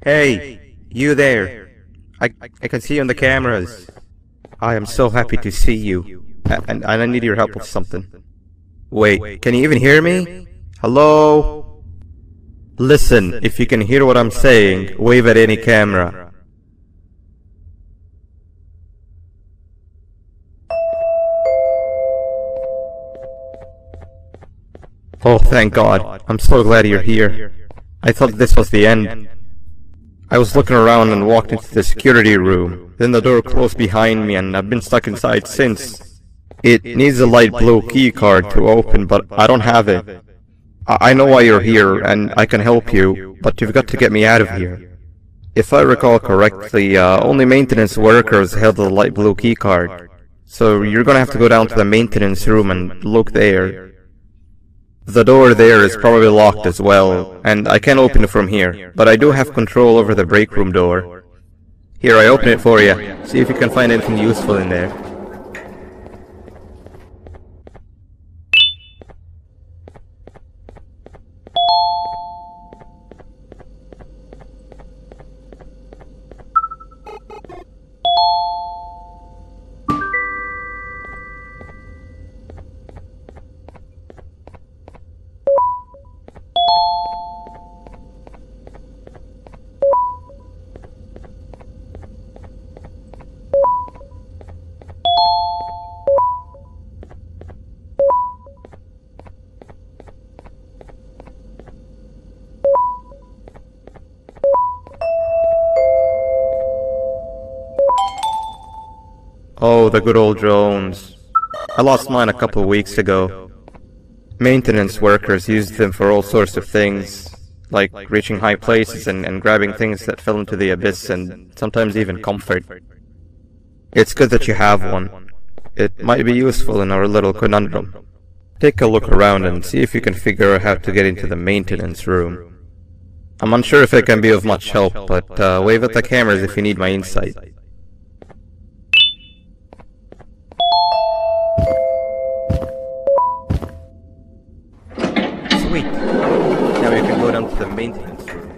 Hey, you there. I can see you on the cameras. I am so happy to see you. And I need your help with something. Wait, can you even hear me? Hello? Listen, if you can hear what I'm saying, wave at any camera. Oh, thank God. I'm so glad you're here. I thought this was the end. I was looking around and walked into the security room. Then the door closed behind me and I've been stuck inside since. It needs a light blue key card to open, but I don't have it. I know why you're here and I can help you, but you've got to get me out of here. If I recall correctly, only maintenance workers held the light blue key card. So you're gonna have to go down to the maintenance room and look there. The door there is probably locked as well, and I can't open it from here, but I do have control over the break room door. Here, I open it for you. See if you can find anything useful in there. Oh, the good old drones. I lost mine a couple weeks ago. Maintenance workers used them for all sorts of things, like reaching high places and grabbing things that fell into the abyss, and sometimes even comfort. It's good that you have one. It might be useful in our little conundrum. Take a look around and see if you can figure out how to get into the maintenance room. I'm unsure if it can be of much help, but wave at the cameras if you need my insight. Sweet! Now you can go down to the maintenance room.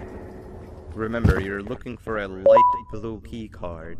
Remember, you're looking for a light blue key card.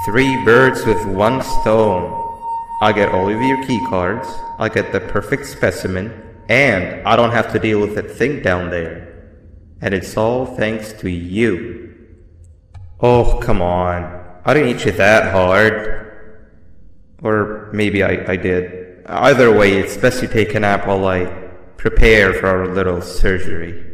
Three birds with one stone. I get all of your key cards, I get the perfect specimen, and I don't have to deal with that thing down there. And it's all thanks to you. Oh, come on. I didn't hit you that hard. Or maybe I did. Either way, it's best you take a nap while I prepare for our little surgery.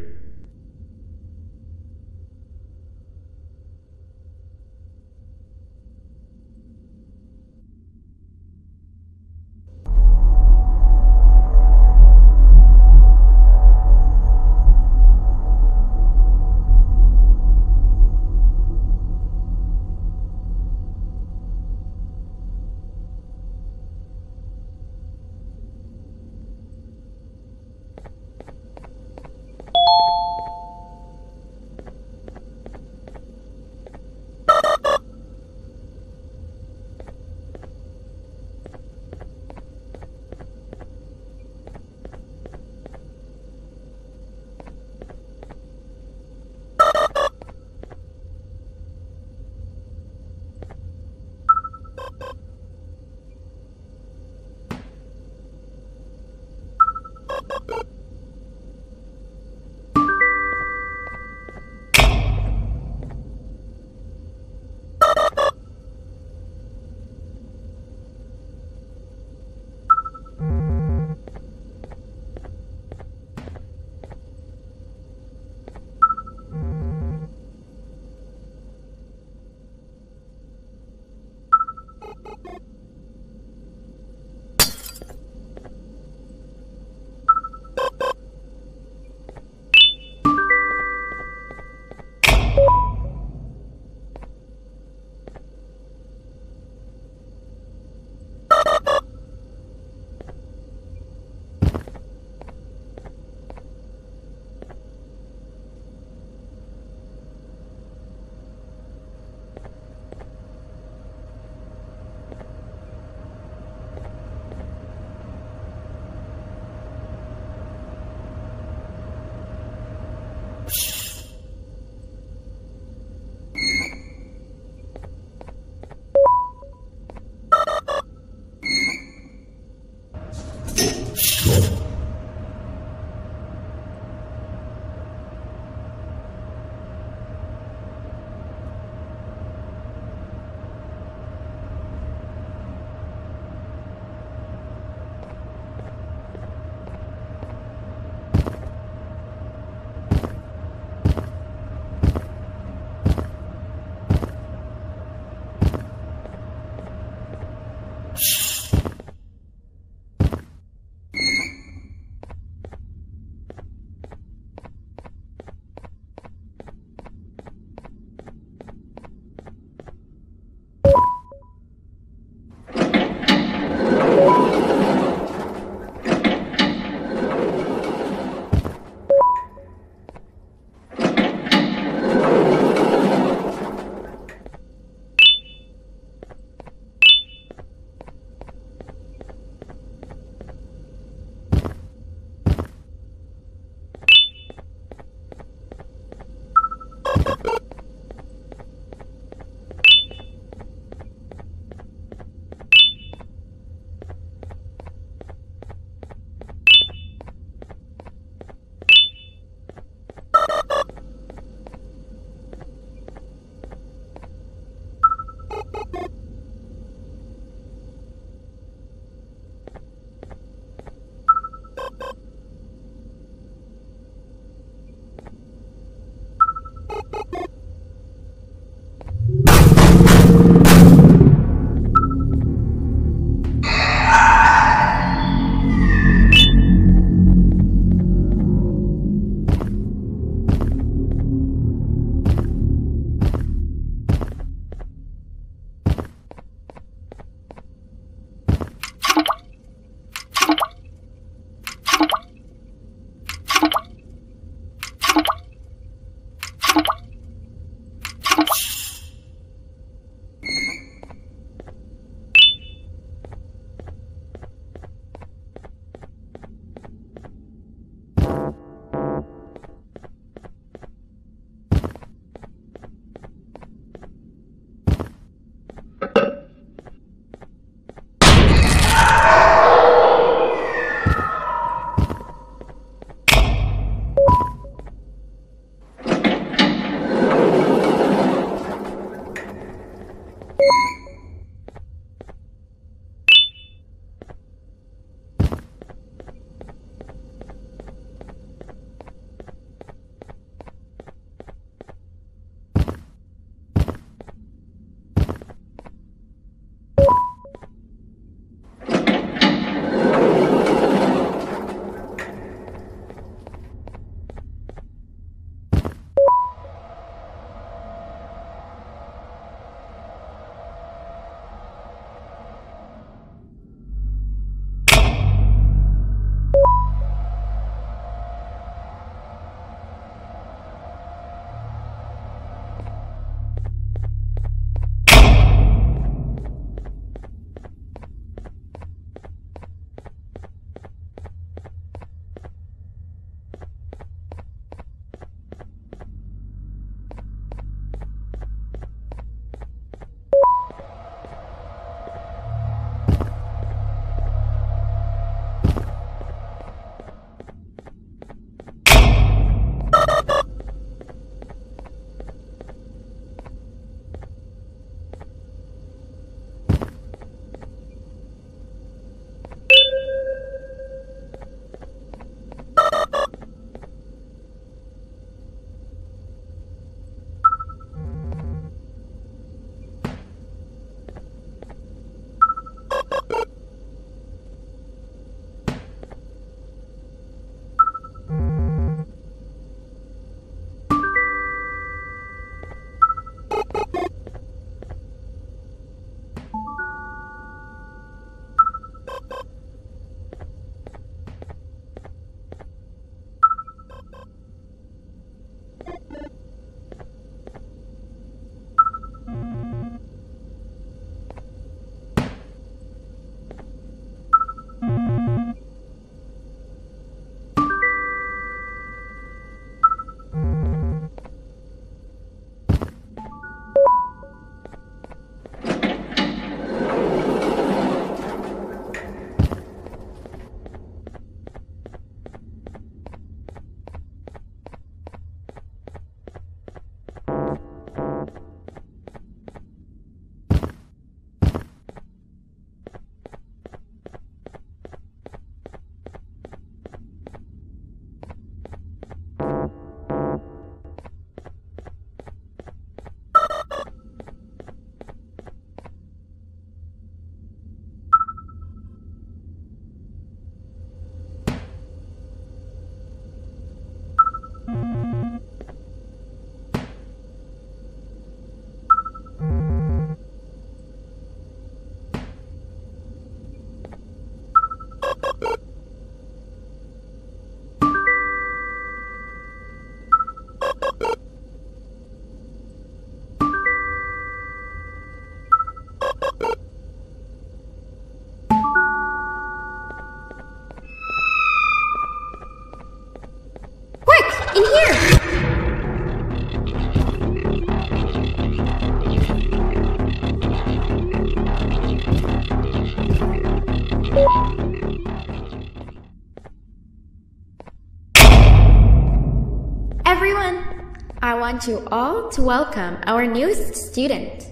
want you all to welcome our newest student.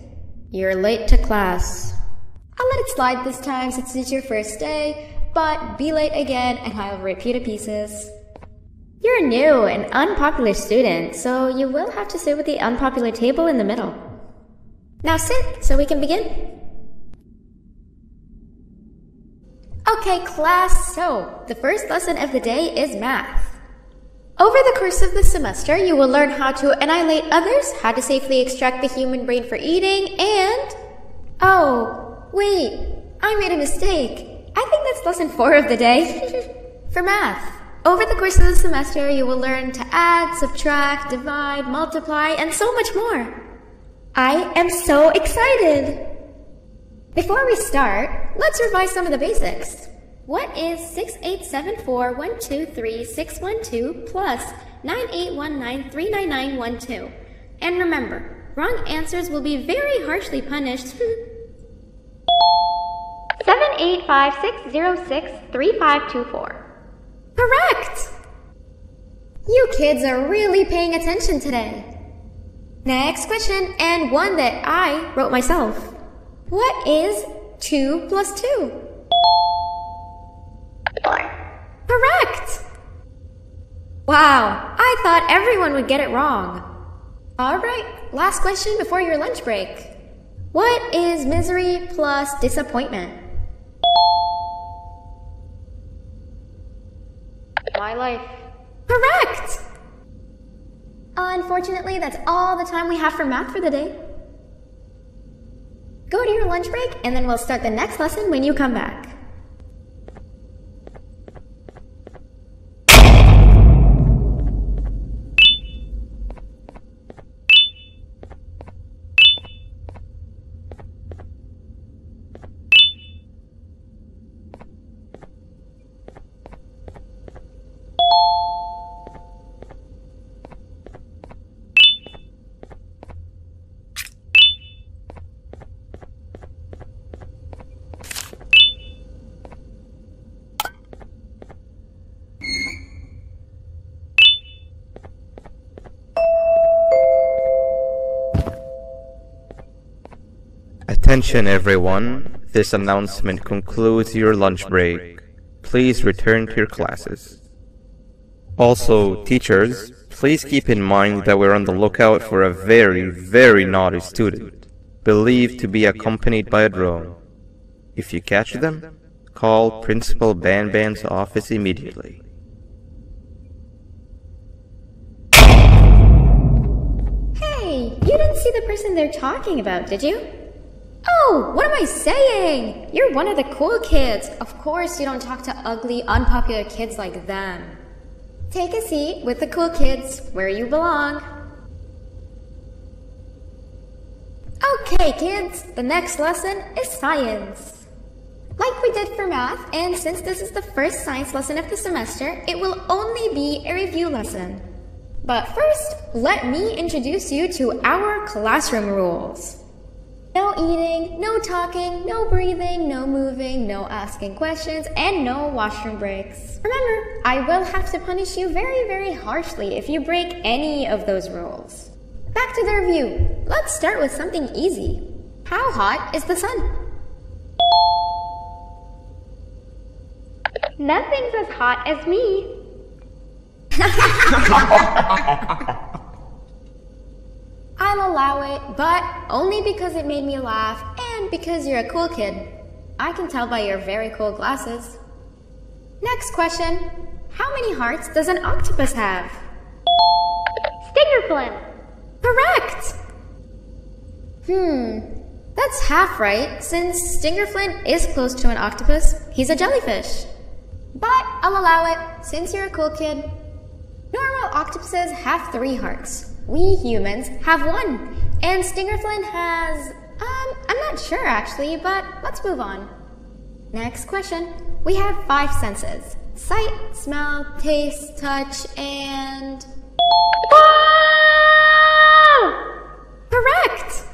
You're late to class. I'll let it slide this time since it's your first day, but be late again and I'll repeat the pieces. You're a new and unpopular student, so you will have to sit with the unpopular table in the middle. Now sit so we can begin. Okay, class, so the first lesson of the day is math. Over the course of the semester, you will learn how to annihilate others, how to safely extract the human brain for eating, and... Oh, wait, I made a mistake. I think that's lesson 4 of the day. For math, over the course of the semester, you will learn to add, subtract, divide, multiply, and so much more. I am so excited! Before we start, let's revise some of the basics. What is 6874123612 plus 9819399912? And remember, wrong answers will be very harshly punished. 785-606-3524. Correct! You kids are really paying attention today. Next question, and one that I wrote myself. What is 2 plus 2? 4. Correct! Wow, I thought everyone would get it wrong. Alright, last question before your lunch break. What is misery plus disappointment? My life. Correct! Unfortunately, that's all the time we have for math for the day. Go to your lunch break, and then we'll start the next lesson when you come back. Attention everyone, this announcement concludes your lunch break. Please return to your classes. Also, teachers, please keep in mind that we're on the lookout for a very naughty student, believed to be accompanied by a drone. If you catch them, call Principal Banban's office immediately. Hey, you didn't see the person they're talking about, did you? Oh, what am I saying? You're one of the cool kids. Of course you don't talk to ugly, unpopular kids like them. Take a seat with the cool kids where you belong. Okay, kids, the next lesson is science. Like we did for math, and since this is the first science lesson of the semester, it will only be a review lesson. But first, let me introduce you to our classroom rules. No eating, no talking, no breathing, no moving, no asking questions, and no washroom breaks. Remember, I will have to punish you very harshly if you break any of those rules. Back to the review. Let's start with something easy. How hot is the sun? Nothing's as hot as me. I'll allow it, but only because it made me laugh and because you're a cool kid. I can tell by your very cool glasses. Next question. How many hearts does an octopus have? Stingerflint. Correct! That's half right, since Stingerflint is close to an octopus. He's a jellyfish. But I'll allow it, since you're a cool kid. Normal octopuses have 3 hearts. We humans have 1. And Stingerflint has... I'm not sure actually, but let's move on. Next question. We have 5 senses. Sight, smell, taste, touch, and... Whoa! Correct!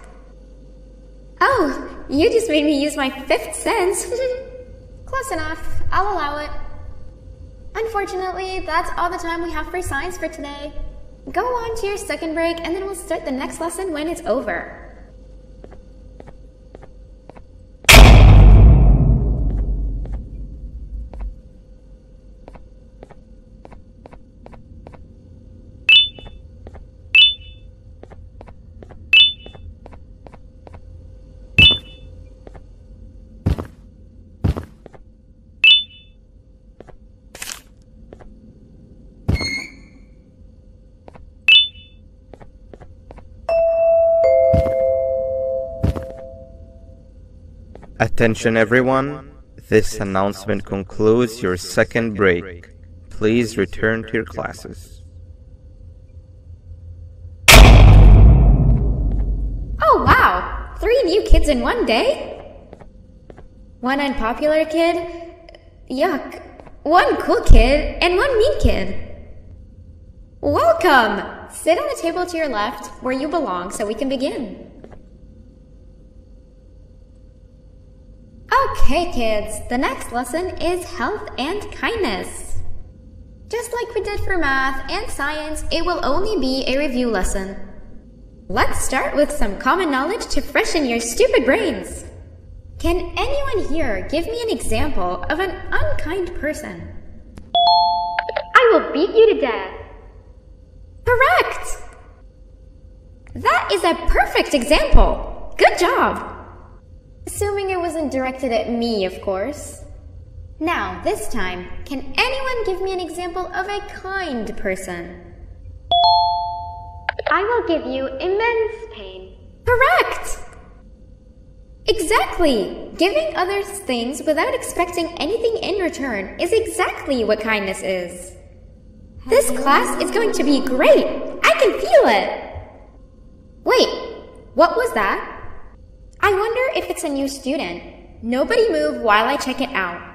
Oh, you just made me use my 5th sense. Close enough. I'll allow it. Unfortunately, that's all the time we have for science for today. Go on to your second break and then we'll start the next lesson when it's over. Attention everyone, this announcement concludes your second break. Please return to your classes. Oh wow! 3 new kids in one day? 1 unpopular kid? Yuck. 1 cool kid and 1 mean kid. Welcome! Sit on the table to your left where you belong so we can begin. Okay kids, the next lesson is health and kindness. Just like we did for math and science, it will only be a review lesson. Let's start with some common knowledge to freshen your stupid brains. Can anyone here give me an example of an unkind person? I will beat you to death. Correct! That is a perfect example. Good job! Assuming it wasn't directed at me, of course. Now, this time, can anyone give me an example of a kind person? I will give you immense pain. Correct! Exactly! Giving others things without expecting anything in return is exactly what kindness is. This class is going to be great! I can feel it! Wait, what was that? I wonder if it's a new student. Nobody move while I check it out.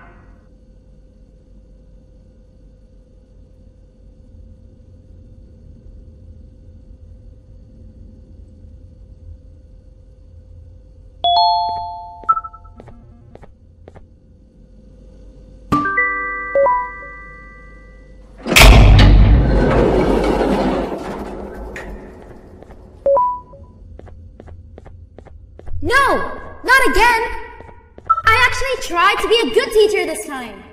No! Not again! I actually tried to be a good teacher this time.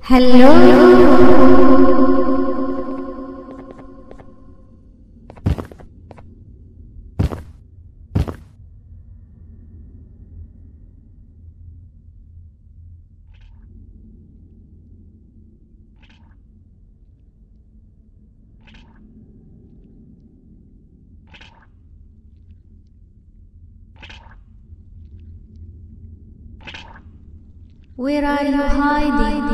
Hello? Where are you hiding?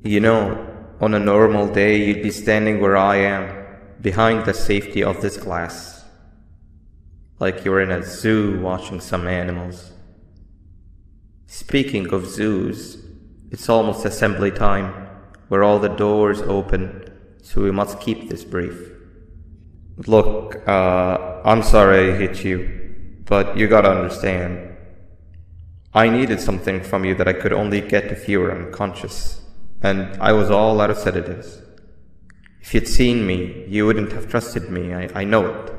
You know, on a normal day you'd be standing where I am, behind the safety of this glass. Like you're in a zoo watching some animals. Speaking of zoos, it's almost assembly time, where all the doors open, so we must keep this brief. Look, I'm sorry I hit you, but you gotta understand. I needed something from you that I could only get if you were unconscious. And I was all out of sedatives. If you'd seen me, you wouldn't have trusted me, I know it.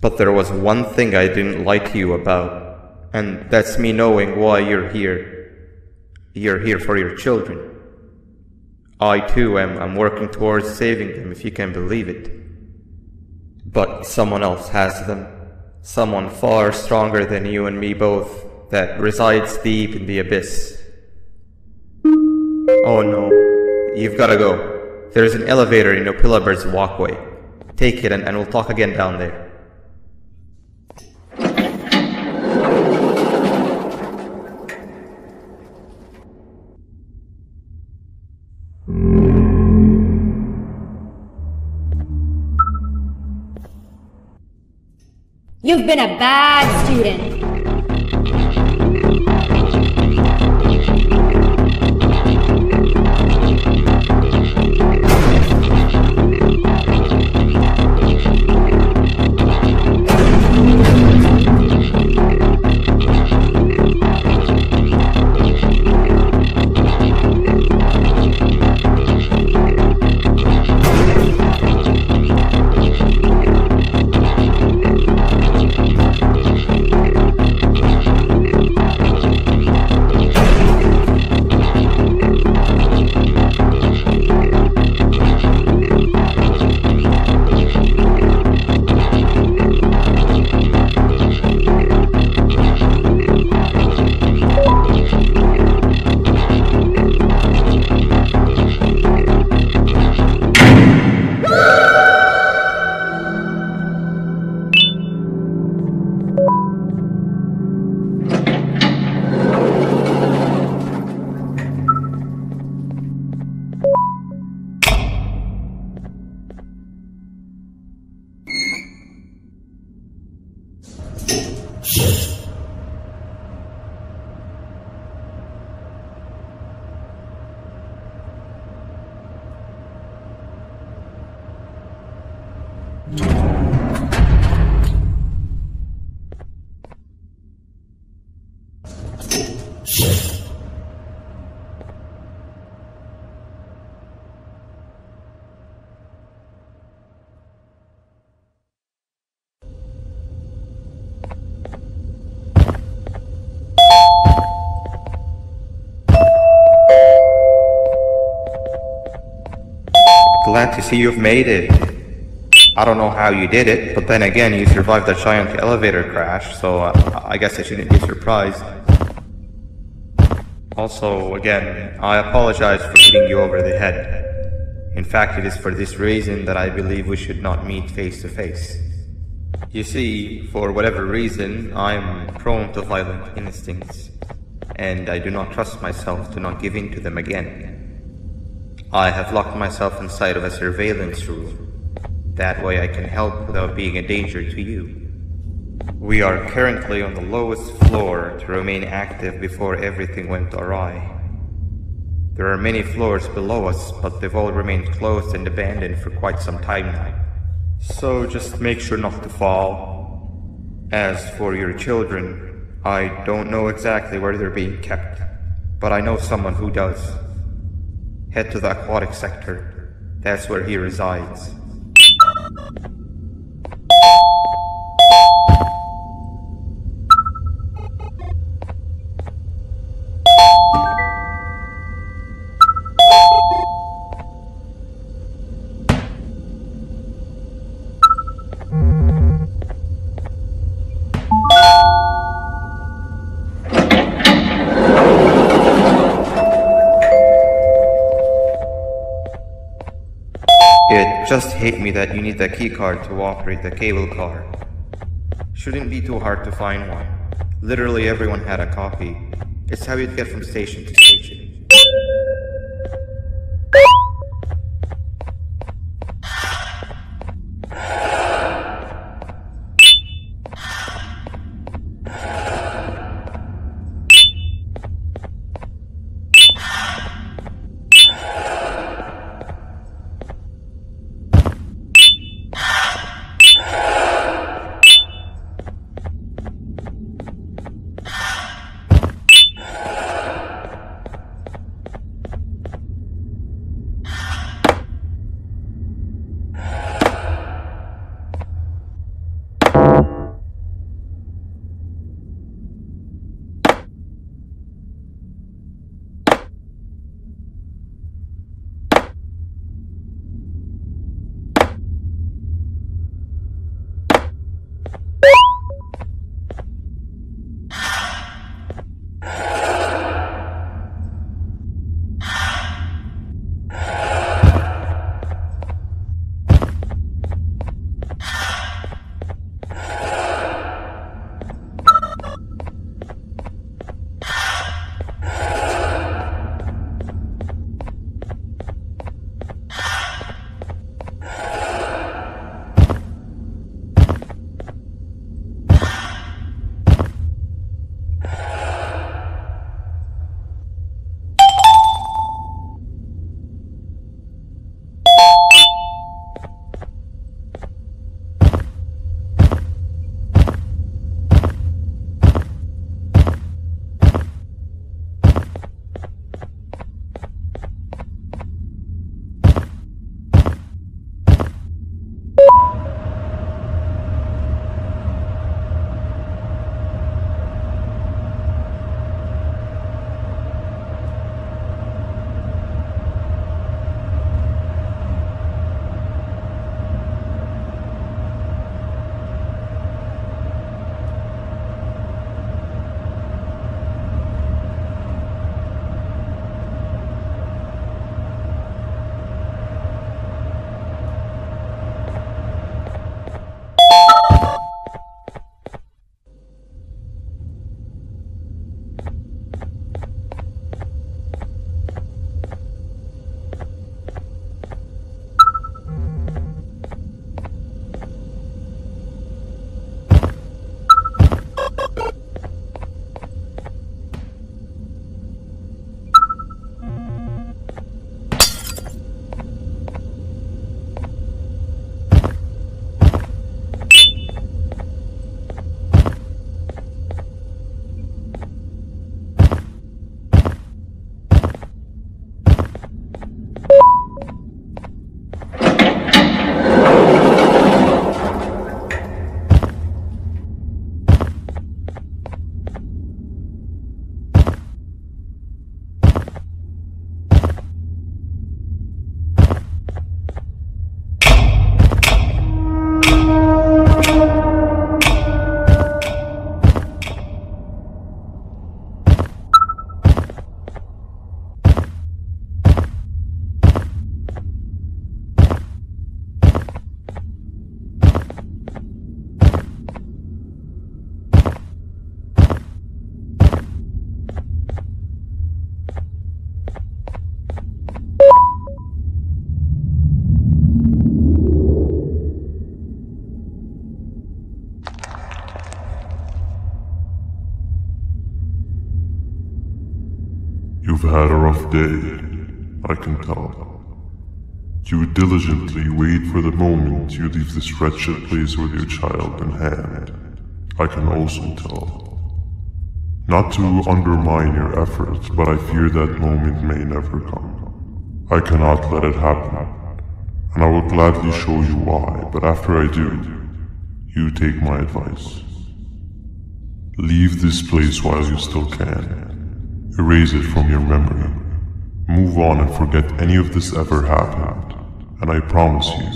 But there was one thing I didn't like you about, and that's me knowing why you're here. You're here for your children. I too am working towards saving them, if you can believe it. But someone else has them. Someone far stronger than you and me both, that resides deep in the abyss. Oh no, you've gotta go. There's an elevator in Opillabird's walkway. Take it and we'll talk again down there. You've been a bad student. Glad to see you've made it. I don't know how you did it, but then again, you survived that giant elevator crash, so I guess I shouldn't be surprised. Also, again, I apologize for hitting you over the head. In fact, it is for this reason that I believe we should not meet face to face. You see, for whatever reason, I'm prone to violent instincts, and I do not trust myself to not give in to them again. I have locked myself inside of a surveillance room. That way I can help without being a danger to you. We are currently on the lowest floor to remain active before everything went awry. There are many floors below us, but they've all remained closed and abandoned for quite some time now. So just make sure not to fall. As for your children, I don't know exactly where they're being kept, but I know someone who does. Head to the aquatic sector. That's where he resides. It just hit me that you need the keycard to operate the cable car. Shouldn't be too hard to find one. Literally everyone had a copy. It's how you'd get from station to station. You've had a rough day, I can tell. You diligently wait for the moment you leave this wretched place with your child in hand. I can also tell. Not to undermine your efforts, but I fear that moment may never come. I cannot let it happen, and I will gladly show you why, but after I do, you take my advice. Leave this place while you still can. Erase it from your memory. Move on and forget any of this ever happened, and I promise you,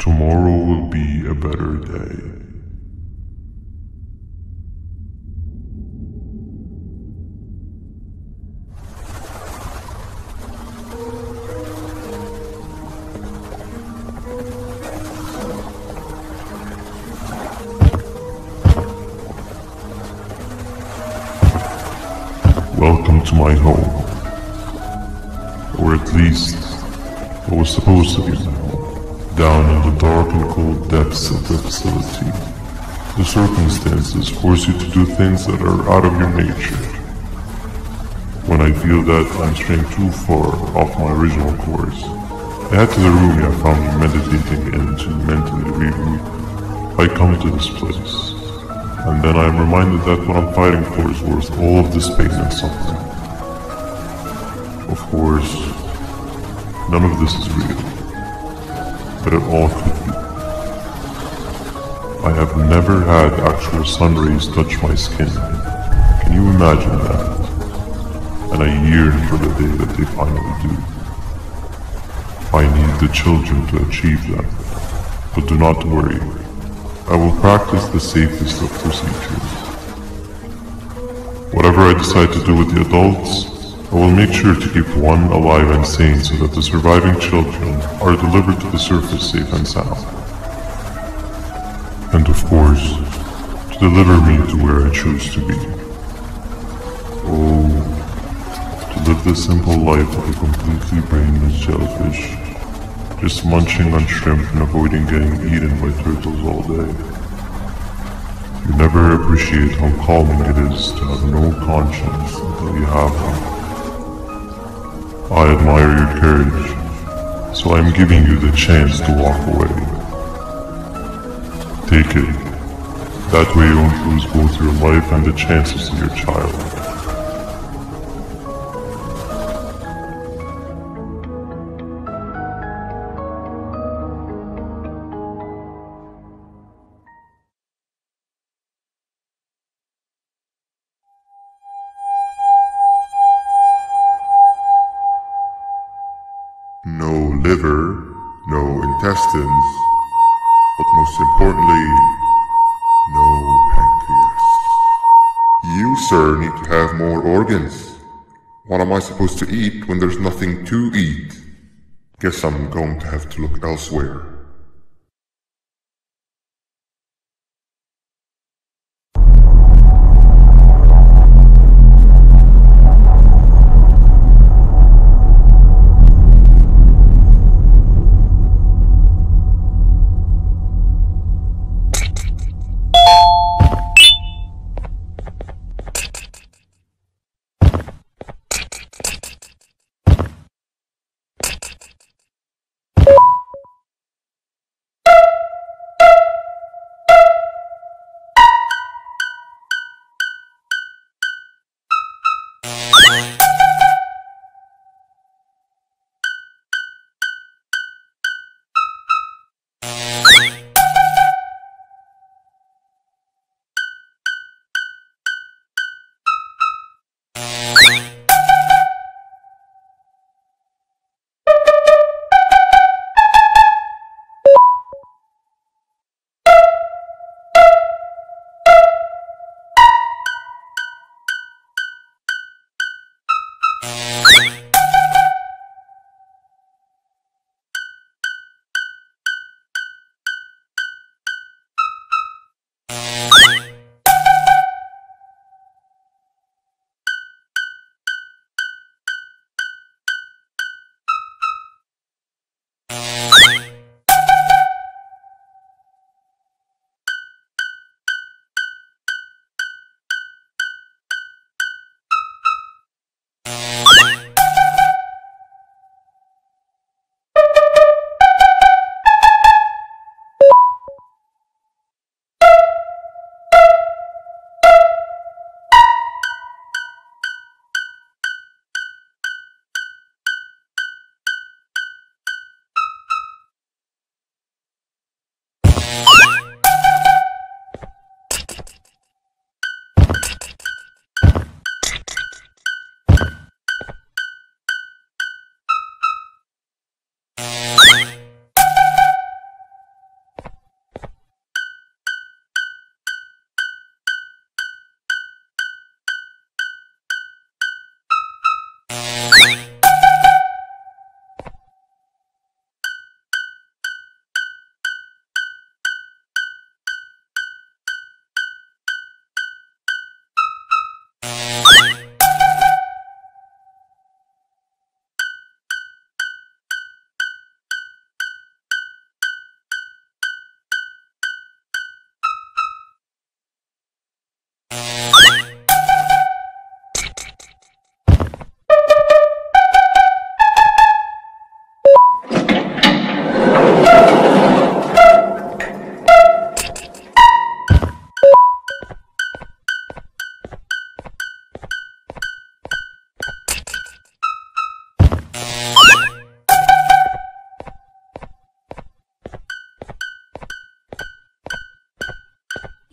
tomorrow will be a better day. Welcome to my home. Or at least, what was supposed to be my home. Down in the dark and cold depths of the facility, the circumstances force you to do things that are out of your nature. When I feel that I'm straying too far off my original course, I head to the room I found me meditating in to mentally regroup. I come to this place, and then I am reminded that what I'm fighting for is worth all of this pain and suffering. Of course, none of this is real, but it all could be. I have never had actual sun rays touch my skin. Can you imagine that? And I yearn for the day that they finally do. I need the children to achieve that, but do not worry. I will practice the safest of procedures. Whatever I decide to do with the adults, I will make sure to keep one alive and sane so that the surviving children are delivered to the surface safe and sound. And of course, to deliver me to where I choose to be. Oh, to live this simple life like a completely brainless jellyfish, just munching on shrimp and avoiding getting eaten by turtles all day. You never appreciate how calming it is to have no conscience until you have one. I admire your courage, so I am giving you the chance to walk away. Take it. That way you won't lose both your life and the chances of your child. No liver, no intestines, but most importantly, no pancreas. You, sir, need to have more organs. What am I supposed to eat when there's nothing to eat? Guess I'm going to have to look elsewhere.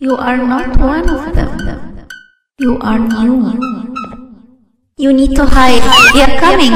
You are not one of them. You are new. You need to hide. They are coming.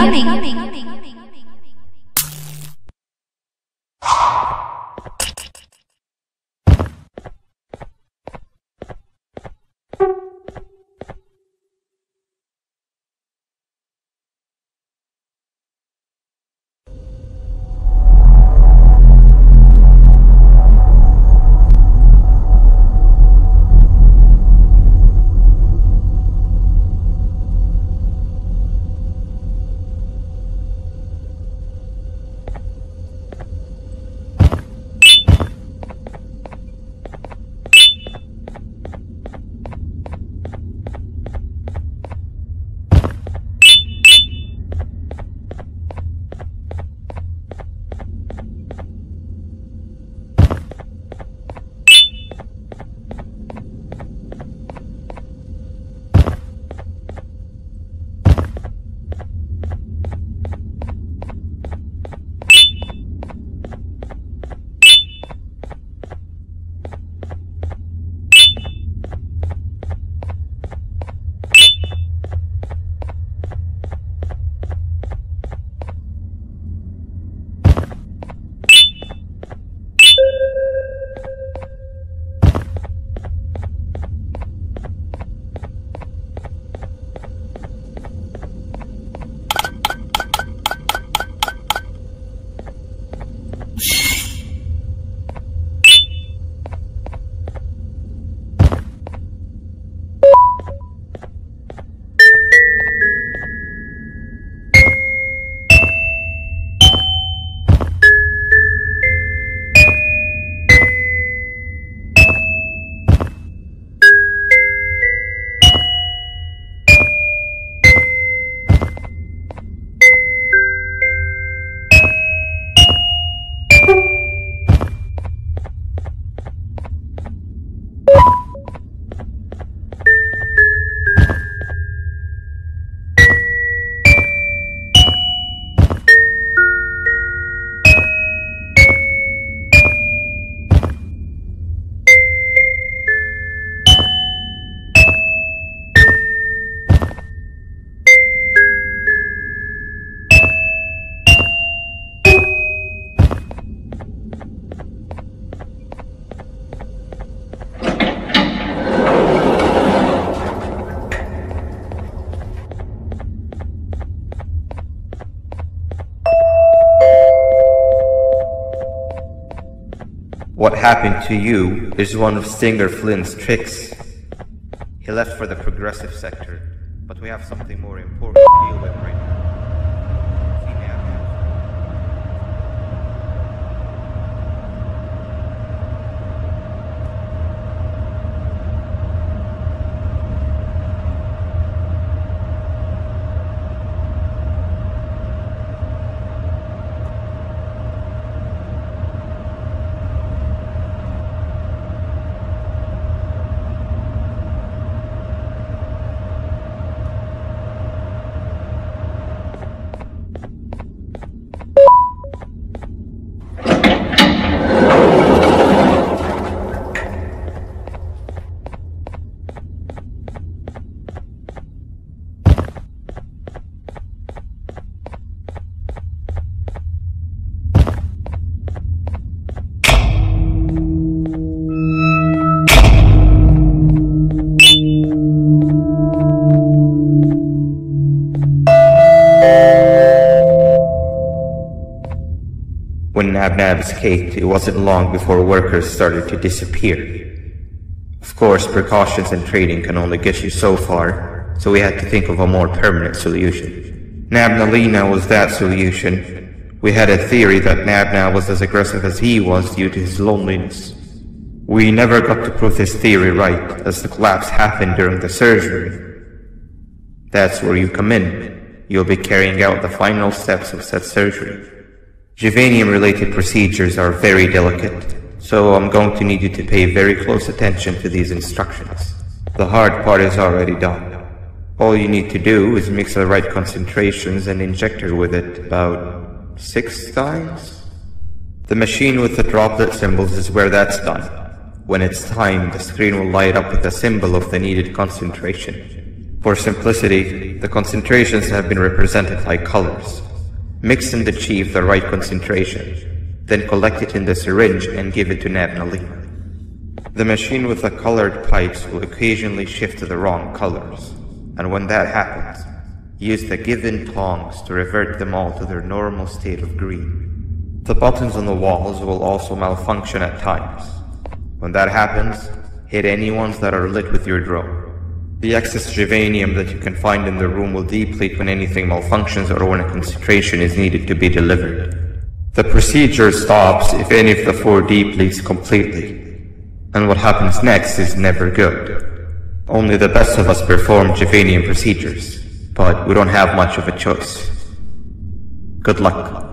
What happened to you is one of Stinger Flynn's tricks. He left for the progressive sector, but we have something more important to deal with right now. When Nab escaped, it wasn't long before workers started to disappear. Of course, precautions and trading can only get you so far, so we had to think of a more permanent solution. Nabnalina was that solution. We had a theory that Nabna was as aggressive as he was due to his loneliness. We never got to prove this theory right, as the collapse happened during the surgery. That's where you come in. You'll be carrying out the final steps of said surgery. Juvenium-related procedures are very delicate, so I'm going to need you to pay very close attention to these instructions. The hard part is already done. All you need to do is mix the right concentrations and inject her with it about 6 times. The machine with the droplet symbols is where that's done. When it's time, the screen will light up with a symbol of the needed concentration. For simplicity, the concentrations have been represented like colors. Mix and achieve the right concentration, then collect it in the syringe and give it to Nat and Alina. The machine with the colored pipes will occasionally shift to the wrong colors, and when that happens, use the given tongs to revert them all to their normal state of green. The buttons on the walls will also malfunction at times. When that happens, hit any ones that are lit with your drone. The excess germanium that you can find in the room will deplete when anything malfunctions or when a concentration is needed to be delivered. The procedure stops if any of the 4 depletes completely, and what happens next is never good. Only the best of us perform germanium procedures, but we don't have much of a choice. Good luck.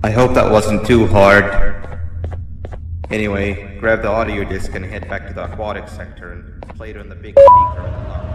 I hope that wasn't too hard. Anyway, grab the audio disc and head back to the aquatic sector and play it on the big speaker in the lounge.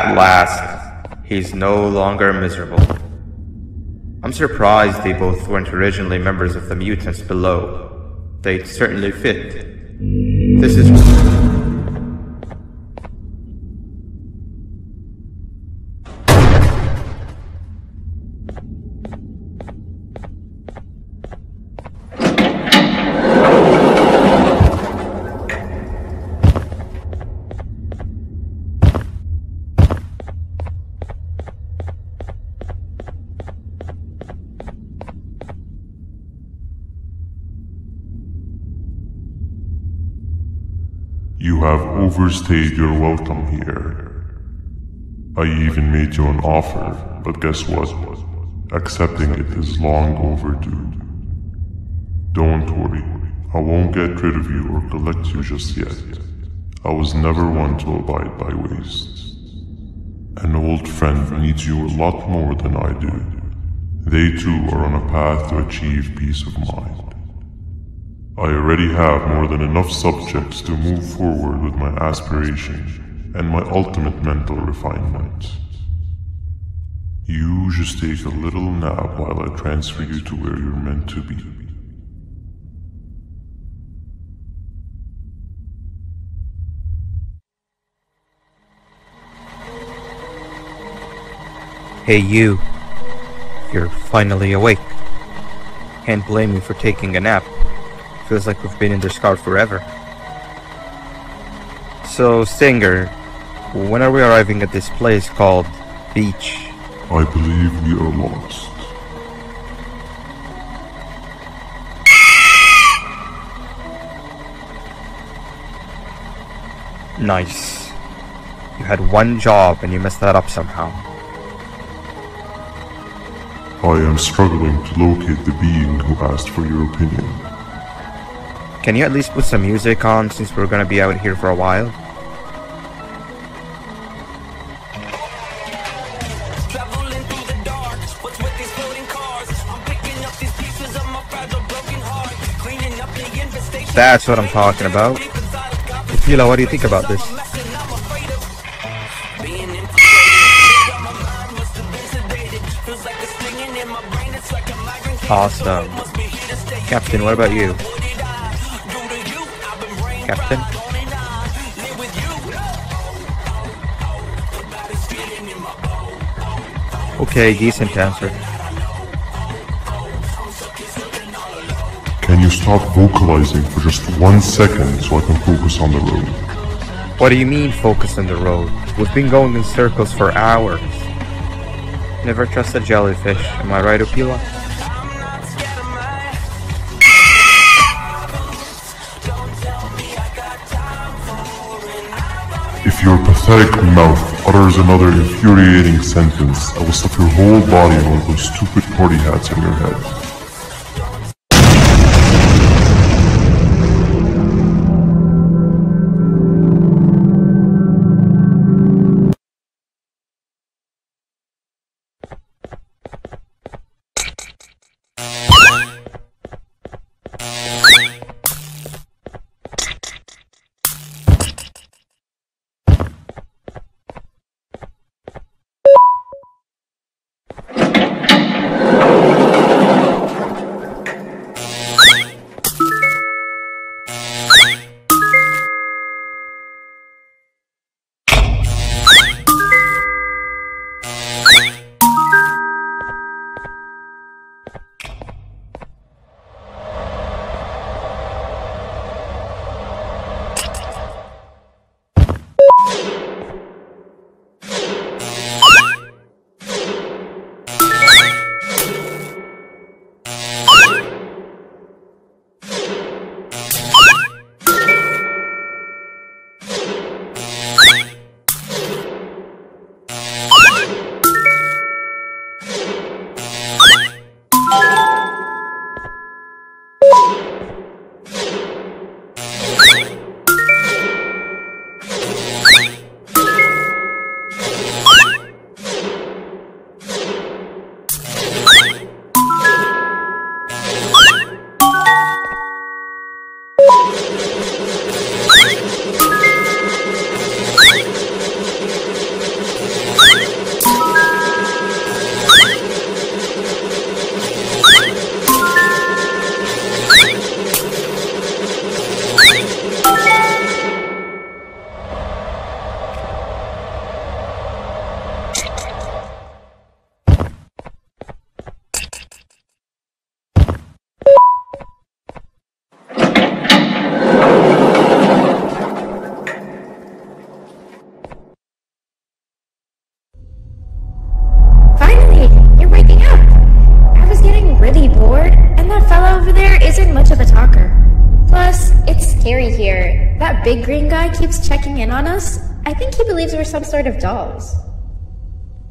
At last, he's no longer miserable. I'm surprised they both weren't originally members of the mutants below. They'd certainly fit. This is... You have overstayed your welcome here. I even made you an offer, but guess what? Accepting it is long overdue. Don't worry, I won't get rid of you or collect you just yet. I was never one to abide by wastes. An old friend needs you a lot more than I do. They too are on a path to achieve peace of mind. I already have more than enough subjects to move forward with my aspiration and my ultimate mental refinement. You just take a little nap while I transfer you to where you're meant to be. Hey you. You're finally awake. Can't blame me for taking a nap. Feels like we've been in this car forever. So, Stinger, when are we arriving at this place called Beach? I believe we are lost. Nice. You had one job and you messed that up somehow. I am struggling to locate the being who asked for your opinion. Can you at least put some music on since we're gonna be out here for a while? That's what I'm talking about. Tequila, what do you think about this? Awesome. Captain, what about you? Captain? Okay, decent answer. Can you stop vocalizing for just 1 second so I can focus on the road? What do you mean focus on the road? We've been going in circles for hours. Never trust a jellyfish, am I right, Opila? If your pathetic mouth utters another infuriating sentence, I will stuff your whole body in one of those stupid party hats on your head. that big green guy keeps checking in on us. I think he believes we're some sort of dolls.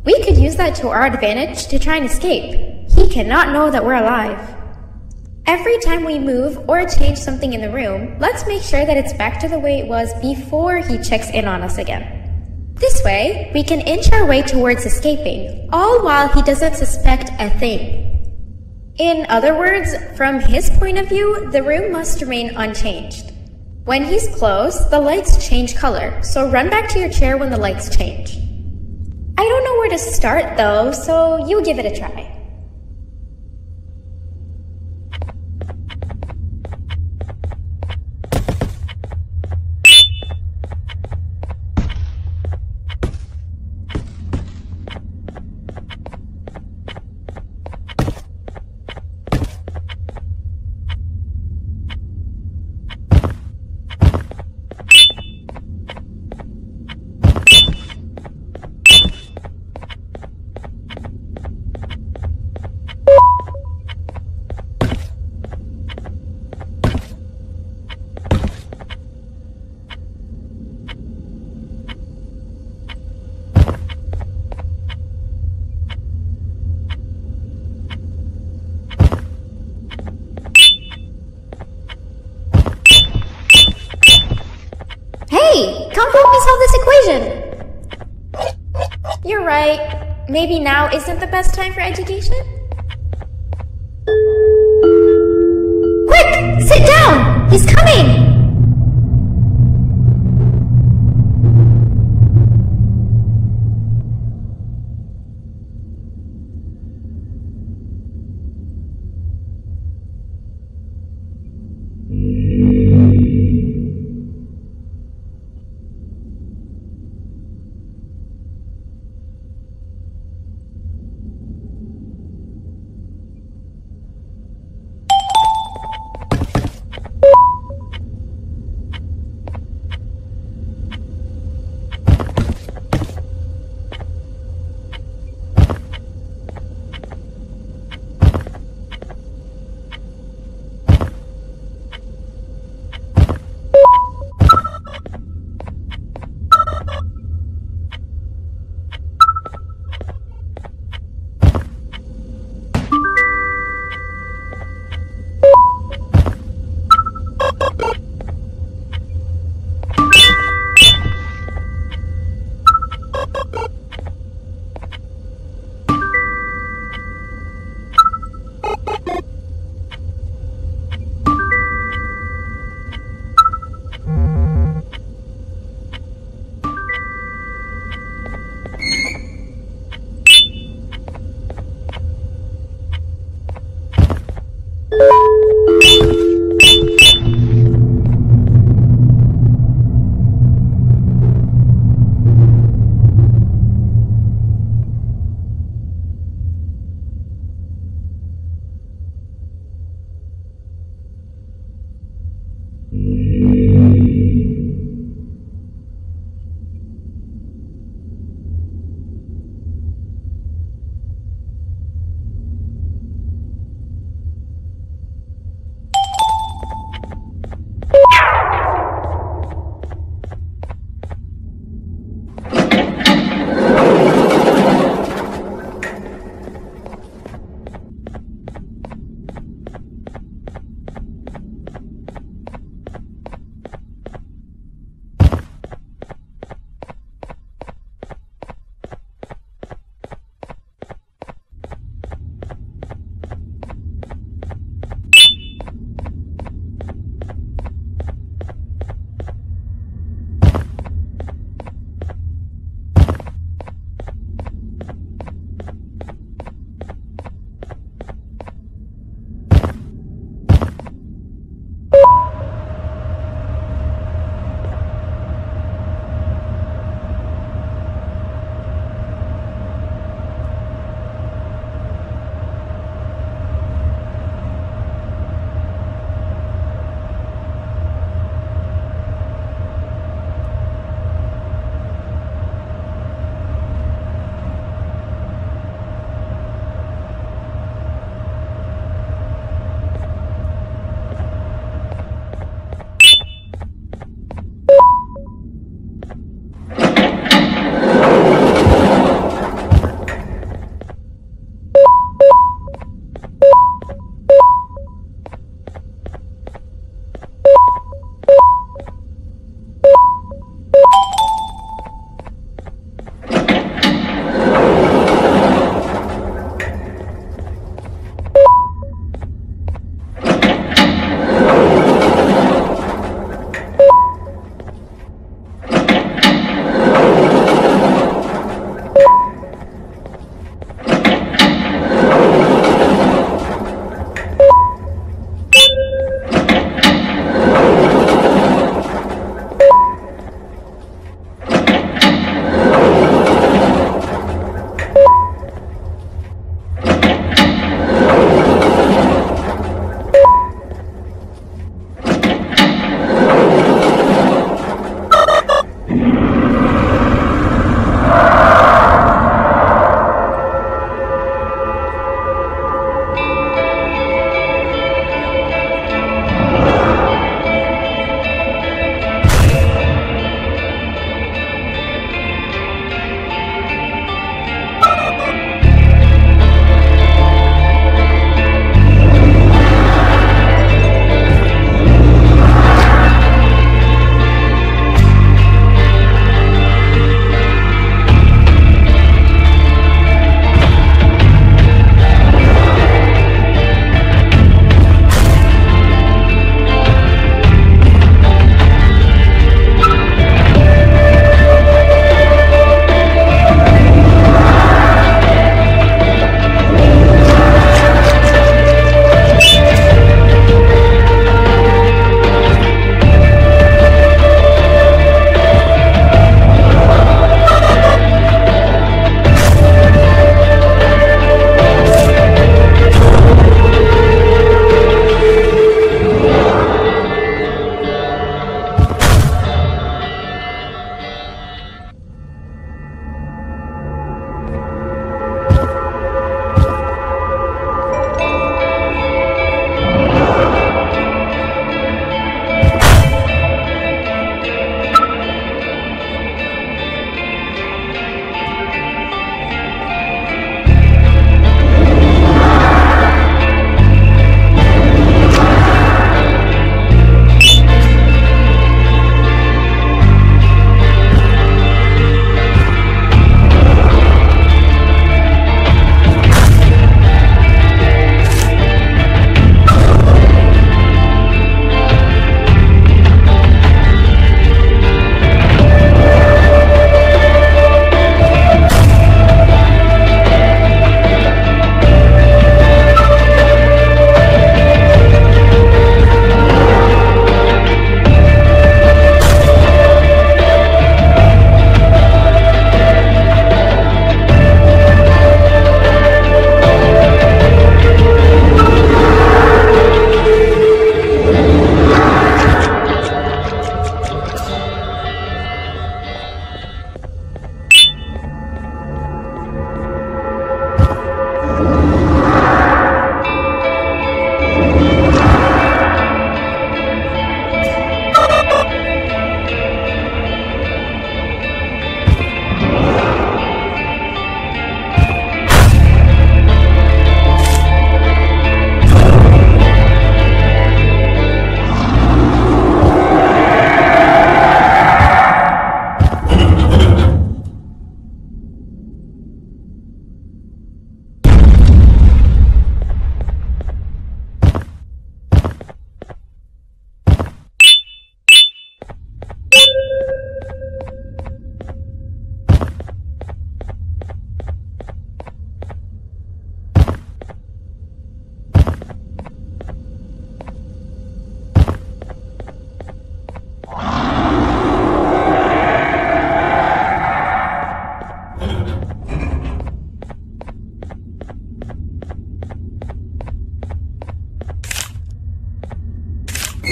We could use that to our advantage to try and escape. He cannot know that we're alive. Every time we move or change something in the room, let's make sure that it's back to the way it was before he checks in on us again. This way, we can inch our way towards escaping, all while he doesn't suspect a thing. In other words, from his point of view, the room must remain unchanged. When he's close, the lights change color, so run back to your chair when the lights change. I don't know where to start though, so you give it a try. Hey, come help me solve this equation! You're right. Maybe now isn't the best time for education? Quick! Sit down! He's coming!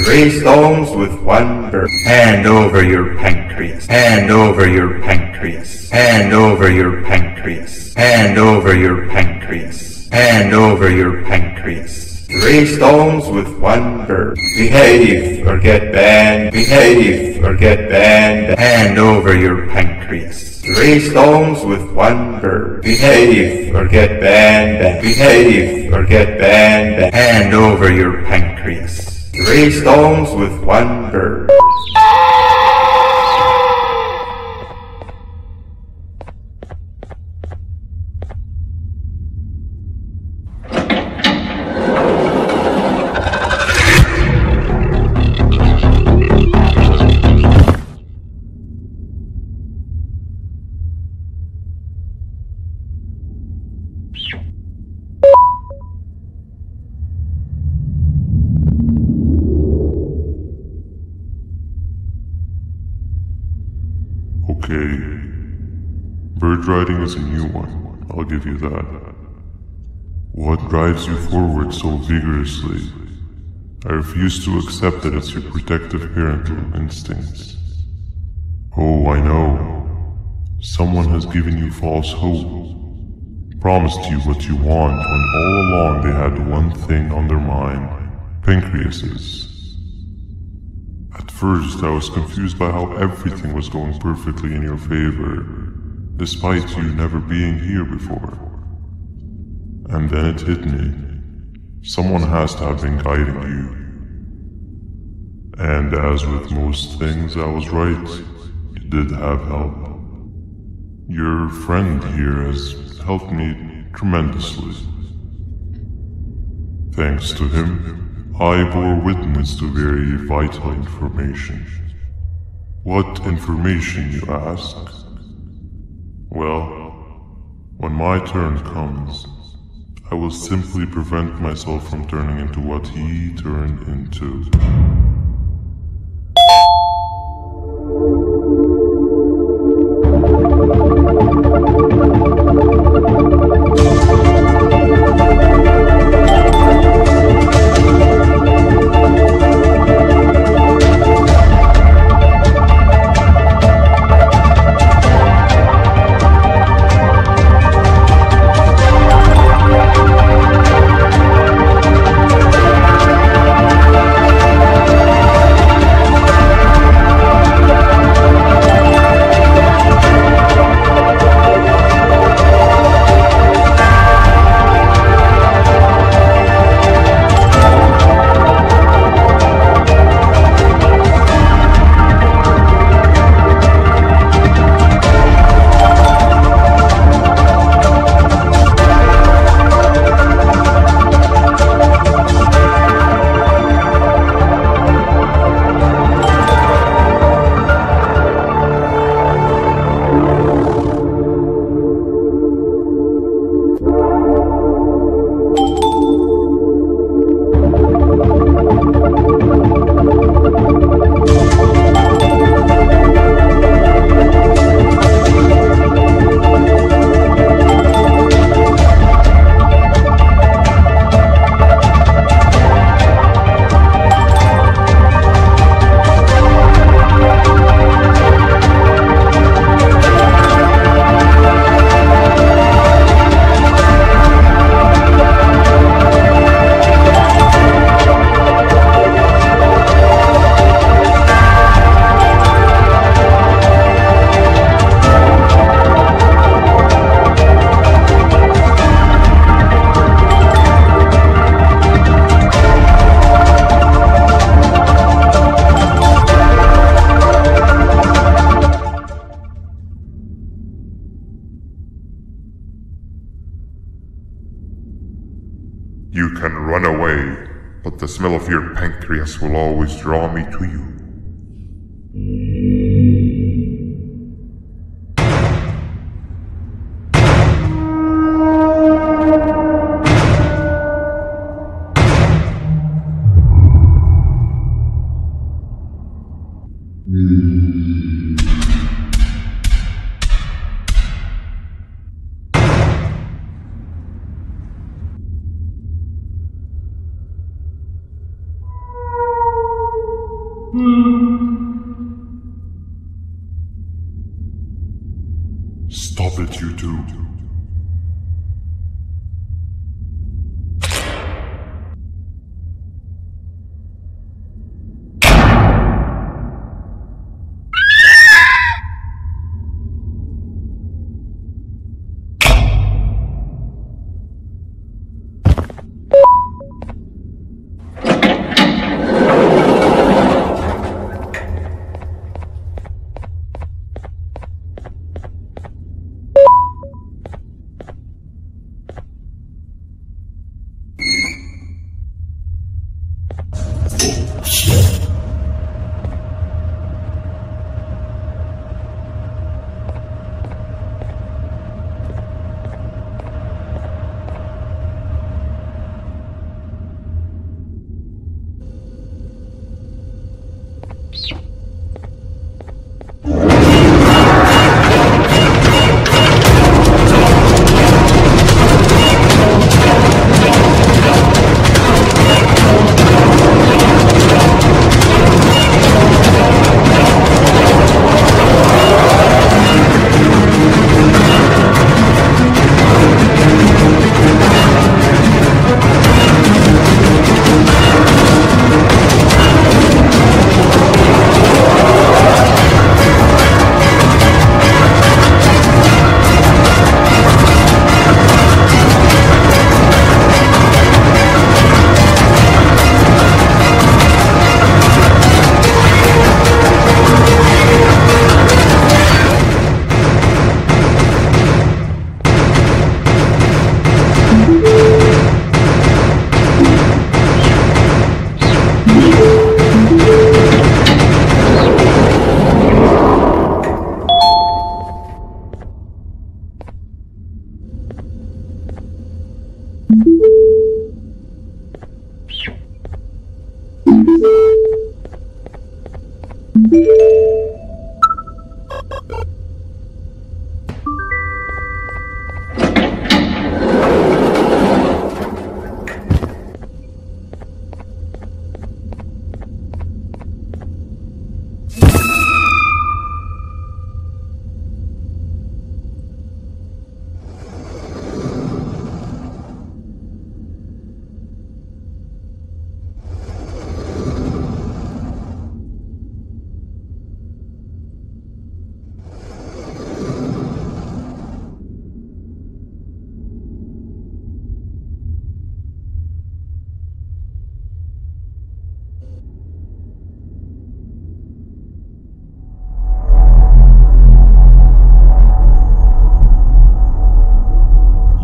3 stones with 1 bird. Hand over your pancreas. Hand over your pancreas. Hand over your pancreas. Hand over your pancreas. Hand over your pancreas. 3 stones with 1 bird. Behave or get banned. Behave or get banned. Hand over your pancreas. 3 stones with 1 bird. Behave or get banned. Behave or get banned. Hand over your pancreas. 3 stones with 1 bird. Okay. Bird riding is a new one, I'll give you that. What drives you forward so vigorously? I refuse to accept that it's your protective parental instincts. Oh, I know. Someone has given you false hope. Promised you what you want when all along they had one thing on their mind. Pancreases. At first, I was confused by how everything was going perfectly in your favor, despite you never being here before. And then it hit me. Someone has to have been guiding you. And as with most things, I was right. You did have help. Your friend here has helped me tremendously. Thanks to him, I bore witness to very vital information. What information, you ask? Well, when my turn comes, I will simply prevent myself from turning into what he turned into. You can run away, but the smell of your pancreas will always draw me to you. Stop it, you two.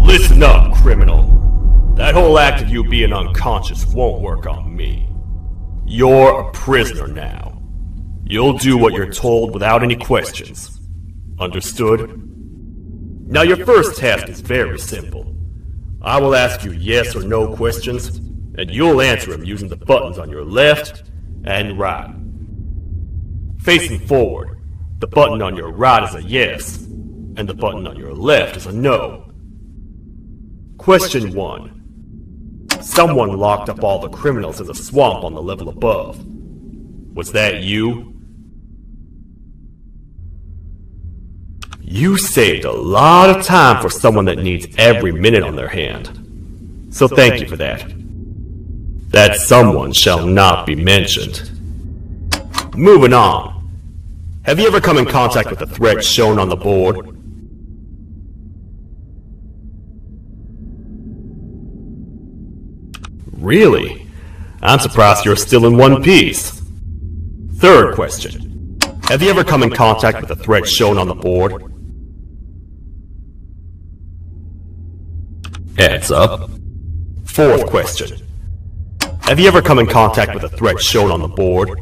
Listen up, criminal. That whole act of you being unconscious won't work on me. You're a prisoner now. You'll do what you're told without any questions. Understood? Now your first task is very simple. I will ask you yes or no questions, and you'll answer them using the buttons on your left and right. Facing forward, the button on your right is a yes, and the button on your left is a no. Question 1. Someone locked up all the criminals in the swamp on the level above. Was that you? You saved a lot of time for someone that needs every minute on their hand. So thank you for that. That someone shall not be mentioned. Moving on. Have you ever come in contact with the threat shown on the board? Really? I'm surprised you're still in one piece. Third question. Have you ever come in contact with the threat shown on the board? Heads up. Fourth question. Have you ever come in contact with the threat shown on the board?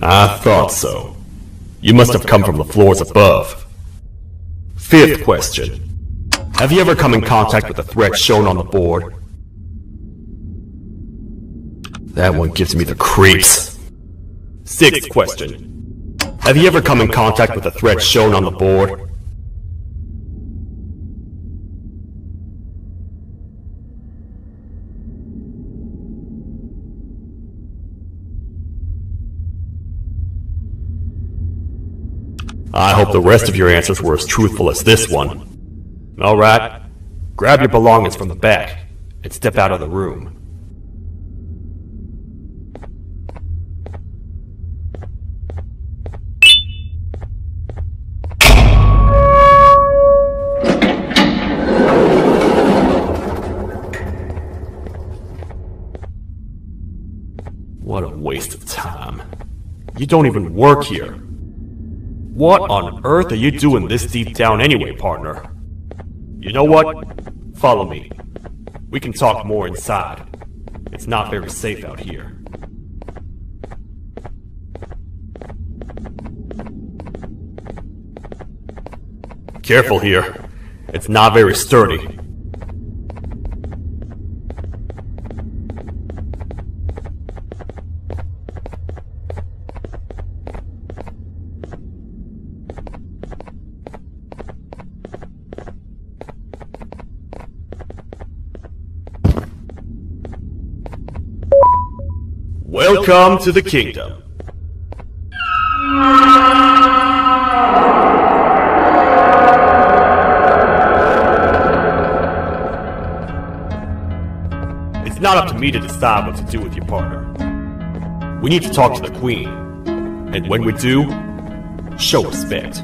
I thought so. You must have come from the floors above. Fifth question. Have you ever come in contact with the threat shown on the board? That one gives me the creeps. Sixth question. Have you ever come in contact with the threat shown on the board? I hope the rest of your answers were as truthful as this one. Alright, grab your belongings from the back and step out of the room. What a waste of time. You don't even work here. What on earth are you doing this deep down anyway, partner? You know what? Follow me. We can talk more inside. It's not very safe out here. Careful here. It's not very sturdy. Welcome to the kingdom. It's not up to me to decide what to do with your partner. We need to talk to the queen. And when we do, show respect.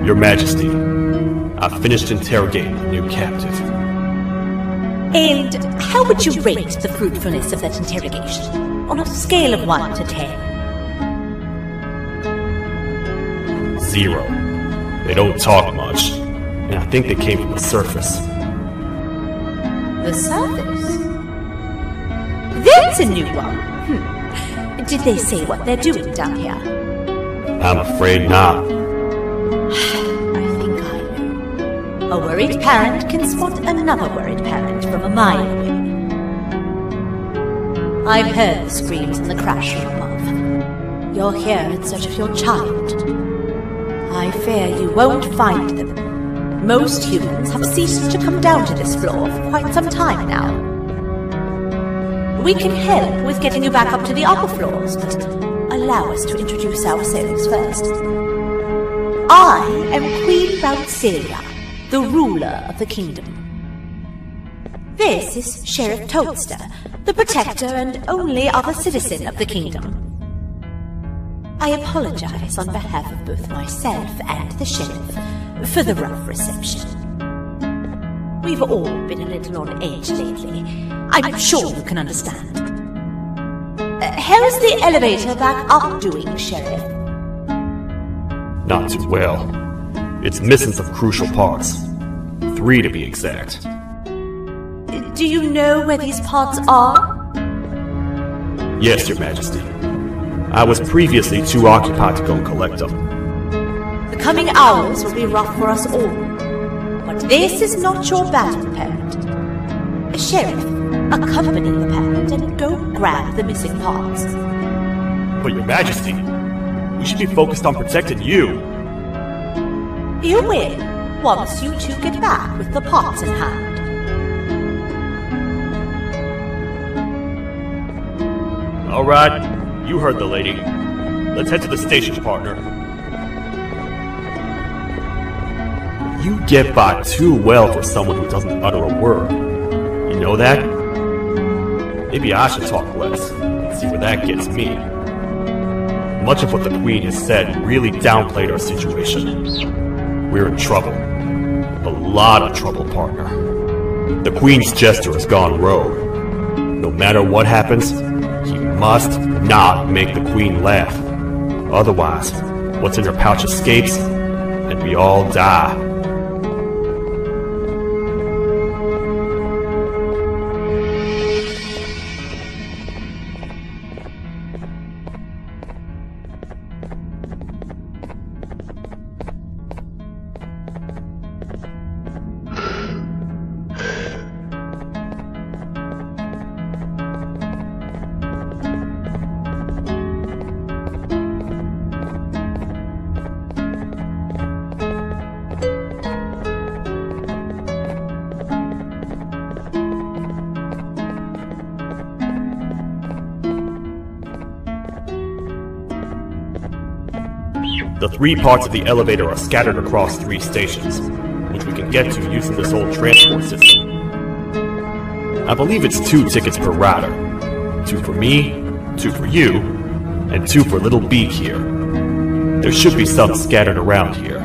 Your Majesty, I've finished interrogating the new captive. And how would you rate the fruitfulness of that interrogation, on a scale of 1 to 10? 0. They don't talk much, and I think they came from the surface. The surface? That's a new one. Did they say what they're doing down here? I'm afraid not. A worried parent can spot another worried parent from a mile away. I've heard the screams and the crash from above. You're here in search of your child. I fear you won't find them. Most humans have ceased to come down to this floor for quite some time now. We can help with getting you back up to the upper floors, but allow us to introduce ourselves first. I am Queen Valkyria, the ruler of the kingdom. This is Sheriff Toadster, the protector and only other citizen of the kingdom. I apologize on behalf of both myself and the sheriff for the rough reception. We've all been a little on edge lately. I'm sure you can understand. How's the elevator back up doing, Sheriff? Not too well. It's missing some crucial parts. 3 to be exact. Do you know where these parts are? Yes, Your Majesty. I was previously too occupied to go and collect them. The coming hours will be rough for us all. But this is not your battle, parent. Sheriff, accompany the parent and go grab the missing parts. But Your Majesty, we should be focused on protecting you. You will, once you two get back with the parts in hand. Alright, you heard the lady. Let's head to the station, partner. You get by too well for someone who doesn't utter a word. You know that? Maybe I should talk less and see where that gets me. Much of what the Queen has said really downplayed our situation. We're in trouble. A lot of trouble, partner. The Queen's jester has gone rogue. No matter what happens, he must not make the Queen laugh. Otherwise, what's in her pouch escapes, and we all die. The 3 parts of the elevator are scattered across 3 stations, which we can get to using this old transport system. I believe it's 2 tickets per rider. 2 for me, 2 for you, and 2 for Little Beak here. There should be some scattered around here.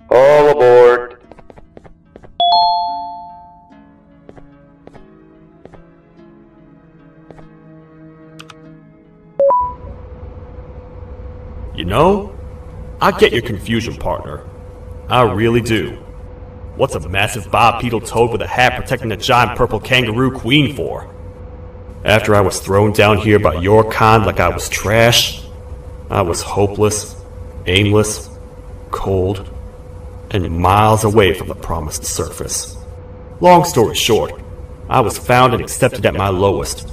All aboard. You know, I get your confusion, partner. I really do. What's a massive bipedal toad with a hat protecting a giant purple kangaroo queen for? After I was thrown down here by your kind like I was trash, I was hopeless, aimless, cold, and miles away from the promised surface. Long story short, I was found and accepted at my lowest.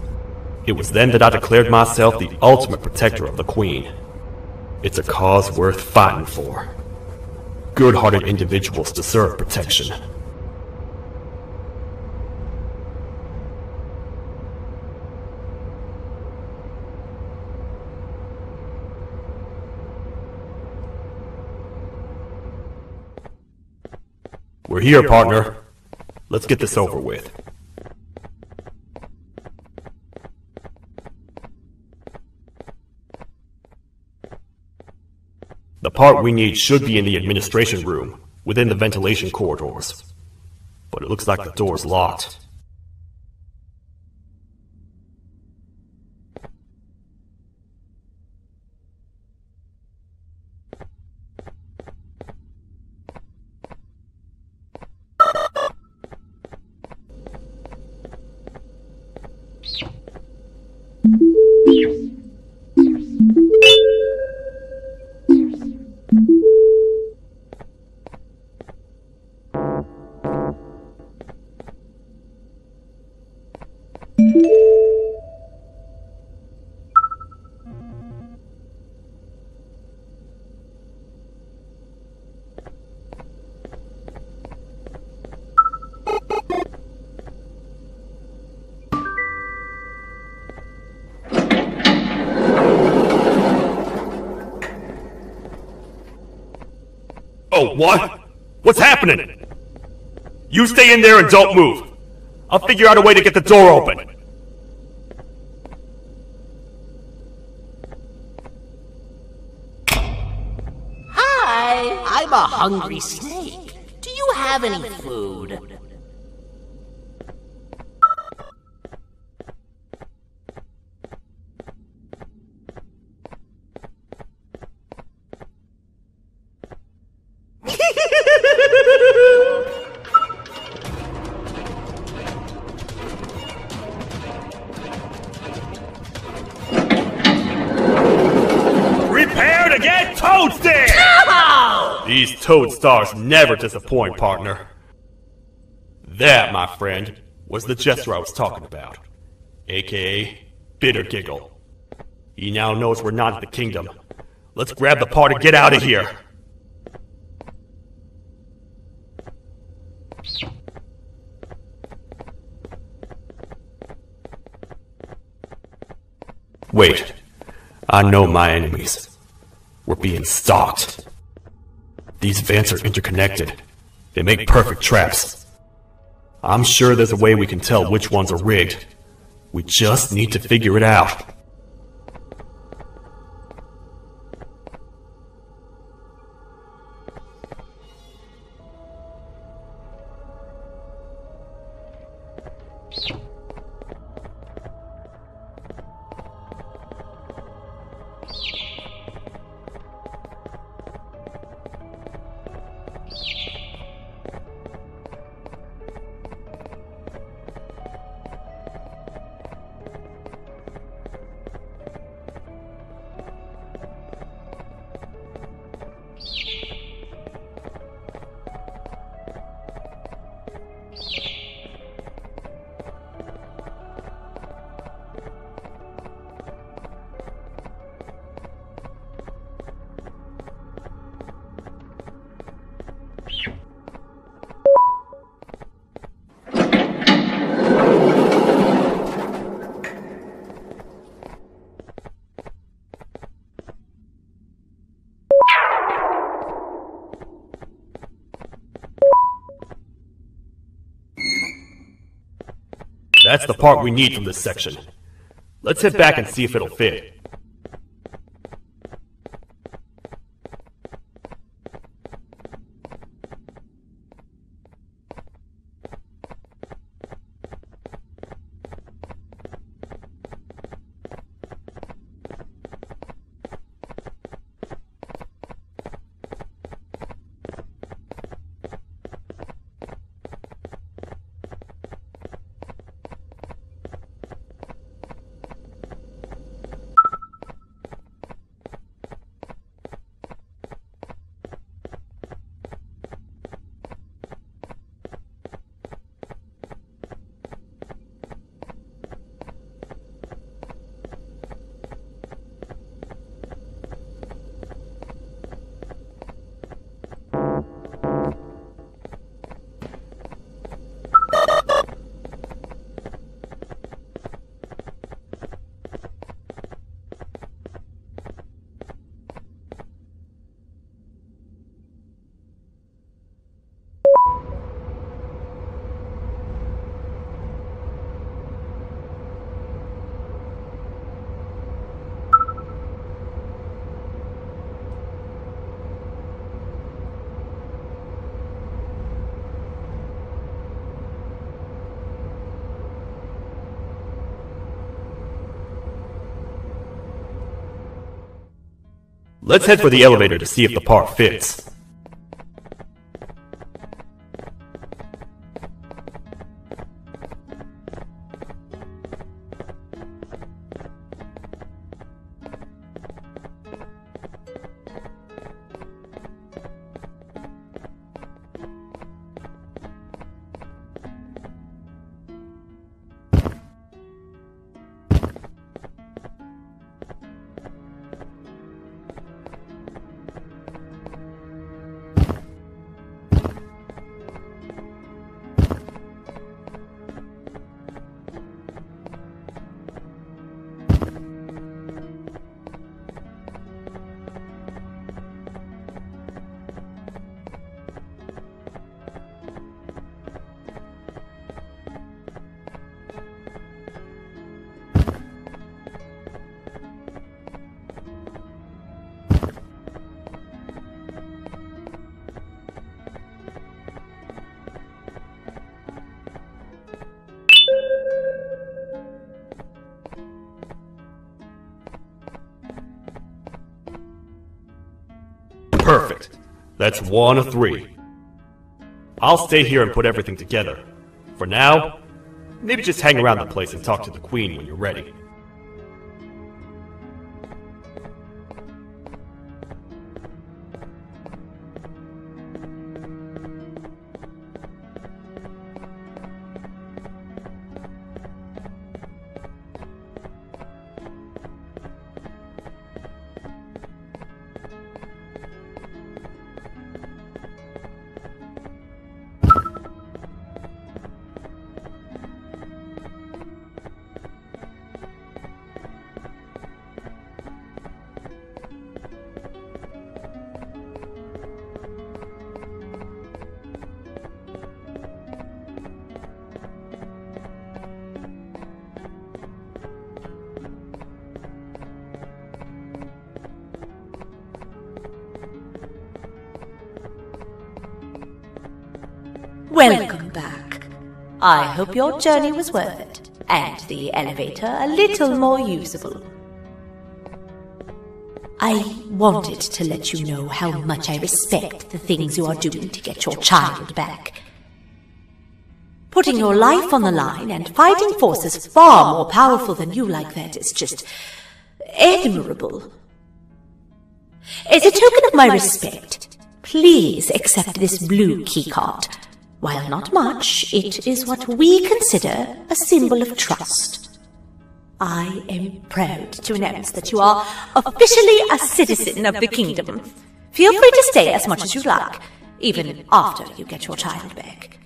It was then that I declared myself the ultimate protector of the Queen. It's a cause worth fighting for. Good-hearted individuals deserve protection. We're here, partner. Let's get this over with. The part we need should be in the administration room, within the ventilation corridors. But it looks like the door's locked. Oh, what? What's happening? You stay in there and don't move. I'll figure out a way to get the door open. Hi, I'm a hungry snake. Do you have any food? Prepare to get toasted! No! These toad stars never disappoint, partner. That, my friend, was the jester I was talking about, aka Bitter Giggle. He now knows we're not at the kingdom. Let's grab the part and get out of here. Wait, I know my enemies. We're being stalked. These vents are interconnected. They make perfect traps. I'm sure there's a way we can tell which ones are rigged. We just need to figure it out. That's the part we need from this section. Let's head back and see if it'll fit. Let's head for the elevator to see if the part fits. Perfect. That's 1 of 3. I'll stay here and put everything together. For now, maybe just hang around the place and talk to the Queen when you're ready. Welcome back. I hope your journey was worth it, and the elevator a little more usable. I wanted to let you know how much I respect the things you are doing to get your child back. Putting your life on the line and fighting forces far more powerful than you like that is just admirable. As a token of my respect, please accept this blue keycard. While not much, it is what we consider a symbol of trust. I am proud to announce that you are officially a citizen of the kingdom. Feel free to stay as much as you like, even after you get your child back.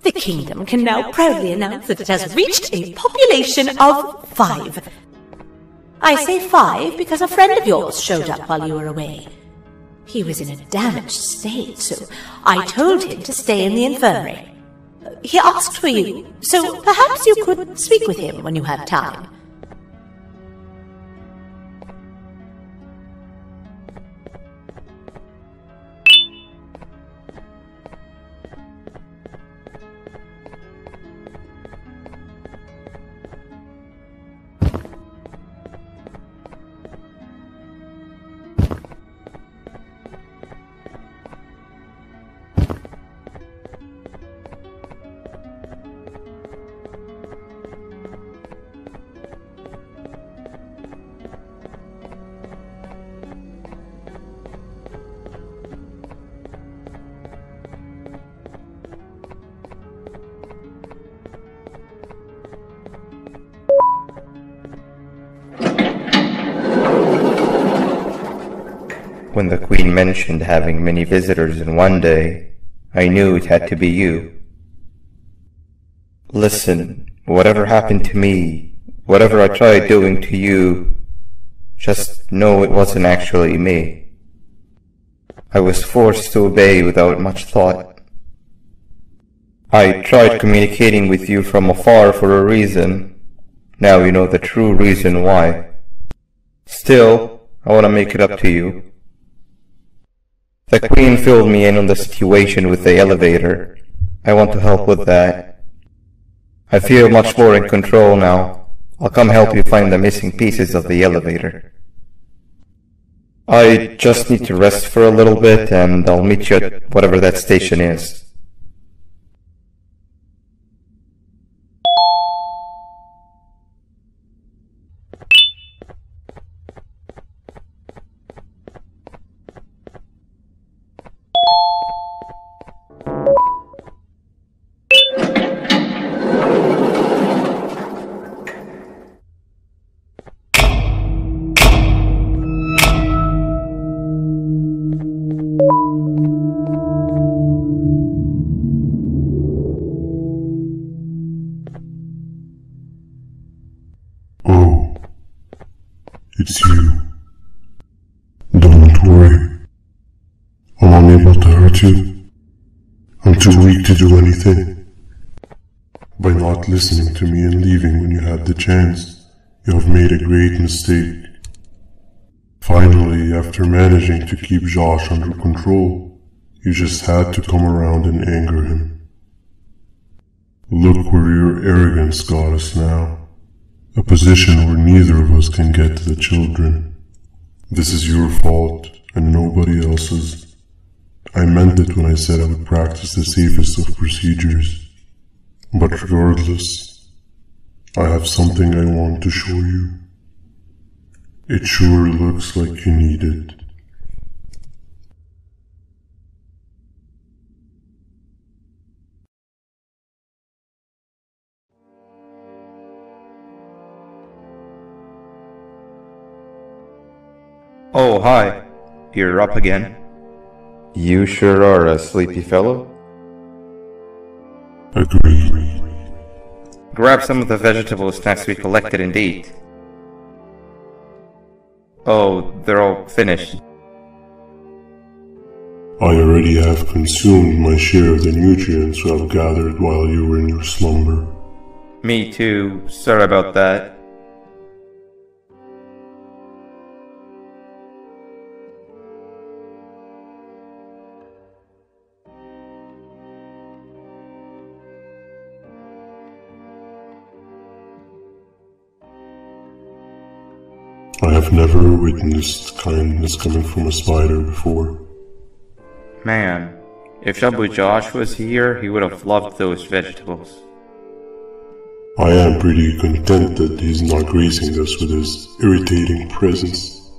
The kingdom can now proudly announce that it has reached a population of 5. I say 5 because a friend of yours showed up while you were away. He was in a damaged state, so I told him to stay in the infirmary. He asked for you, so perhaps you could speak with him when you have time. When the Queen mentioned having many visitors in one day, I knew it had to be you. Listen, whatever happened to me, whatever I tried doing to you, just know it wasn't actually me. I was forced to obey without much thought. I tried communicating with you from afar for a reason. Now you know the true reason why. Still, I want to make it up to you. The Queen filled me in on the situation with the elevator. I want to help with that. I feel much more in control now. I'll come help you find the missing pieces of the elevator. I just need to rest for a little bit and I'll meet you at whatever that station is. It's you. Don't worry. I'm unable to hurt you. I'm too weak to do anything. By not listening to me and leaving when you had the chance, you have made a great mistake. Finally, after managing to keep Josh under control, you just had to come around and anger him. Look where your arrogance got us now. A position where neither of us can get to the children. This is your fault, and nobody else's. I meant it when I said I would practice the safest of procedures. But regardless, I have something I want to show you. It sure looks like you need it. Oh, hi. You're up again. You sure are a sleepy fellow. Agreed. Grab some of the vegetable snacks we collected and eat. Oh, they're all finished. I already have consumed my share of the nutrients I've gathered while you were in your slumber. Me too. Sorry about that. I have never witnessed kindness coming from a spider before. Man, if Shabu Josh was here, he would have loved those vegetables. I am pretty content that he's not gracing us with his irritating presence.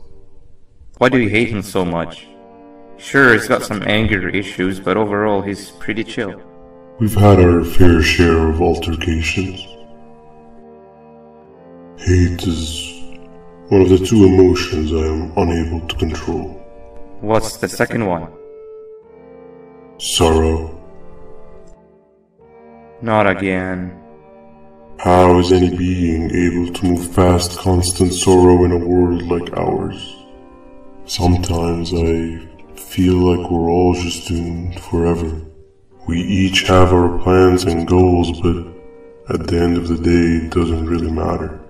Why do you hate him so much? Sure, he's got some anger issues, but overall he's pretty chill. We've had our fair share of altercations. Hate is one of the two emotions I am unable to control. What's the second one? Sorrow. Not again. How is any being able to move past constant sorrow in a world like ours? Sometimes I feel like we're all just doomed forever, We each have our plans and goals, but at the end of the day, it doesn't really matter.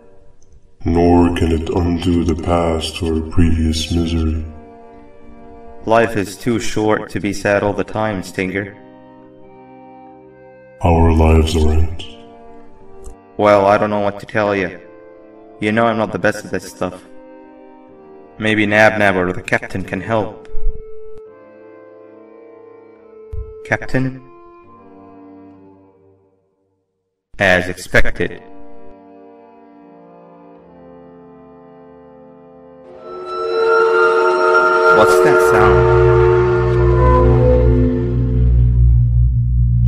Nor can it undo the past or previous misery. Life is too short to be sad all the time, Stinger. Our lives aren't. Well, I don't know what to tell you. You know I'm not the best at this stuff. Maybe Nab or the captain can help. Captain? As expected. What's that sound?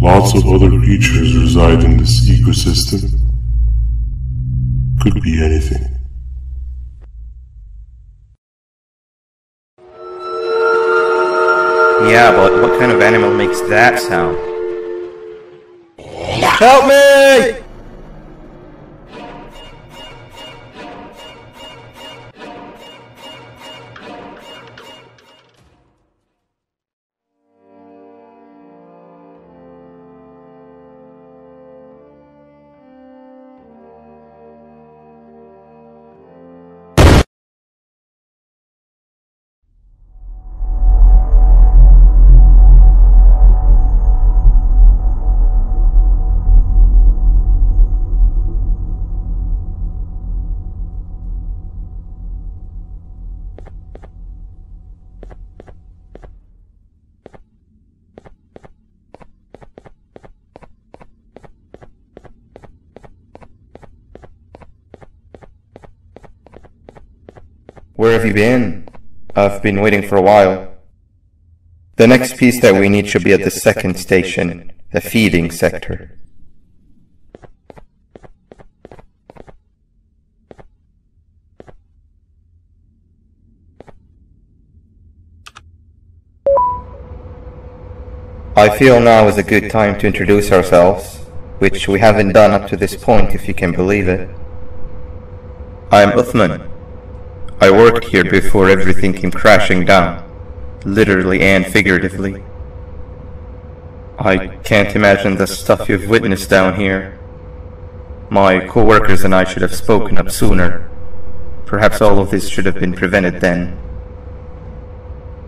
Lots of other creatures reside in this ecosystem. Could be anything. Yeah, but what kind of animal makes that sound? Help me! Where have you been? I've been waiting for a while. The next piece that we need should be at the second station, the feeding sector. I feel now is a good time to introduce ourselves, which we haven't done up to this point, if you can believe it. I'm Uthman. I worked here before everything came crashing down, literally and figuratively. I can't imagine the stuff you've witnessed down here. My co-workers and I should have spoken up sooner. Perhaps all of this should have been prevented then.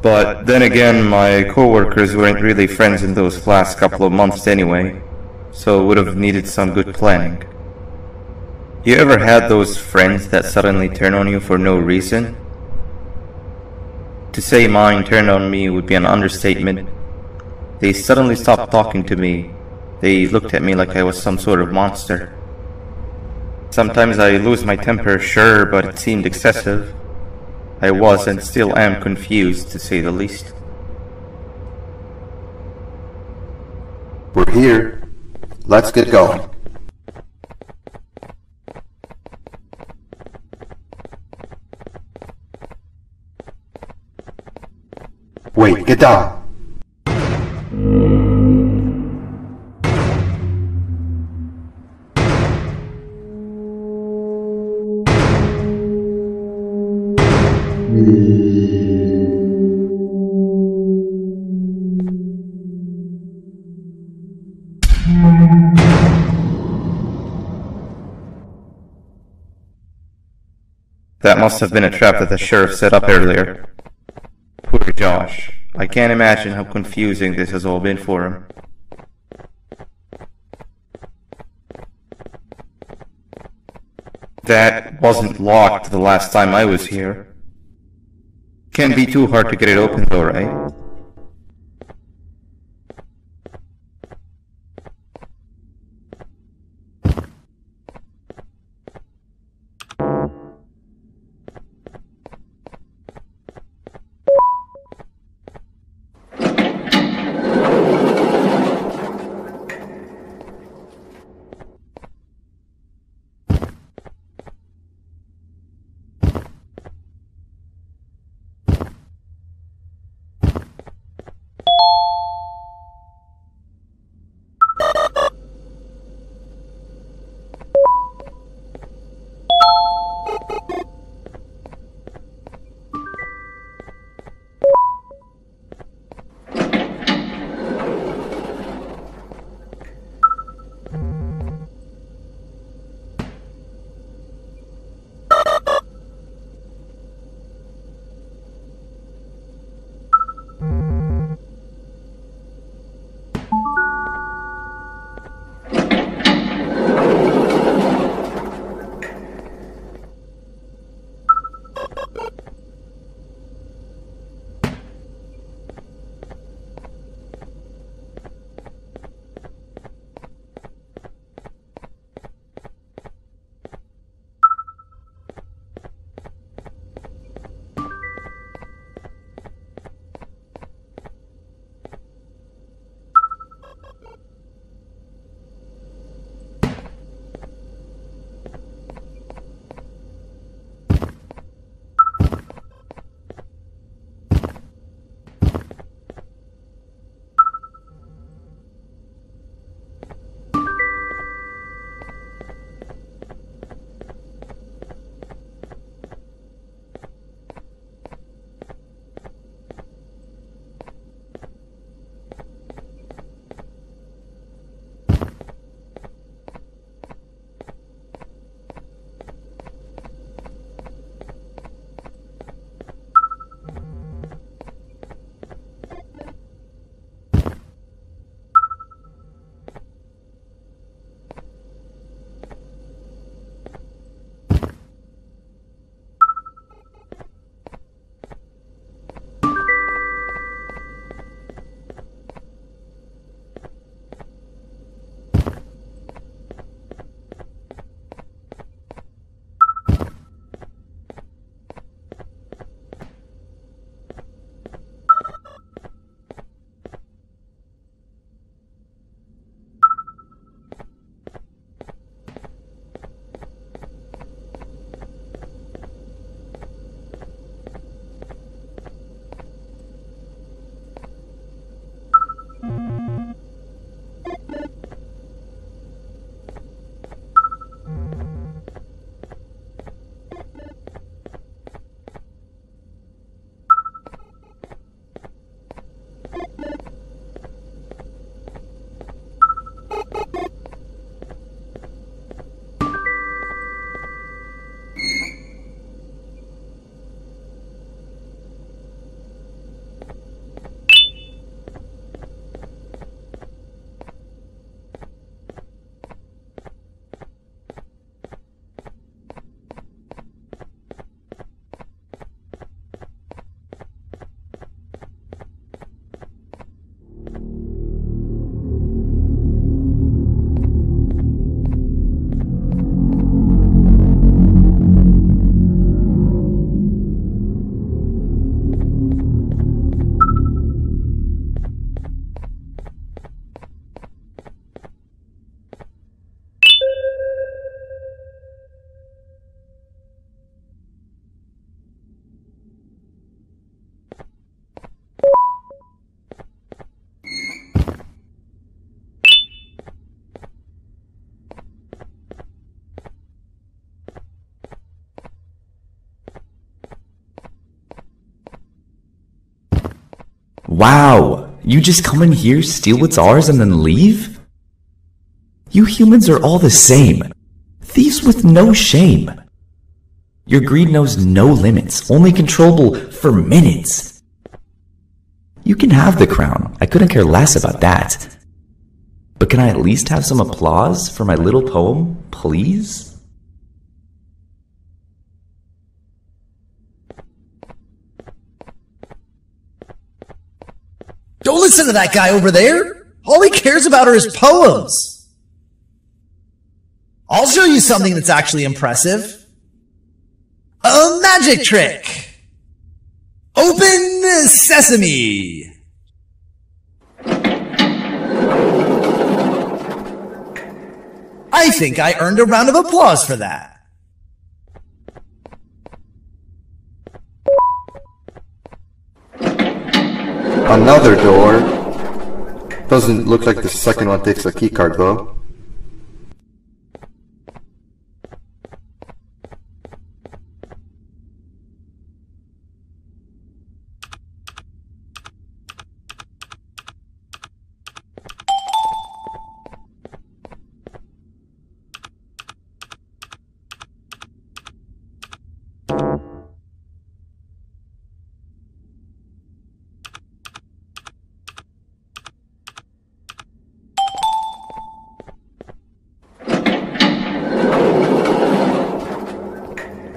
But then again, my co-workers weren't really friends in those last couple of months anyway, so would have needed some good planning. You ever had those friends that suddenly turn on you for no reason? To say mine turned on me would be an understatement. They suddenly stopped talking to me. They looked at me like I was some sort of monster. Sometimes I lose my temper, sure, but it seemed excessive. I was and still am confused, to say the least. We're here. Let's get going. Wait, get down! That must have been a trap that the sheriff set up earlier. Poor Josh. I can't imagine how confusing this has all been for him. That wasn't locked the last time I was here. Can't be too hard to get it open though, right? Wow, you just come in here, steal what's ours, and then leave? You humans are all the same. Thieves with no shame. Your greed knows no limits, only controllable for minutes. You can have the crown, I couldn't care less about that. But can I at least have some applause for my little poem, please? Don't listen to that guy over there! All he cares about are his poems! I'll show you something that's actually impressive. A magic trick! Open sesame! I think I earned a round of applause for that. Another door. Doesn't look like the second one takes a keycard though.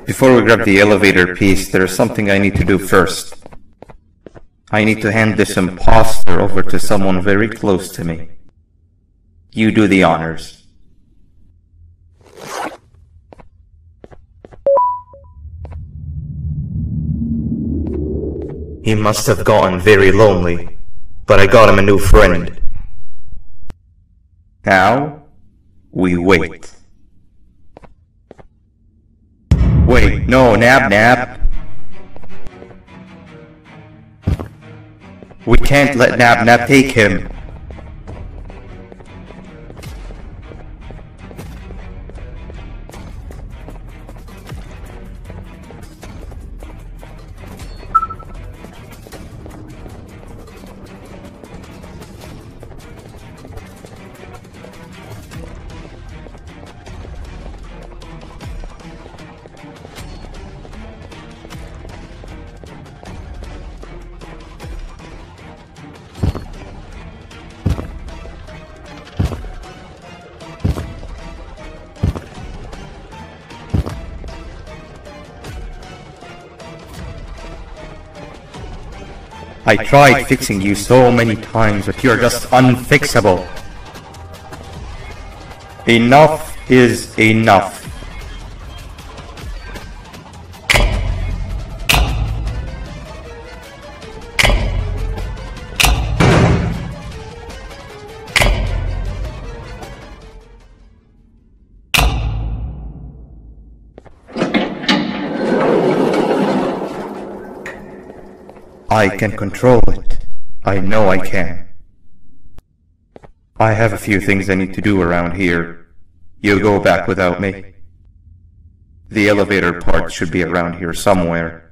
Before we grab the elevator piece, there is something I need to do first. I need to hand this imposter over to someone very close to me. You do the honors. He must have gotten very lonely, but I got him a new friend. Now, we wait. Wait, no, Nab. We can't let Nab take him. I tried fixing you so many times, but you're just unfixable. Enough is enough. I can control it. I know I can. I have a few things I need to do around here. You go back without me. The elevator part should be around here somewhere.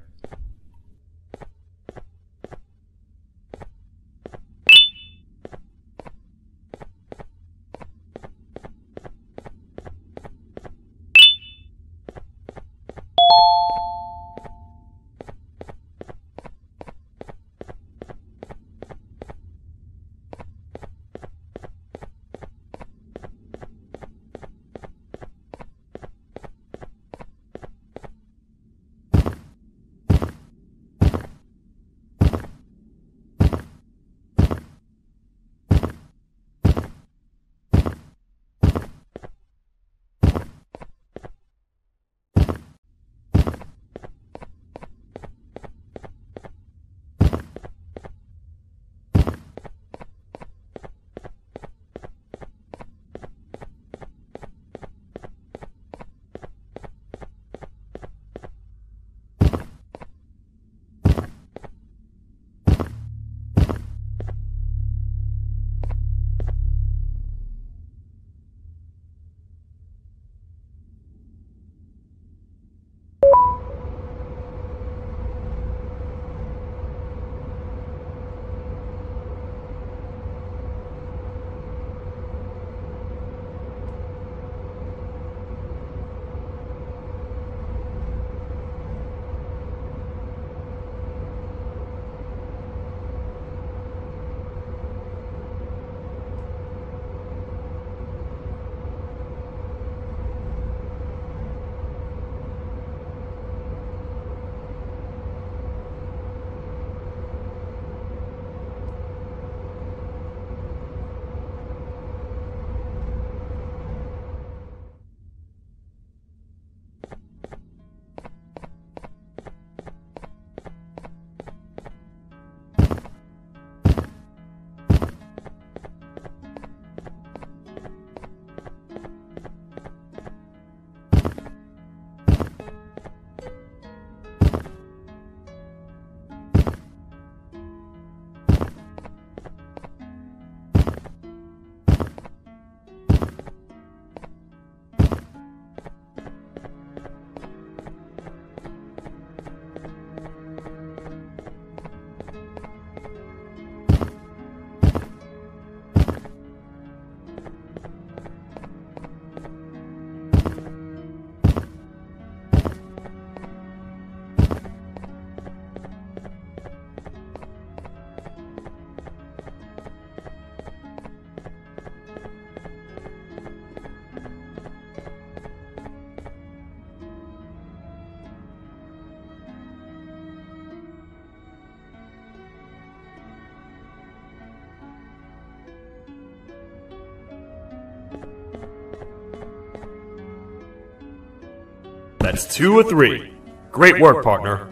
That's 2 of 3. Great work, partner.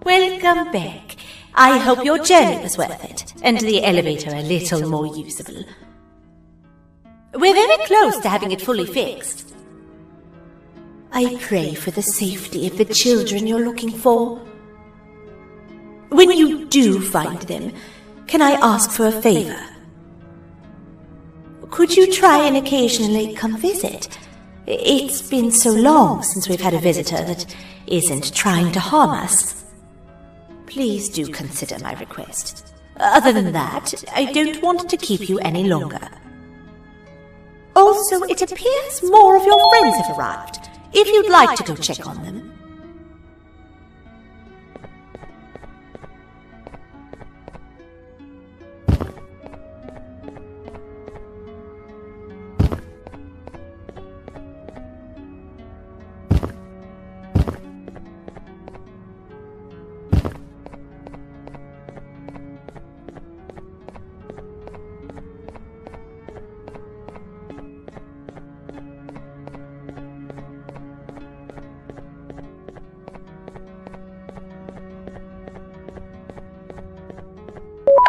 Welcome back. I hope your journey was worth it, and the elevator a little more usable. We're very close to having it fully fixed. I pray for the safety of the children you're looking for. When you do find them, can I ask for a favor? Could you try and occasionally come visit? It's been so long since we've had a visitor that isn't trying to harm us. Please do consider my request. Other than that, I don't want to keep you any longer. Also, it appears more of your friends have arrived, if you'd like to go check on them.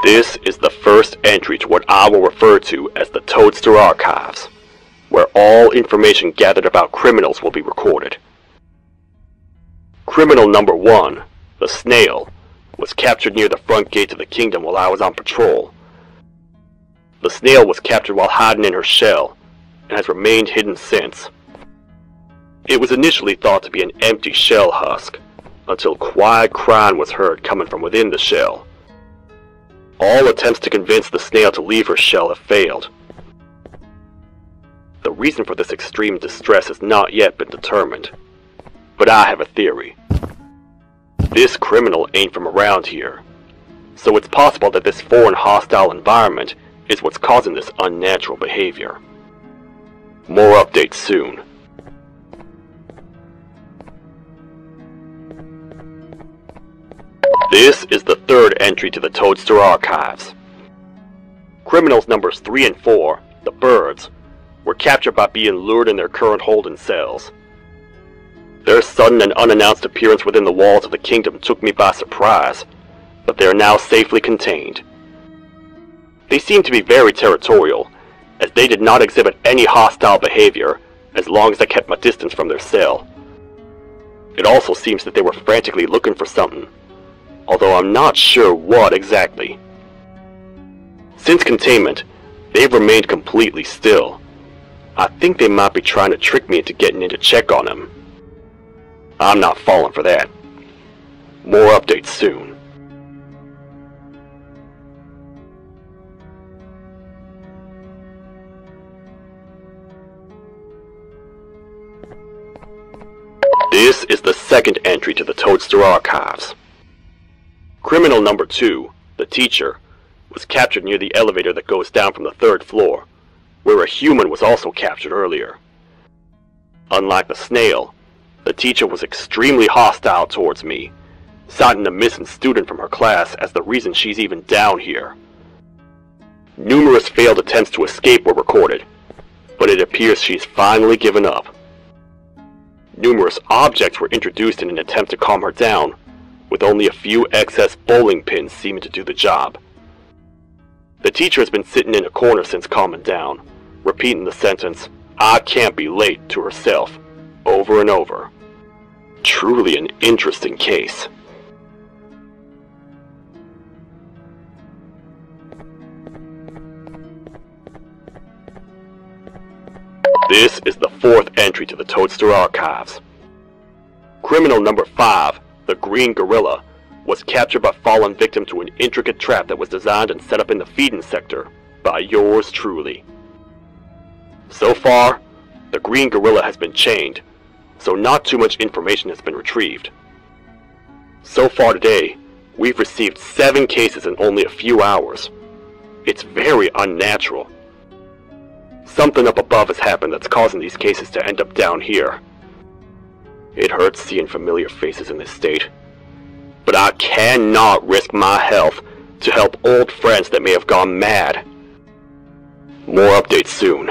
This is the first entry to what I will refer to as the Toadster Archives, where all information gathered about criminals will be recorded. Criminal number 1, the Snail, was captured near the front gate of the kingdom while I was on patrol. The Snail was captured while hiding in her shell, and has remained hidden since. It was initially thought to be an empty shell husk, until quiet crying was heard coming from within the shell. All attempts to convince the Snail to leave her shell have failed. The reason for this extreme distress has not yet been determined, but I have a theory. This criminal ain't from around here, so it's possible that this foreign hostile environment is what's causing this unnatural behavior. More updates soon. This is the third entry to the Toadster Archives. Criminals numbers 3 and 4, the Birds, were captured by being lured in their current holding cells. Their sudden and unannounced appearance within the walls of the kingdom took me by surprise, but they are now safely contained. They seem to be very territorial, as they did not exhibit any hostile behavior as long as I kept my distance from their cell. It also seems that they were frantically looking for something, although I'm not sure what exactly. Since containment, they've remained completely still. I think they might be trying to trick me into getting in to check on them. I'm not falling for that. More updates soon. This is the second entry to the Toadster Archives. Criminal number 2, the Teacher, was captured near the elevator that goes down from the 3rd floor, where a human was also captured earlier. Unlike the Snail, the Teacher was extremely hostile towards me, citing a missing student from her class as the reason she's even down here. Numerous failed attempts to escape were recorded, but it appears she's finally given up. Numerous objects were introduced in an attempt to calm her down, with only a few excess bowling pins seeming to do the job. The Teacher has been sitting in a corner since calming down, repeating the sentence, "I can't be late," to herself, over and over. Truly an interesting case. This is the fourth entry to the Toadster archives. Criminal number 5, the Green Gorilla, was captured but fallen victim to an intricate trap that was designed and set up in the feeding sector by yours truly. So far, the Green Gorilla has been chained, so not too much information has been retrieved. So far today, we've received 7 cases in only a few hours. It's very unnatural. Something up above has happened that's causing these cases to end up down here. It hurts seeing familiar faces in this state, but I cannot risk my health to help old friends that may have gone mad. More updates soon.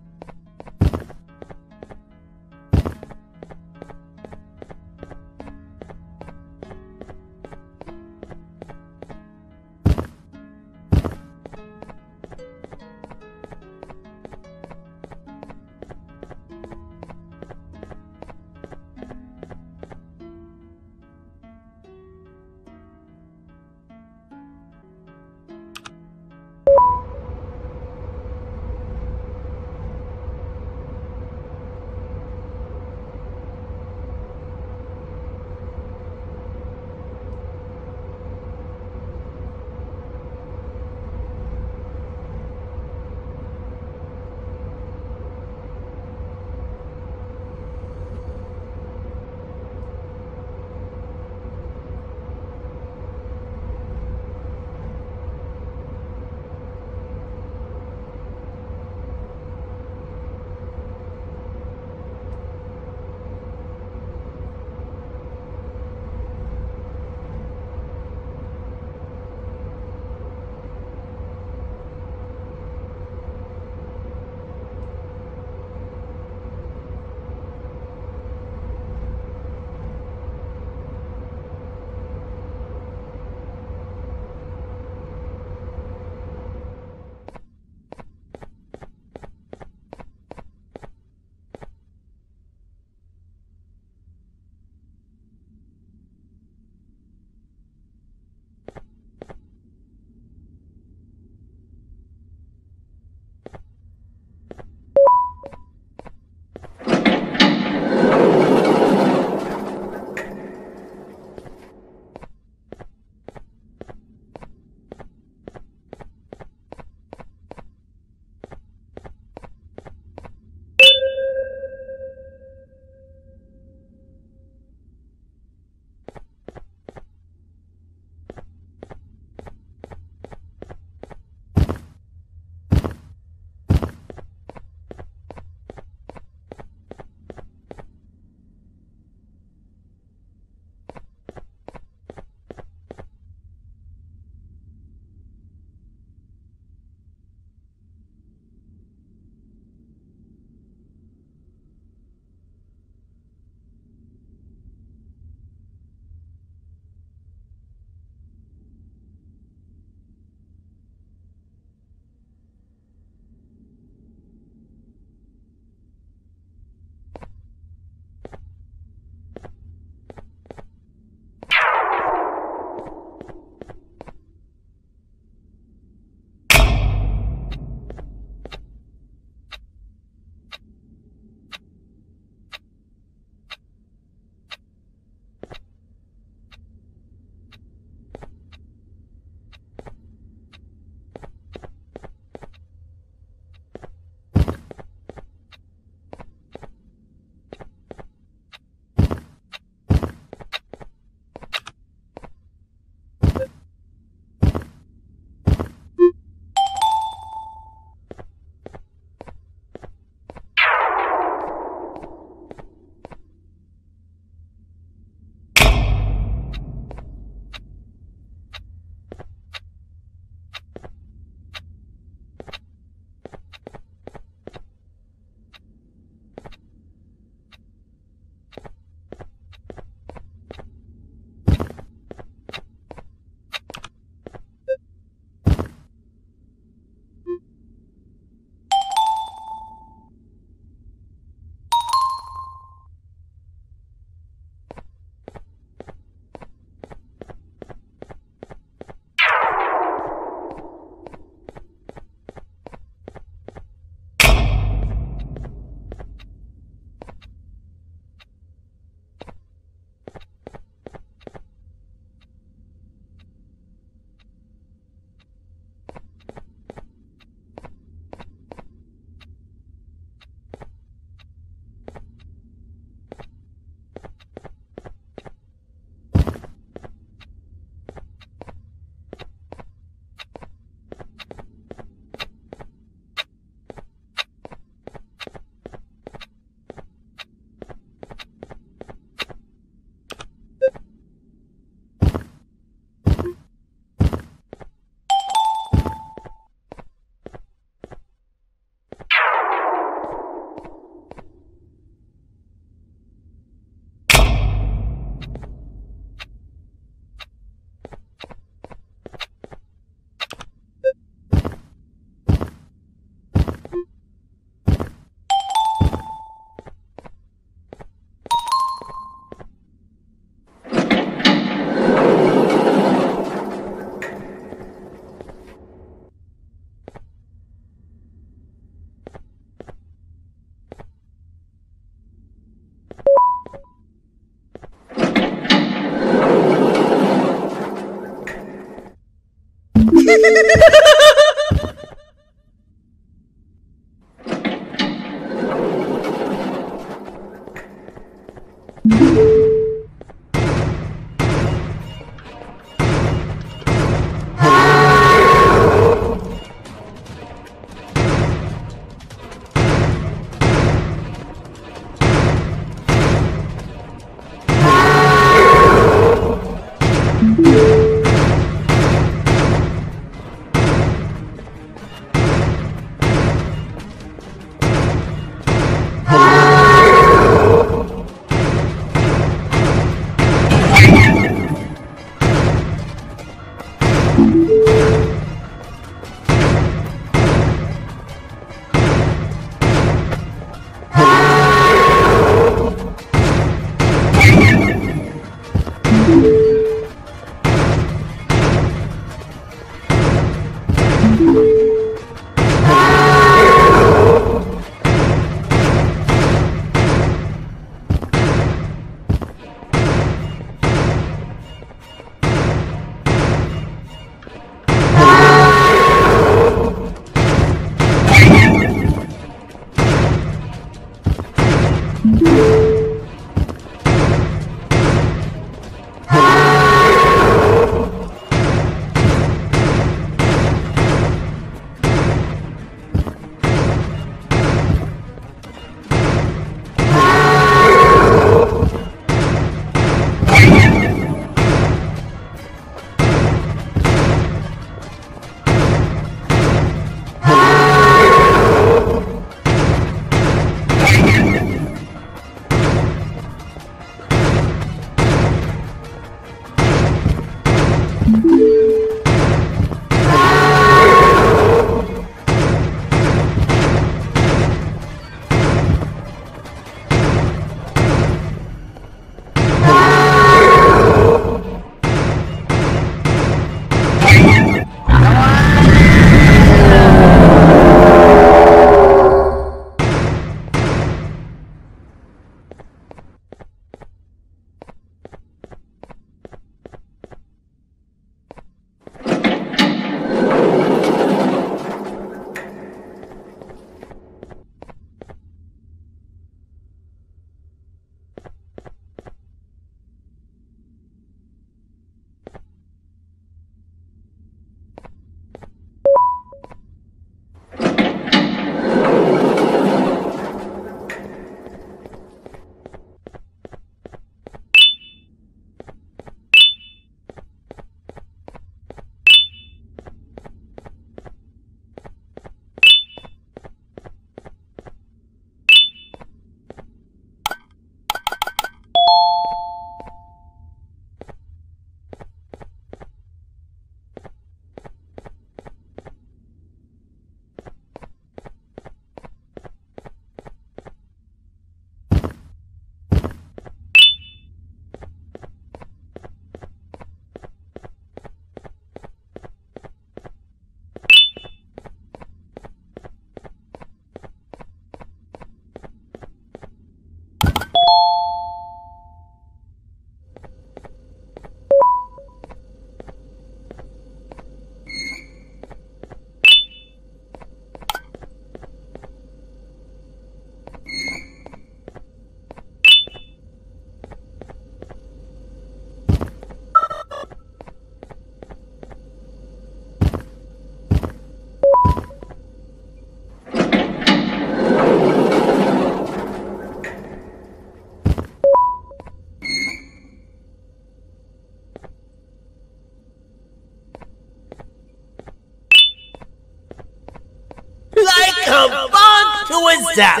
Who is that?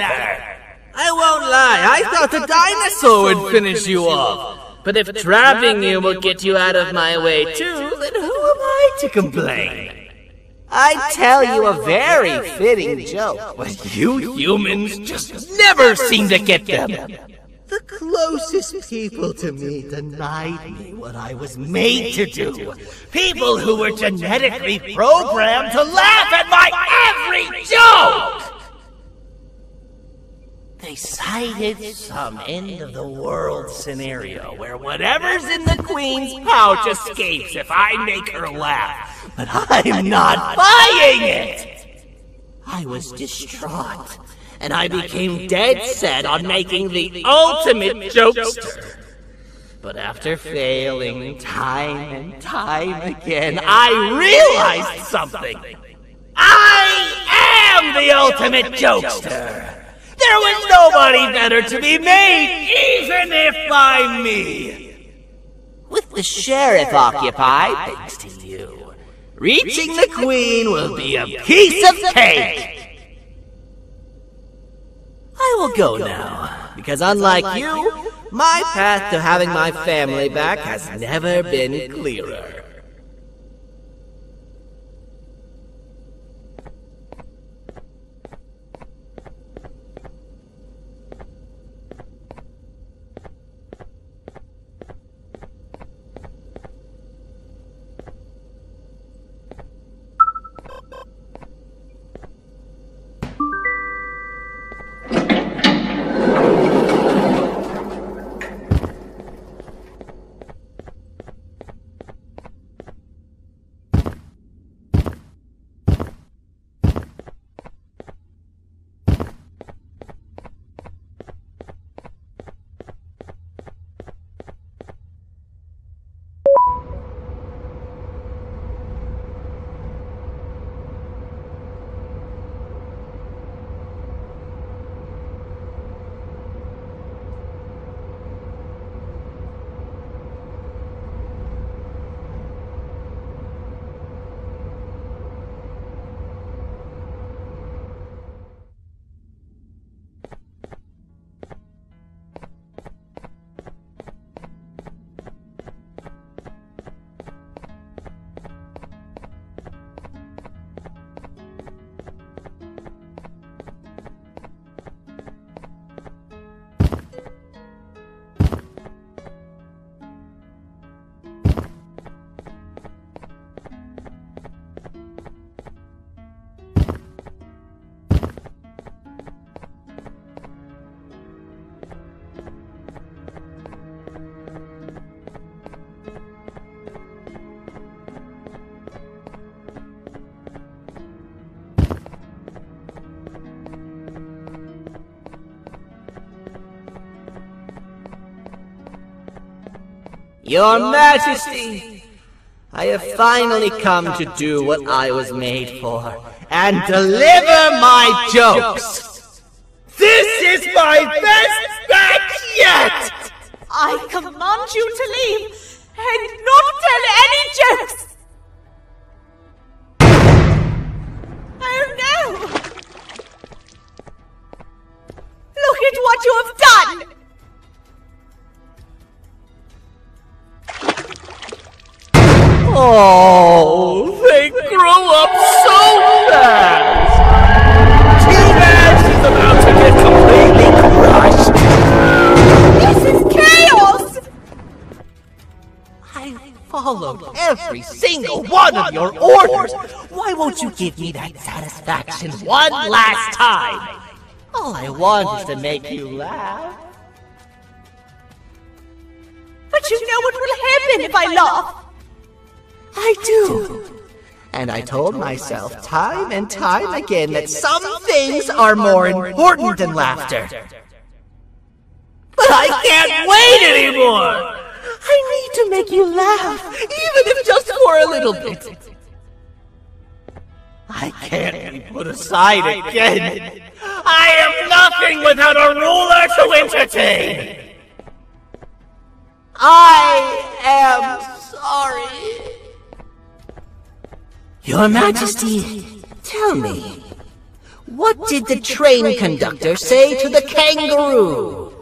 I won't lie, I thought a dinosaur would finish you off. But if trapping you will get you out of my way too, then who am I to complain? I tell you a very fitting joke, but you humans just never seem to get them. The closest people to me denied me what I was made to do. People who were genetically programmed to laugh at my every joke! they cited some end-of-the-world scenario where whatever's in the Queen's pouch escapes if I make her laugh. But I'm not buying it! I was distraught, and I became dead set on making the ultimate jokester. But after failing time and time again, I realized something. I am the ultimate jokester! There was nobody better to be made, even if by me! With the sheriff occupied, thanks to you, reaching the Queen will be a piece of cake! I will go now, because unlike you, my path to having my family back has never been clearer. Your Majesty, I have finally come to do what I was made for, and deliver my jokes! This is my best batch yet! I command you to leave, and not tell any jokes! Oh no! Look at what you have done! Oh, they grew up so fast! Too bad she's about to get completely crushed! This is chaos! I followed every single one of your orders! Why won't you give me that satisfaction one last time? All I want is to make you laugh. But you know what will happen if I laugh! I do. And I told myself time and time again that some things are more important than laughter. But I can't wait anymore! I need to make you laugh, even if just for a little bit. I can't be put aside again. I am nothing without a ruler to entertain. I am sorry. Your Majesty, tell me, what did the train conductor say to the kangaroo?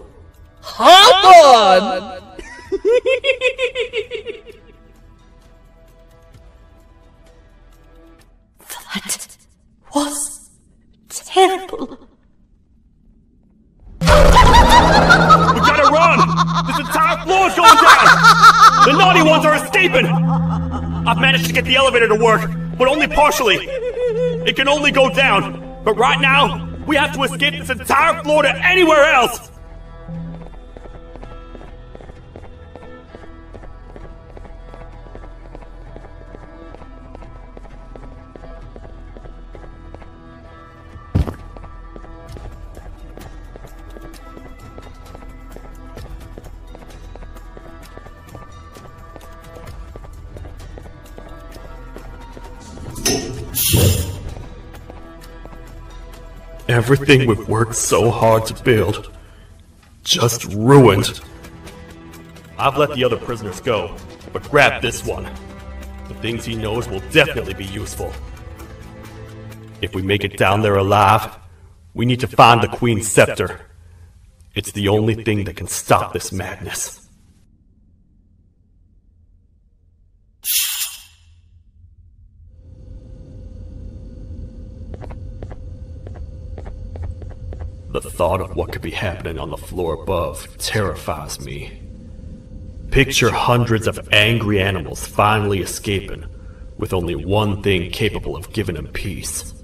Hop on! That was terrible. We gotta run! This entire floor's going down! The naughty ones are escaping! I've managed to get the elevator to work, but only partially. It can only go down, but right now, We have to escape this entire floor to anywhere else! Everything we've worked so hard to build, just ruined. I've let the other prisoners go, but grab this one. The things he knows will definitely be useful. If we make it down there alive, we need to find the Queen's scepter. It's the only thing that can stop this madness. The thought of what could be happening on the floor above terrifies me. Picture hundreds of angry animals finally escaping, with only one thing capable of giving them peace.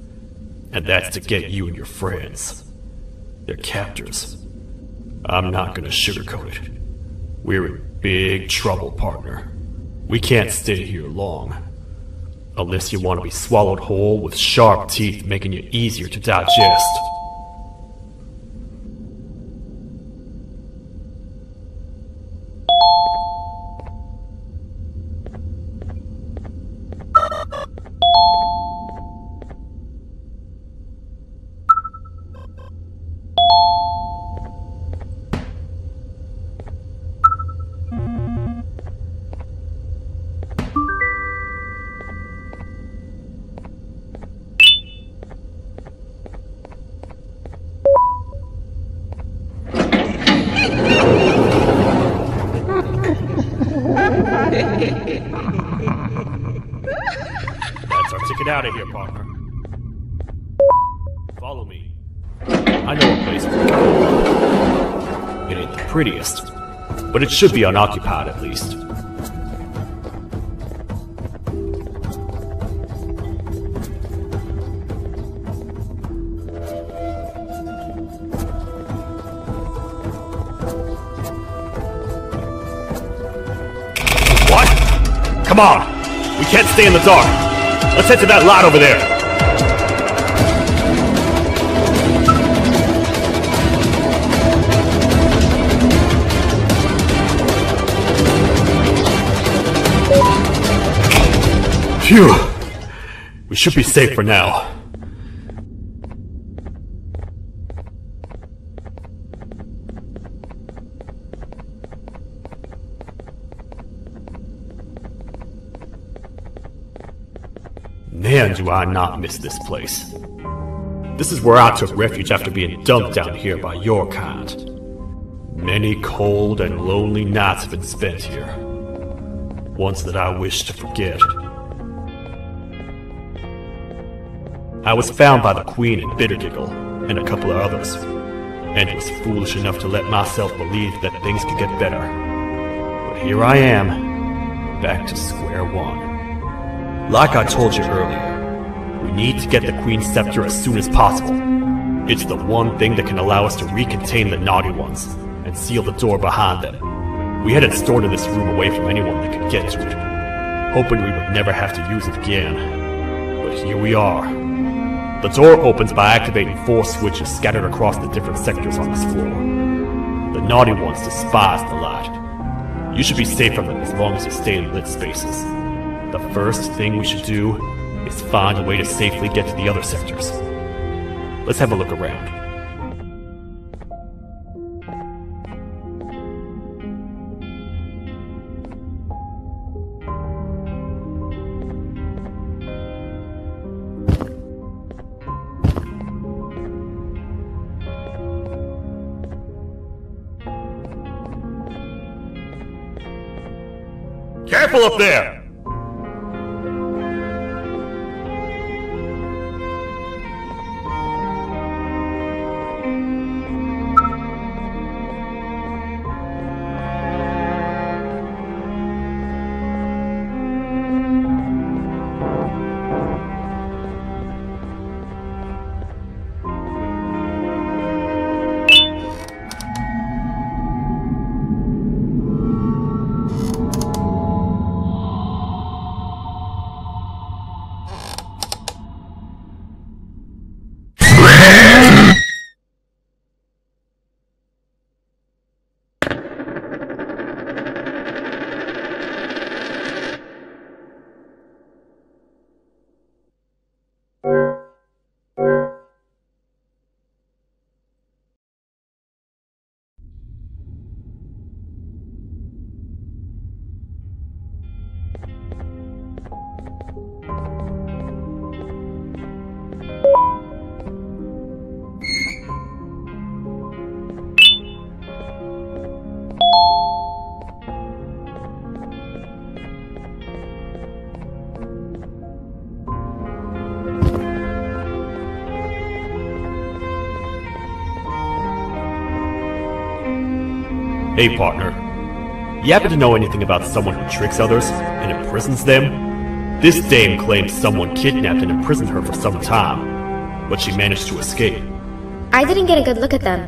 And that's to get you and your friends. Their captors. I'm not gonna sugarcoat it. We're in big trouble, partner. We can't stay here long. Unless you want to be swallowed whole with sharp teeth making you easier to digest. That's our ticket out of here, partner. Follow me. I know a place to go. It ain't the prettiest, but it should be unoccupied at least. What? Come on! We can't stay in the dark! Let's head to that lot over there! Phew! We should be safe for now. Man, do I not miss this place. This is where I took refuge after being dumped down here by your kind. Many cold and lonely nights have been spent here. Ones that I wish to forget. I was found by the Queen and Bittergiggle, and a couple of others, and was foolish enough to let myself believe that things could get better. But here I am, back to square one. Like I told you earlier, we need to get the Queen's scepter as soon as possible. It's the one thing that can allow us to recontain the naughty ones, and seal the door behind them. We had it stored in this room away from anyone that could get to it, hoping we would never have to use it again. But here we are. The door opens by activating 4 switches scattered across the different sectors on this floor. The naughty ones despise the light. You should be safe from them as long as you stay in lit spaces. The first thing we should do is find a way to safely get to the other sectors. Let's have a look around. Careful up there! Hey, partner. You happen to know anything about someone who tricks others and imprisons them? This dame claims someone kidnapped and imprisoned her for some time, but she managed to escape. I didn't get a good look at them.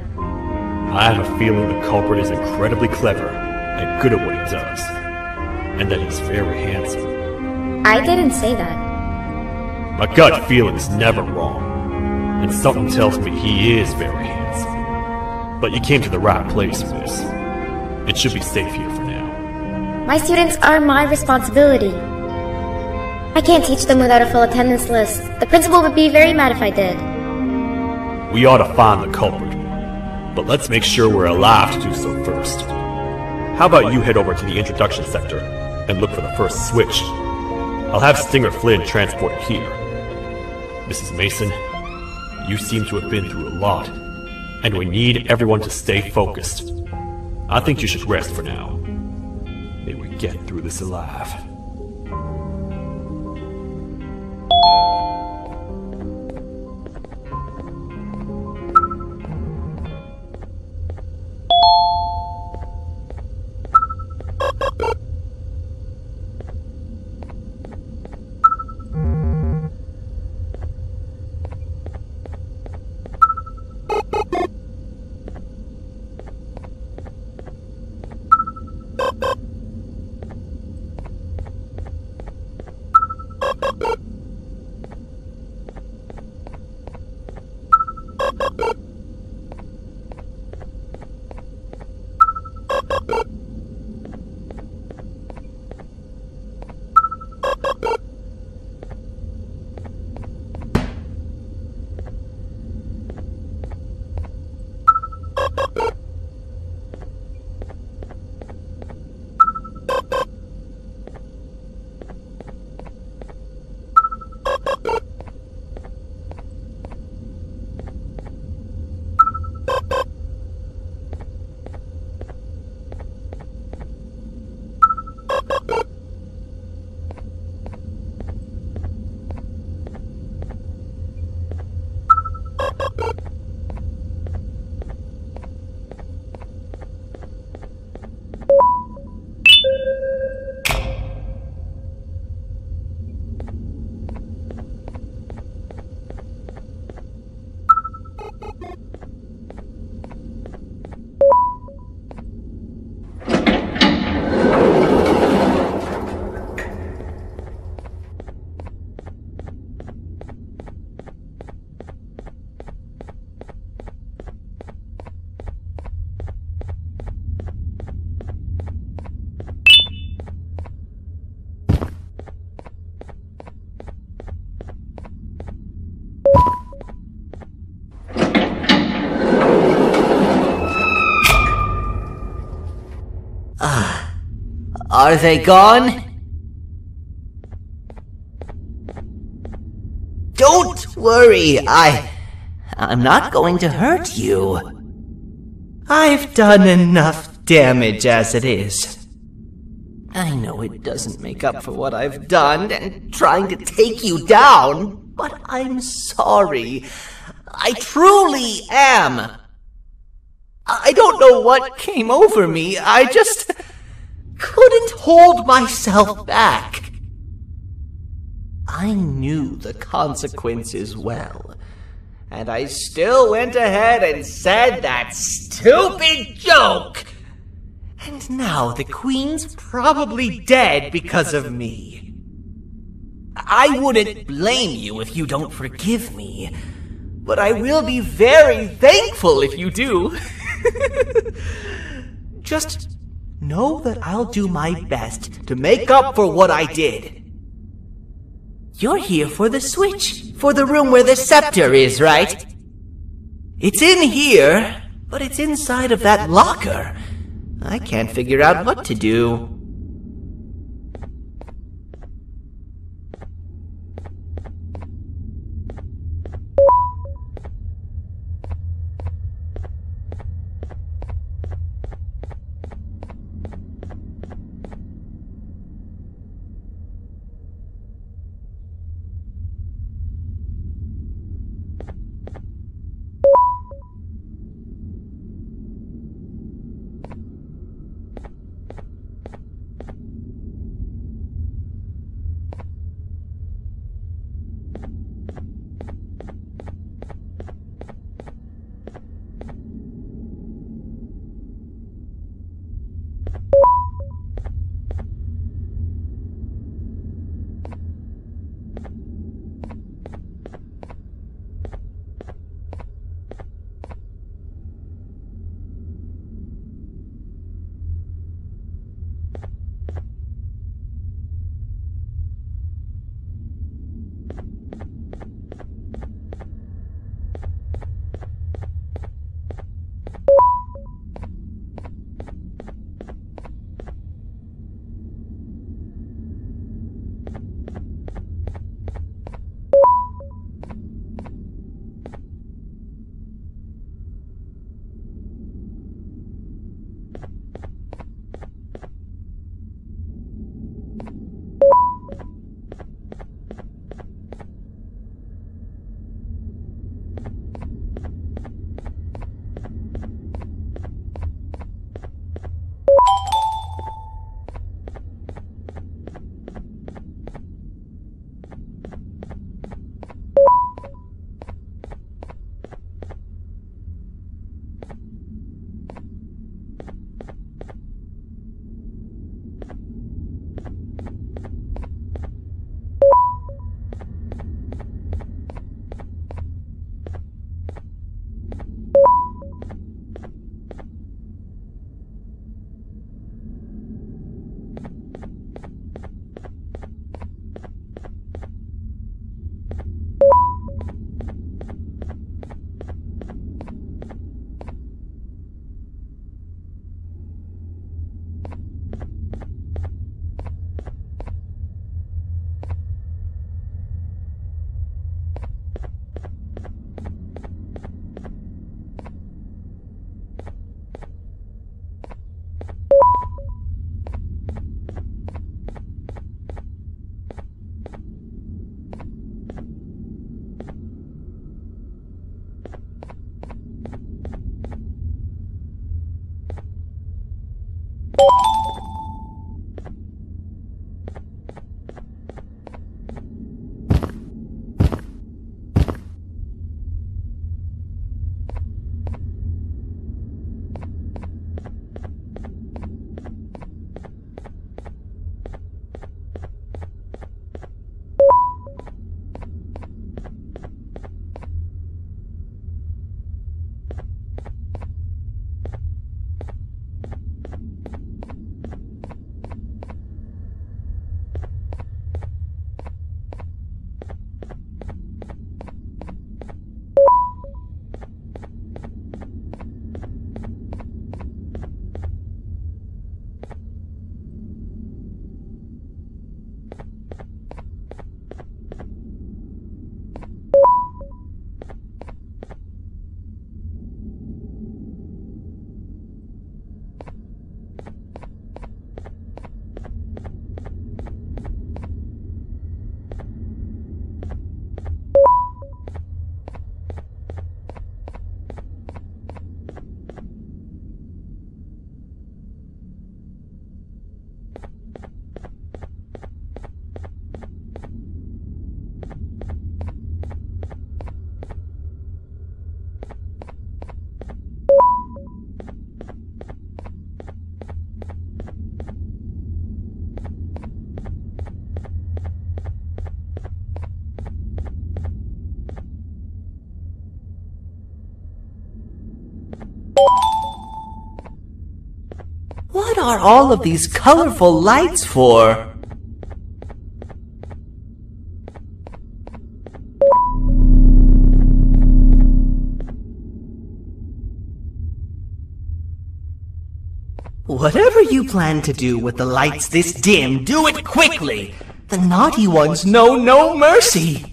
I have a feeling the culprit is incredibly clever and good at what he does, and that he's very handsome. I didn't say that. My gut feeling's never wrong, and something tells me he is very handsome. But you came to the right place, miss. It should be safe here for now. My students are my responsibility. I can't teach them without a full attendance list. The principal would be very mad if I did. We ought to find the culprit, but let's make sure we're alive to do so first. How about you head over to the introduction sector and look for the first switch? I'll have Stinger Flynn transported here. Mrs. Mason, you seem to have been through a lot, and we need everyone to stay focused. I think you should rest for now. May we get through this alive. Are they gone? Don't worry, I'm not going to hurt you. I've done enough damage as it is. I know it doesn't make up for what I've done and trying to take you down, but I'm sorry. I truly am. I don't know what came over me. I just couldn't hold myself back. I knew the consequences well, and I still went ahead and said that stupid joke. And now the Queen's probably dead because of me. I wouldn't blame you if you don't forgive me, but I will be very thankful if you do. Just know that I'll do my best to make up for what I did. You're here for the switch, for the room where the scepter is, right? It's in here, but it's inside of that locker. I can't figure out what to do. are all of these colorful lights for? Whatever you plan to do with the lights this dim, do it quickly! The naughty ones know no mercy!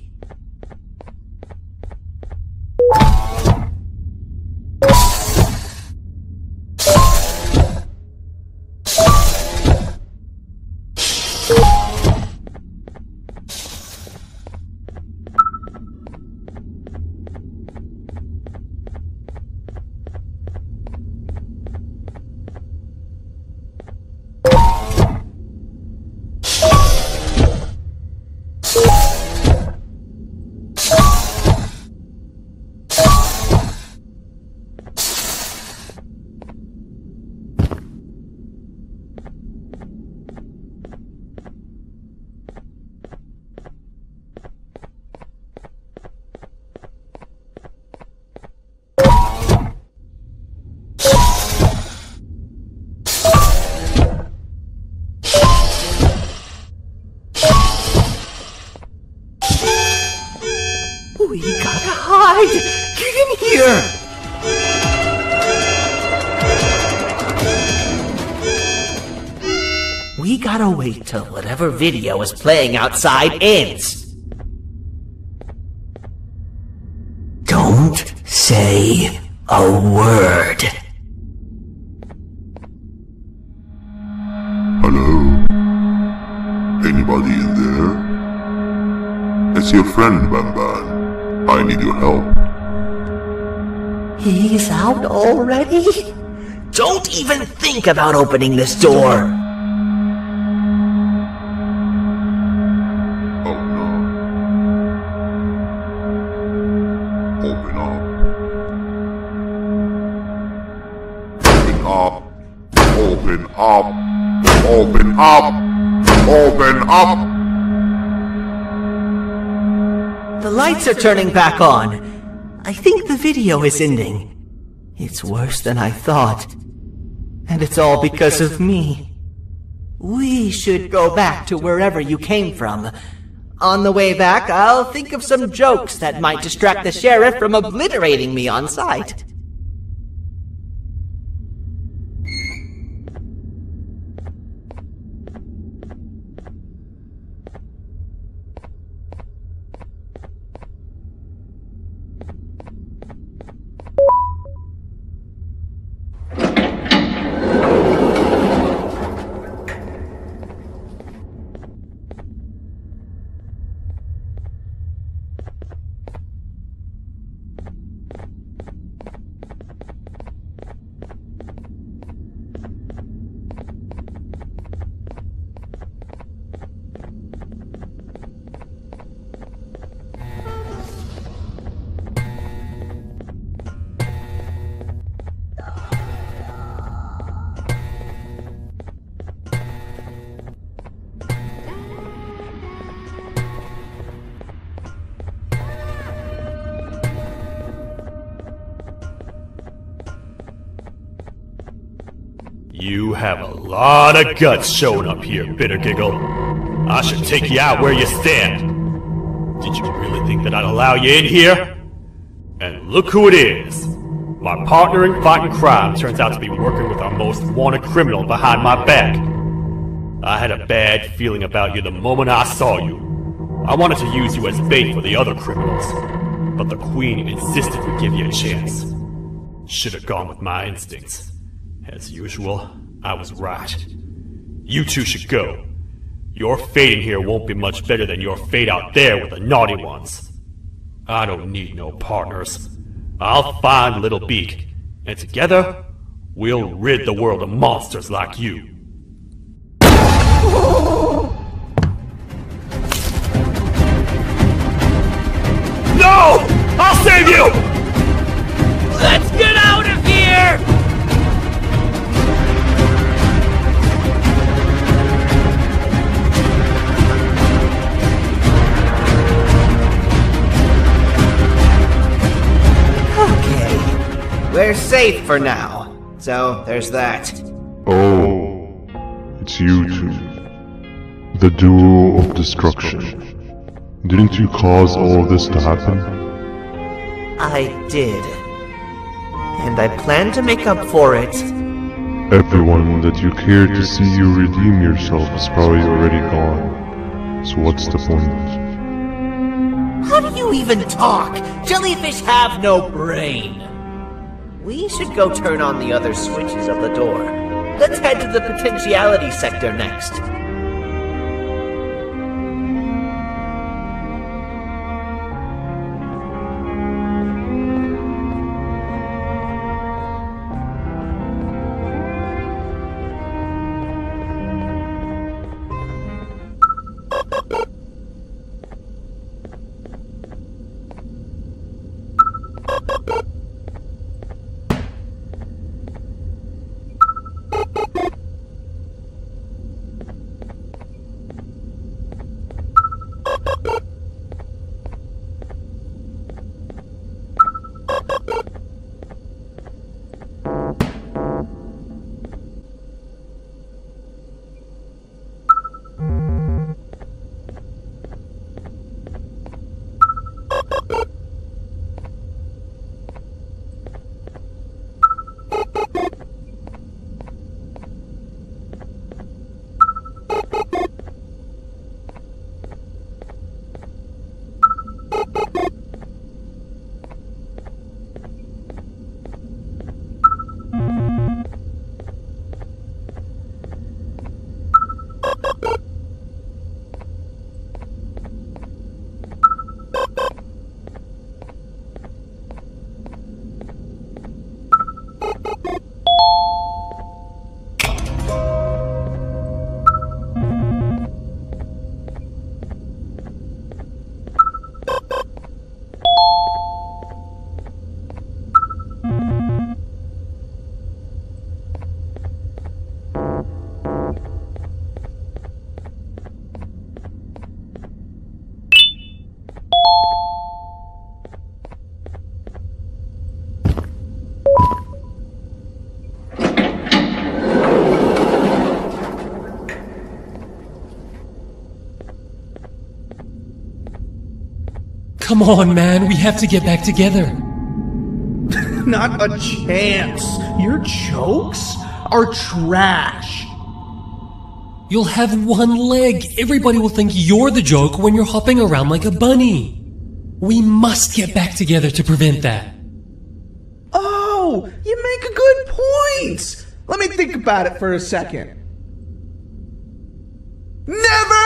We gotta hide! Get in here! We gotta wait till whatever video is playing outside ends. Don't say a word. Hello? Anybody in there? It's your friend, Banban. I need your help. He's out already? Don't even think about opening this door! Oh no. Open up. Open up. Open up. Open up. The lights are turning back on. I think the video is ending. It's worse than I thought. And it's all because of me. We should go back to wherever you came from. On the way back, I'll think of some jokes that might distract the sheriff from obliterating me on sight. You have a lot of guts showing up here, Bitter Giggle. I should take you out where you stand. Did you really think that I'd allow you in here? And look who it is. My partner in fighting crime turns out to be working with our most wanted criminal behind my back. I had a bad feeling about you the moment I saw you. I wanted to use you as bait for the other criminals, but the Queen insisted we give you a chance. Should have gone with my instincts. As usual, I was right. You two should go. Your fate in here won't be much better than your fate out there with the naughty ones. I don't need no partners. I'll find Little Beak, and together, we'll rid the world of monsters like you. No! I'll save you! Let's get out of here! Okay, we're safe for now. So, there's that. Oh. It's you two. The duo of destruction. Didn't you cause all of this to happen? I did. And I plan to make up for it. Everyone that you cared to see you redeem yourself is probably already gone. So what's the point? How do you even talk? Jellyfish have no brain. We should go turn on the other switches of the door. Let's head to the potentiality sector next. Come on, man, we have to get back together. Not a chance. Your jokes are trash. You'll have one leg. Everybody will think you're the joke when you're hopping around like a bunny. We must get back together to prevent that. Oh, you make a good point. Let me think about it for a second. Never!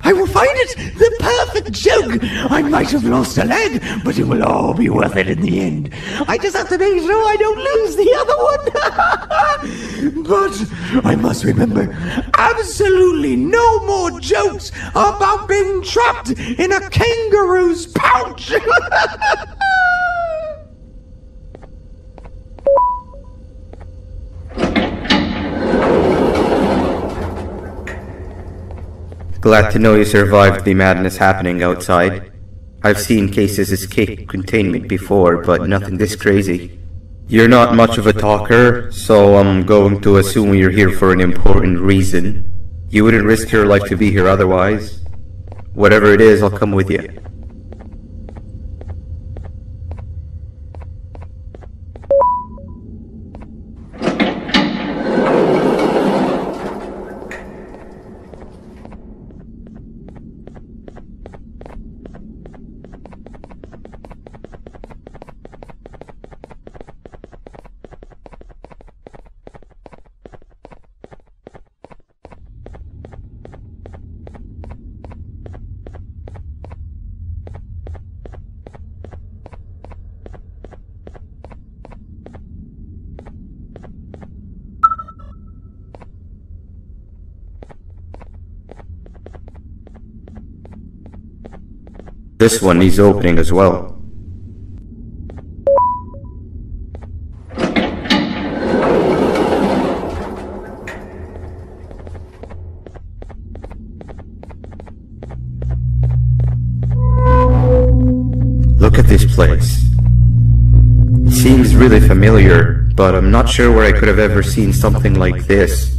I will find it! The perfect joke! I might have lost a leg, but it will all be worth it in the end. I just have to make sure I don't lose the other one! But I must remember, absolutely no more jokes about being trapped in a kangaroo's pouch! Glad to know you survived the madness happening outside. I've seen cases escape containment before, but nothing this crazy. You're not much of a talker, so I'm going to assume you're here for an important reason. You wouldn't risk your life to be here otherwise. Whatever it is, I'll come with you. This one needs opening as well. Look at this place. It seems really familiar, but I'm not sure where I could have ever seen something like this.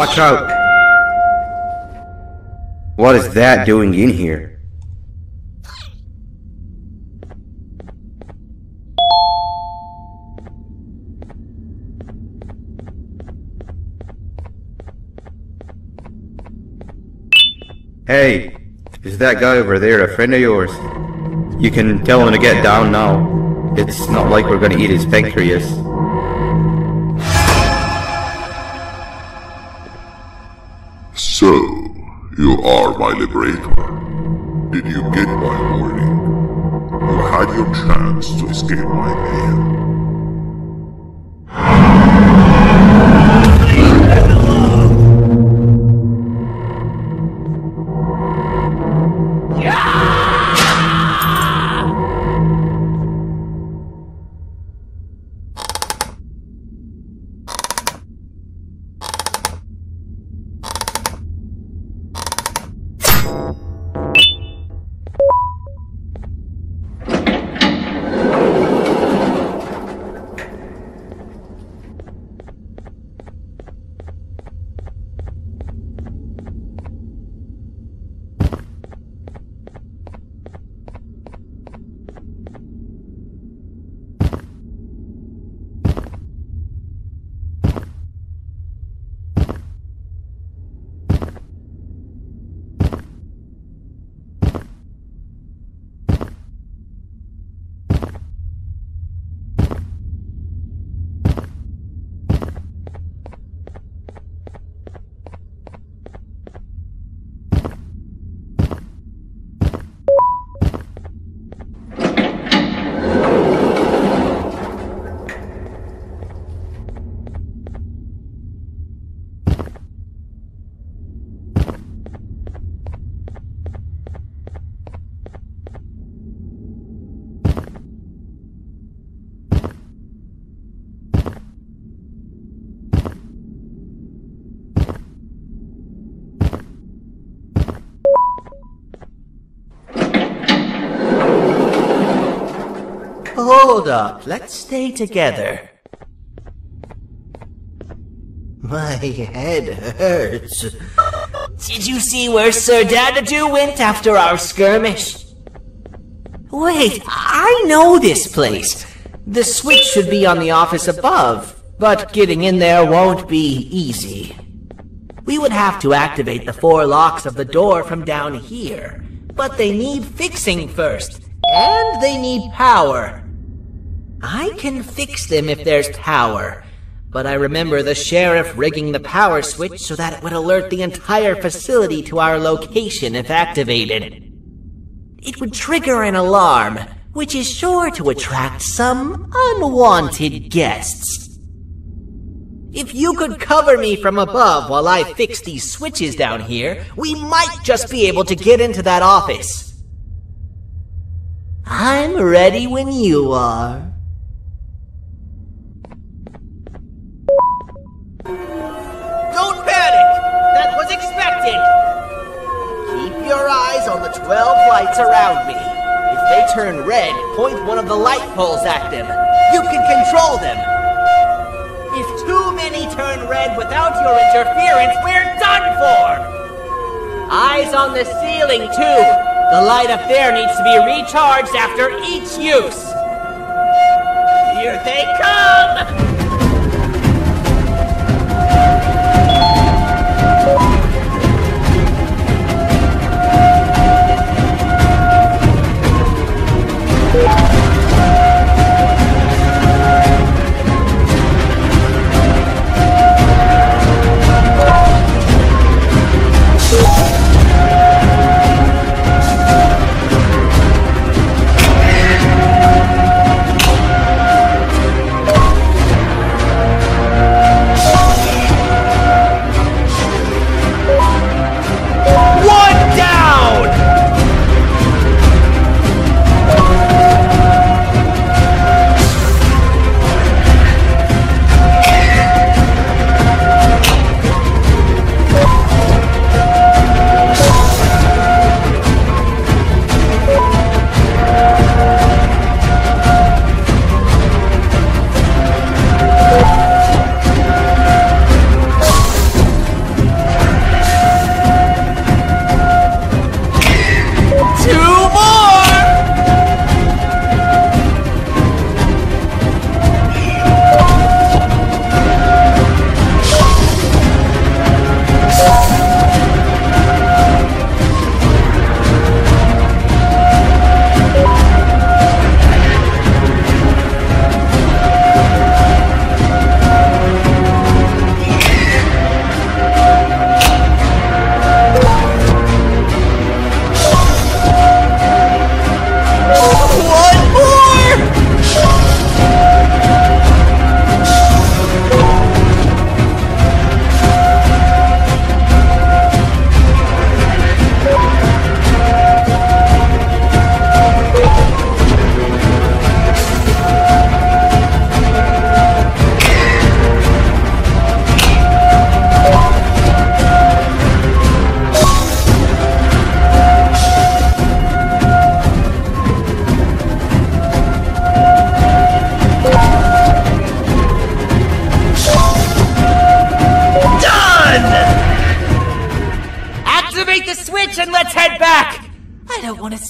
Watch out! What is that doing in here? Hey, is that guy over there a friend of yours? You can tell him to get down now. It's not like we're gonna eat his pancreas. So, you are my liberator. Did you get my warning? You had your chance to escape my mayhem. Hold up, let's stay together. My head hurts. Did you see where Sir Dadadoo went after our skirmish? Wait, I know this place. The switch should be on the office above, but getting in there won't be easy. We would have to activate the 4 locks of the door from down here, but they need fixing first, and they need power. I can fix them if there's power, but I remember the sheriff rigging the power switch so that it would alert the entire facility to our location if activated. It would trigger an alarm, which is sure to attract some unwanted guests. If you could cover me from above while I fix these switches down here, we might just be able to get into that office. I'm ready when you are. Don't panic! That was expected! Keep your eyes on the 12 lights around me. If they turn red, point one of the light poles at them. You can control them. If too many turn red without your interference, we're done for! Eyes on the ceiling, too. The light up there needs to be recharged after each use. Here they come!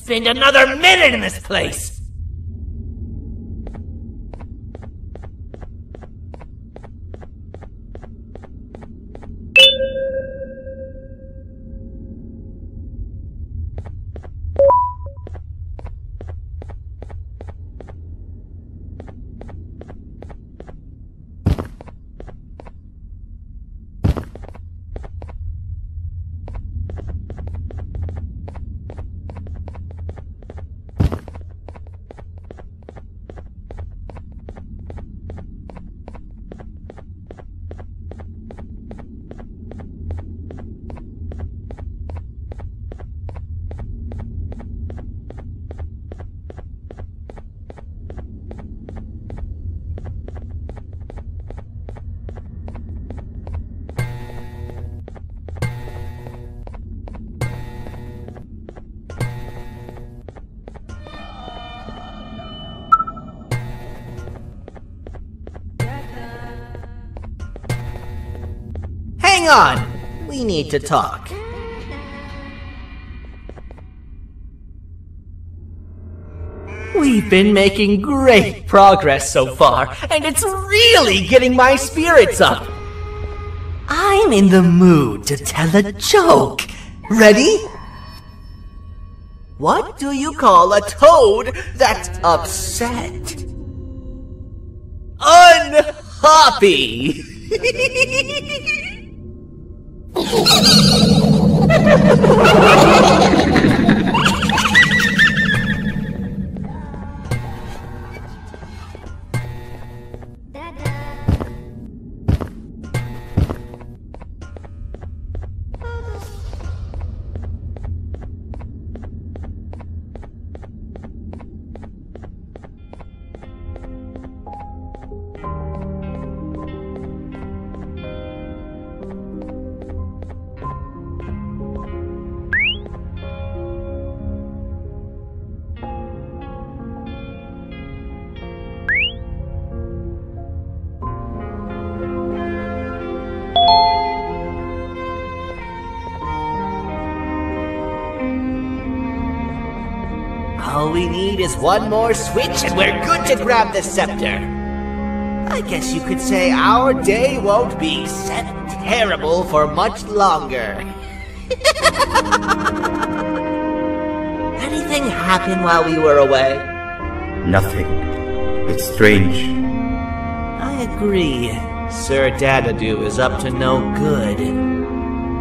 spend another minute in this place! Hang on! We need to talk. We've been making great progress so far, and it's really getting my spirits up. I'm in the mood to tell a joke. Ready? What do you call a toad that's upset? Unhappy! All we need is one more switch and we're good to grab the scepter. I guess you could say our day won't be set terrible for much longer. Anything happen while we were away? Nothing. It's strange. I agree. Sir Dadadoo is up to no good.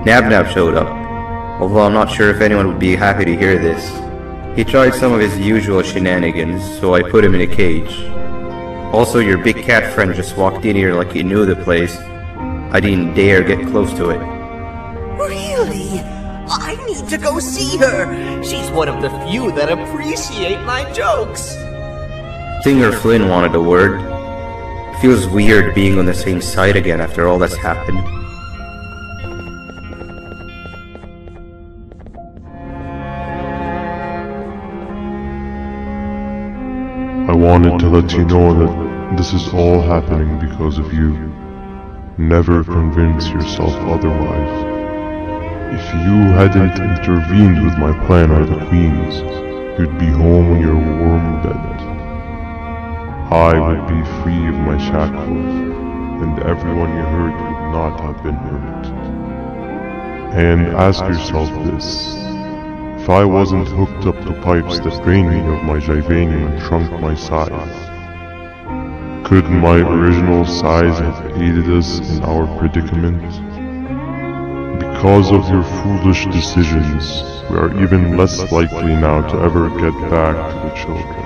Nab showed up, although I'm not sure if anyone would be happy to hear this. He tried some of his usual shenanigans, so I put him in a cage. Also, your big cat friend just walked in here like he knew the place. I didn't dare get close to it. Really? I need to go see her! She's one of the few that appreciate my jokes! Singer Flynn wanted a word. Feels weird being on the same side again after all that's happened. I wanted to let you know that this is all happening because of you. Never convince yourself otherwise. If you hadn't intervened with my plan or the Queen's, you'd be home in your warm bed. I would be free of my shackles, and everyone you hurt would not have been hurt. And ask yourself this. If I wasn't hooked up to pipes that drained me of my Jivanium and shrunk my size, could my original size have aided us in our predicament? Because of your foolish decisions, we are even less likely now to ever get back to the children.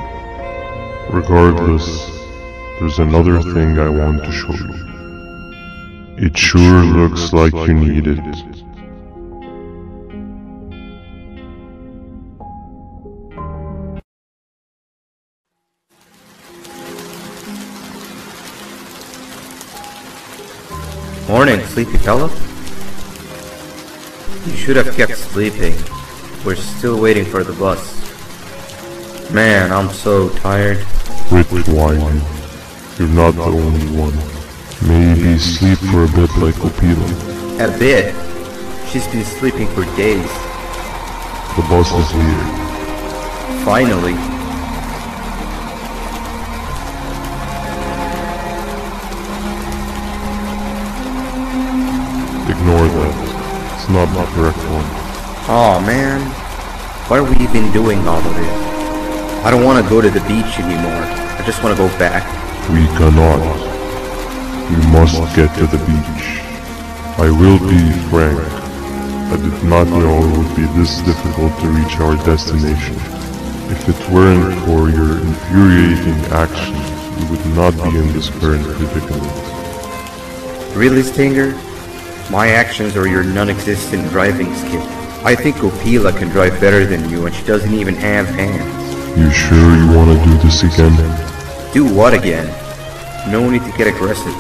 Regardless, there's another thing I want to show you. It sure looks like you need it. Morning, sleepy fella. You should have kept sleeping. We're still waiting for the bus. Man, I'm so tired. Quit whining. You're not the only one. Maybe sleep for a bit like Opila. A bit? She's been sleeping for days. The bus is here. Finally. Ignore that. It's not the correct one. Aw, man. Why are we even doing all of this? I don't want to go to the beach anymore. I just want to go back. We cannot. We must get to the beach. I will be frank. I did not know it would be this difficult to reach our destination. If it weren't for your infuriating actions, we would not be in this current predicament. Really, Stinger? My actions or your non-existent driving skill? I think Opila can drive better than you and she doesn't even have hands. You sure you want to do this again? Do what again? No need to get aggressive.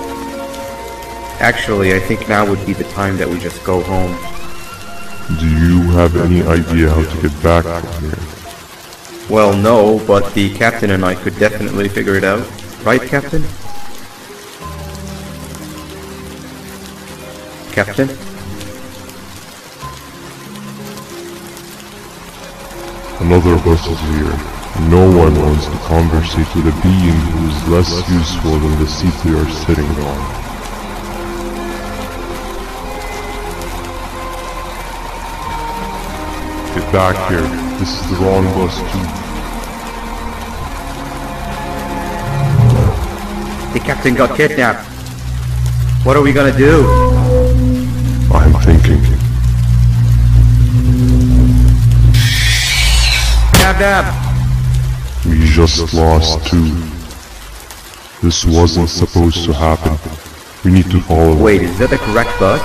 Actually, I think now would be the time that we just go home. Do you have any idea how to get back from here? Well, no, but the captain and I could definitely figure it out. Right, Captain? Captain? Another bus is here. No one wants to conversate with a being who is less useful than the seat they are sitting on. Get back here. This is the wrong bus too. The captain got kidnapped. What are we gonna do? I'm thinking. Dab. We just lost two. This wasn't supposed to happen. We need to follow. Wait, is that the correct bus?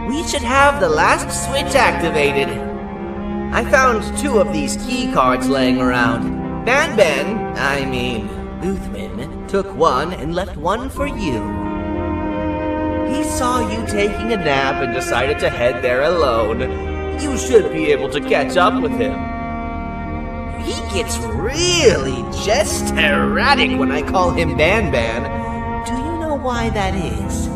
We should have the last switch activated. I found 2 of these key cards laying around. Boothman, took one and left one for you. He saw you taking a nap and decided to head there alone. You should be able to catch up with him. He gets really just erratic when I call him Banban. Do you know why that is?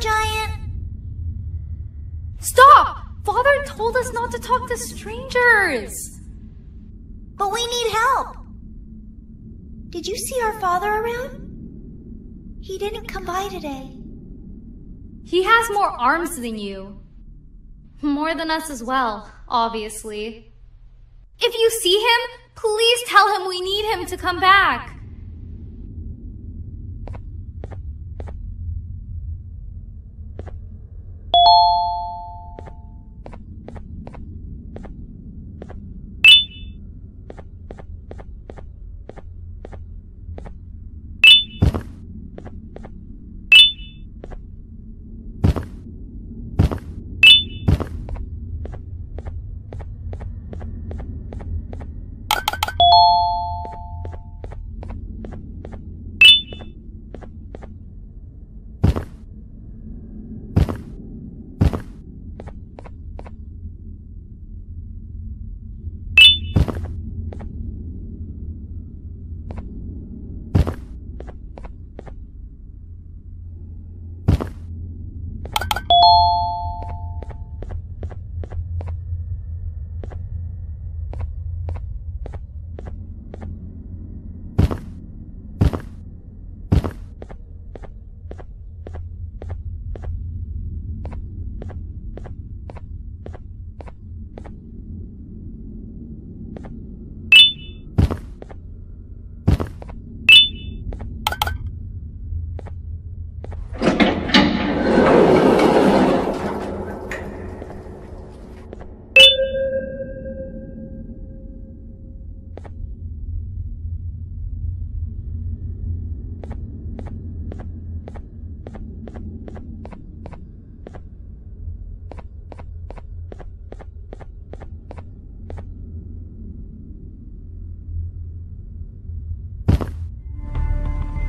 Giant. Stop! Father told us not to talk to strangers. But we need help. Did you see our father around? He didn't come by today. He has more arms than you. More than us as well, obviously. If you see him, please tell him we need him to come back.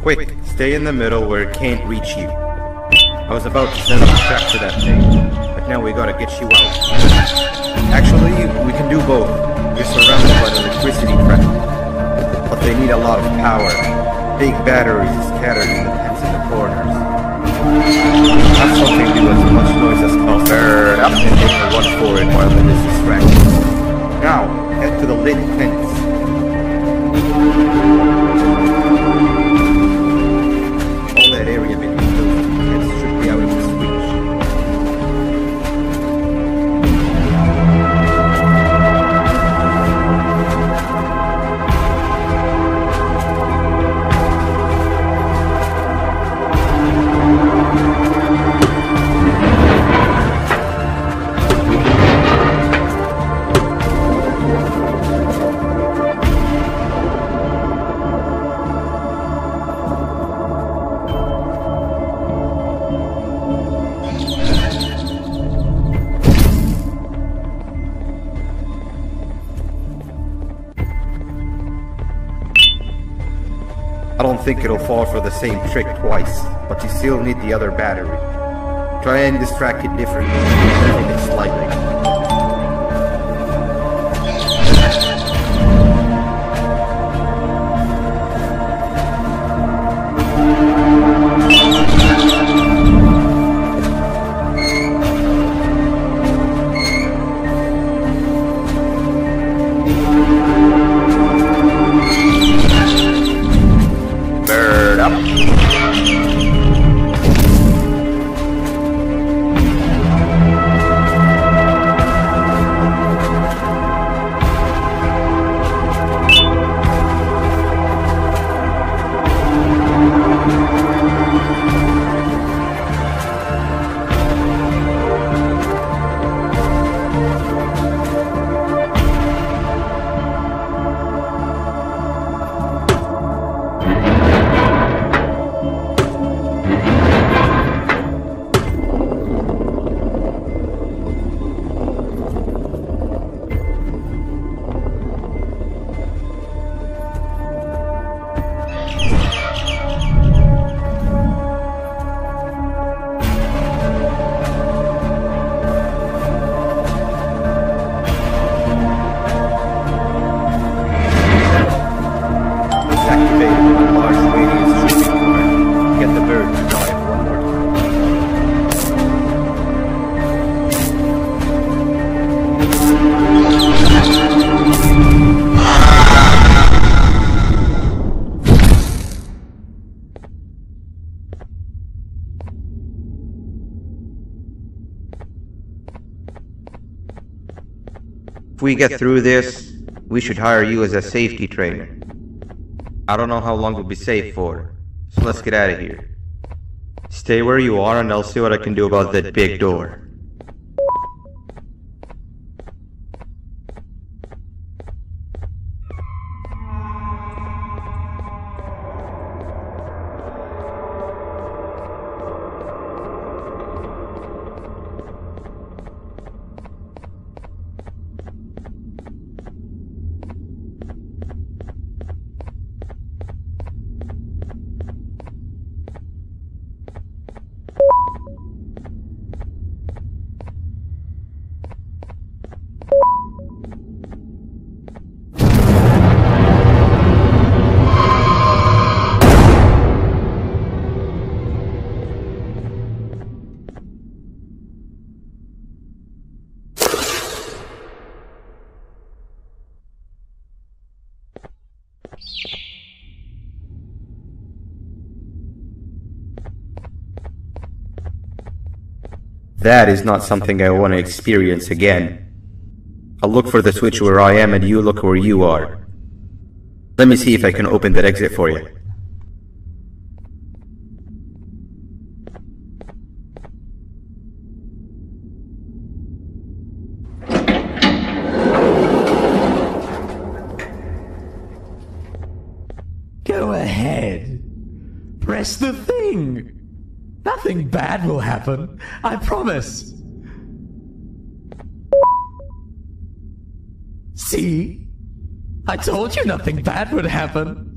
Quick, stay in the middle where it can't reach you. I was about to send a trap to that thing, but now we gotta get you out. Actually, we can do both. You're surrounded by the electricity trap, but they need a lot of power. Big batteries scattered in the pens in the corners. Have something do as much noise as possible. Up and run for it while I'm in this distraction. Now, head to the lit tents. All that area between those tents should be out of his reach. I don't think it'll fall for the same trick twice, but you still need the other battery. Try and distract it differently, moving it slightly. Bird up. If we get through this, we should hire you as a safety trainer. I don't know how long we'll be safe for, so let's get out of here. Stay where you are and I'll see what I can do about that big door. That is not something I want to experience again. I'll look for the switch where I am and you look where you are. Let me see if I can open that exit for you. Go ahead. Press the thing. Nothing bad will happen. I promise. See? I told you nothing bad would happen.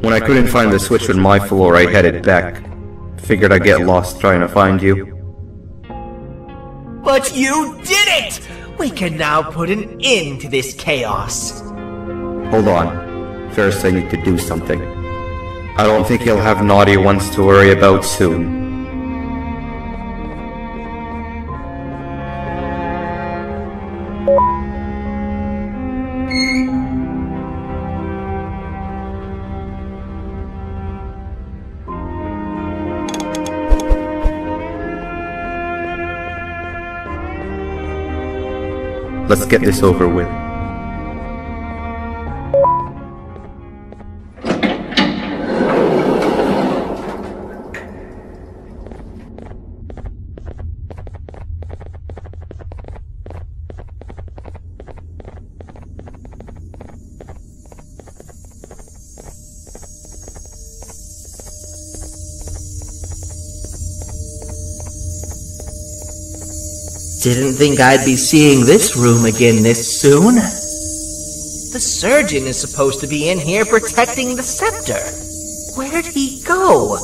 When I couldn't find the switch on my floor, I headed back. Figured I'd get lost trying to find you. But you did it! We can now put an end to this chaos. Hold on. First I need to do something. I don't think you'll have naughty ones to worry about soon. Let's get this over with. Didn't think I'd be seeing this room again this soon. The surgeon is supposed to be in here protecting the scepter. Where'd he go?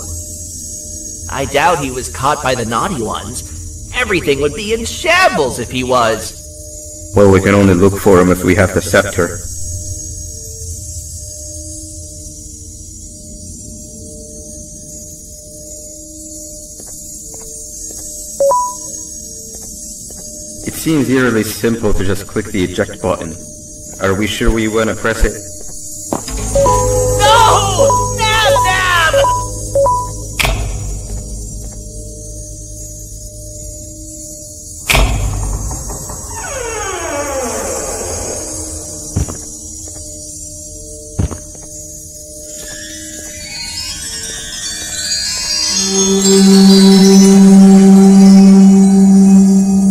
I doubt he was caught by the naughty ones. Everything would be in shambles if he was. Well, we can only look for him if we have the scepter. It seems eerily simple to just click the eject button. Are we sure we want to press it? No! Nab! Nab!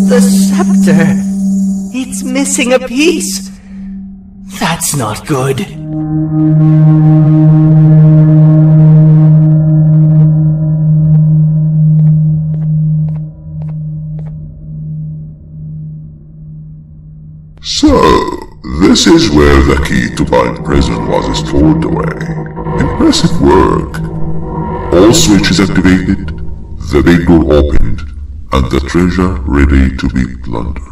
The scepter! It's missing a piece! That's not good. So, this is where the key to my prison was stored away. Impressive work. All switches activated, the big door opened, and the treasure ready to be plundered.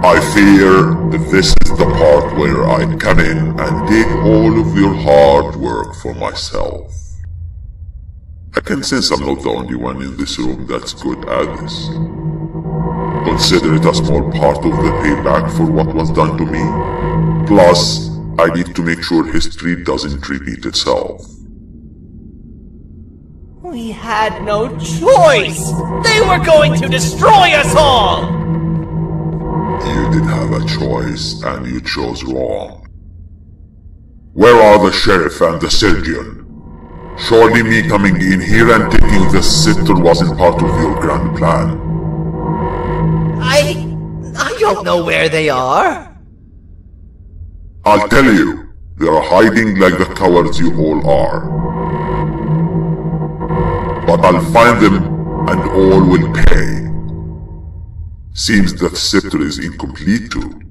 I fear this is the part where I come in and take all of your hard work for myself. I can sense I'm not the only one in this room that's good at this. Consider it a small part of the payback for what was done to me. Plus, I need to make sure history doesn't repeat itself. We had no choice! They were going to destroy us all! You did have a choice, and you chose wrong. Where are the sheriff and the surgeon? Surely me coming in here and taking the scepter wasn't part of your grand plan. I don't know where they are. I'll tell you, they are hiding like the cowards you all are. But I'll find them, and all will pay. Seems that scepter is incomplete too.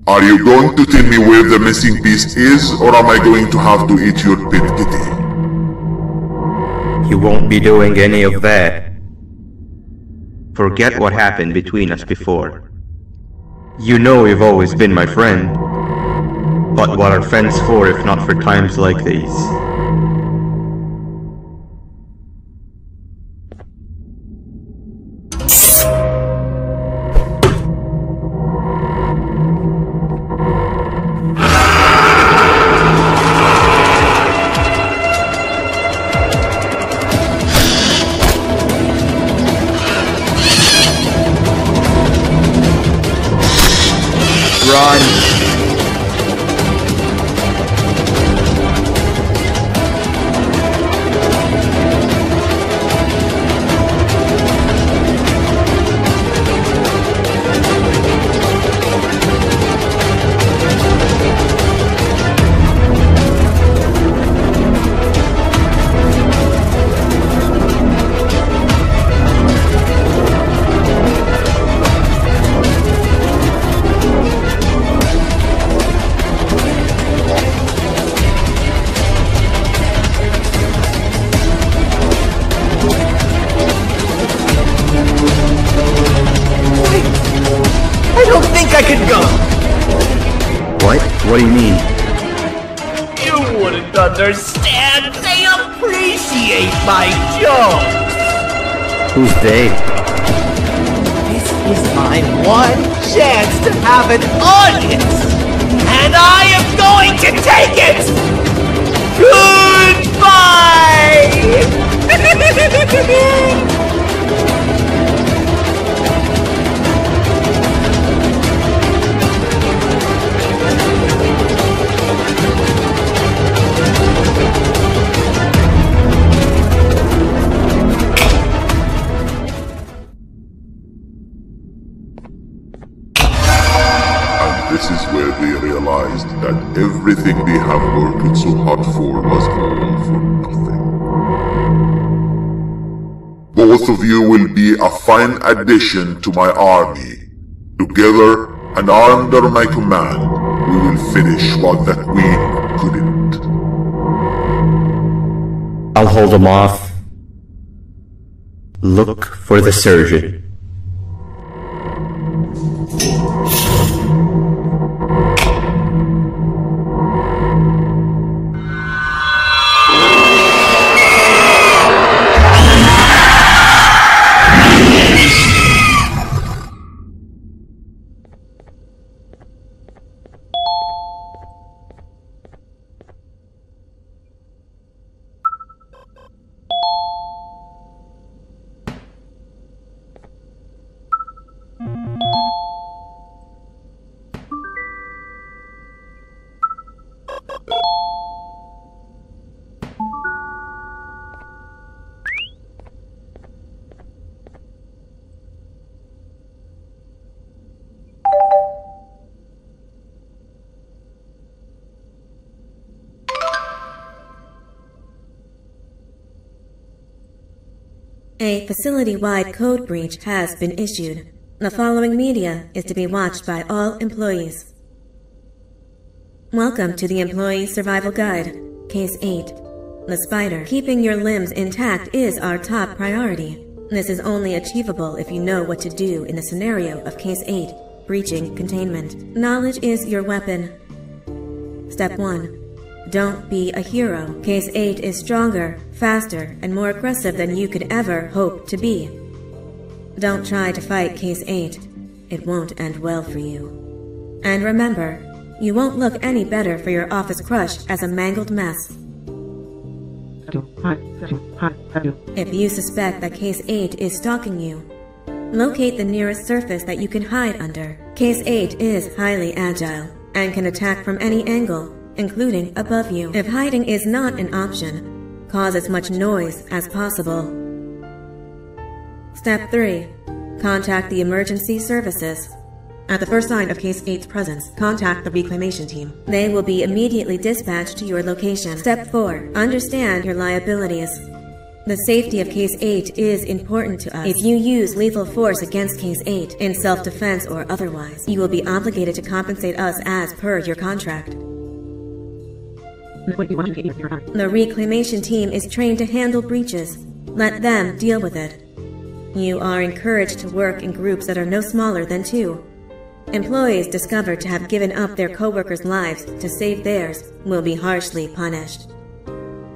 Are you going to tell me where the missing piece is, or am I going to have to eat your pet kitty? You won't be doing any of that. Forget what happened between us before. You know you've always been my friend. But what are friends for if not for times like these? What do you mean? You wouldn't understand. They appreciate my jokes. Who's they? This is my one chance to have an audience, and I am going to take it. Goodbye. This is where they realized that everything they have worked so hard for was all for nothing. Both of you will be a fine addition to my army. Together and under my command, we will finish what the Queen couldn't. I'll hold them off. Look for the surgeon. A facility-wide code breach has been issued. The following media is to be watched by all employees. Welcome to the Employee Survival Guide, Case 8. The spider. Keeping your limbs intact is our top priority. This is only achievable if you know what to do in the scenario of Case 8, breaching containment. Knowledge is your weapon. Step 1. Don't be a hero. Case 8 is stronger, faster, and more aggressive than you could ever hope to be. Don't try to fight Case 8. It won't end well for you. And remember, you won't look any better for your office crush as a mangled mess. If you suspect that Case 8 is stalking you, locate the nearest surface that you can hide under. Case 8 is highly agile and can attack from any angle, including above you. If hiding is not an option, cause as much noise as possible. Step 3. Contact the emergency services. At the first sign of Case 8's presence, contact the reclamation team. They will be immediately dispatched to your location. Step 4. Understand your liabilities. The safety of Case 8 is important to us. If you use lethal force against Case 8, in self-defense or otherwise, you will be obligated to compensate us as per your contract. The reclamation team is trained to handle breaches. Let them deal with it. You are encouraged to work in groups that are no smaller than 2. Employees discovered to have given up their co-workers' lives to save theirs will be harshly punished.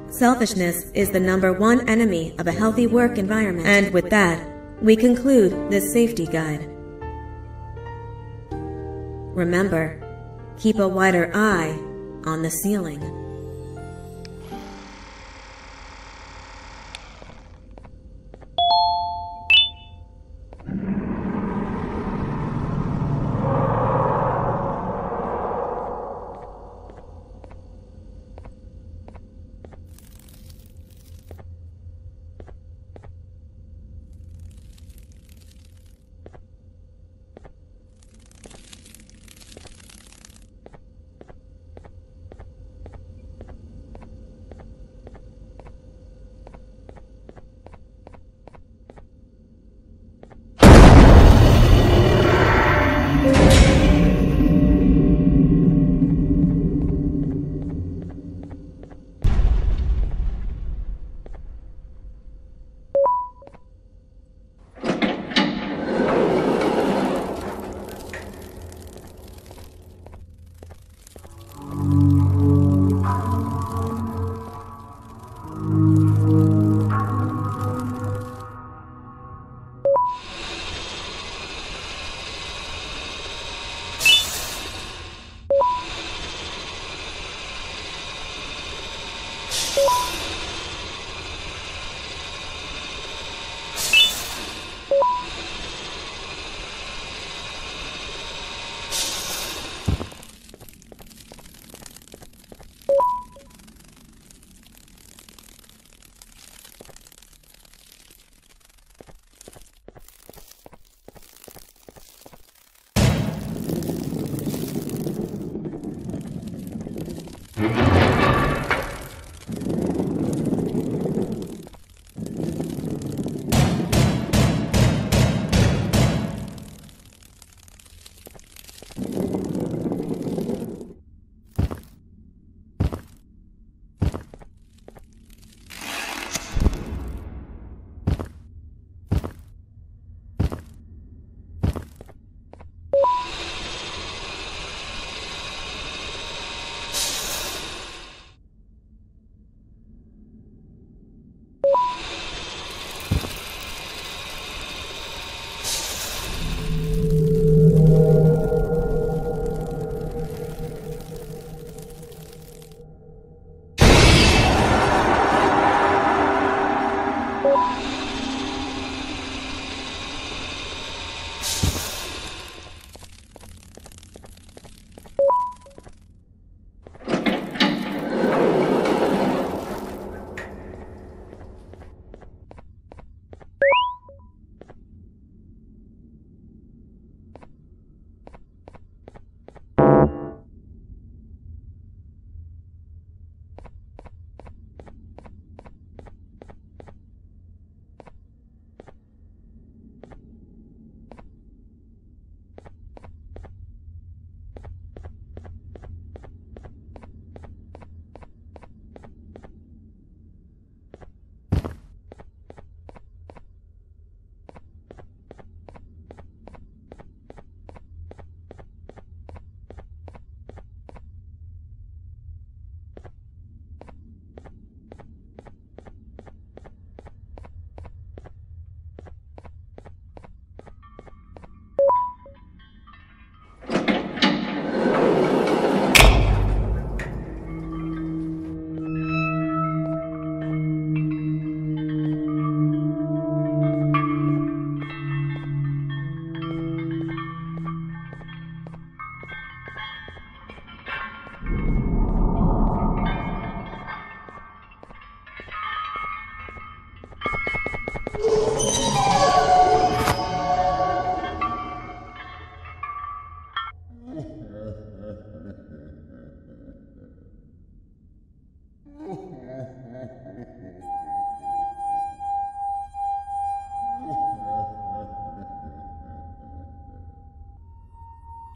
Selfishness is the #1 enemy of a healthy work environment. And with that, we conclude this safety guide. Remember, keep a wider eye on the ceiling.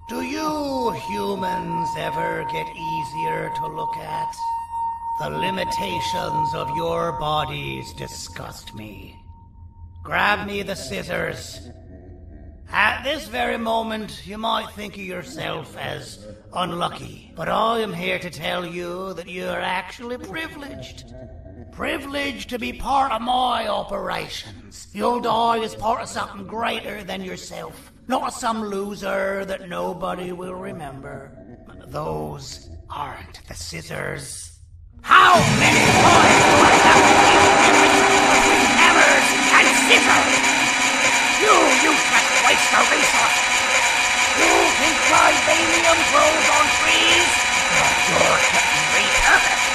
Do you humans ever get easier to look at? The limitations of your bodies disgust me. Grab me the scissors. At this very moment, you might think of yourself as unlucky, but I am here to tell you that you are actually privileged. Privileged to be part of my operations. You'll die as part of something greater than yourself, not some loser that nobody will remember. Those aren't the scissors. How many times do I have to keep between hammers and scissors? You useless waste of resources! You think vibranium grows on trees? But you're getting repurposed!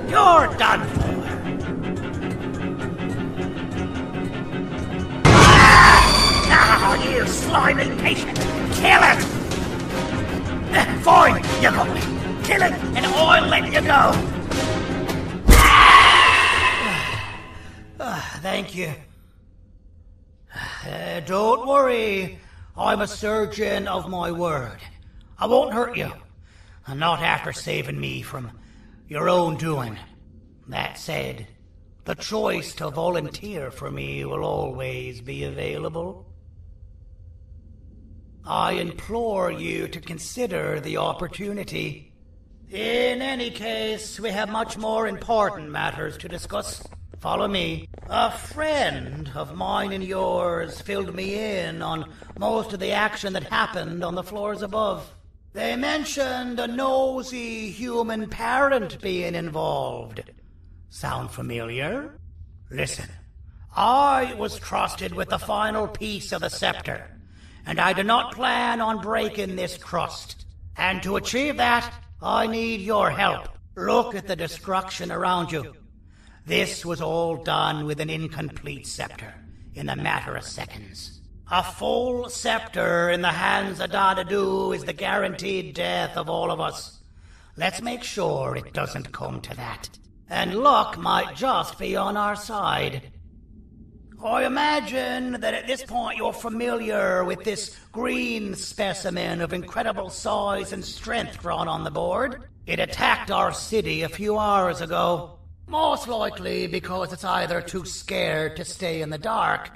You're done for. Ah, you slimy patient! Kill it! Fine, you got me. Kill it, and I'll let you go. Thank you. Don't worry. I'm a surgeon of my word. I won't hurt you. Not after saving me from your own doing. That said, the choice to volunteer for me will always be available. I implore you to consider the opportunity. In any case, we have much more important matters to discuss. Follow me. A friend of mine and yours filled me in on most of the action that happened on the floors above. They mentioned a nosy human parent being involved. Sound familiar? Listen, I was trusted with the final piece of the scepter, and I do not plan on breaking this trust. And to achieve that, I need your help. Look at the destruction around you. This was all done with an incomplete scepter, in a matter of seconds. A full scepter in the hands of Dadadu is the guaranteed death of all of us. Let's make sure it doesn't come to that. And luck might just be on our side. I imagine that at this point you're familiar with this green specimen of incredible size and strength drawn on the board. It attacked our city a few hours ago. Most likely because it's either too scared to stay in the dark,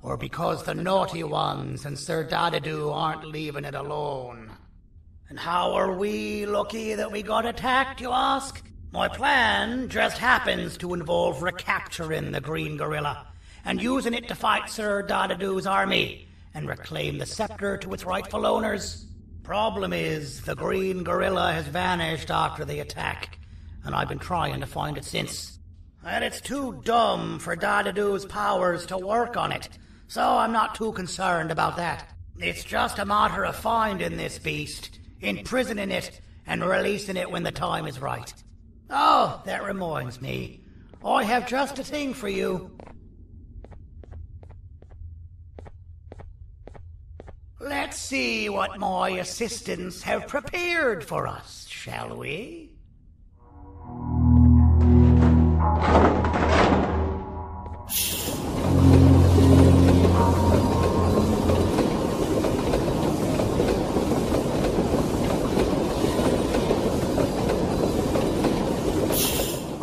or because the naughty ones and Sir Dadadu aren't leaving it alone. And how are we lucky that we got attacked, you ask? My plan just happens to involve recapturing the green gorilla, and using it to fight Sir Dadadu's army, and reclaim the scepter to its rightful owners. Problem is, the green gorilla has vanished after the attack, and I've been trying to find it since. And it's too dumb for Dadadu's powers to work on it, so I'm not too concerned about that. It's just a matter of finding this beast, imprisoning it and releasing it when the time is right. Oh, that reminds me. I have just a thing for you. Let's see what my assistants have prepared for us, shall we?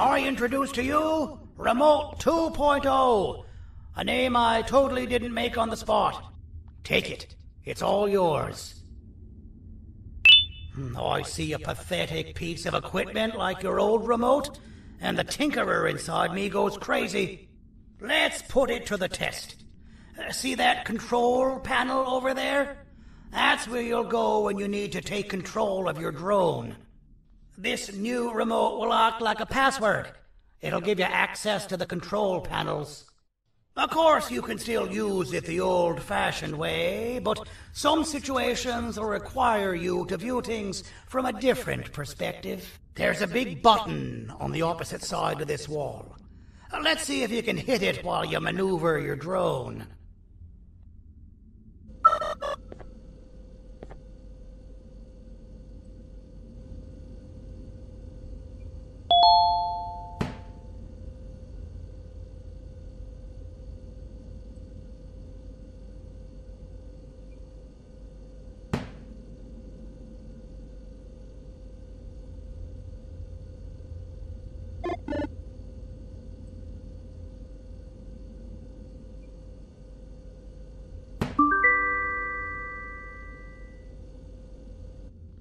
I introduce to you Remote 2.0, a name I totally didn't make on the spot. Take it. It's all yours. I see a pathetic piece of equipment like your old remote, and the tinkerer inside me goes crazy. Let's put it to the test. See that control panel over there? That's where you'll go when you need to take control of your drone. This new remote will act like a password. It'll give you access to the control panels. Of course, you can still use it the old-fashioned way, but some situations will require you to view things from a different perspective. There's a big button on the opposite side of this wall. Let's see if you can hit it while you maneuver your drone.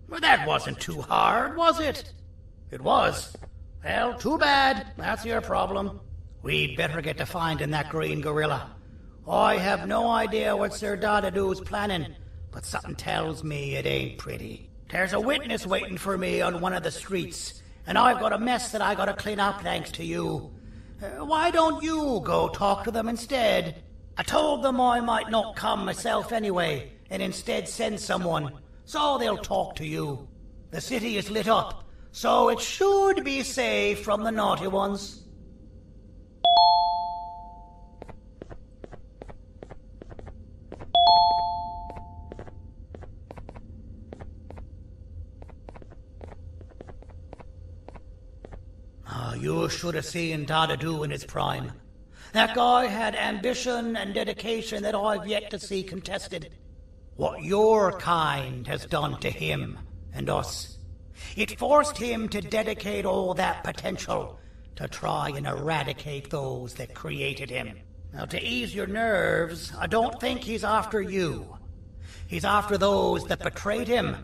Well, that wasn't too hard, was it? It was. Well, too bad. That's your problem. We'd better get to finding that green gorilla. I have no idea what Sir Dadadoo's planning, but something tells me it ain't pretty. There's a witness waiting for me on one of the streets, and I've got a mess that I gotta clean up thanks to you. Why don't you go talk to them instead? I told them I might not come myself anyway, and instead send someone, so they'll talk to you. The city is lit up, so it should be safe from the naughty ones. You should have seen Dadadoo in his prime. That guy had ambition and dedication that I've yet to see contested. What your kind has done to him and us. It forced him to dedicate all that potential to try and eradicate those that created him. Now, to ease your nerves, I don't think he's after you. He's after those that betrayed him,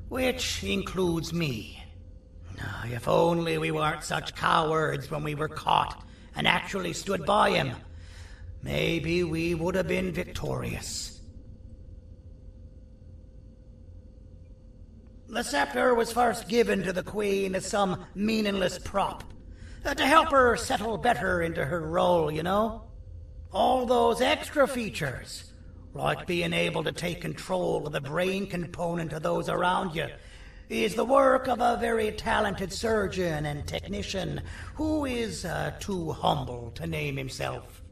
which includes me. If only we weren't such cowards when we were caught and actually stood by him, maybe we would have been victorious. The scepter was first given to the Queen as some meaningless prop, to help her settle better into her role, you know? All those extra features, like being able to take control of the brain component of those around you, is the work of a very talented surgeon and technician who is too humble to name himself.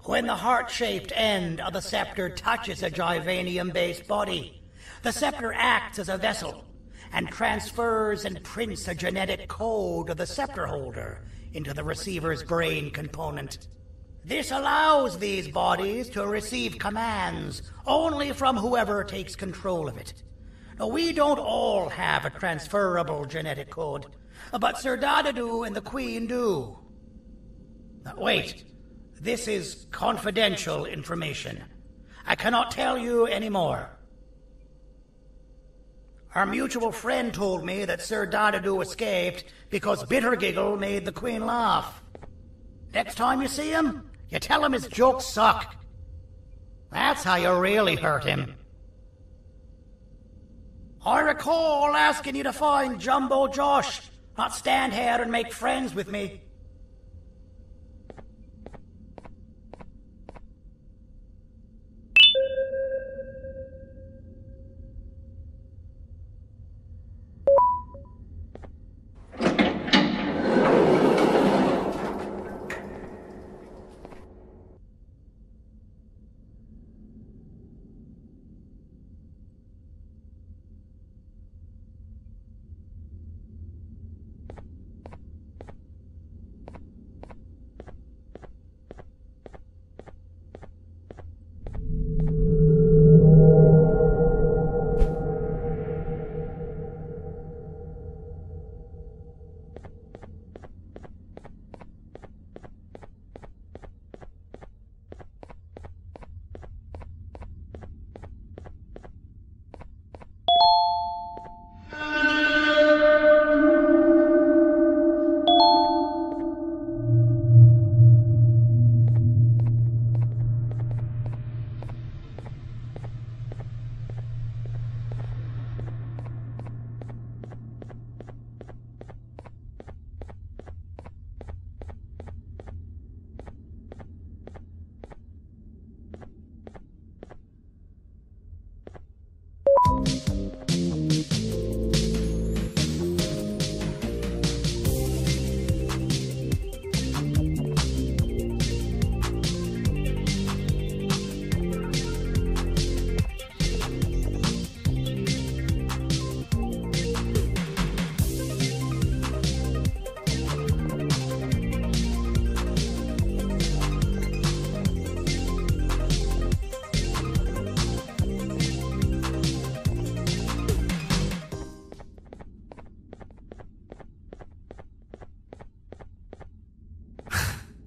When the heart-shaped end of the scepter touches a Givanium-based body, the scepter acts as a vessel and transfers and prints a genetic code of the scepter holder into the receiver's brain component. This allows these bodies to receive commands only from whoever takes control of it. Now, we don't all have a transferable genetic code, but Sir Dadadoo and the Queen do. Now, wait, this is confidential information. I cannot tell you any more. Our mutual friend told me that Sir Dadadoo escaped because Bittergiggle made the Queen laugh. Next time you see him, you tell him his jokes suck. That's how you really hurt him. I recall asking you to find Jumbo Josh, not stand here and make friends with me.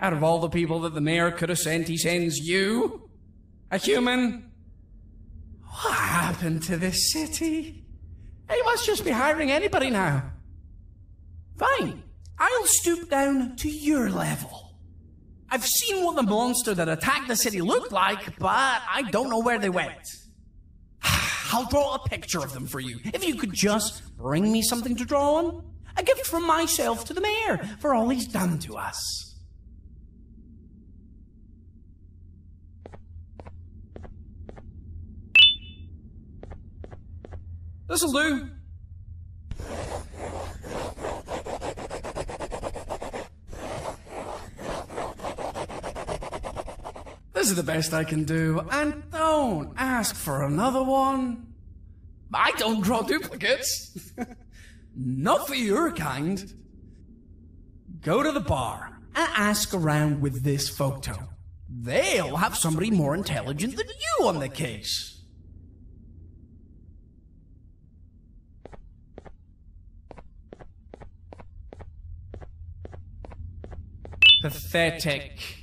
Out of all the people that the mayor could have sent, he sends you? A human? What happened to this city? He must just be hiring anybody now. Fine, I'll stoop down to your level. I've seen what the monster that attacked the city looked like, but I don't know where they went. I'll draw a picture of them for you, if you could just bring me something to draw on. A gift from myself to the mayor for all he's done to us. This'll do. This is the best I can do, and don't ask for another one. I don't draw duplicates. Not for your kind. Go to the bar and ask around with this photo. They'll have somebody more intelligent than you on the case. Pathetic.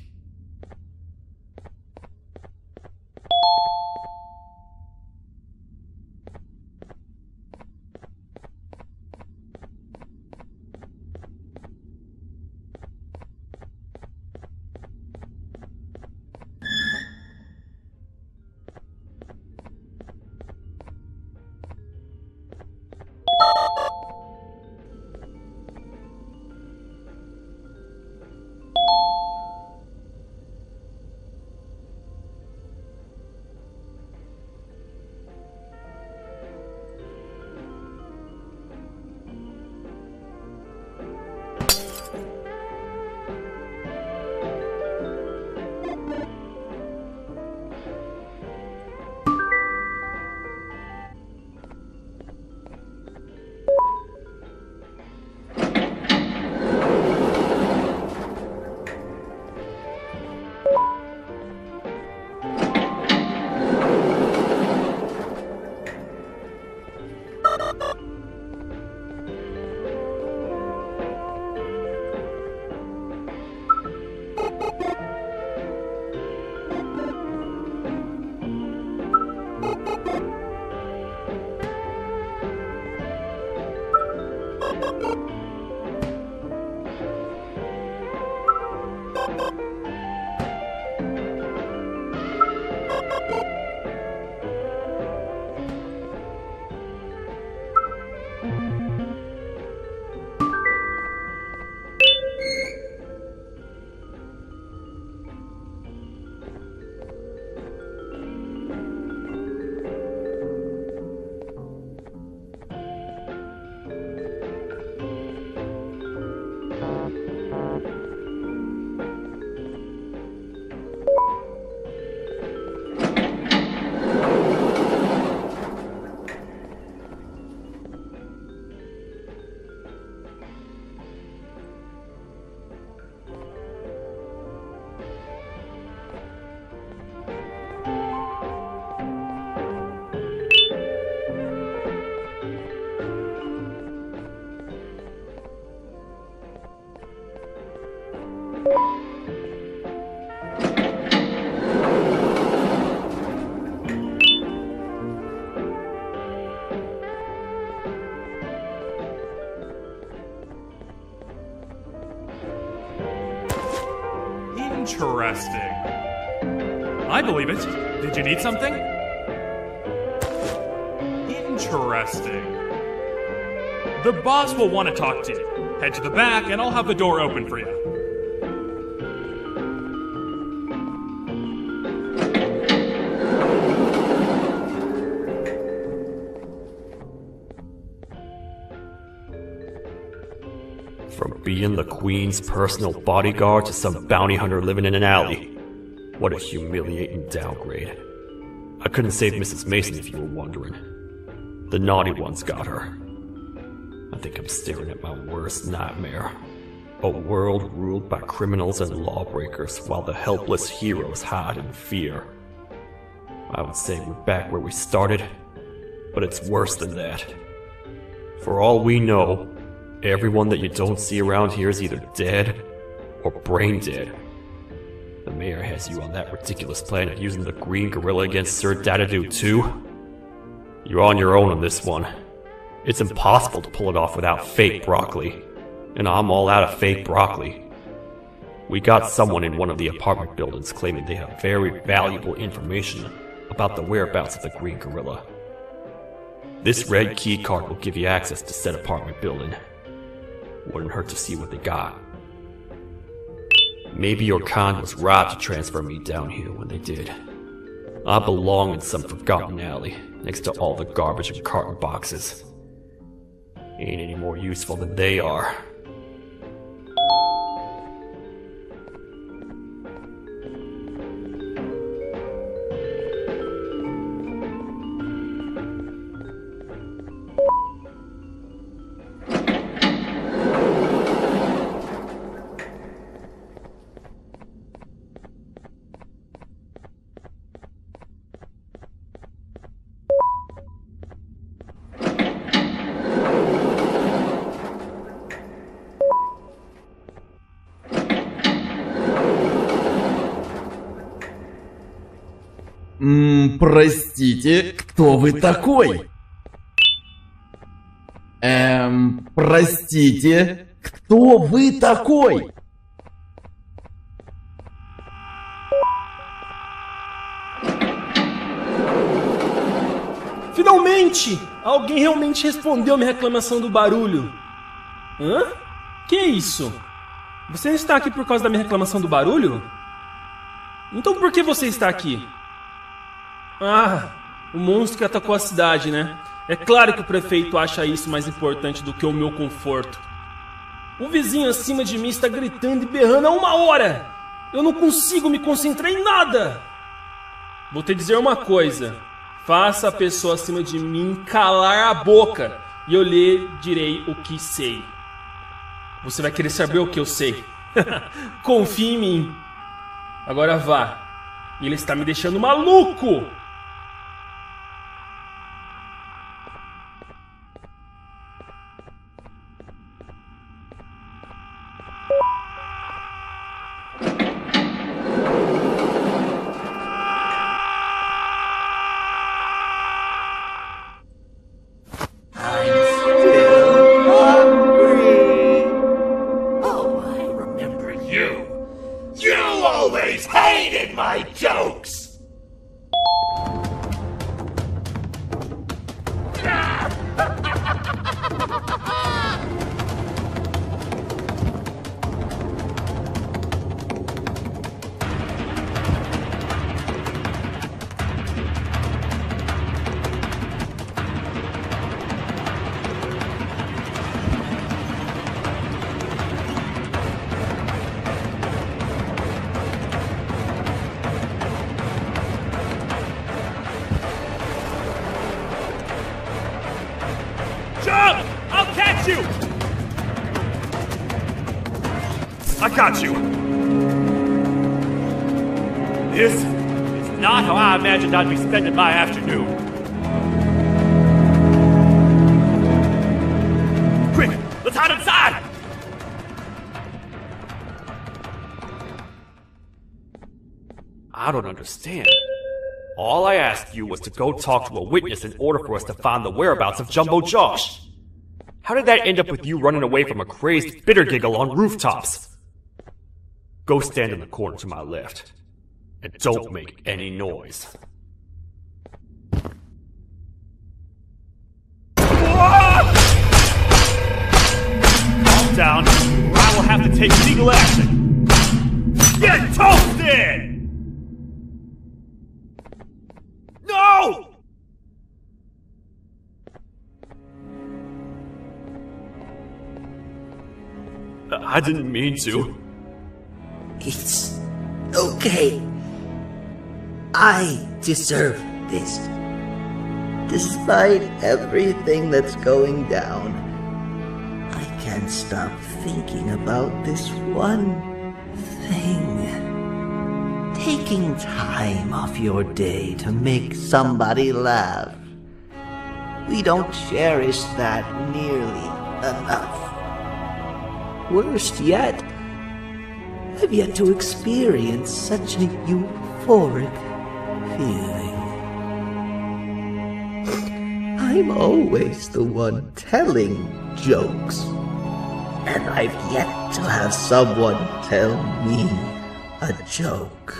Interesting. I believe it. Did you need something? Interesting. The boss will want to talk to you. Head to the back and I'll have the door open for you. From being the Queen's personal bodyguard to some bounty hunter living in an alley. What a humiliating downgrade. I couldn't save Mrs. Mason if you were wondering. The naughty ones got her. I think I'm staring at my worst nightmare. A world ruled by criminals and lawbreakers while the helpless heroes hide in fear. I would say we're back where we started, but it's worse than that. For all we know, everyone that you don't see around here is either dead or brain dead. mayor has you on that ridiculous plan of using the green gorilla against Sir Dadadoo too? You're on your own on this one. It's impossible to pull it off without fake broccoli. And I'm all out of fake broccoli. We got someone in one of the apartment buildings claiming they have very valuable information about the whereabouts of the green gorilla. This red key card will give you access to said apartment building. Wouldn't hurt to see what they got. Maybe your con was right to transfer me down here when they did. I belong in some forgotten alley, next to all the garbage and carton boxes. Ain't any more useful than they are. Простите, кто вы такой? Простите, кто вы такой? Finalmente! Alguém realmente respondeu minha reclamação do barulho. Hã? Que é isso? Você está aqui por causa da minha reclamação do barulho? Então por que você está aqui? Ah, o monstro que atacou a cidade, né? É claro que o prefeito acha isso mais importante do que o meu conforto. O vizinho acima de mim está gritando e berrando há 1 hora! Eu não consigo me concentrar em nada! Vou te dizer uma coisa. Faça a pessoa acima de mim calar a boca e eu lhe direi o que sei. Você vai querer saber o que eu sei. Confie em mim. Agora vá. Ele está me deixando maluco! I got you! This is not how I imagined I'd be spending my afternoon. Quick, let's hide inside! I don't understand. All I asked you was to go talk to a witness in order for us to find the whereabouts of Jumbo Josh. How did that end up with you running away from a crazed bitter giggle on rooftops? Go stand in the corner to my left. And don't make any noise. Calm down, or I will have to take legal action. Get toasted! No! I didn't mean to. It's okay. I deserve this. Despite everything that's going down, I can't stop thinking about this one thing. Taking time off your day to make somebody laugh. We don't cherish that nearly enough. Worst yet, I've yet to experience such a euphoric feeling. I'm always the one telling jokes, and I've yet to have someone tell me a joke.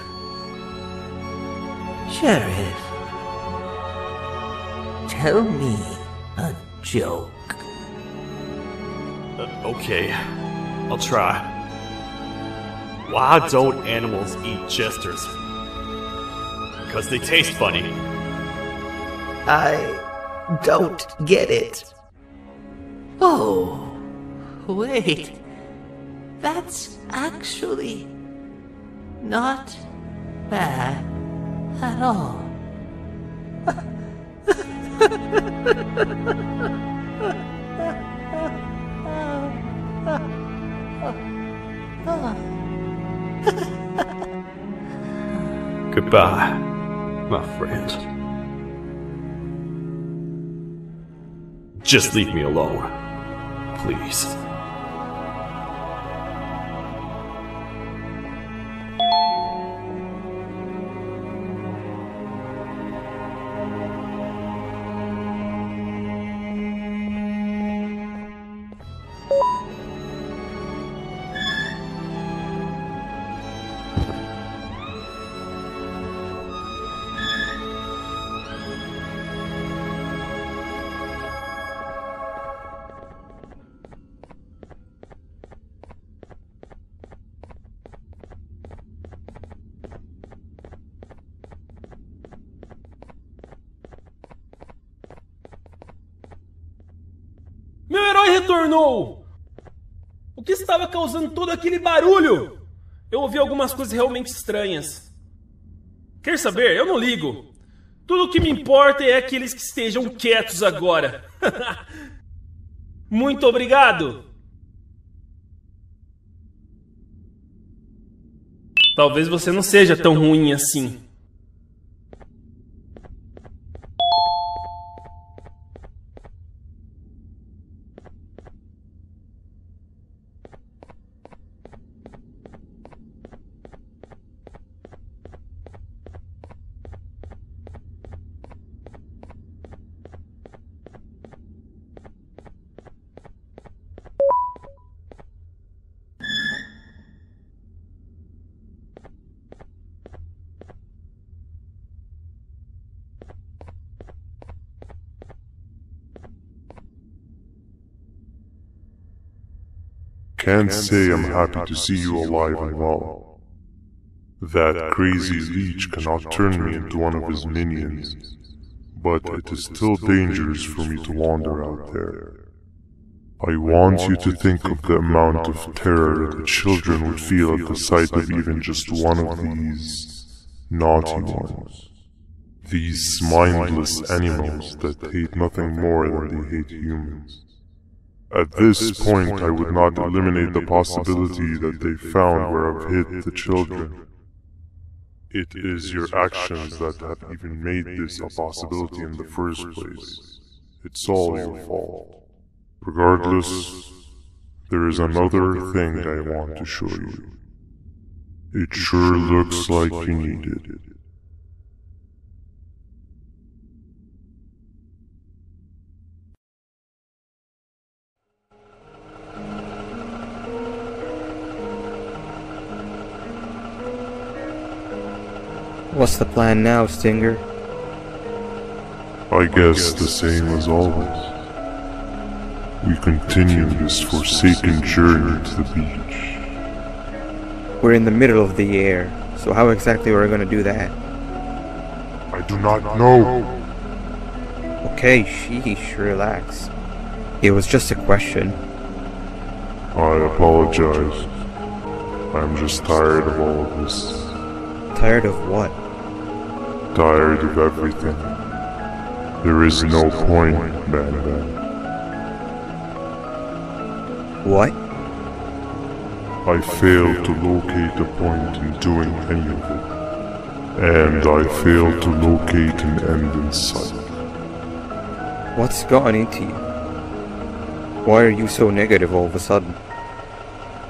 Sheriff, tell me a joke. Okay, I'll try. Why don't animals eat jesters? Because they taste funny. I don't get it. Oh, wait. That's actually not bad at all. Goodbye, my friend. Just leave me alone, please. Meu herói retornou! O que estava causando todo aquele barulho? Eu ouvi algumas coisas realmente estranhas. Quer saber? Eu não ligo. Tudo o que me importa é que eles estejam quietos agora. Muito obrigado! Talvez você não seja tão ruim assim. Can't say I'm happy to see you alive and well. That crazy leech cannot turn me into one of his minions, but it is still dangerous for me to wander out there. I want you to think of the amount of terror that the children would feel at the sight of even just one of these naughty ones. These mindless animals that hate nothing more than they hate humans. At this point, I would not eliminate the possibility that they found where I've hid the children. It is your actions that have even made this a possibility in the first place. It's all your fault. Regardless, there is another thing I want to show you. It sure looks like you need it. What's the plan now, Stinger? I guess the same as always. We continue this forsaken journey to the beach. We're in the middle of the air, so how exactly are we going to do that? I do not know. Okay, sheesh, relax. It was just a question. I apologize. I'm just tired of all of this. Tired of what? Tired of everything. There is no point, Banban. What? I failed to locate a point in doing any of it. And I failed to locate an end in sight. What's gotten into you? Why are you so negative all of a sudden?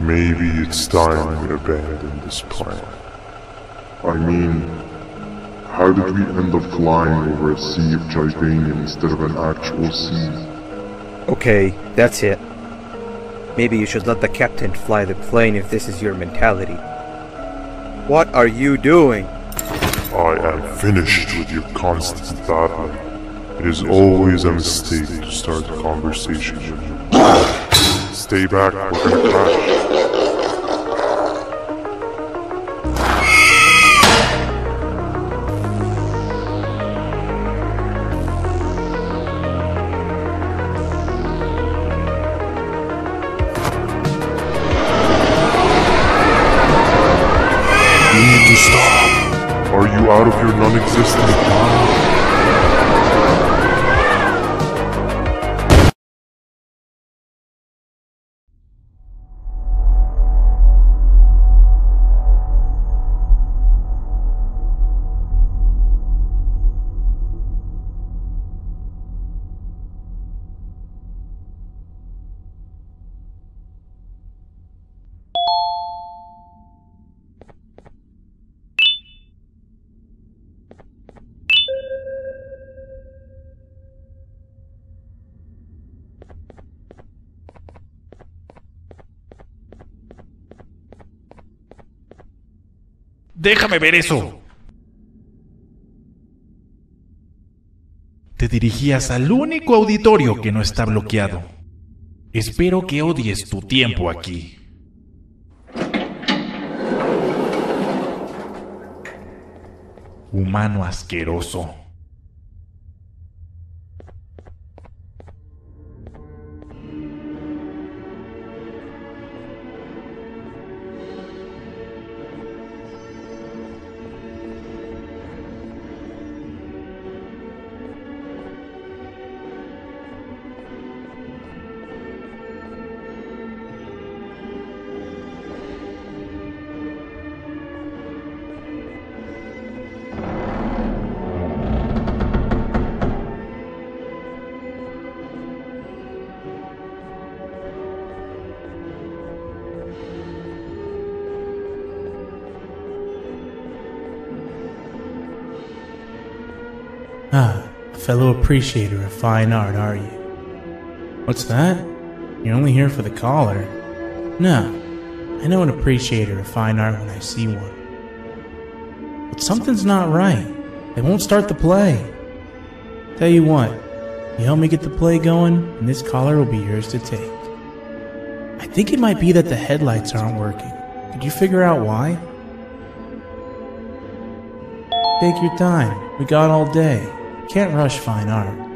Maybe it's time we abandon this plan. I mean, how did we end up flying over a sea of Givanium instead of an actual sea? Okay, that's it. Maybe you should let the captain fly the plane if this is your mentality. What are you doing? I am finished with your constant babbling. It is always a mistake to start a conversation with you. Stay back, we're gonna crash. You need to stop. Are you out of your non-existent mind? Déjame ver eso. Te dirigías al único auditorio que no está bloqueado. Espero que odies tu tiempo aquí. Humano asqueroso. Ah, fellow appreciator of fine art, are you? What's that? You're only here for the collar? No, I know an appreciator of fine art when I see one. But something's not right. They won't start the play. Tell you what, you help me get the play going, and this collar will be yours to take. I think it might be that the headlights aren't working. Could you figure out why? Take your time. We got all day. Can't rush fine art.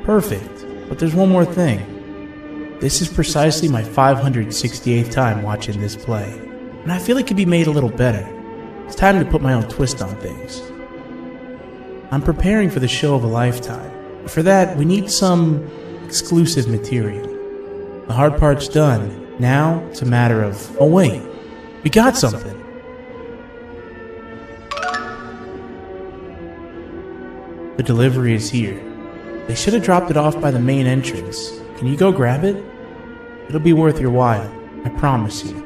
Perfect. But there's one more thing. This is precisely my 568th time watching this play, and I feel it could be made a little better. It's time to put my own twist on things. I'm preparing for the show of a lifetime. For that, we need some exclusive material. The hard part's done. Now, it's a matter of... Oh wait, we got something. The delivery is here. They should have dropped it off by the main entrance. Can you go grab it? It'll be worth your while, I promise you.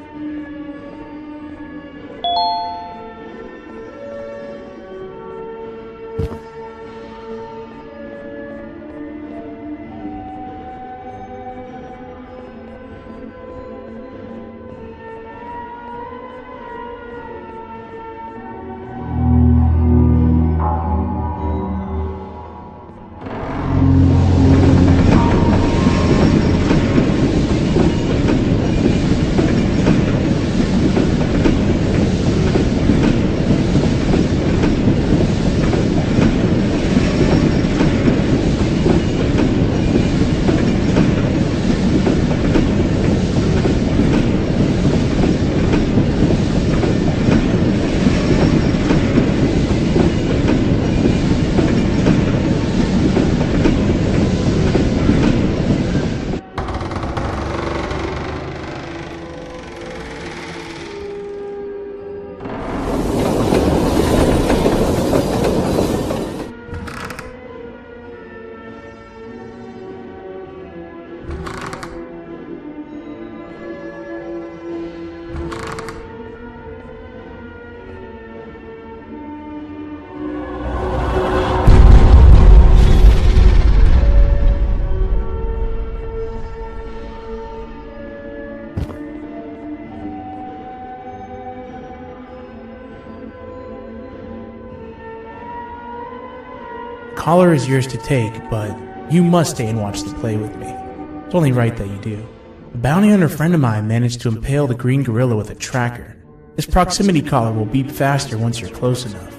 Collar is yours to take, but you must stay and watch the play with me. It's only right that you do. A bounty hunter friend of mine managed to impale the green gorilla with a tracker. This proximity collar will beep faster once you're close enough.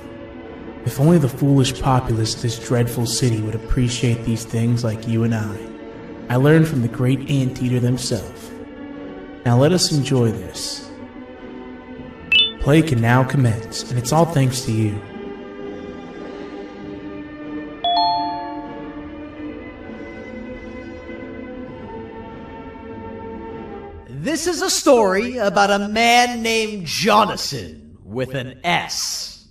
If only the foolish populace of this dreadful city would appreciate these things like you and I. I learned from the great anteater themselves. Now let us enjoy this. Play can now commence, and it's all thanks to you. This is a story about a man named Jonathan with an S.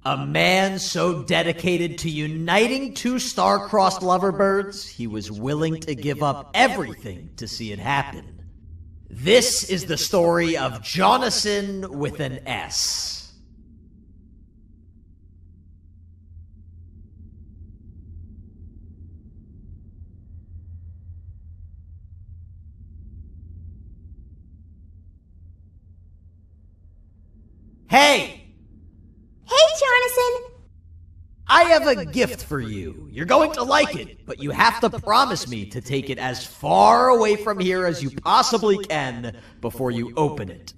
A man so dedicated to uniting two star-crossed loverbirds, he was willing to give up everything to see it happen. This is the story of Jonathan with an S. Hey! Hey, Jonathan! I have a gift for you. You're going to like it, but you have to promise me to take it as far away from here as you possibly can before you open it.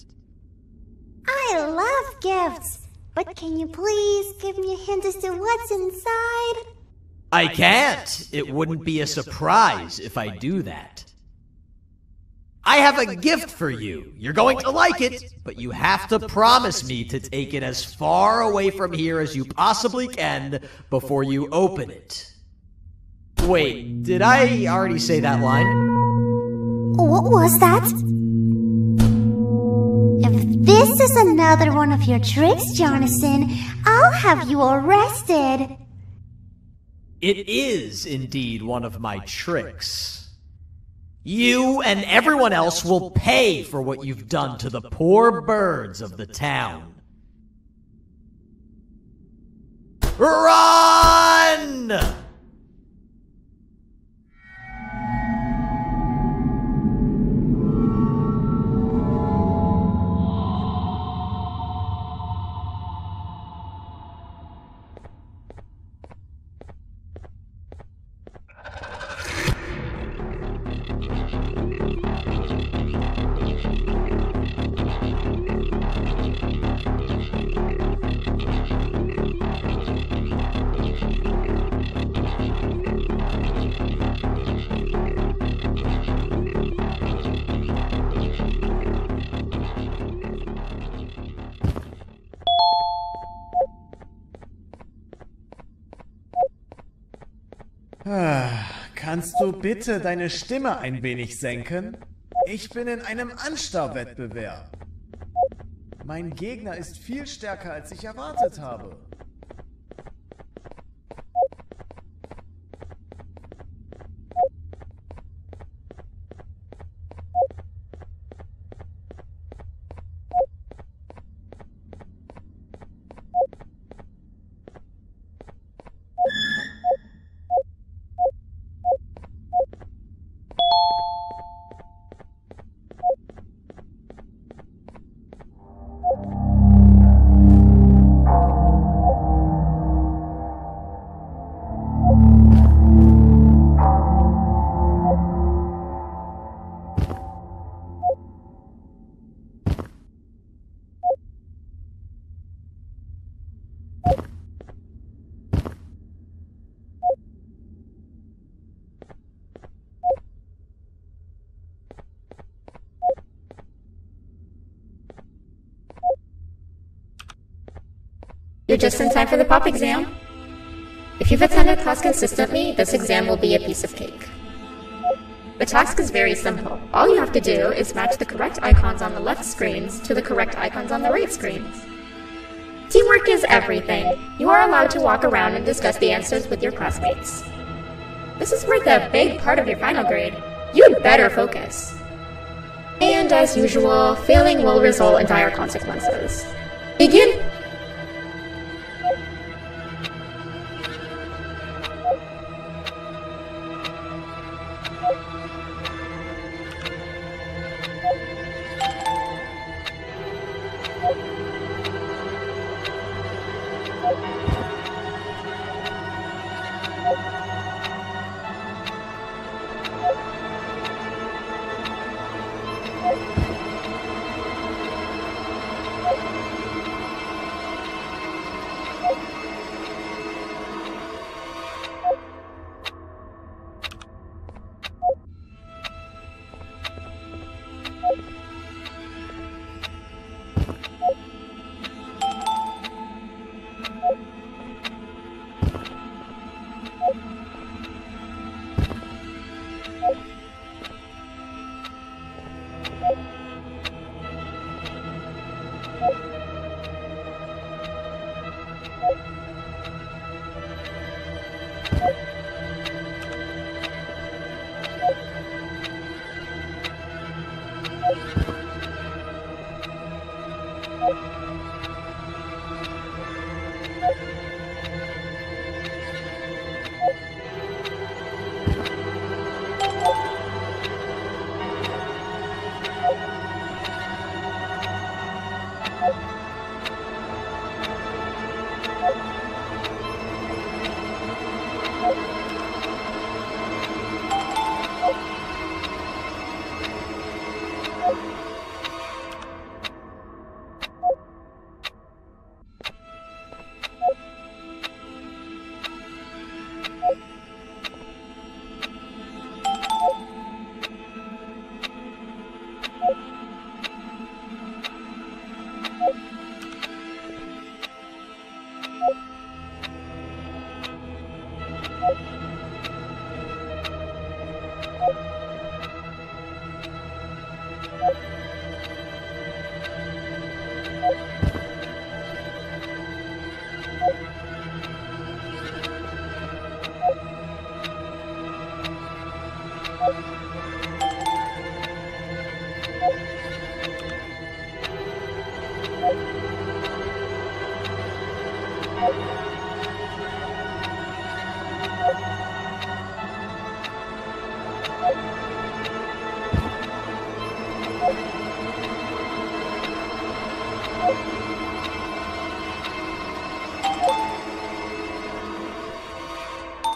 I love gifts, but can you please give me a hint as to what's inside? I can't. It wouldn't be a surprise if I do that. I have a gift for you. You're going to like it, but you have to promise me to take it as far away from here as you possibly can before you open it. Wait, did I already say that line? What was that? If this is another one of your tricks, Jonathan, I'll have you arrested. It is indeed one of my tricks. You and everyone else will pay for what you've done to the poor birds of the town. Run! Kannst du bitte deine Stimme ein wenig senken? Ich bin in einem Anstarrwettbewerb. Mein Gegner ist viel stärker, als ich erwartet habe. You're just in time for the pop exam. If you've attended class consistently, this exam will be a piece of cake. The task is very simple. All you have to do is match the correct icons on the left screens to the correct icons on the right screens. Teamwork is everything. You are allowed to walk around and discuss the answers with your classmates. This is worth a big part of your final grade. You'd better focus. And as usual, failing will result in dire consequences. Begin!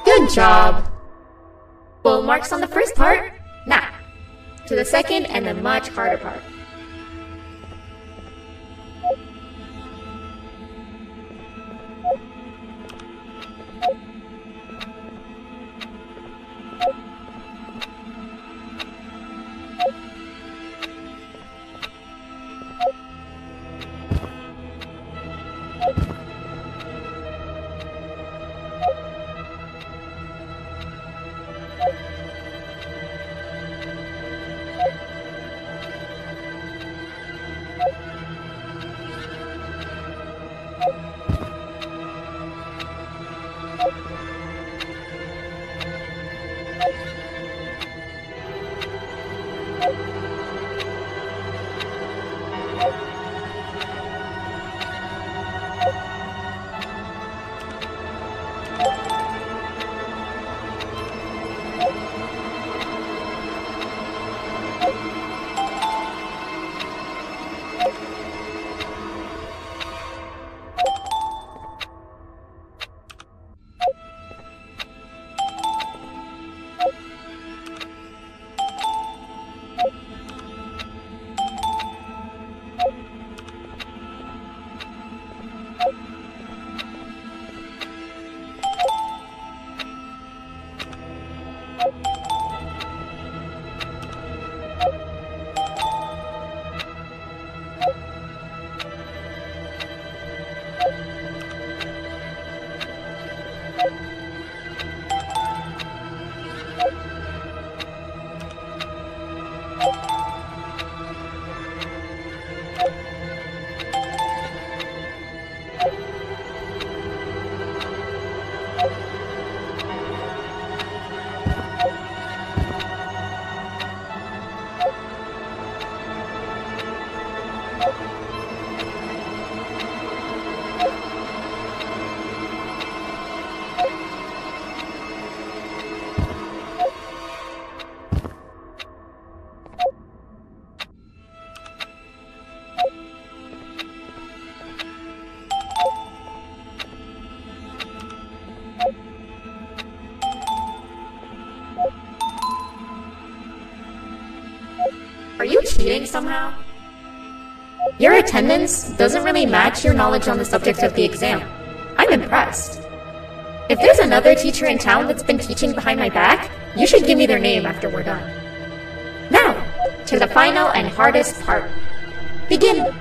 Good job! Full marks on the first part. Now, to the second and the much harder part. Are you cheating somehow? Your attendance doesn't really match your knowledge on the subject of the exam. I'm impressed. If there's another teacher in town that's been teaching behind my back, you should give me their name after we're done. Now, to the final and hardest part. Begin!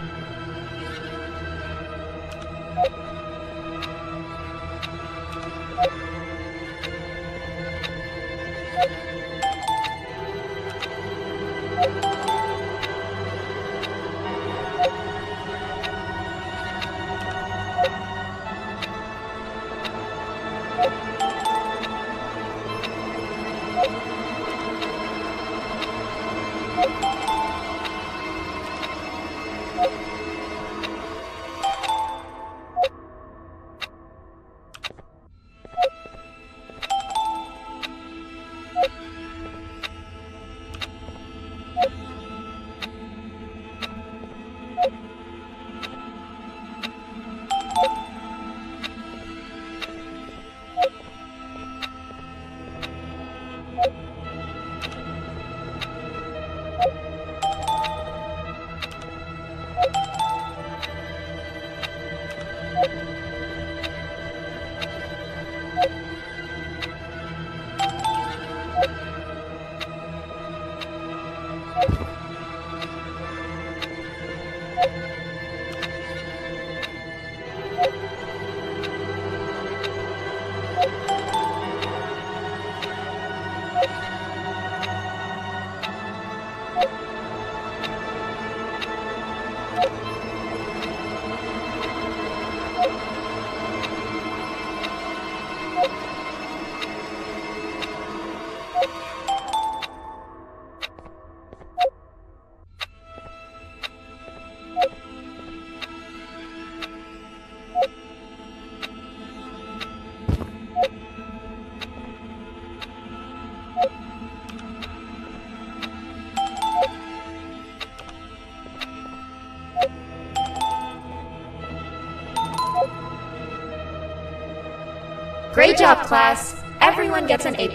Great job, class. Everyone gets an A+.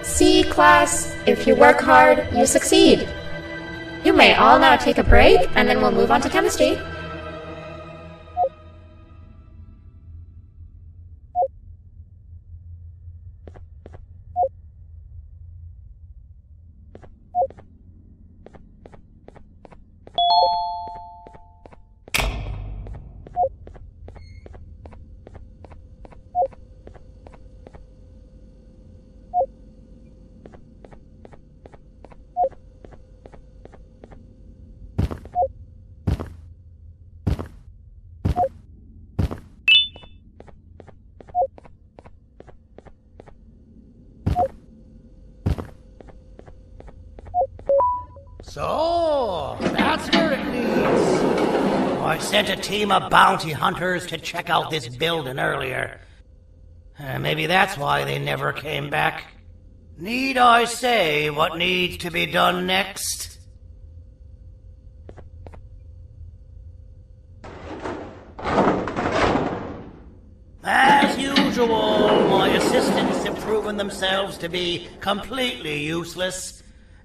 See, class, if you work hard, you succeed. You may all now take a break, and then we'll move on to chemistry. So, that's where it leads. I sent a team of bounty hunters to check out this building earlier. Maybe that's why they never came back. Need I say what needs to be done next? As usual, my assistants have proven themselves to be completely useless.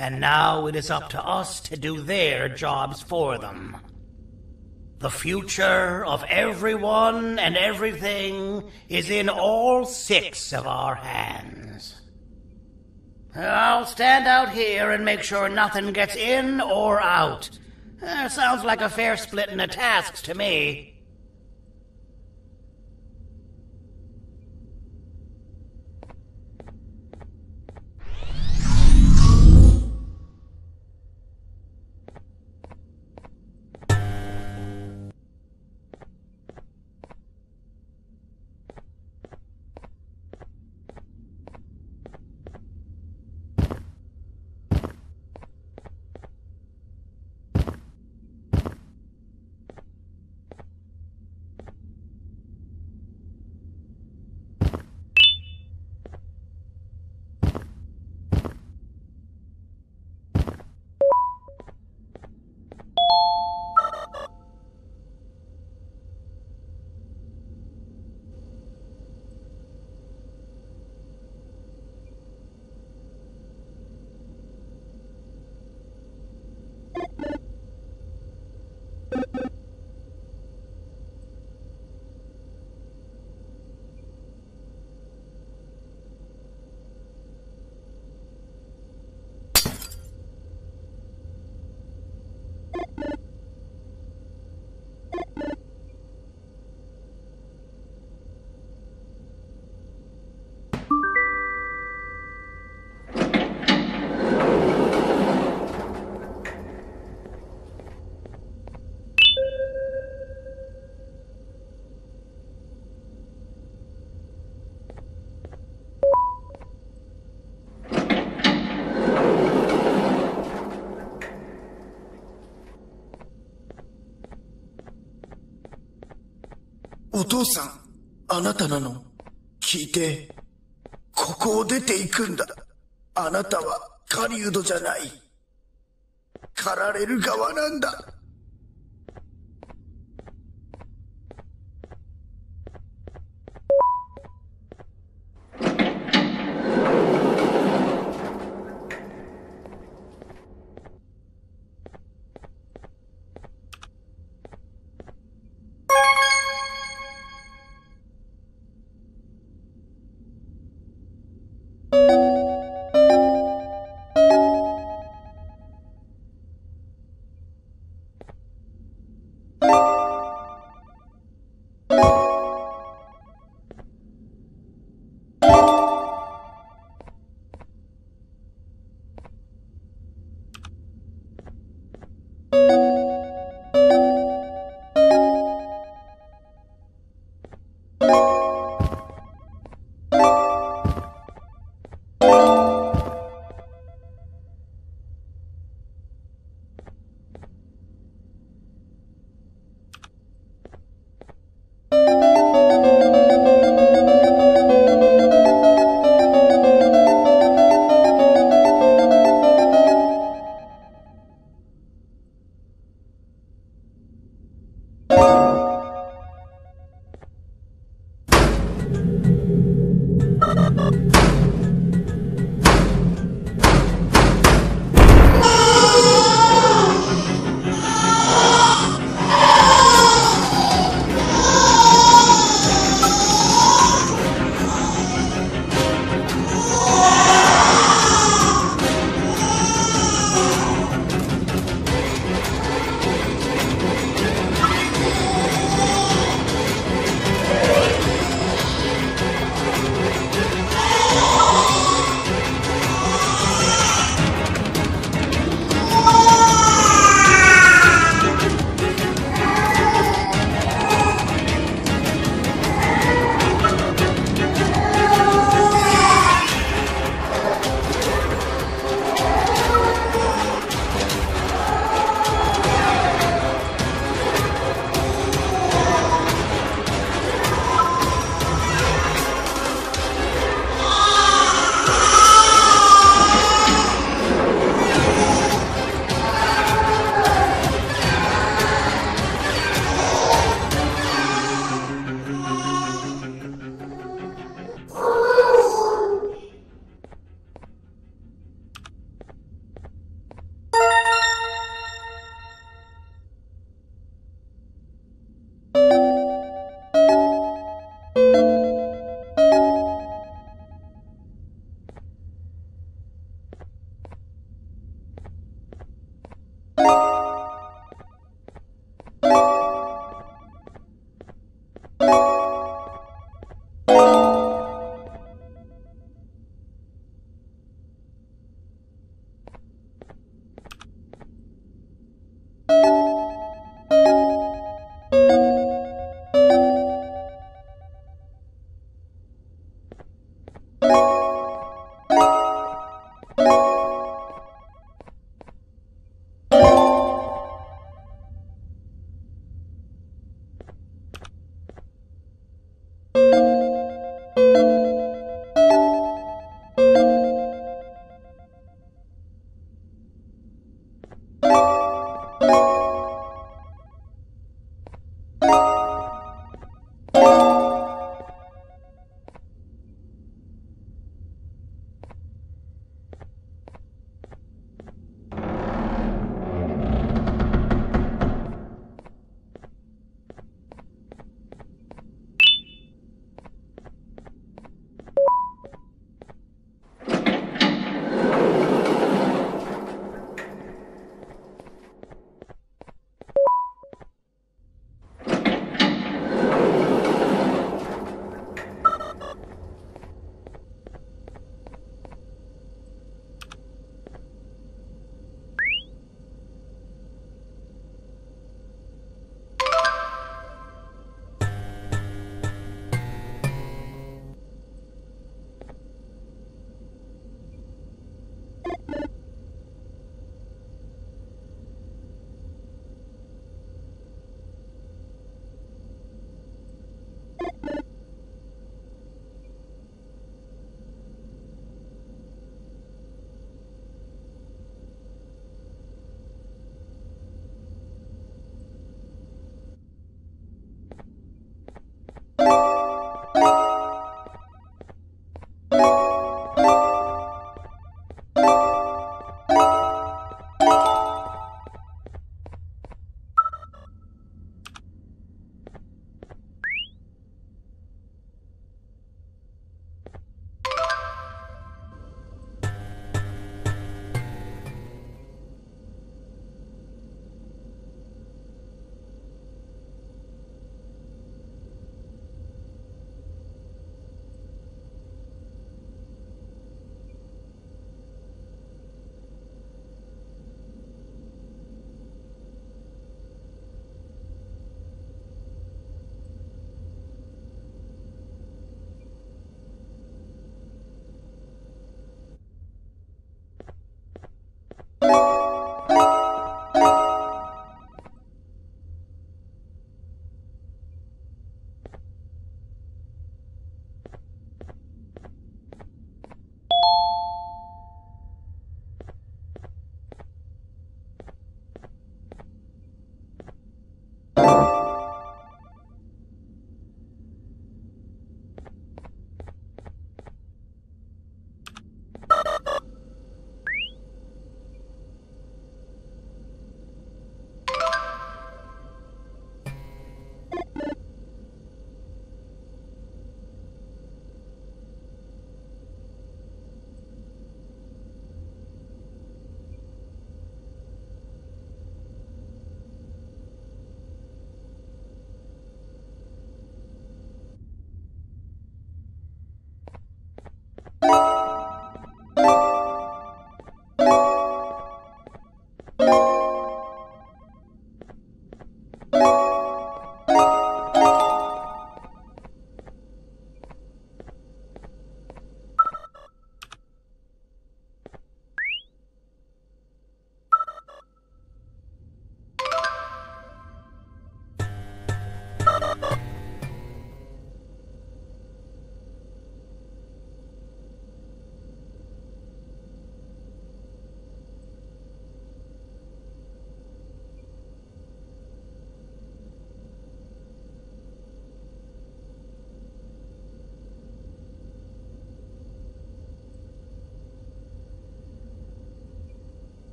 And now it is up to us to do their jobs for them. The future of everyone and everything is in all 6 of our hands. I'll stand out here and make sure nothing gets in or out. Sounds like a fair splitting of tasks to me.お父さん、あなたなの？聞いて。ここを出ていくんだ。あなたは狩人じゃない。狩られる側なんだ。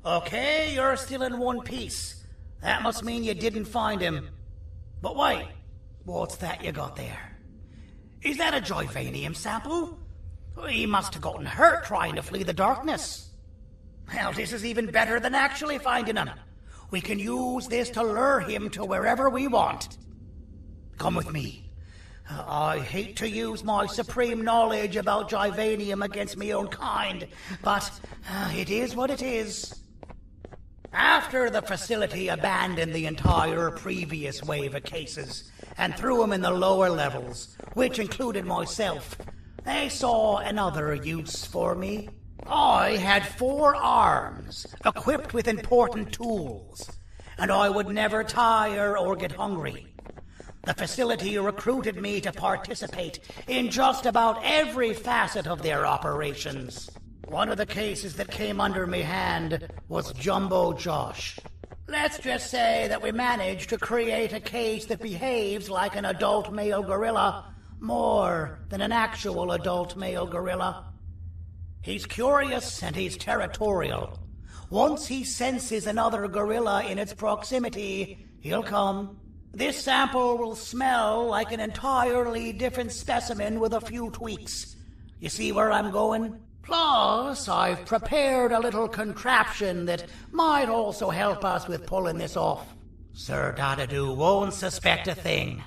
Okay, you're still in one piece. That must mean you didn't find him. But wait, what's that you got there? Is that a Joyvanium sample? He must have gotten hurt trying to flee the darkness. Well, this is even better than actually finding him. We can use this to lure him to wherever we want. Come with me. I hate to use my supreme knowledge about Joyvanium against my own kind, but it is what it is. After the facility abandoned the entire previous wave of cases and threw them in the lower levels, which included myself, they saw another use for me. I had 4 arms, equipped with important tools, and I would never tire or get hungry. The facility recruited me to participate in just about every facet of their operations. One of the cases that came under me hand was Jumbo Josh. Let's just say that we managed to create a case that behaves like an adult male gorilla more than an actual adult male gorilla. He's curious and he's territorial. Once he senses another gorilla in its proximity, he'll come. This sample will smell like an entirely different specimen with a few tweaks. You see where I'm going? Plus, I've prepared a little contraption that might also help us with pulling this off. Sir Dadadoo won't suspect a thing.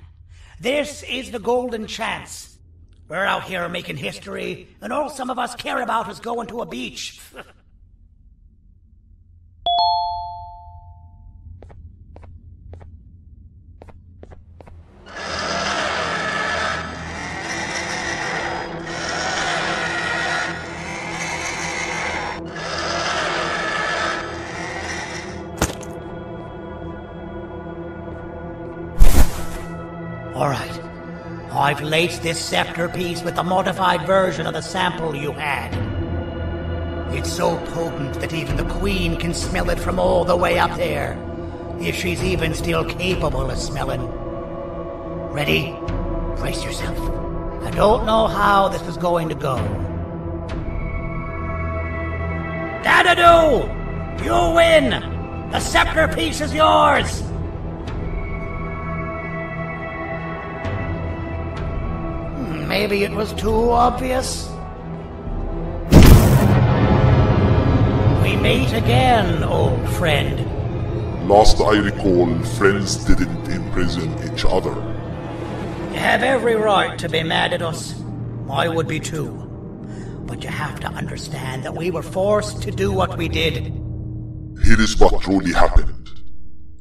This is the golden chance. We're out here making history, and all some of us care about is going to a beach. All right. I've laced this scepter piece with the modified version of the sample you had. It's so potent that even the Queen can smell it from all the way up there, if she's even still capable of smelling. Ready? Brace yourself. I don't know how this is going to go. Dadadoo! You win! The scepter piece is yours! Maybe it was too obvious. We meet again, old friend. Last I recall, friends didn't imprison each other. You have every right to be mad at us. I would be too. But you have to understand that we were forced to do what we did. Here is what truly happened.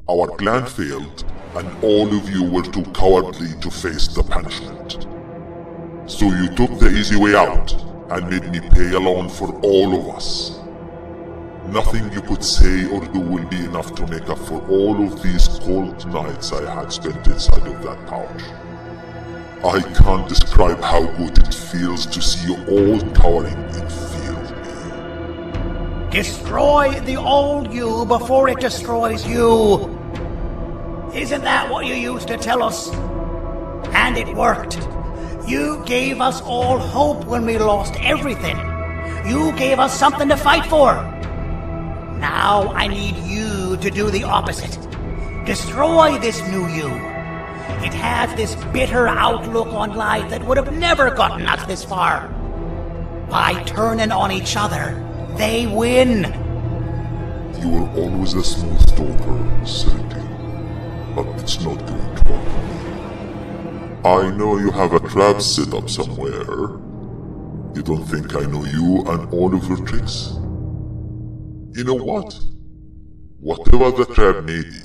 Our plan failed, and all of you were too cowardly to face the punishment. So you took the easy way out, and made me pay alone for all of us. Nothing you could say or do will be enough to make up for all of these cold nights I had spent inside of that pouch. I can't describe how good it feels to see you all cowering in fear of me. Destroy the old you before it destroys you. Isn't that what you used to tell us? And it worked. You gave us all hope when we lost everything. You gave us something to fight for. Now I need you to do the opposite. Destroy this new you. It has this bitter outlook on life that would have never gotten us this far. By turning on each other, they win. You were always a smooth talker, Sergei, but it's not going to work. I know you have a trap set up somewhere. You don't think I know you and all of your tricks? You know what? Whatever the trap may be,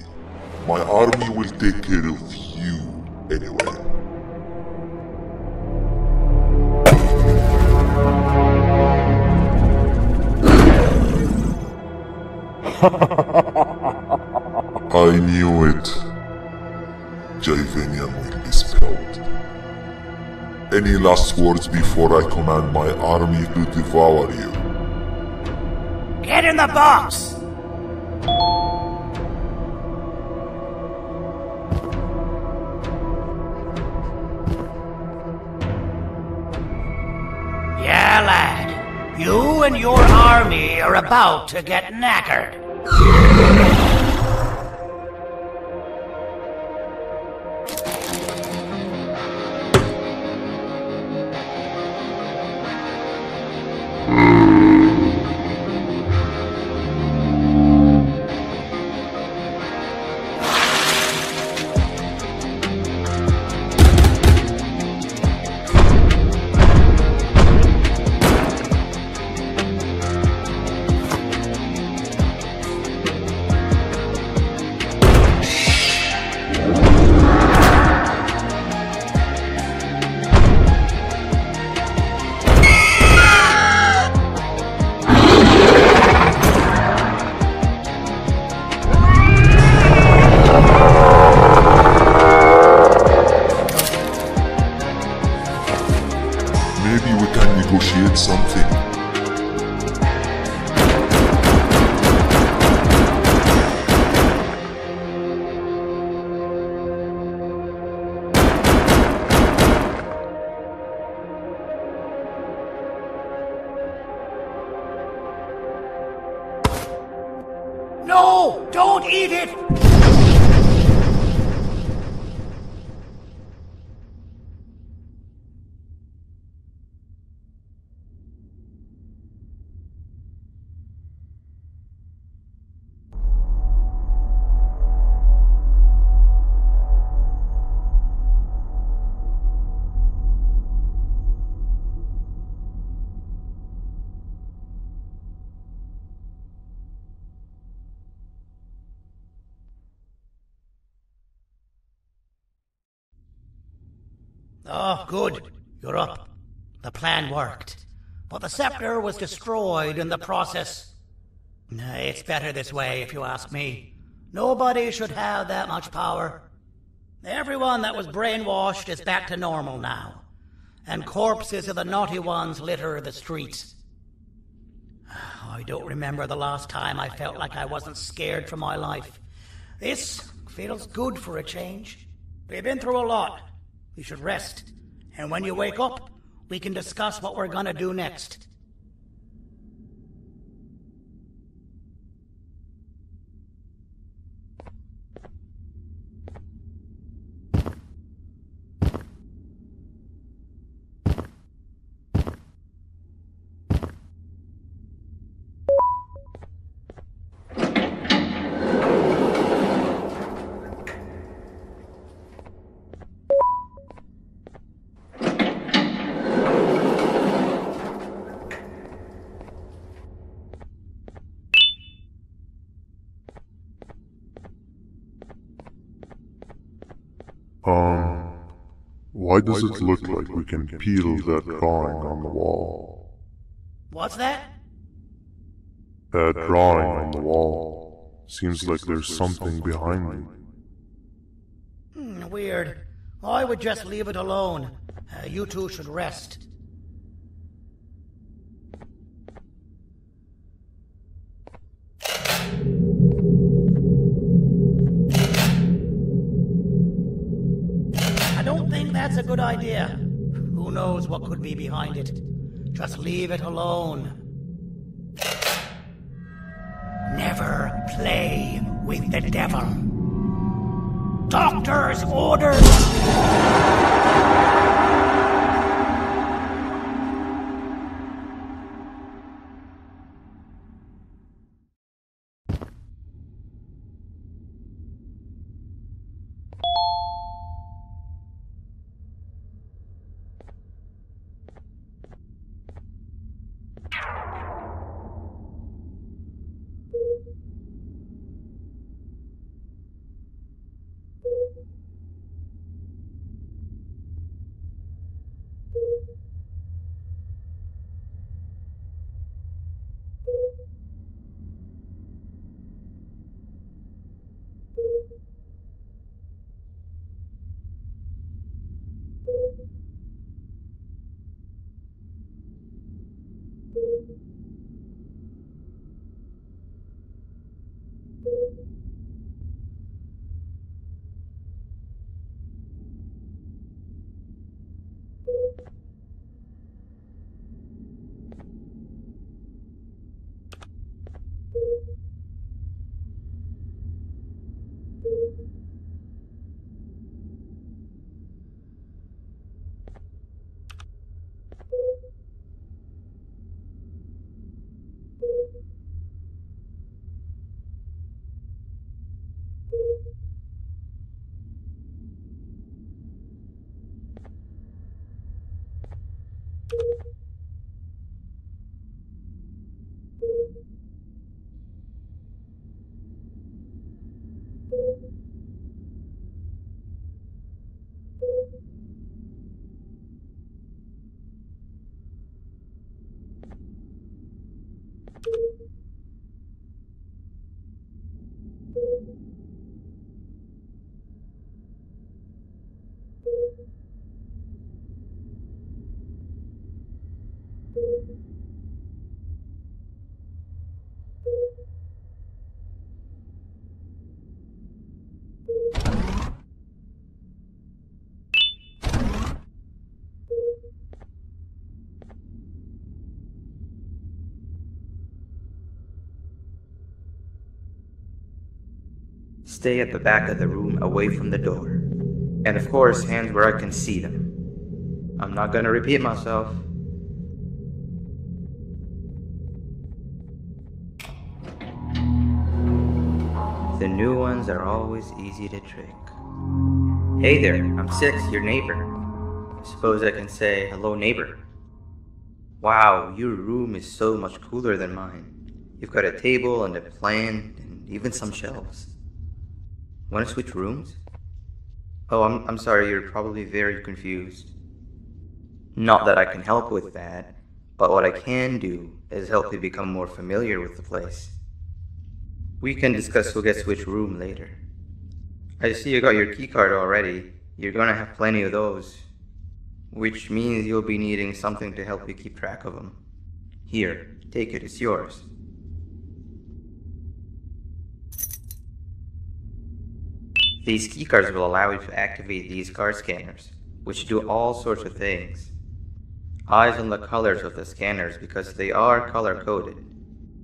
my army will take care of you anyway. I knew it. Joyvanium will be spelled. Any last words before I command my army to devour you? Get in the box! Yeah, lad. You and your army are about to get knackered. Maybe we can negotiate something. No! Don't eat it! Oh, good. You're up. The plan worked. But the scepter was destroyed in the process. It's better this way, if you ask me. Nobody should have that much power. Everyone that was brainwashed is back to normal now. And corpses of the naughty ones litter the streets. I don't remember the last time I felt like I wasn't scared for my life. This feels good for a change. We've been through a lot. You should rest. And when you wake up, we can discuss what we're gonna do next. Why does it look like we can peel that drawing on the wall? What's that? That drawing on the wall. Seems like there's something behind it. Weird. I would just leave it alone. You two should rest. I don't think that's a good idea. Who knows what could be behind it? Just leave it alone. Never play with the devil. Doctor's orders! Stay at the back of the room away from the door. And of course, hands where I can see them. I'm not gonna repeat myself. The new ones are always easy to trick. Hey there, I'm Six, your neighbor. I suppose I can say, hello neighbor. Wow, your room is so much cooler than mine. You've got a table and a plant and even some shelves. Want to switch rooms? Oh, I'm sorry, you're probably very confused. Not that I can help with that, but what I can do is help you become more familiar with the place. We can discuss who gets which room later. I see you got your keycard already. You're gonna have plenty of those. Which means you'll be needing something to help you keep track of them. Here, take it, it's yours. These keycards will allow you to activate these card scanners, which do all sorts of things. Eyes on the colors of the scanners because they are color-coded.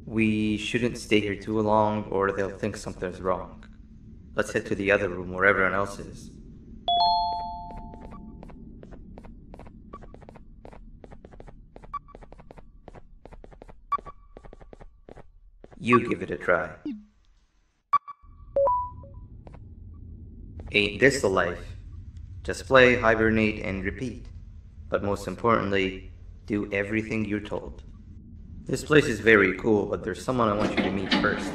We shouldn't stay here too long or they'll think something's wrong. Let's head to the other room where everyone else is. You give it a try. Ain't this the life? Just play, hibernate, and repeat. But most importantly, do everything you're told. This place is very cool, but there's someone I want you to meet first.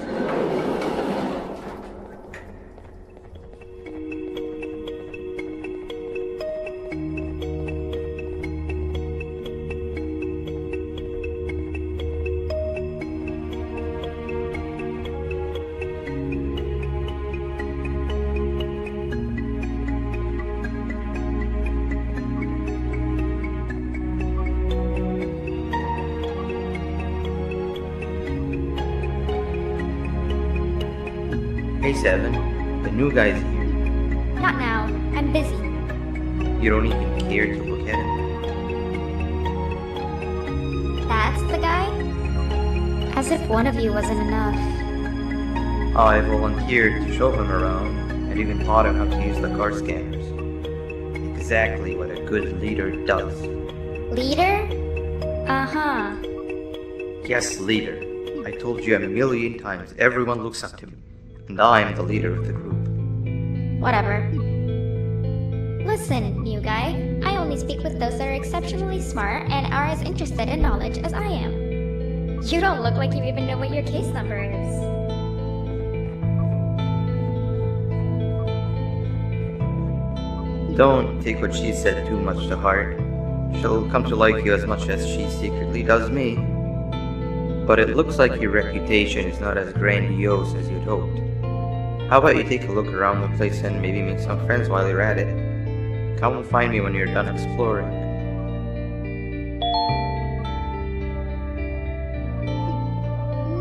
Hey Seven, the new guy's here. Not now. I'm busy. You don't even care to look at him? That's the guy? As if one of you wasn't enough. I volunteered to show him around, and even taught him how to use the card scanners. Exactly what a good leader does. Leader? Uh-huh. Yes, leader. I told you a million times, everyone looks up to me. And I'm the leader of the group. Whatever. Listen, new guy. I only speak with those that are exceptionally smart and are as interested in knowledge as I am. You don't look like you even know what your case number is. Don't take what she said too much to heart. She'll come to like you as much as she secretly does me. But it looks like your reputation is not as grandiose as you'd hoped. How about you take a look around the place and maybe make some friends while you're at it? Come and find me when you're done exploring.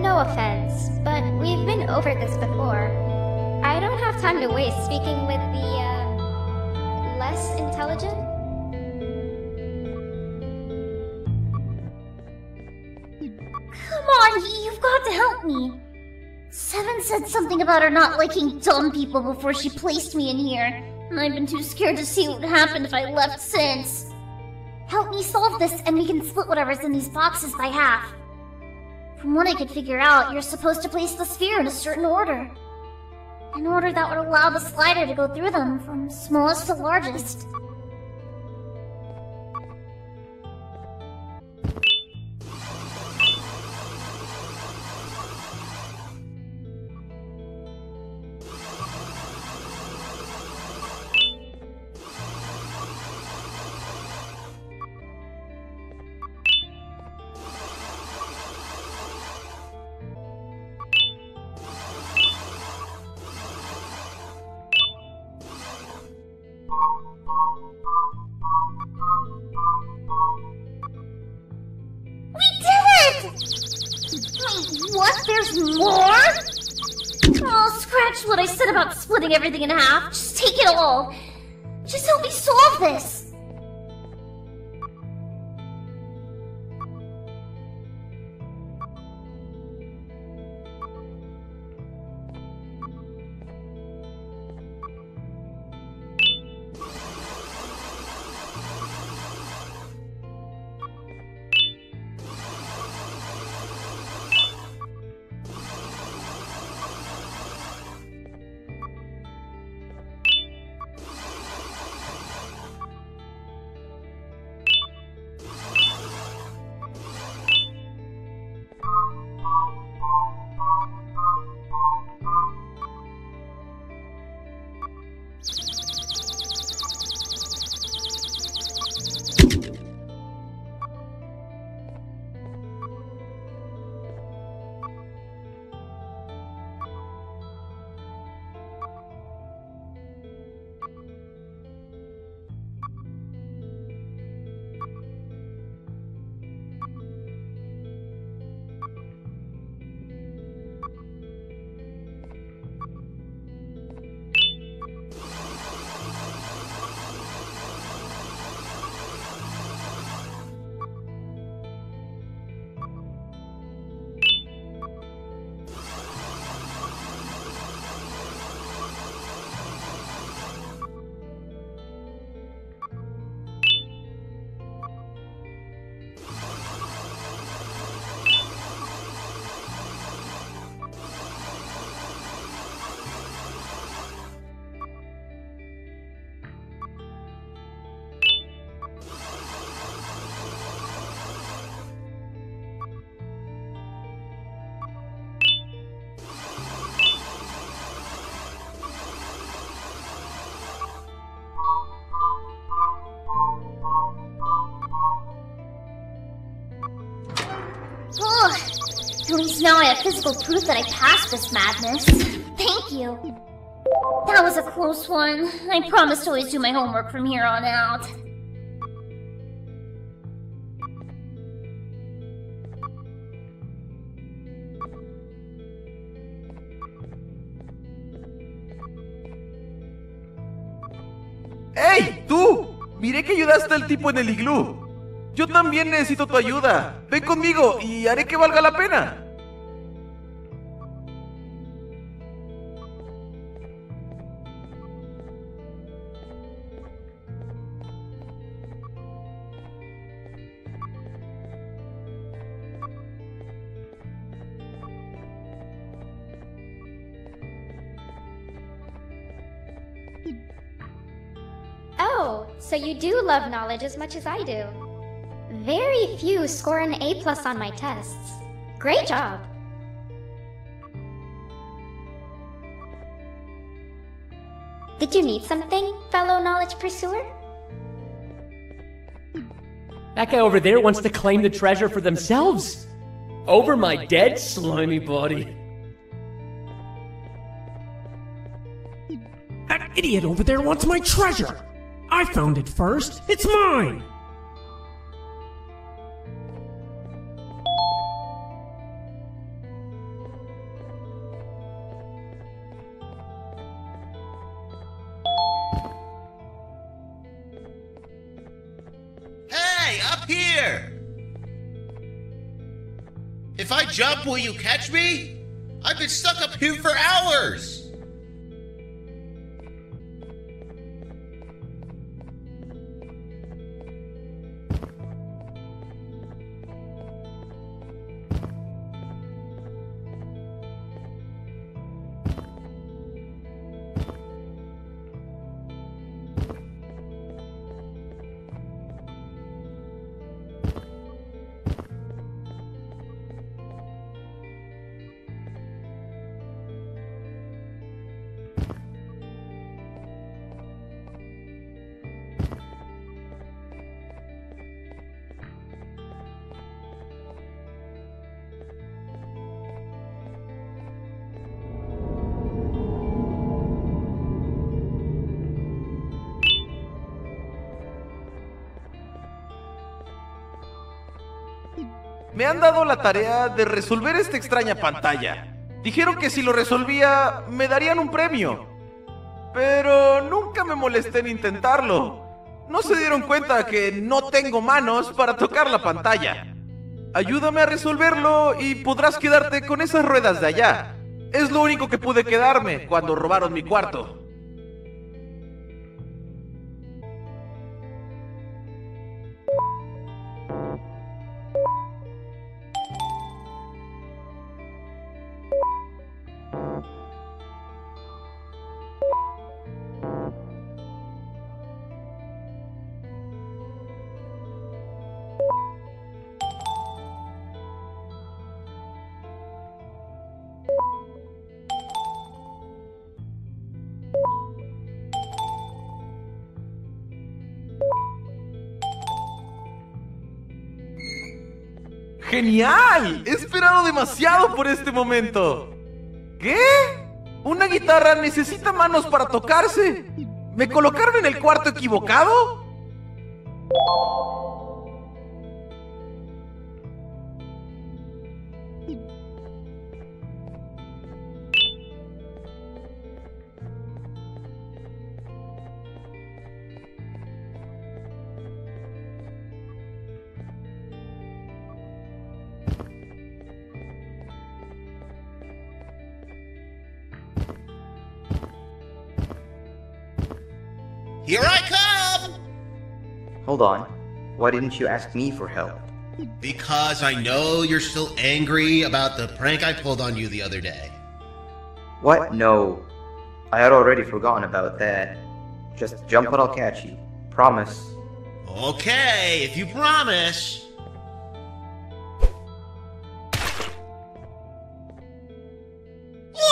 No offense, but we've been over this before. I don't have time to waste speaking with the, less intelligent? Come on, you've got to help me. Seven said something about her not liking dumb people before she placed me in here, and I've been too scared to see what would happen if I left since. Help me solve this, and we can split whatever's in these boxes by half. From what I could figure out, you're supposed to place the sphere in a certain order. An order that would allow the slider to go through them from smallest to largest. What? There's more? Oh, scratch what I said about splitting everything in half. Just take it all. Just help me solve this. At least now I have physical proof that I passed this madness. Thank you. That was a close one. I promise to always do my homework from here on out. ¡Ey, tú! Miré que ayudaste al tipo en el iglú. Yo también necesito tu ayuda. Ven conmigo y haré que valga la pena. Oh, so you do love knowledge as much as I do. Very few score an A+ on my tests. Great job. Did you need something, fellow knowledge pursuer? That guy over there wants to claim the treasure for themselves. Over my dead slimy body. That idiot over there wants my treasure! I found it first! It's mine! Hey, up here! If I jump, will you catch me? I've been stuck up here for hours! Me han dado la tarea de resolver esta extraña pantalla. Dijeron que si lo resolvía, me darían un premio. Pero nunca me molesté en intentarlo. No se dieron cuenta que no tengo manos para tocar la pantalla. Ayúdame a resolverlo y podrás quedarte con esas ruedas de allá. Es lo único que pude quedarme cuando robaron mi cuarto. ¡Genial! He esperado demasiado por este momento. ¿Qué? ¿Una guitarra necesita manos para tocarse? ¿Me colocaron en el cuarto equivocado? Here I come! Hold on. Why didn't you ask me for help? Because I know you're still angry about the prank I pulled on you the other day. What? No. I had already forgotten about that. Just jump and I'll catch you. Promise. Okay, if you promise. Whoa!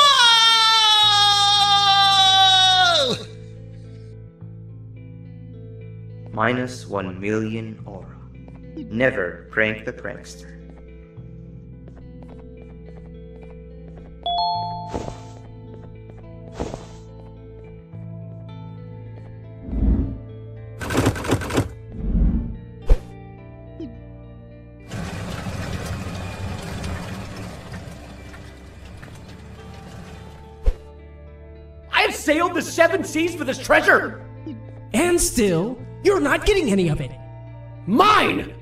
Minus 1 million aura. Never prank the prankster. I've sailed the 7 seas for this treasure! And still, you're not getting any of it. Mine!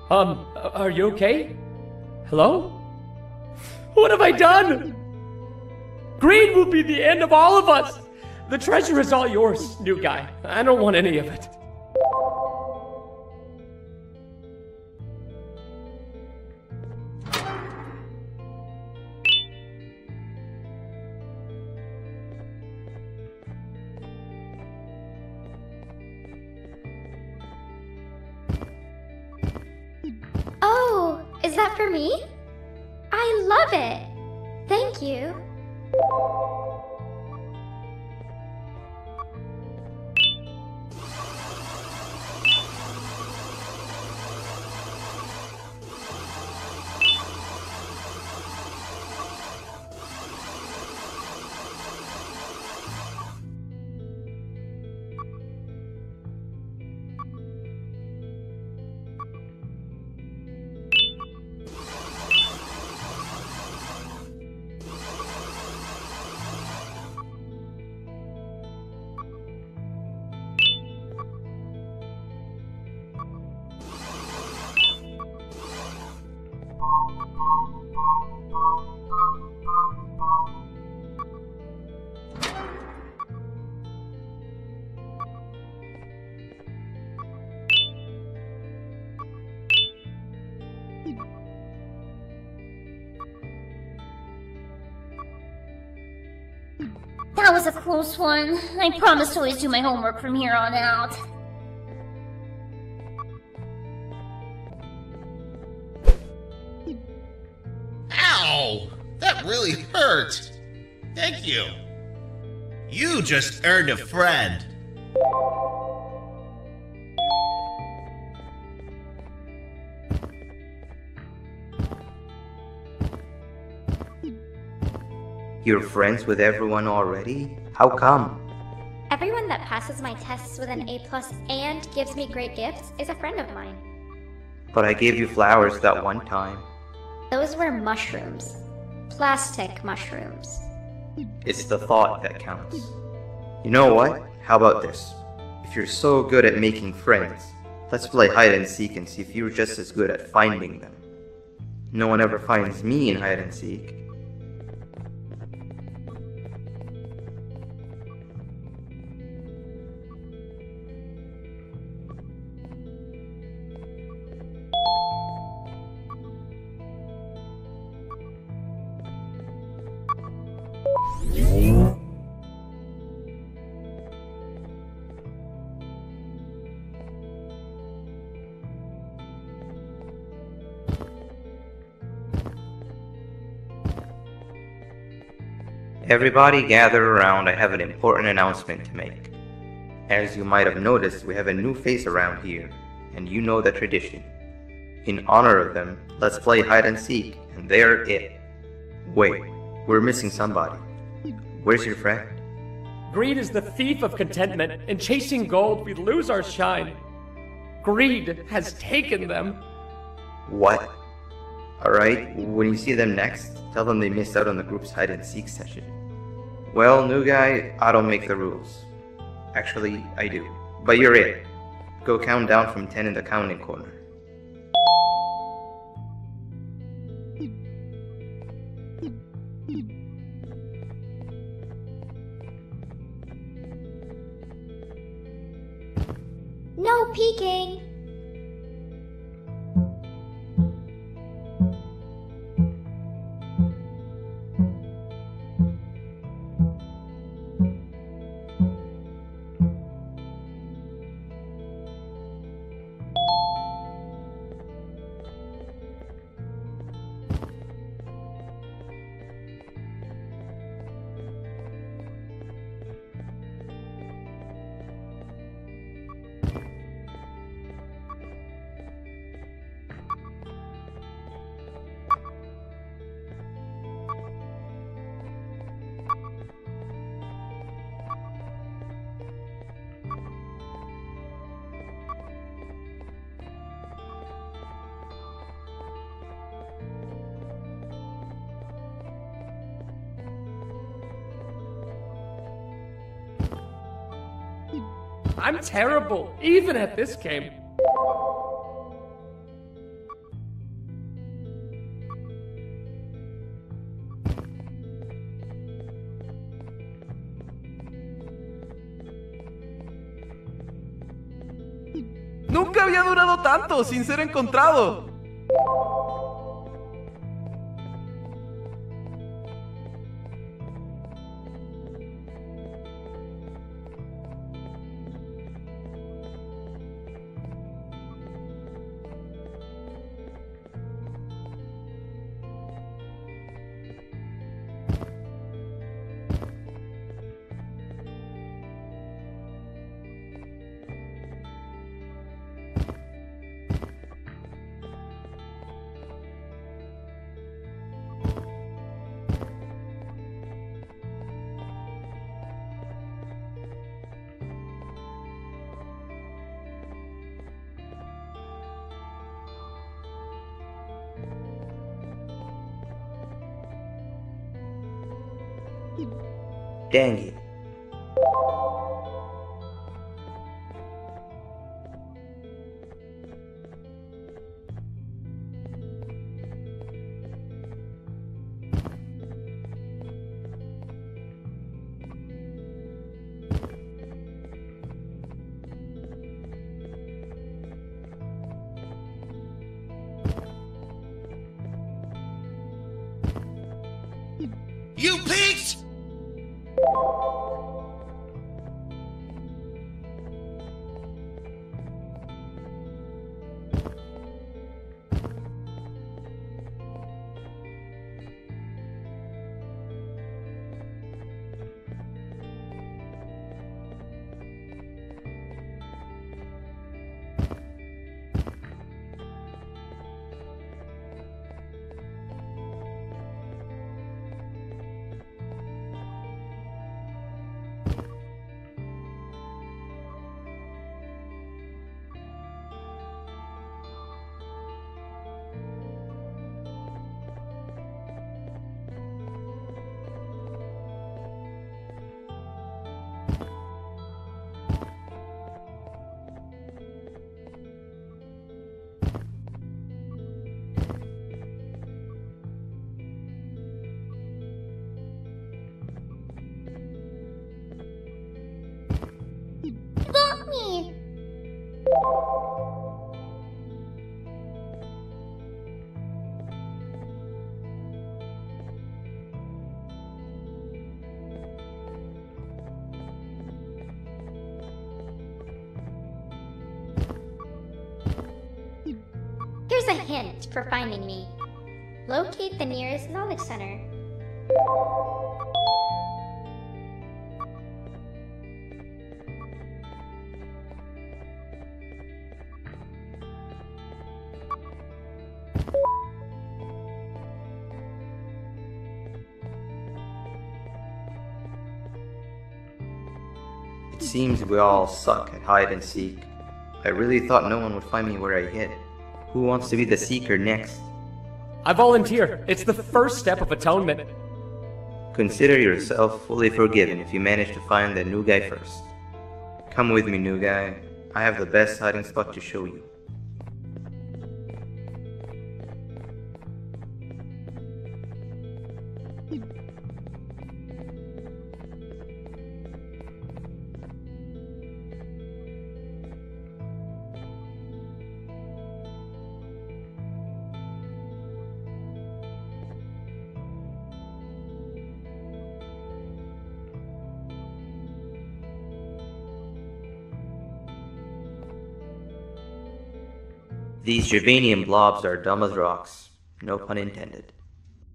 Are you okay? Hello? What have I done? Greed will be the end of all of us! The treasure is all yours, new guy. I don't want any of it. Oh, is that for me? I love it! Thank you. That was a close one. I promise to always do my homework from here on out. Ow! That really hurt. Thank you. You just earned a friend. You're friends with everyone already? How come? Everyone that passes my tests with an A+ and gives me great gifts is a friend of mine. But I gave you flowers that one time. Those were mushrooms. Plastic mushrooms. It's the thought that counts. You know what? How about this? If you're so good at making friends, let's play hide and seek and see if you're just as good at finding them. No one ever finds me in hide and seek. Everybody gather around, I have an important announcement to make. As you might have noticed, we have a new face around here, and you know the tradition. In honor of them, let's play hide and seek, and they're it. Wait, we're missing somebody. Where's your friend? Greed is the thief of contentment. In chasing gold, we lose our shine. Greed has taken them. What? Alright, when you see them next, tell them they missed out on the group's hide and seek session. Well, new guy, I don't make the rules. Actually, I do. But you're it. Go count down from 10 in the counting corner. No peeking! I'm terrible, even at this game. Nunca había durado tanto sin ser encontrado. Dang it. You peaked! Here's a hint for finding me. Locate the nearest knowledge center. It seems we all suck at hide and seek. I really thought no one would find me where I hid. Who wants to be the seeker next? I volunteer. It's the first step of atonement. Consider yourself fully forgiven if you manage to find the new guy first. Come with me, new guy. I have the best hiding spot to show you. These Gervanium blobs are dumb as rocks. No pun intended.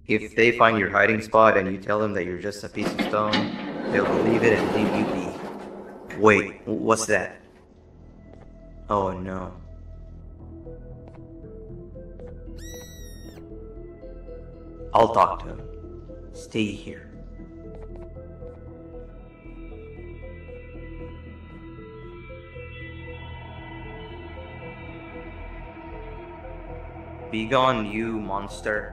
If they find your hiding spot and you tell them that you're just a piece of stone, they'll believe it and leave you be. Wait, what's that? Oh no. I'll talk to him. Stay here. Begone, you monster.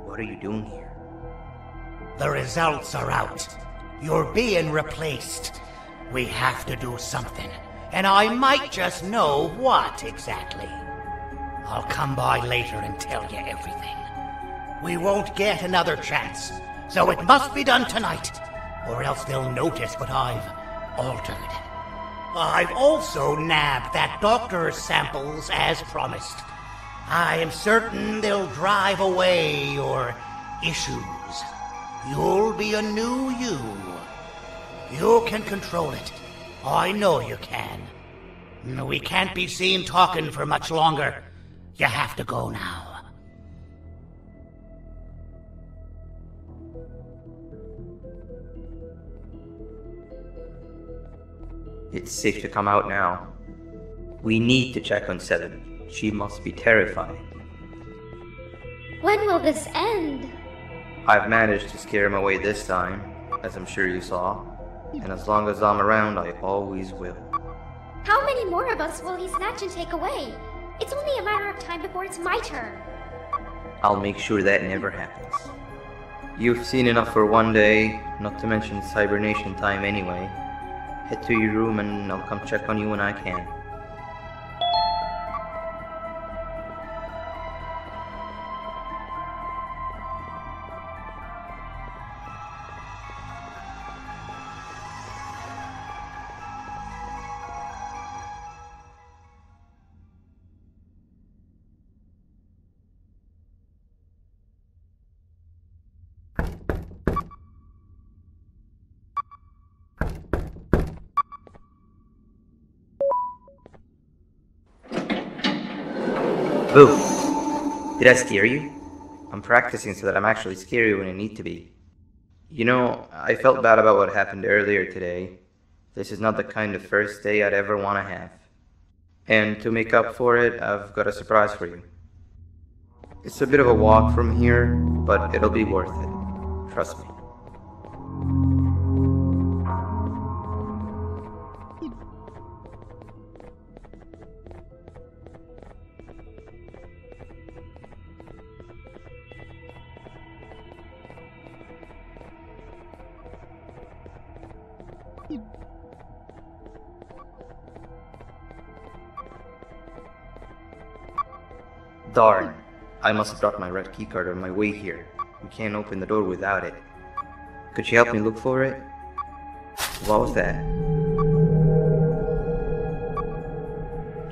What are you doing here? The results are out. You're being replaced. We have to do something, and I might just know what exactly. I'll come by later and tell you everything. We won't get another chance, so it must be done tonight, or else they'll notice what I've altered. I've also nabbed that doctor's samples as promised. I am certain they'll drive away your issues. You'll be a new you. You can control it. I know you can. We can't be seen talking for much longer. You have to go now. It's safe to come out now. We need to check on Seven. She must be terrified. When will this end? I've managed to scare him away this time, as I'm sure you saw. And as long as I'm around, I always will. How many more of us will he snatch and take away? It's only a matter of time before it's my turn. I'll make sure that never happens. You've seen enough for one day, not to mention it's hibernation time anyway. Head to your room and I'll come check on you when I can. Boo! Did I scare you? I'm practicing so that I'm actually scary when I need to be. You know, I felt bad about what happened earlier today. This is not the kind of first day I'd ever want to have. And to make up for it, I've got a surprise for you. It's a bit of a walk from here, but it'll be worth it. Trust me. Darn, I must have dropped my red keycard on my way here. We can't open the door without it. Could you help me look for it? What was that?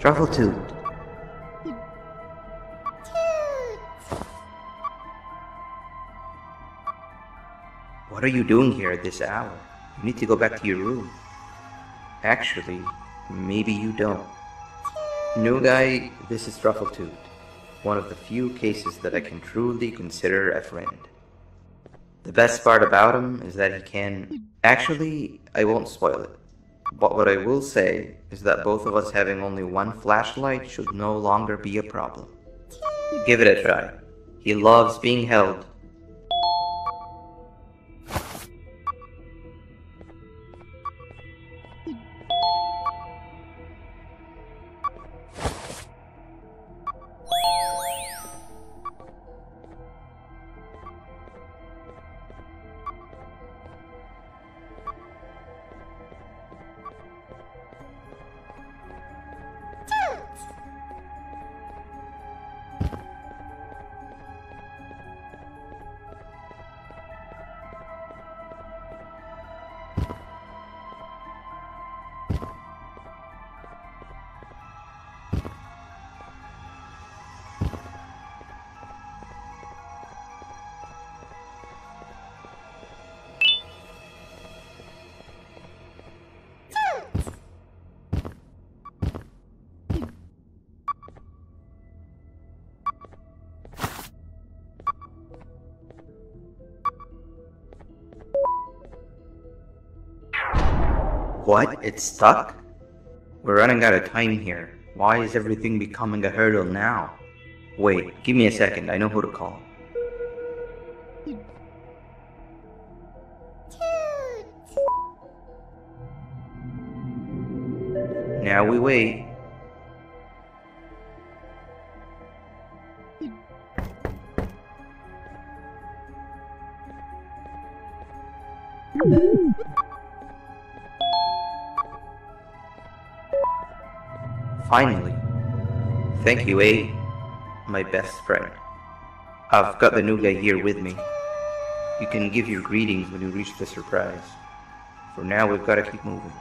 Truffletooth. What are you doing here at this hour? You need to go back to your room. Actually, maybe you don't. New guy, this is Truffletooth. One of the few cases that I can truly consider a friend. The best part about him is that he can... Actually, I won't spoil it. But what I will say is that both of us having only one flashlight should no longer be a problem. Give it a try. He loves being held. What? It's stuck? We're running out of time here. Why is everything becoming a hurdle now? Wait, give me a second, I know who to call. Now we wait. Finally. Thank you, A, my best friend. I've got the new guy here with me. You can give your greetings when you reach the surprise. For now, we've got to keep moving.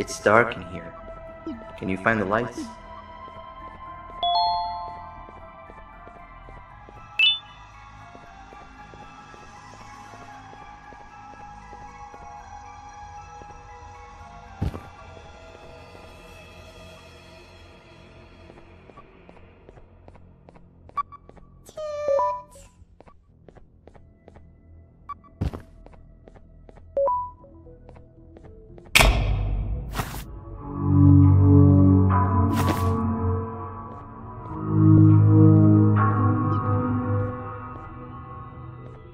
It's dark in here. Can you find the lights?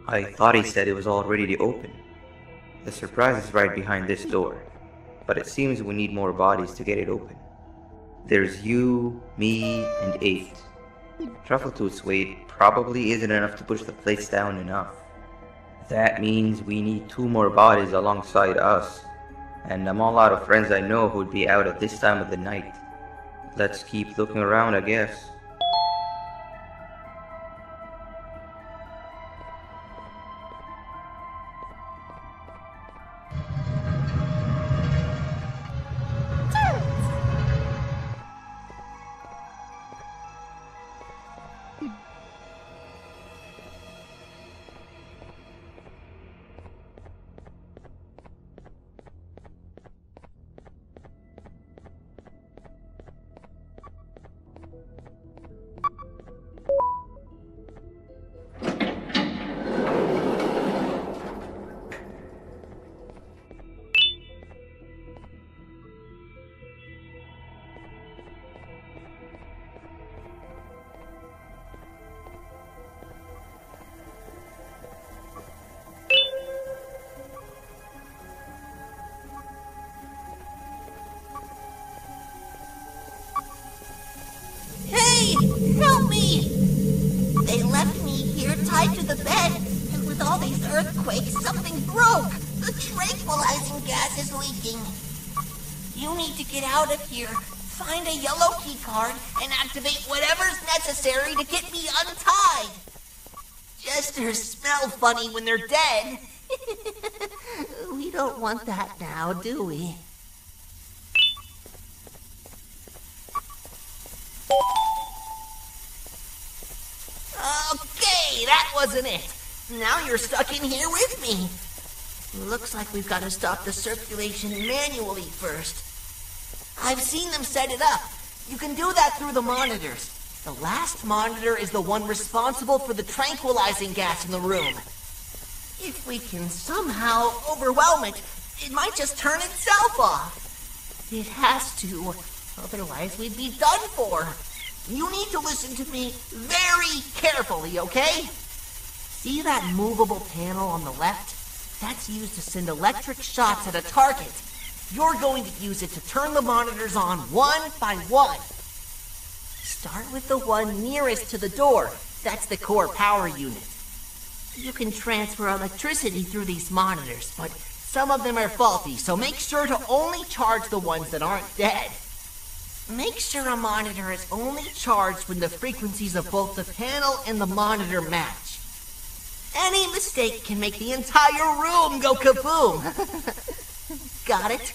I thought he said it was all ready to open. The surprise is right behind this door, but it seems we need more bodies to get it open. There's you, me, and 8. Truffletooth's weight probably isn't enough to push the plates down enough. That means we need 2 more bodies alongside us, and I'm all out of friends I know who'd be out at this time of the night. Let's keep looking around, I guess. With all these earthquakes, something broke! The tranquilizing gas is leaking. You need to get out of here. Find a yellow key card and activate whatever's necessary to get me untied. Jesters smell funny when they're dead. We don't want that now, do we? Okay, that wasn't it. Now you're stuck in here with me. Looks like we've got to stop the circulation manually first. I've seen them set it up. You can do that through the monitors. The last monitor is the one responsible for the tranquilizing gas in the room. If we can somehow overwhelm it, it might just turn itself off. It has to, otherwise we'd be done for. You need to listen to me very carefully, okay? See that movable panel on the left? That's used to send electric shots at a target. You're going to use it to turn the monitors on one by one. Start with the one nearest to the door. That's the core power unit. You can transfer electricity through these monitors, but some of them are faulty, so make sure to only charge the ones that aren't dead. Make sure a monitor is only charged when the frequencies of both the panel and the monitor match. Any mistake can make the entire room go kaboom. Got it?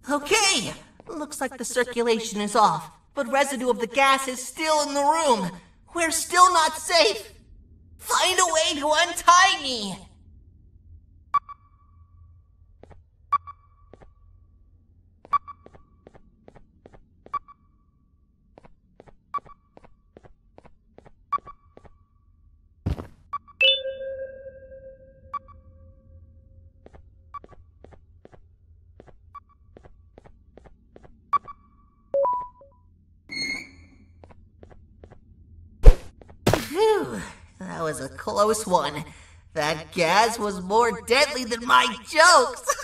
Okay, looks like the circulation is off, but residue of the gas is still in the room. We're still not safe. Find a way to untie me. Phew, that was a close one. That gas was more deadly than my jokes.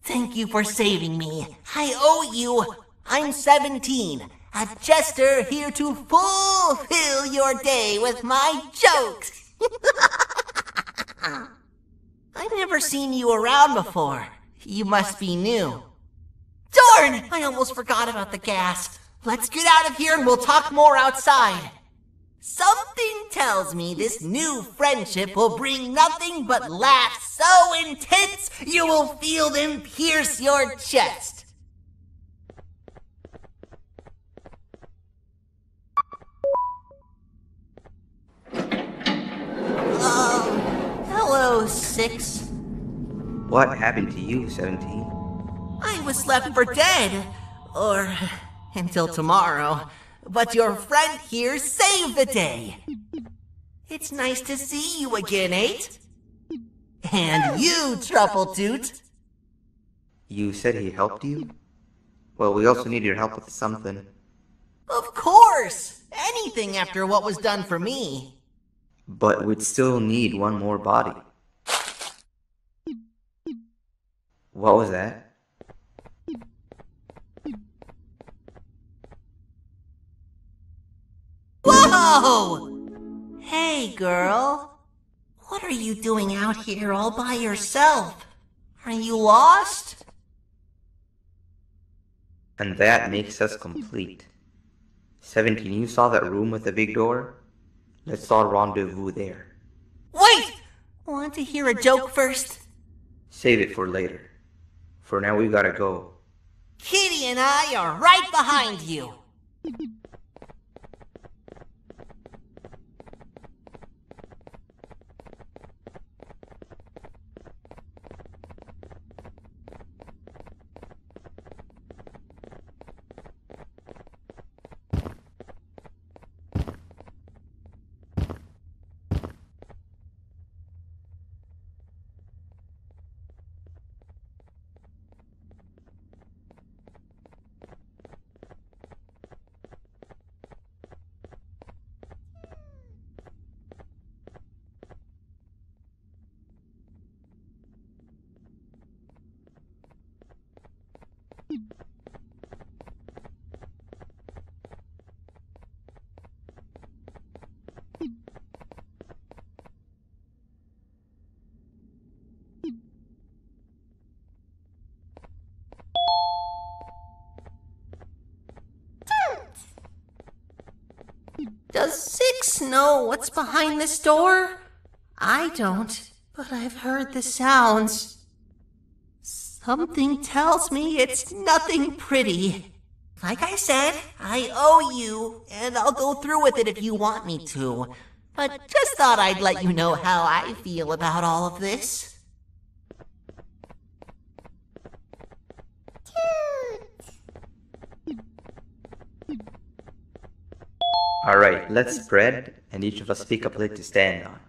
Thank you for saving me. I owe you. I'm 17, a jester here to fulfill your day with my jokes. I've never seen you around before. You must be new. Darn! I almost forgot about the gas. Let's get out of here and we'll talk more outside. Something tells me this new friendship will bring nothing but laughs so intense you will feel them pierce your chest. 6. What happened to you, 17? I was left for dead. Or until tomorrow. But your friend here saved the day. It's nice to see you again, 8. And you, Truffletoot. You said he helped you? Well, we also need your help with something. Of course! Anything after what was done for me. But we'd still need one more body. What was that? Whoa! Hey, girl. What are you doing out here all by yourself? Are you lost? And that makes us complete. 17, you saw that room with the big door? Let's all rendezvous there. Wait! Want to hear a joke first? Save it for later. For now, we gotta go. Kitty and I are right behind you. Does 6 know what's behind this door? I don't, but I've heard the sounds. Something tells me it's nothing pretty. Like I said, I owe you, and I'll go through with it if you want me to. But just thought I'd let you know how I feel about all of this. Alright, let's spread, and each of us pick a plate to stand on.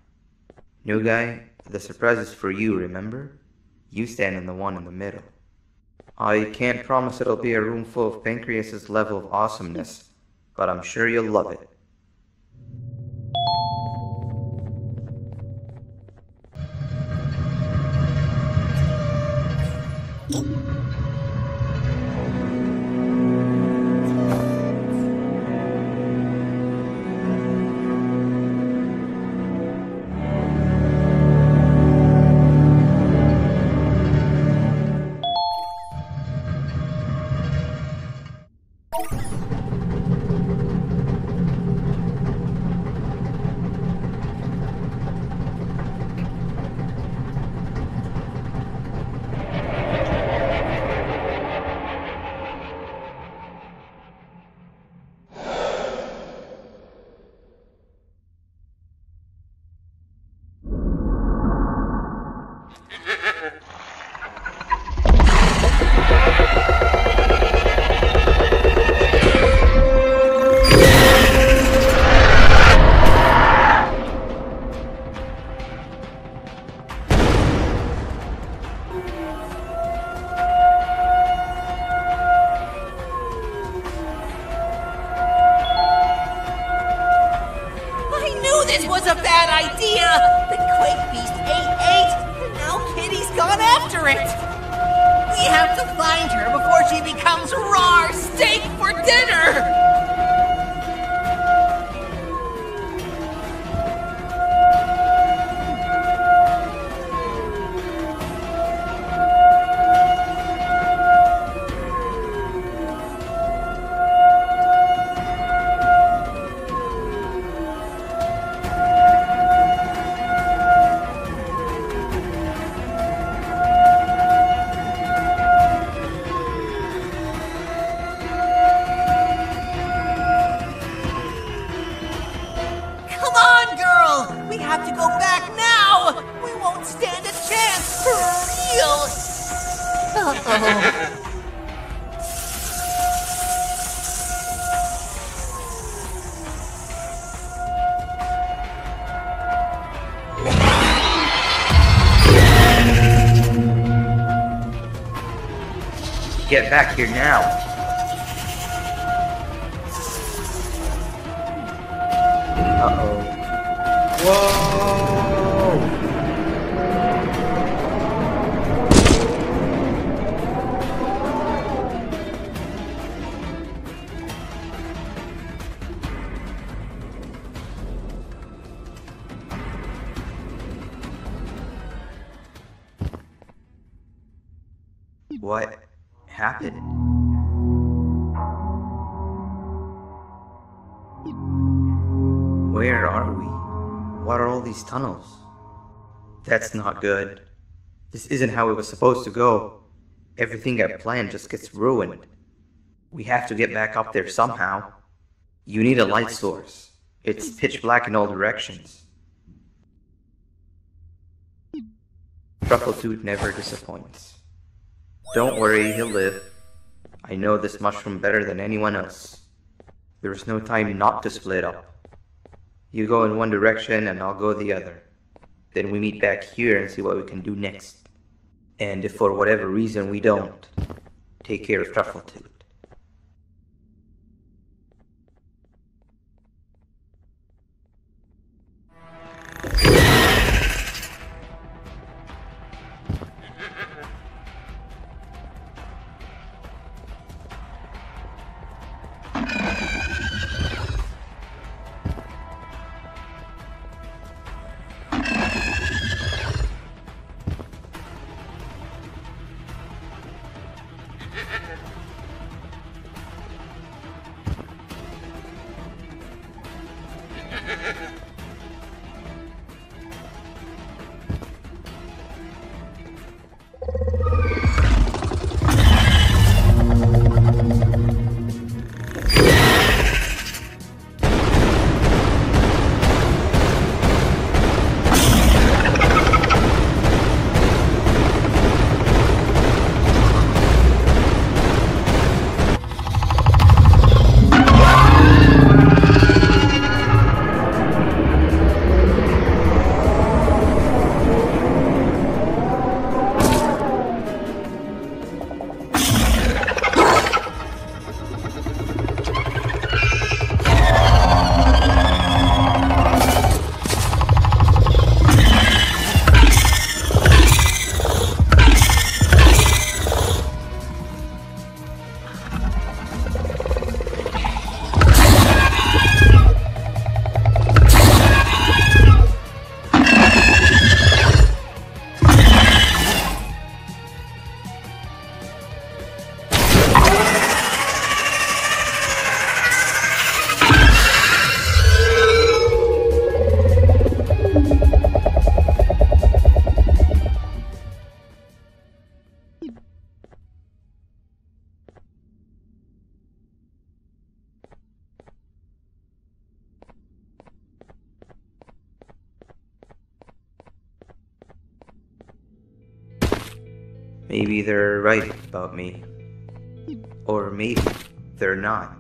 New guy, the surprise is for you, remember? You stand in the one in the middle. I can't promise it'll be a room full of Pancreas's level of awesomeness, but I'm sure you'll love it. This was a bad idea! The Quake Beast ate 8, and now Kitty's gone after it! We have to find her before she becomes raw steak for dinner! We have to go back now! We won't won't stand a chance, for real! Uh-oh. Get back here now. Uh-oh. Whoa! What happened? Where are we? What are all these tunnels? That's not good. This isn't how it was supposed to go. Everything I planned just gets ruined. We have to get back up there somehow. You need a light source. It's pitch black in all directions. Truffletooth never disappoints. Don't worry, he'll live. I know this mushroom better than anyone else. There's no time not to split up. You go in one direction and I'll go the other. Then we meet back here and see what we can do next. And if for whatever reason we don't, take care of Truffletooth. Maybe they're right about me. Or maybe they're not.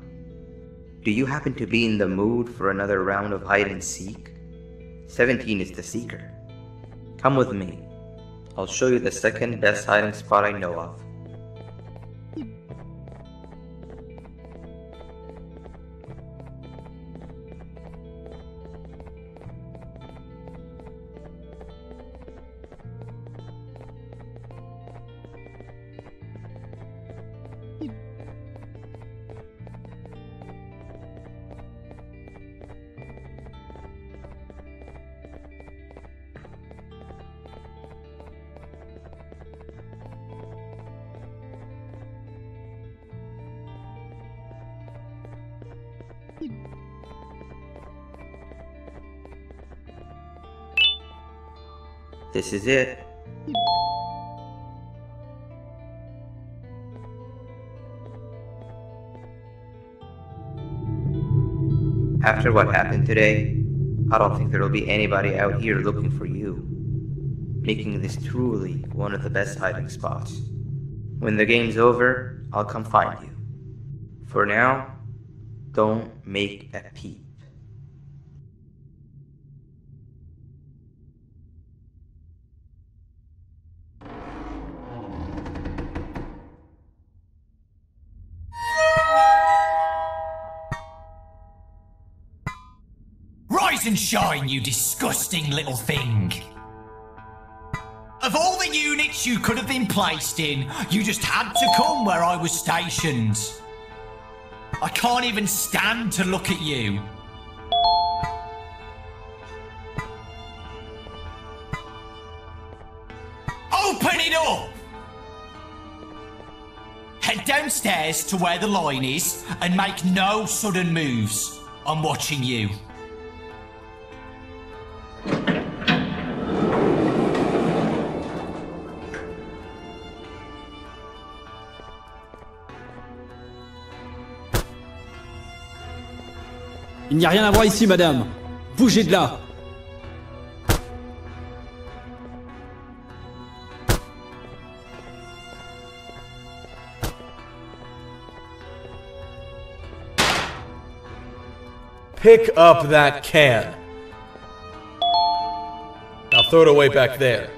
Do you happen to be in the mood for another round of hide and seek? 17 is the seeker. Come with me. I'll show you the second best hiding spot I know of. This is it. After what happened today, I don't think there'll be anybody out here looking for you. making this truly one of the best hiding spots. When the game's over, I'll come find you. For now, don't make a peep. Rise and shine, you disgusting little thing! Of all the units you could have been placed in, you just had to come where I was stationed. I can't even stand to look at you. Open it up! Head downstairs to where the line is and make no sudden moves. I'm watching you. Il n'y a rien à voir ici, madame. Bougez de là. Pick up that can. Now throw it away back there.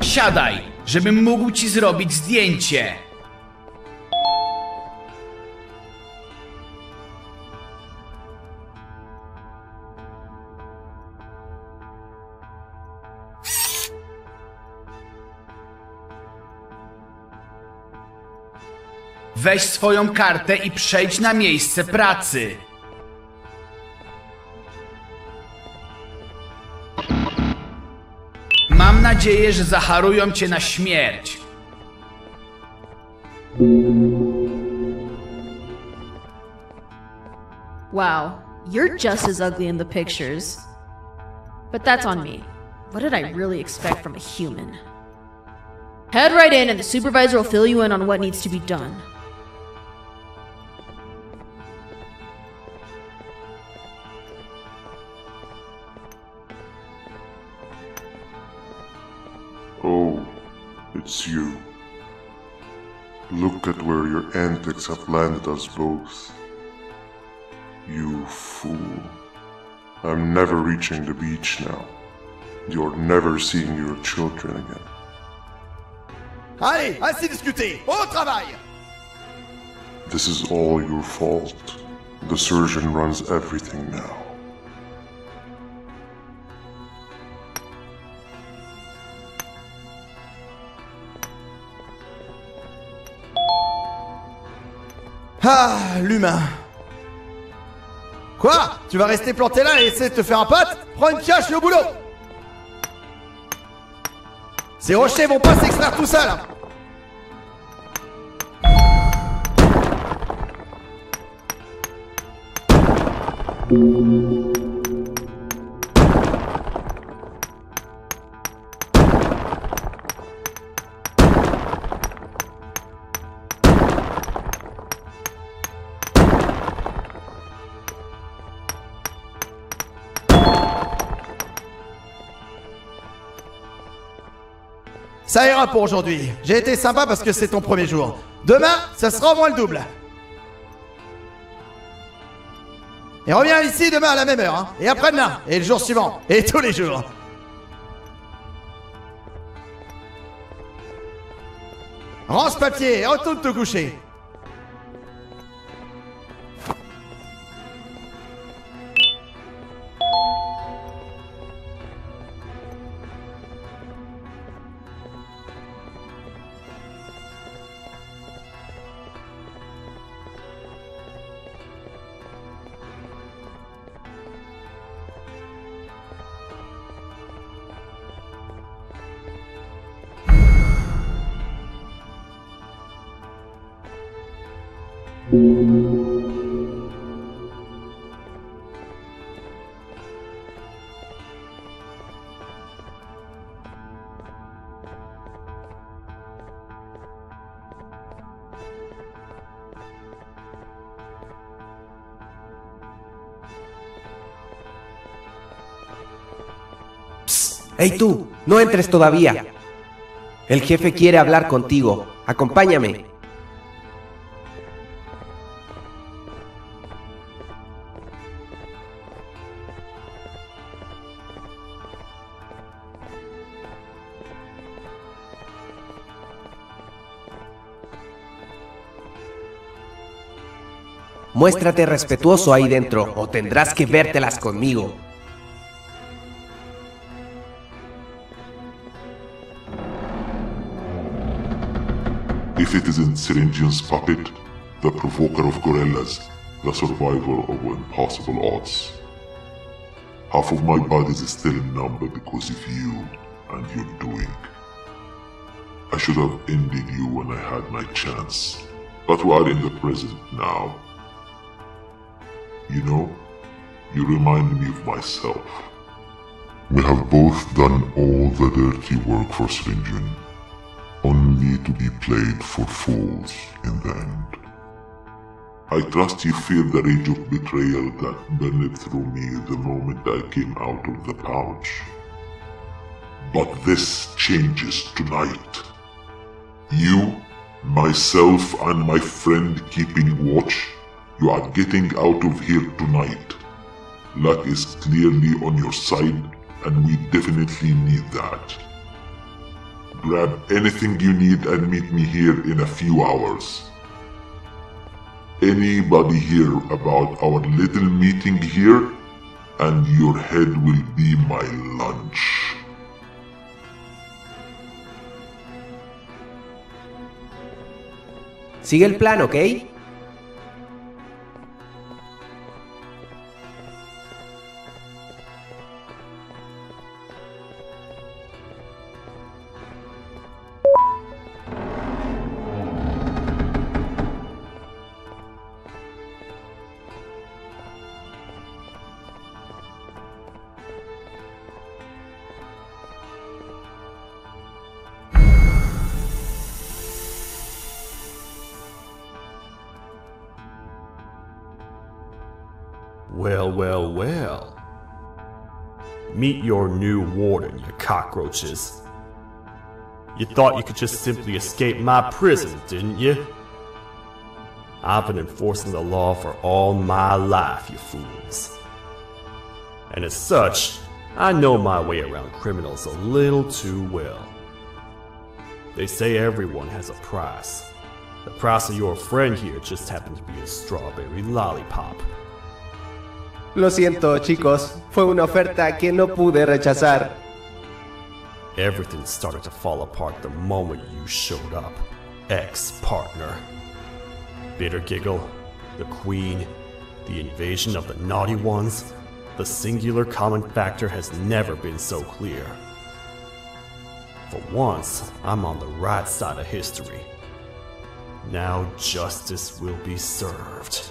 Siadaj, żebym mógł ci zrobić zdjęcie. Weź swoją kartę i przejdź na miejsce pracy. Mam nadzieję, że zaharują cię na śmierć. Wow, you're just as ugly in the pictures. But that's on me. What did I really expect from a human? Head right in and the supervisor will fill you in on what needs to be done. Oh, it's you. Look at where your antics have landed us both. You fool. I'm never reaching the beach now. You're never seeing your children again. Allez, assez discuté, au travail! This is all your fault. The surgeon runs everything now. Ah, l'humain. Quoi? Tu vas rester planté là et essayer de te faire un pote? Prends une pioche et au boulot! Ces rochers vont pas s'extraire tout seuls! Ça ira pour aujourd'hui. J'ai été sympa parce que c'est ton premier jour. Demain, ça sera au moins le double. Et reviens ici demain à la même heure, hein. Et après-demain, et le jour suivant, et tous les jours. Rance-papier, retourne te coucher. ¡Hey tú! ¡No entres todavía! El jefe quiere hablar contigo. Acompáñame. Muéstrate respetuoso ahí dentro, o tendrás que vértelas conmigo. If it isn't Syringian's puppet, the provoker of gorillas, the survivor of impossible odds. Half of my body is still numb because of you and your doing. I should have ended you when I had my chance, but we are in the present now. You know, you remind me of myself. We have both done all the dirty work for Syringian, only to be played for fools in the end. I trust you feel the rage of betrayal that burned through me the moment I came out of the pouch. But this changes tonight. You, myself, and my friend keeping watch, you are getting out of here tonight. Luck is clearly on your side, and we definitely need that. Grab anything you need and meet me here in a few hours. Anybody hear about our little meeting here, and your head will be my lunch. Sigue el plan, ¿ok? Well, well, well. Meet your new warden, you cockroaches. You thought you could just simply escape my prison, didn't you? I've been enforcing the law for all my life, you fools. And as such, I know my way around criminals a little too well. They say everyone has a price. The price of your friend here just happened to be a strawberry lollipop. Lo siento, chicos. Fue una oferta que no pude rechazar. Everything started to fall apart the moment you showed up, ex-partner. Bitter Giggle, the Queen, the invasion of the Naughty Ones, the singular common factor has never been so clear. For once, I'm on the right side of history. Now justice will be served.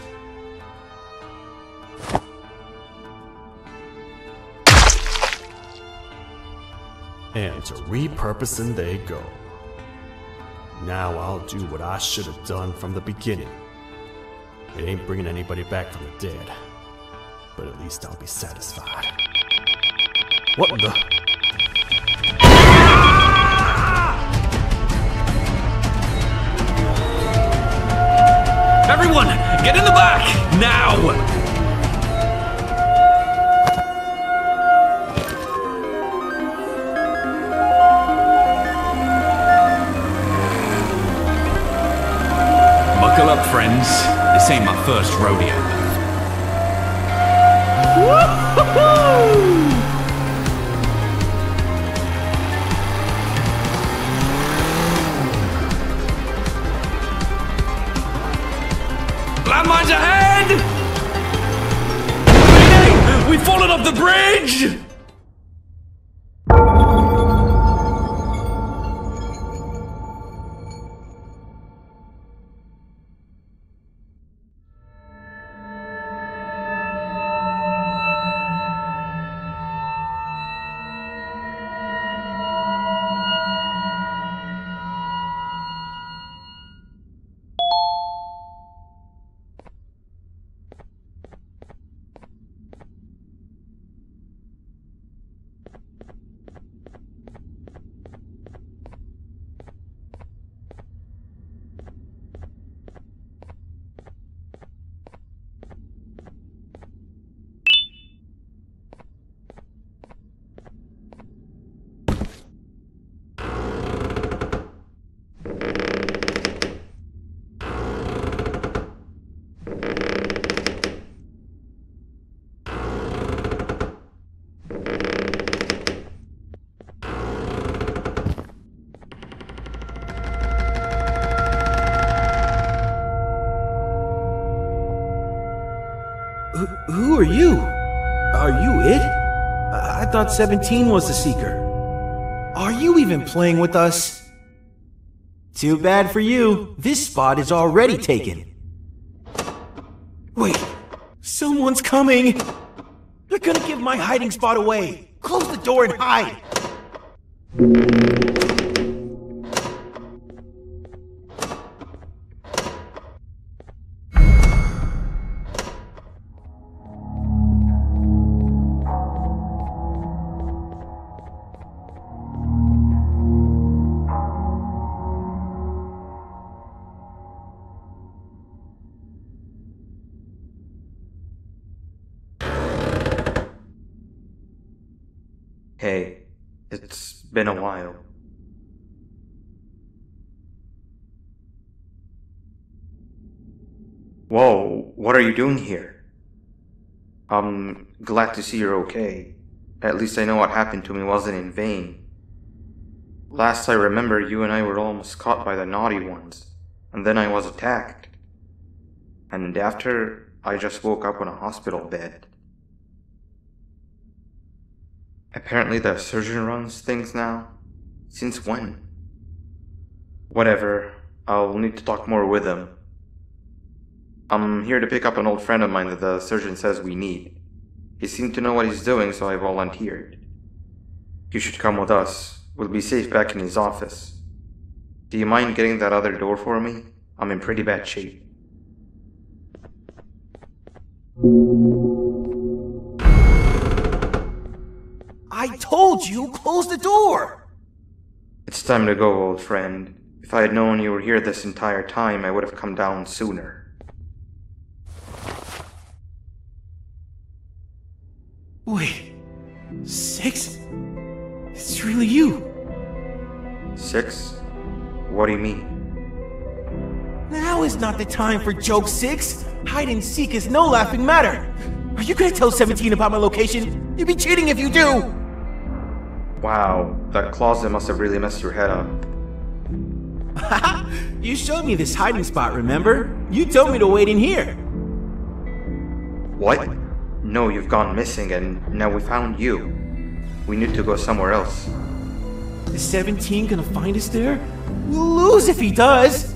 And to repurposing they go. Now I'll do what I should have done from the beginning. It ain't bringing anybody back from the dead, but at least I'll be satisfied. What in the... Everyone, get in the back, now! This ain't my first rodeo. Landmines ahead! Mayday! We've fallen off the bridge! Who are you? Are you it? I thought 17 was the Seeker. Are you even playing with us? Too bad for you. This spot is already taken. Wait, someone's coming! They're gonna give my hiding spot away! Close the door and hide! Hey, it's been a while. Whoa, what are you doing here? I'm glad to see you're okay. At least I know what happened to me wasn't in vain. Last I remember, you and I were almost caught by the naughty ones, and then I was attacked. And after, I just woke up on a hospital bed. Apparently the surgeon runs things now? Since when? Whatever, I'll need to talk more with him. I'm here to pick up an old friend of mine that the surgeon says we need. He seemed to know what he's doing, so I volunteered. You should come with us. We'll be safe back in his office. Do you mind getting that other door for me? I'm in pretty bad shape. I told you, close the door! It's time to go, old friend. If I had known you were here this entire time, I would have come down sooner. Wait, 6? It's really you. 6? What do you mean? Now is not the time for joke, 6. Hide and seek is no laughing matter. Are you gonna tell 17 about my location? You'd be cheating if you do! Wow, that closet must have really messed your head up. You showed me this hiding spot, remember? You told me to wait in here. What? No, you've gone missing and now we found you. We need to go somewhere else. Is 17 gonna find us there? We'll lose if he does!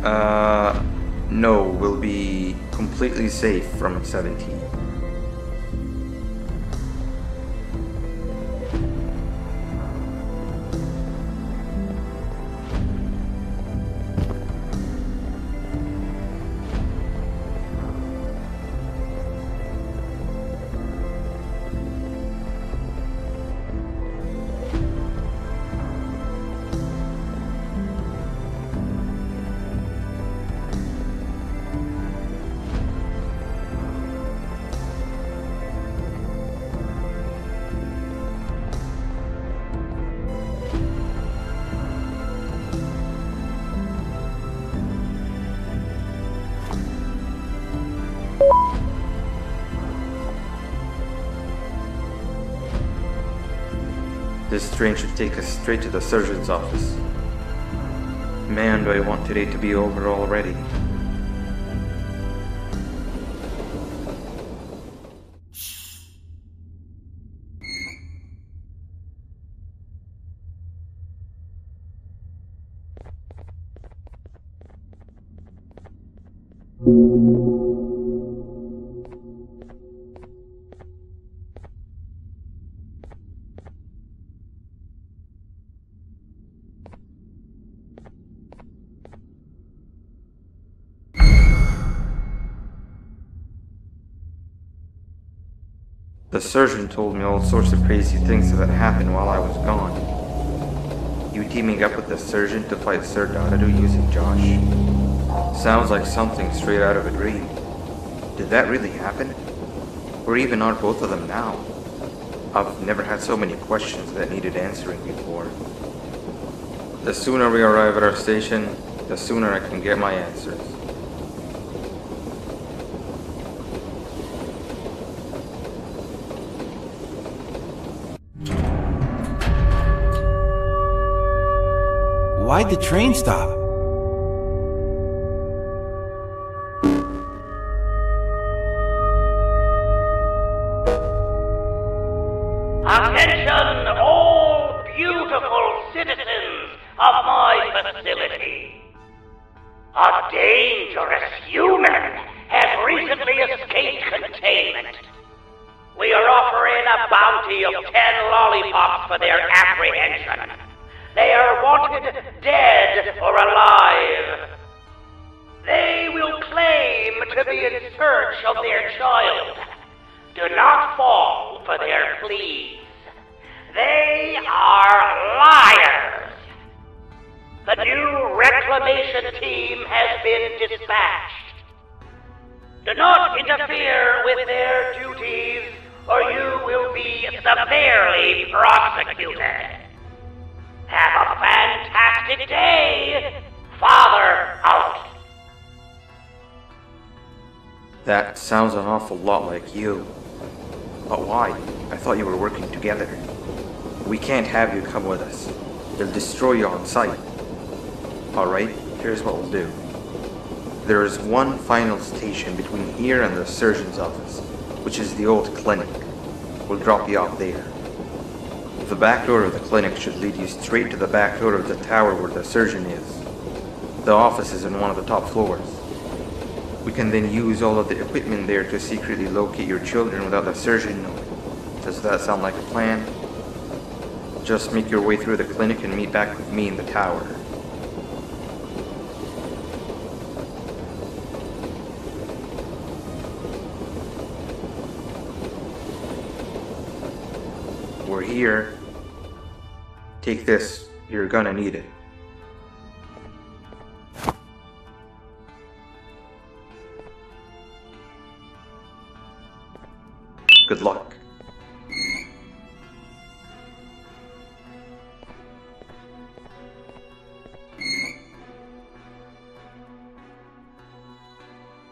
No, we'll be completely safe from 17. This train should take us straight to the surgeon's office. Man, do I want today to be over already. The surgeon told me all sorts of crazy things that happened while I was gone. You teaming up with the surgeon to fight Sir Dadadu using Josh? Sounds like something straight out of a dream. Did that really happen? Or even are both of them now? I've never had so many questions that needed answering before. The sooner we arrive at our station, the sooner I can get my answers. Why'd the train stop? Attention, all beautiful citizens of my facility. A dangerous human has recently escaped containment. We are offering a bounty of 10 lollipops for their apprehension. They are wanted dead or alive. They will claim to be in search of their child. Do not fall for their pleas. They are liars. The new reclamation team has been dispatched. Do not interfere with their duties, or you will be severely prosecuted. Have a fantastic day! Father out! That sounds an awful lot like you. But why? I thought you were working together. We can't have you come with us. They'll destroy you on sight. Alright, here's what we'll do. There is one final station between here and the surgeon's office, which is the old clinic. We'll drop you off there. The back door of the clinic should lead you straight to the back door of the tower where the surgeon is. The office is in one of the top floors. We can then use all of the equipment there to secretly locate your children without the surgeon knowing. Does that sound like a plan? Just make your way through the clinic and meet back with me in the tower. We're here. Take this. You're gonna need it. Good luck.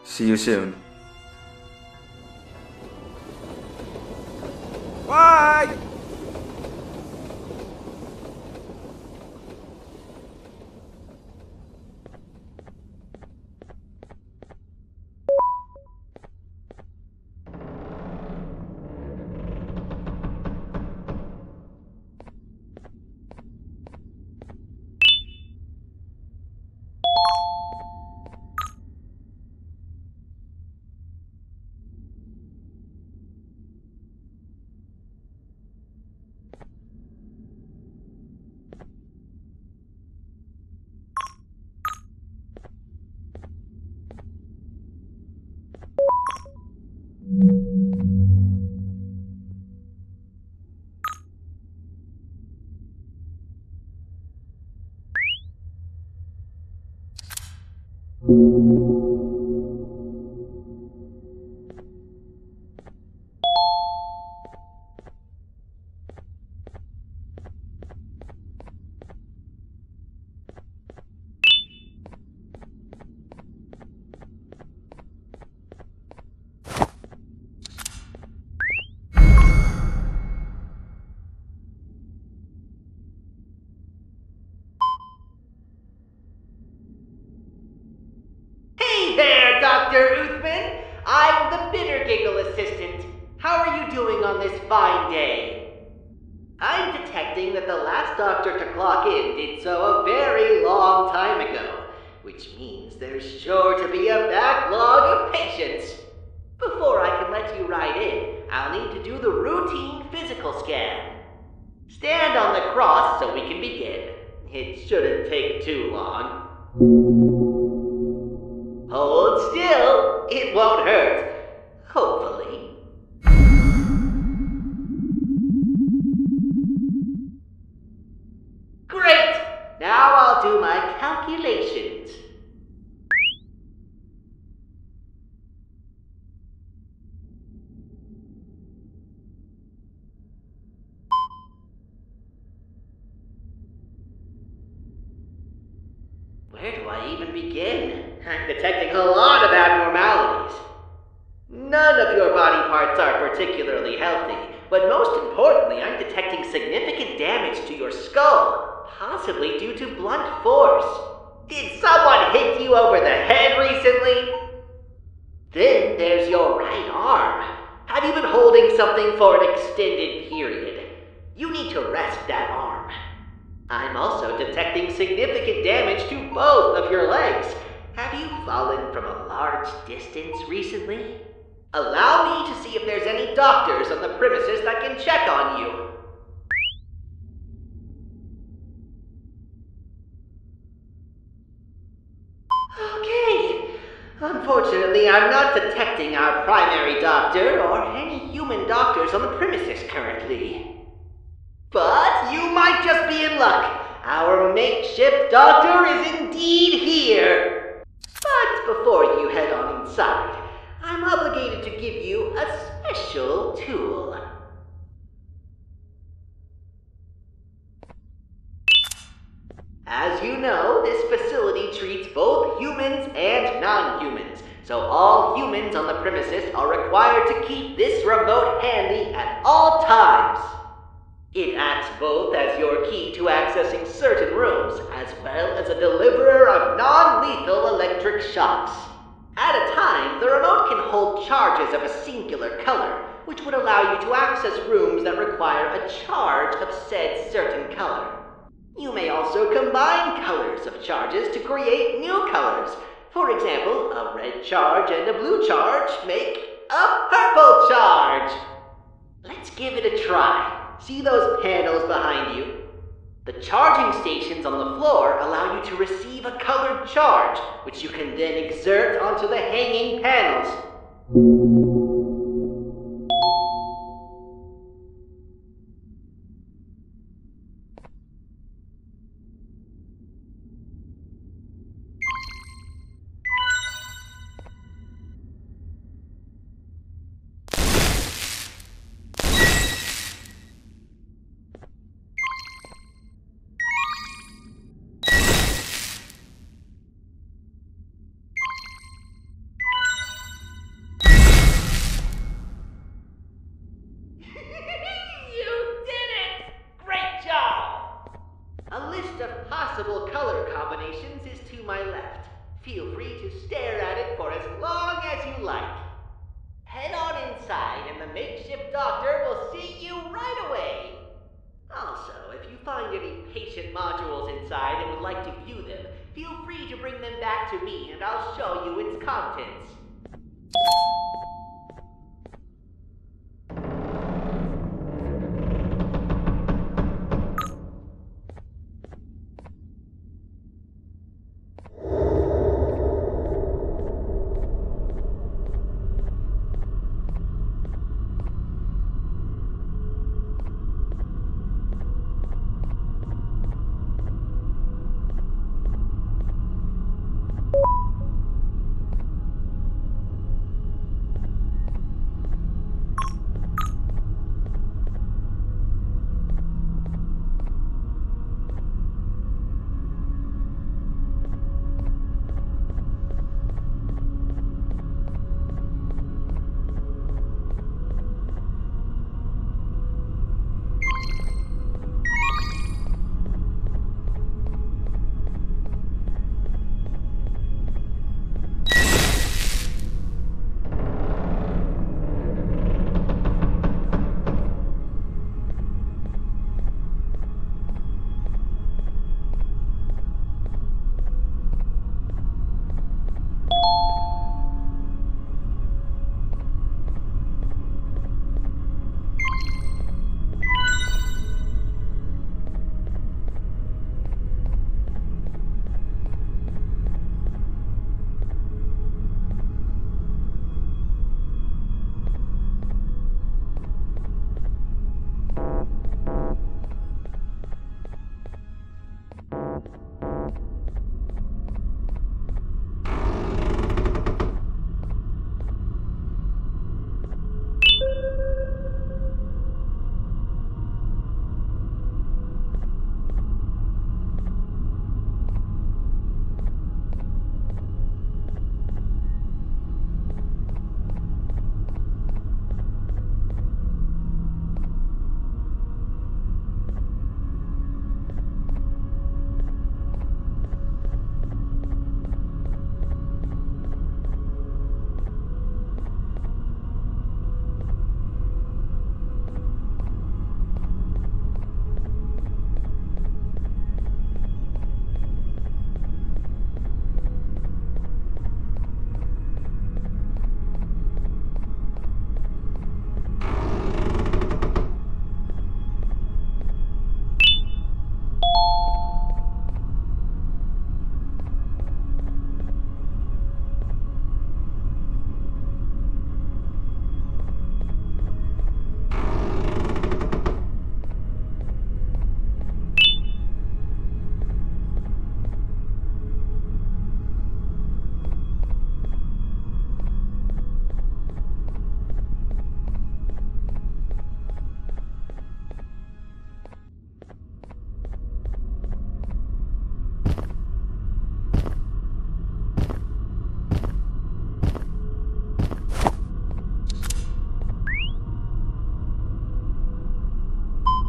See you soon. Bye! Dr. Uthman. I'm the bitter giggle assistant. How are you doing on this fine day? I'm detecting that the last doctor to clock in did so a very long time ago, which means there's sure to be a backlog of patients. Before I can let you right in, I'll need to do the routine physical scan. Stand on the cross so we can begin. It shouldn't take too long. Hold still. It won't hurt. Hopefully. Great! Now I'll do my calculations. Where do I even begin? I'm detecting a lot of abnormalities. None of your body parts are particularly healthy, but most importantly, I'm detecting significant damage to your skull, possibly due to blunt force. Did someone hit you over the head recently? Then there's your right arm. Have you been holding something for an extended period? You need to rest that arm. I'm also detecting significant damage to both of your legs. Have you fallen from a large distance recently? Allow me to see if there's any doctors on the premises that can check on you. Okay. Unfortunately, I'm not detecting our primary doctor or any human doctors on the premises currently. But you might just be in luck. Our makeshift doctor is indeed here. But before you head on inside, I'm obligated to give you a special tool. As you know, this facility treats both humans and non-humans, so all humans on the premises are required to keep this remote handy at all times. It acts both as your key to accessing certain rooms, as well as a deliverer of non-lethal electric shocks. At a time, the remote can hold charges of a singular color, which would allow you to access rooms that require a charge of said certain color. You may also combine colors of charges to create new colors. For example, a red charge and a blue charge make a purple charge. Let's give it a try. See those panels behind you? The charging stations on the floor allow you to receive a colored charge, which you can then exert onto the hanging panels. Feel free to stare at it for as long as you like. Head on inside and the makeshift doctor will see you right away. Also, if you find any patient modules inside and would like to view them, feel free to bring them back to me and I'll show you its contents.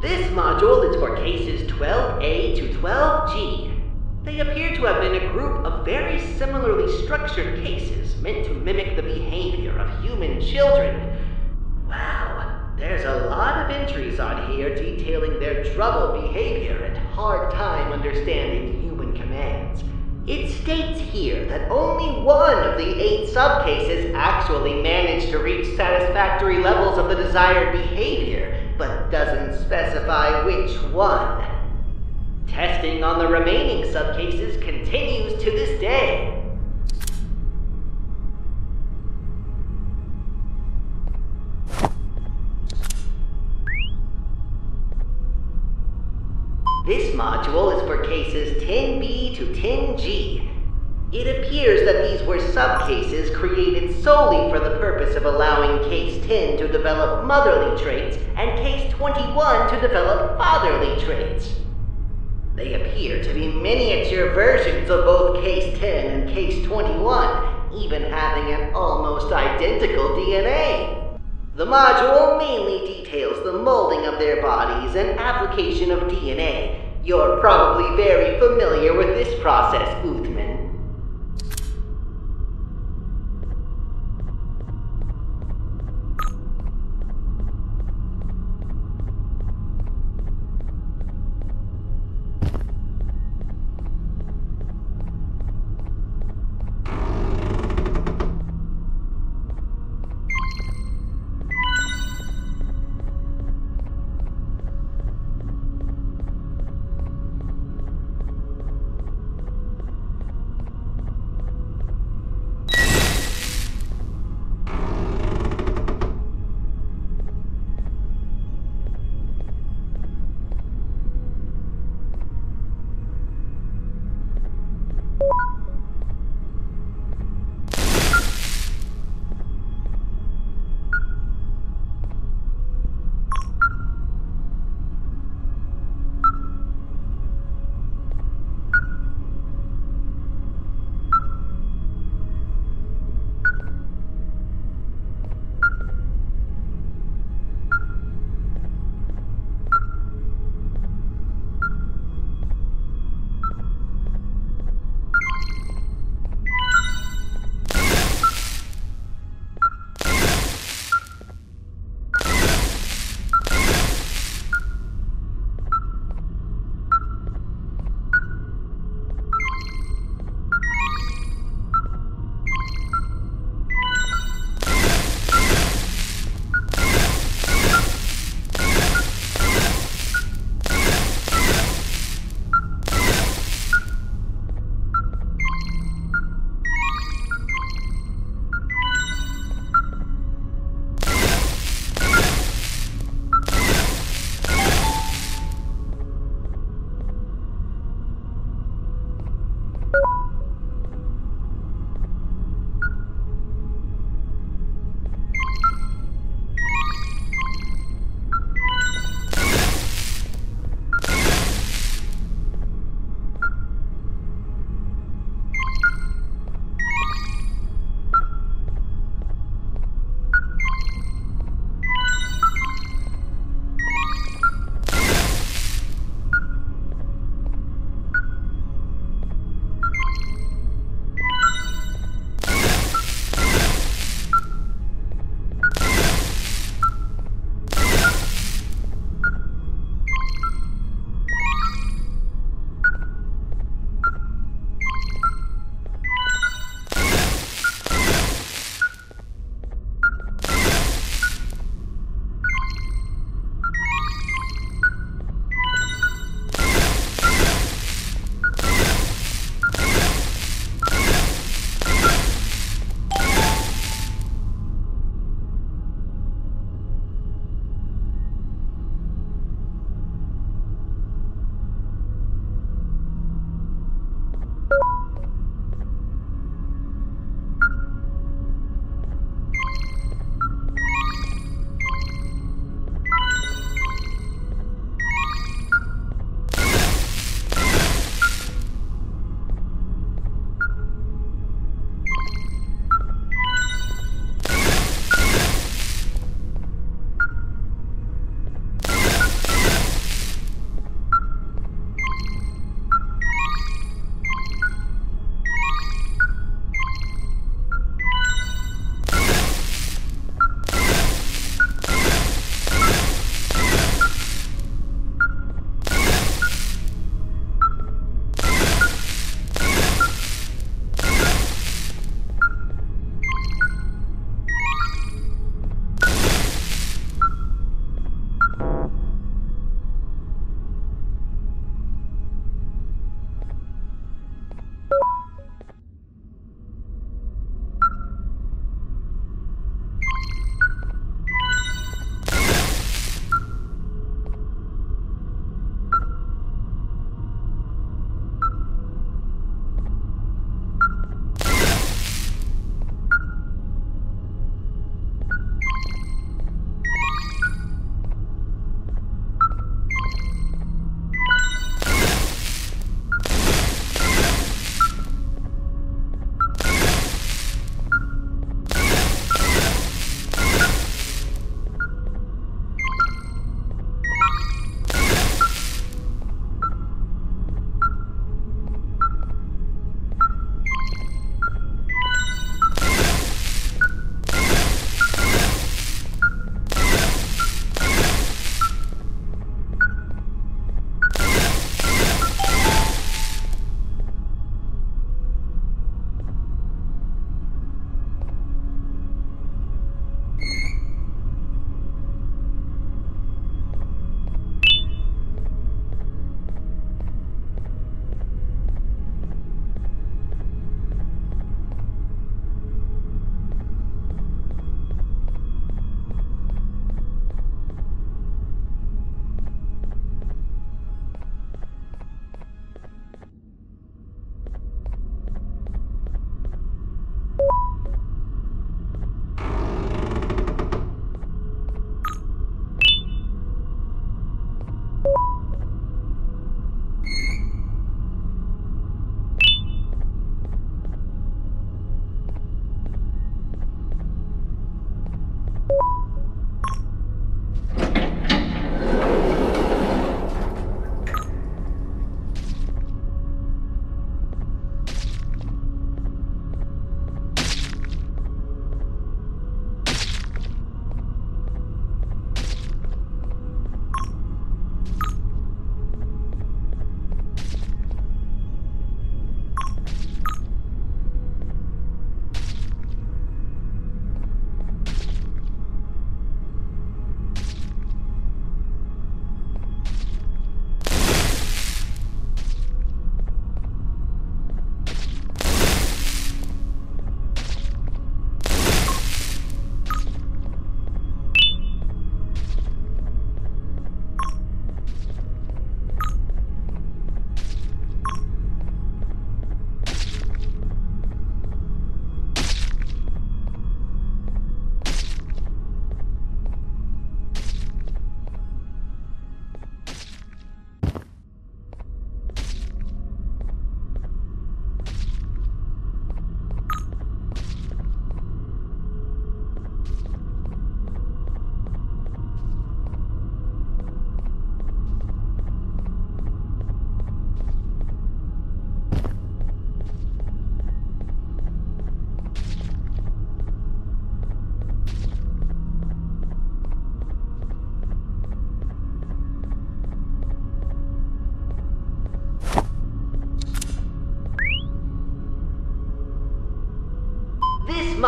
This module is for cases 12A to 12G. They appear to have been a group of very similarly structured cases meant to mimic the behavior of human children. Wow, there's a lot of entries on here detailing their troubled behavior and hard time understanding human commands. It states here that only one of the 8 subcases actually managed to reach satisfactory levels of the desired behavior, but doesn't specify which one. Testing on the remaining subcases continues to this day. This module is for cases 10B to 10G. It appears that these were subcases created solely for the purpose of allowing Case 10 to develop motherly traits and Case 21 to develop fatherly traits. They appear to be miniature versions of both Case 10 and Case 21, even having an almost identical DNA. The module mainly details the molding of their bodies and application of DNA. You're probably very familiar with this process, Uthman.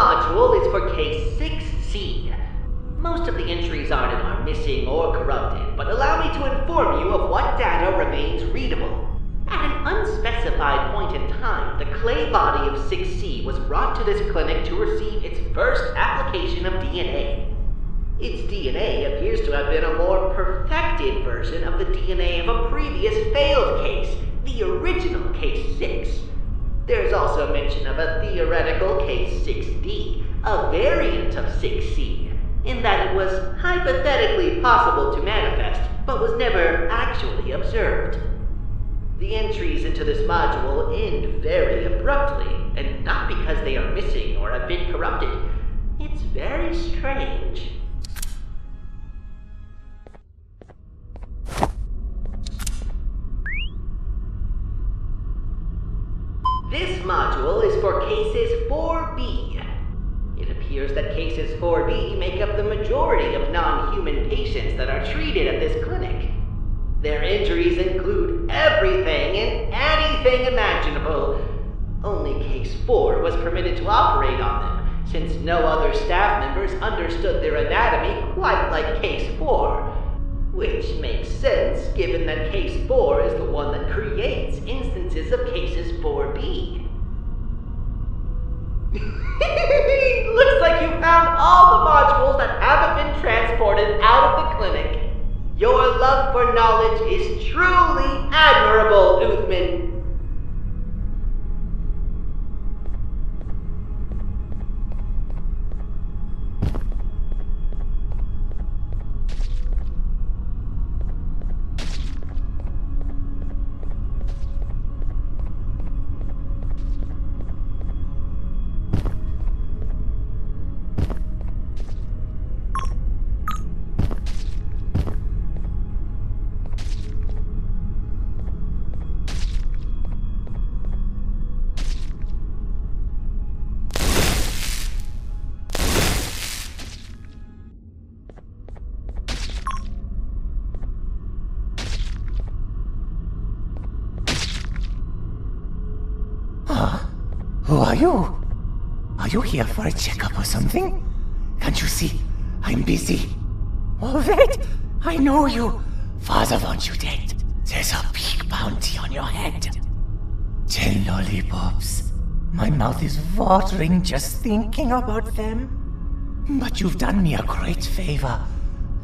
module is for case 6C. Most of the entries on it are missing or corrupted, but allow me to inform you of what data remains readable. At an unspecified point in time, the clay body of 6C was brought to this clinic to receive its first application of DNA. Its DNA appears to have been a more perfected version of the DNA of a previous failed case, the original Case 6. There's also mention of a theoretical Case 6D, a variant of 6C, in that it was hypothetically possible to manifest, but was never actually observed. The entries into this module end very abruptly, and not because they are missing or have been corrupted. It's very strange. This module is for cases 4B. It appears that cases 4B make up the majority of non-human patients that are treated at this clinic. Their injuries include everything and anything imaginable. Only case 4 was permitted to operate on them, since no other staff members understood their anatomy quite like case 4. Which makes sense, given that case 4 is the one that creates instances of cases 4B. Looks like you found all the modules that haven't been transported out of the clinic. Your love for knowledge is truly admirable, Uthman. Who are you? Are you here for a checkup or something? Can't you see? I'm busy. Oh, wait! I know you! Father wants you dead. There's a big bounty on your head. 10 lollipops. My mouth is watering just thinking about them. But you've done me a great favor.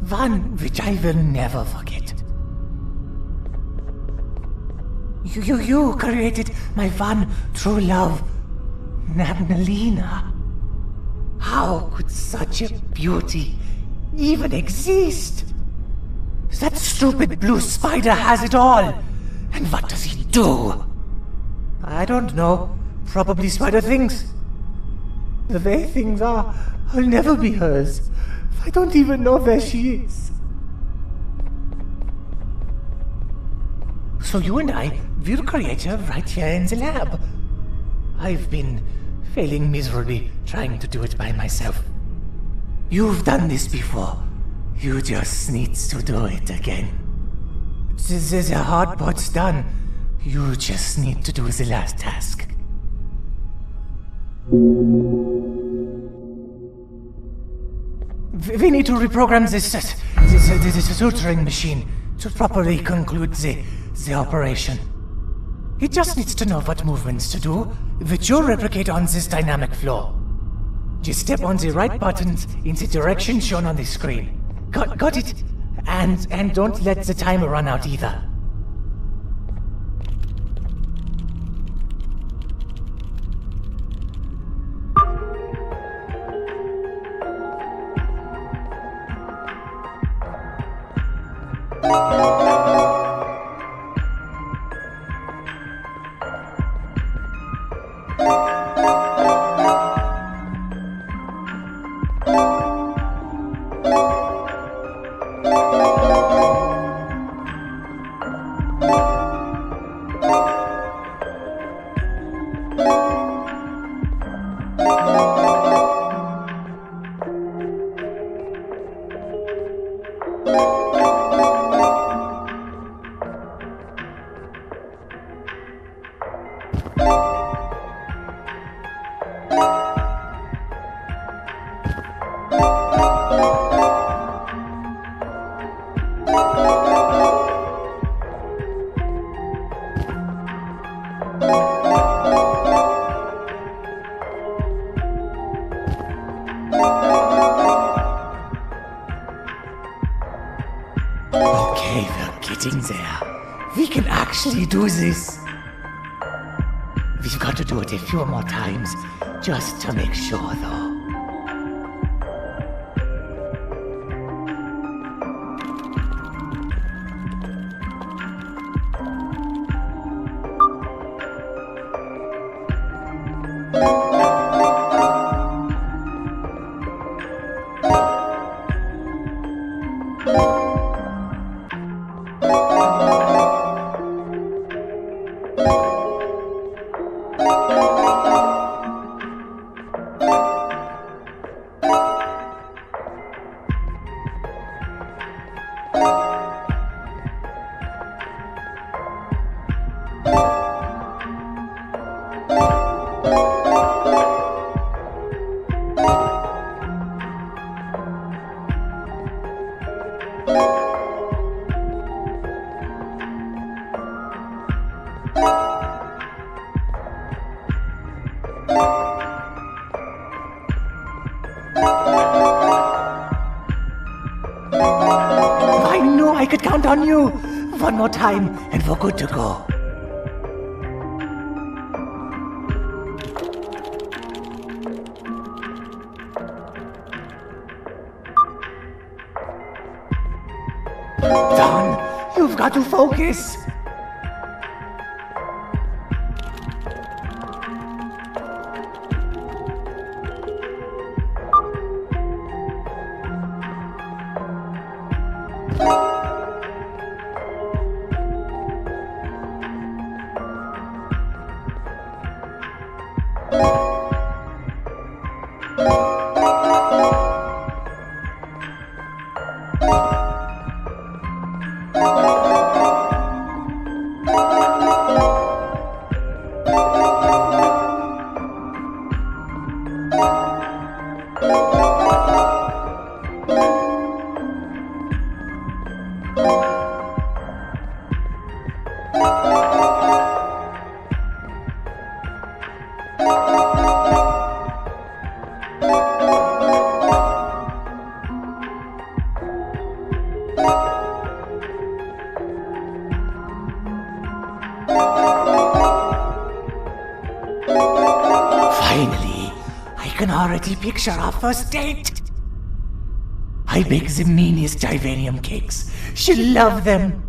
One which I will never forget. You created my one true love, Nabnalina. How could such a beauty even exist? That stupid blue spider has it all. And what does he do? I don't know. Probably spider things. The way things are, I'll never be hers. I don't even know where she is. So you and I will create her right here in the lab. I've been failing miserably trying to do it by myself. You've done this before. You just need to do it again. The hard part's done. You just need to do the last task. We need to reprogram this suturing machine to properly conclude the operation. It just needs to know what movements to do, which you'll replicate on this dynamic floor. Just step on the right buttons in the direction shown on the screen. Got it? And don't let the timer run out either. Okay, we're getting there. We can actually do this. We've got to do it a few more times, just to make sure, though. I knew I could count on you. One more time, and we're good to go. Don, you've got to focus. Finally, I can already picture our first date. I bake the meanest Divanium cakes. She'll love them.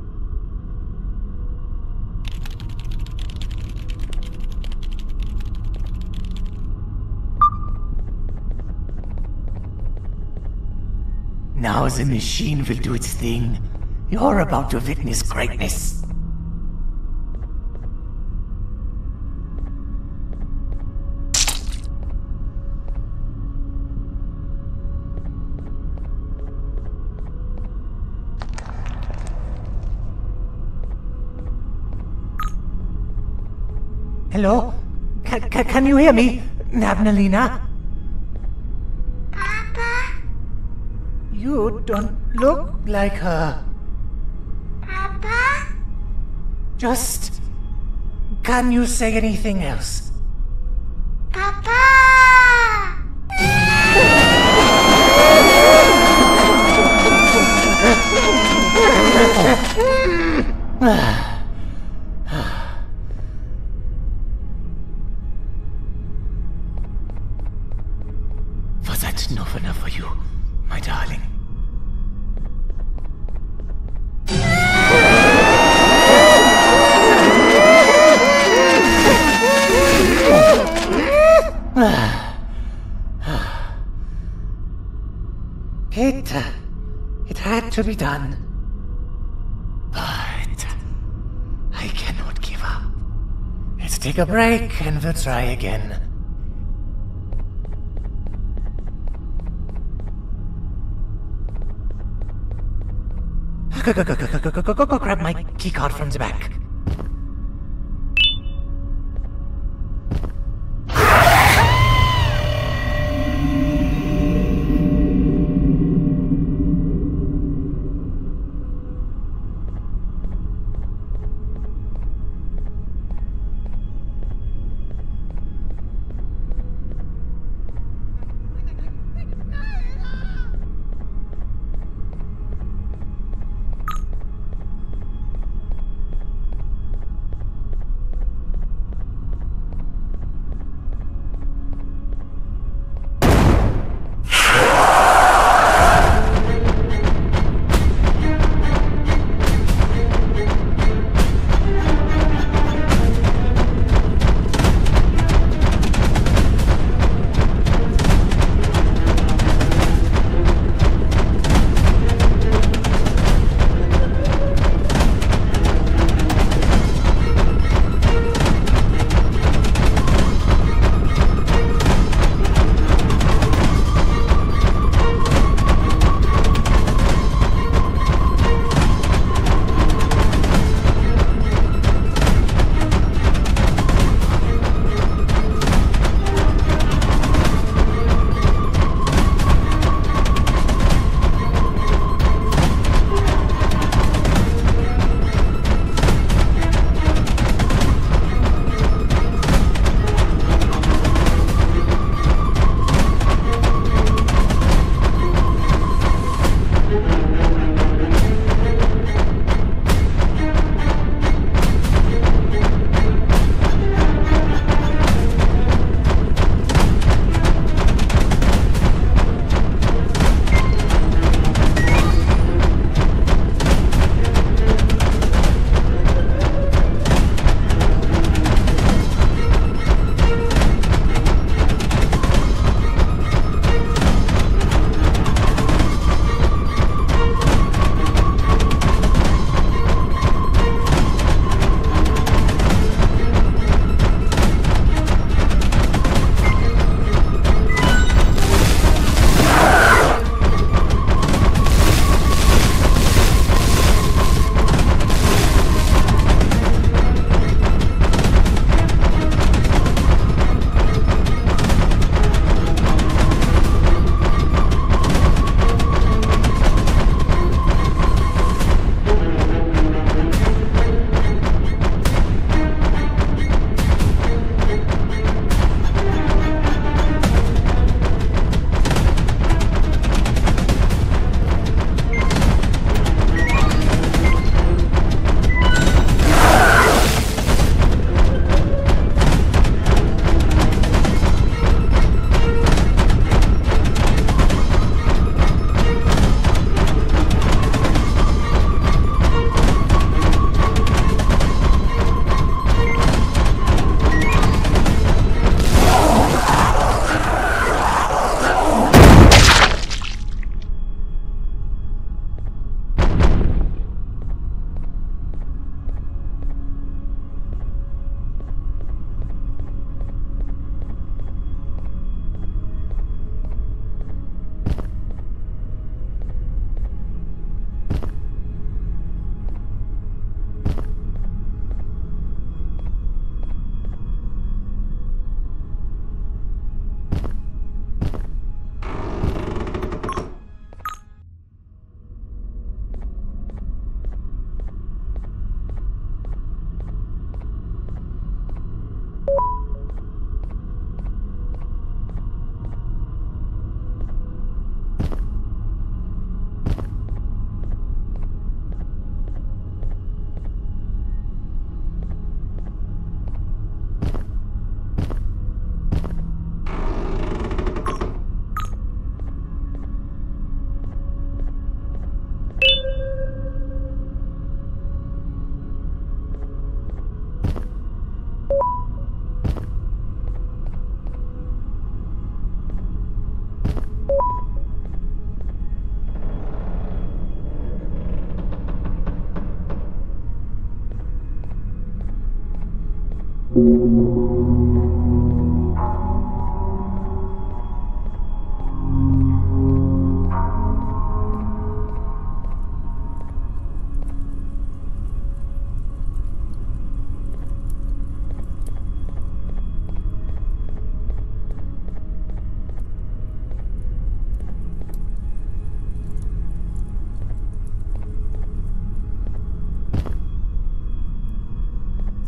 Now the machine will do its thing. You're about to witness greatness. Hello? Can you hear me, Nabnalina? Papa? You don't look like her. Papa? Just... can you say anything else? Papa! Was that enough for you, my darling? It had to be done. But I cannot give up. Let's take a break and we'll try again. Go grab my keycard from the back.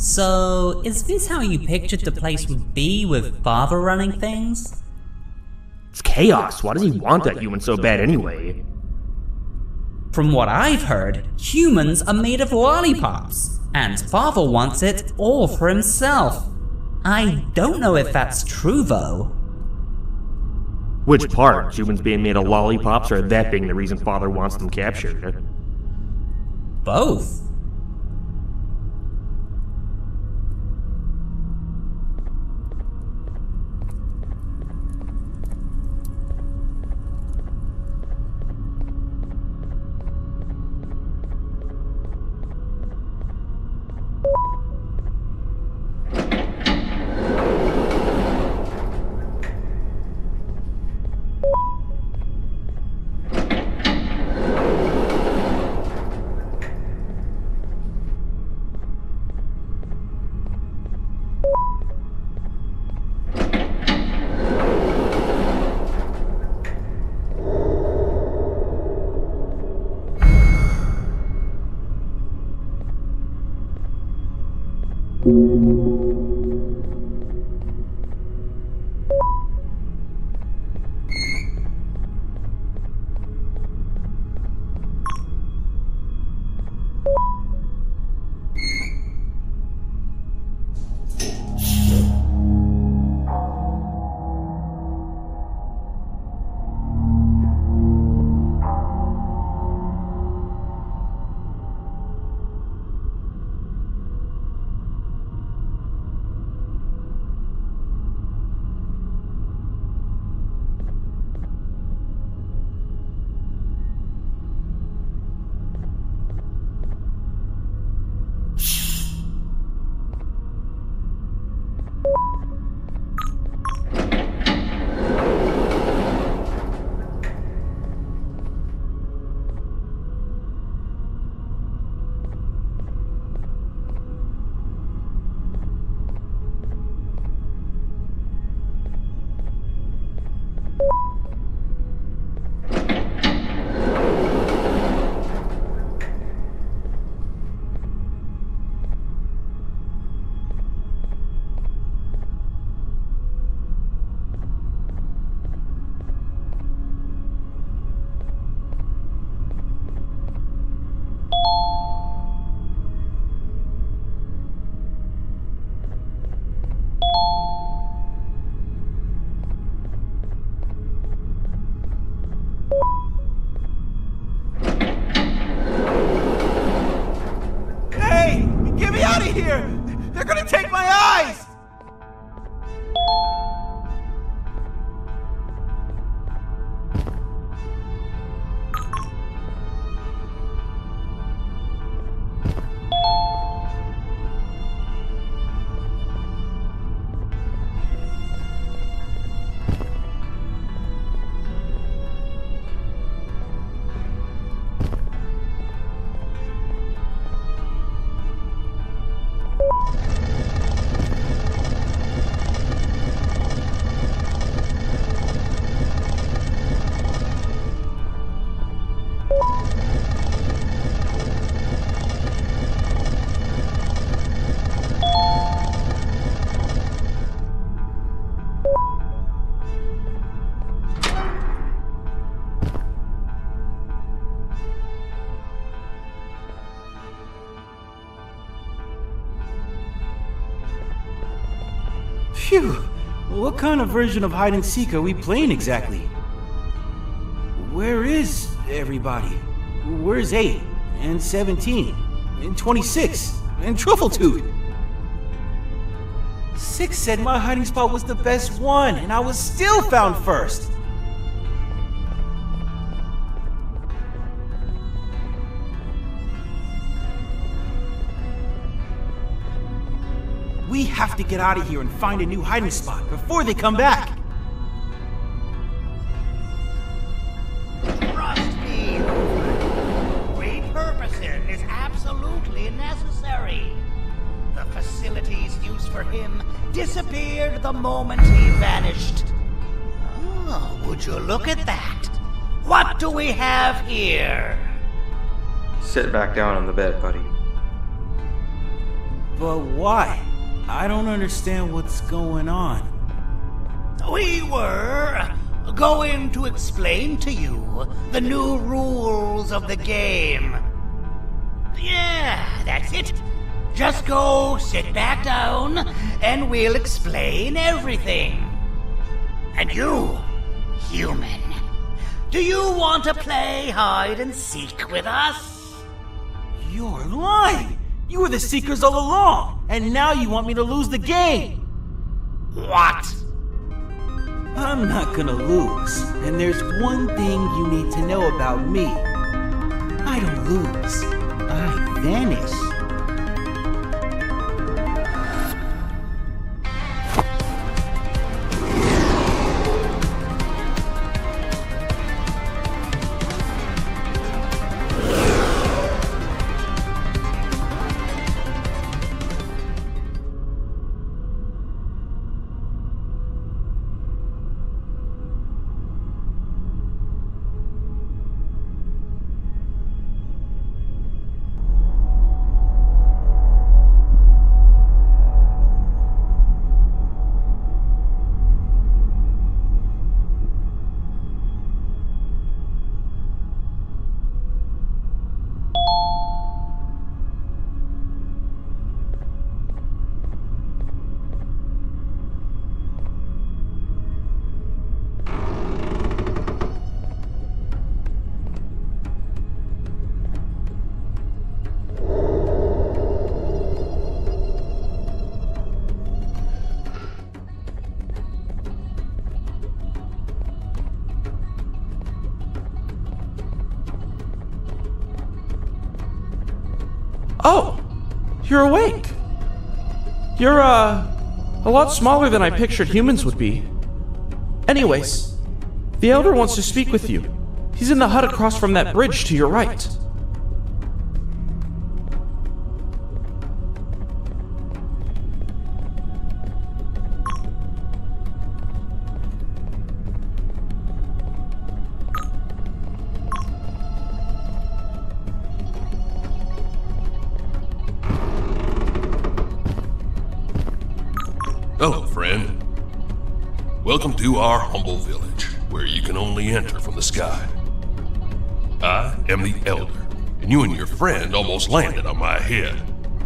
So, is this how you pictured the place would be with Father running things? It's chaos. Why does he want that human so bad anyway? From what I've heard, humans are made of lollipops, and Father wants it all for himself. I don't know if that's true though. Which part? Humans being made of lollipops, or that being the reason Father wants them captured? Both. Phew! What kind of version of hide and seek are we playing exactly? Where is everybody? Where's 8 and 17 and 26 and Truffletooth? 6 said my hiding spot was the best one, and I was still found first. We have to get out of here and find a new hiding spot before they come back. Trust me, repurposing is absolutely necessary. The facilities used for him disappeared the moment he vanished. Oh, would you look at that? What do we have here? Sit back down on the bed, buddy. But why? I don't understand what's going on. We were going to explain to you the new rules of the game. Yeah, that's it. Just go sit back down and we'll explain everything. And you, human, do you want to play hide and seek with us? You're lying! You were the Seekers all along, and now you want me to lose the game! What? I'm not gonna lose, and there's one thing you need to know about me. I don't lose. I vanish. Oh, you're awake. You're, a lot smaller than I pictured humans would be. Anyways, the Elder wants to speak with you. He's in the hut across from that bridge to your right. Hello, friend. Welcome to our humble village, where you can only enter from the sky. I am the Elder, and you and your friend almost landed on my head.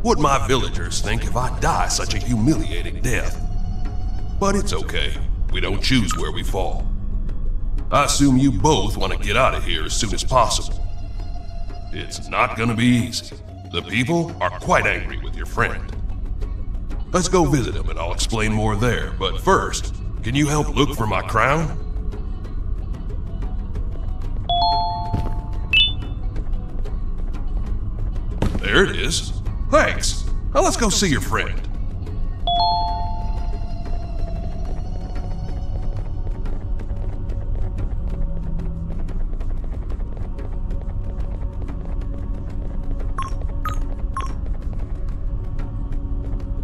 What my villagers think if I die such a humiliating death? But it's okay. We don't choose where we fall. I assume you both want to get out of here as soon as possible. It's not gonna be easy. The people are quite angry with your friend. Let's go visit him and I'll explain more there, but first, can you help look for my crown? There it is. Thanks. Now let's go see your friend.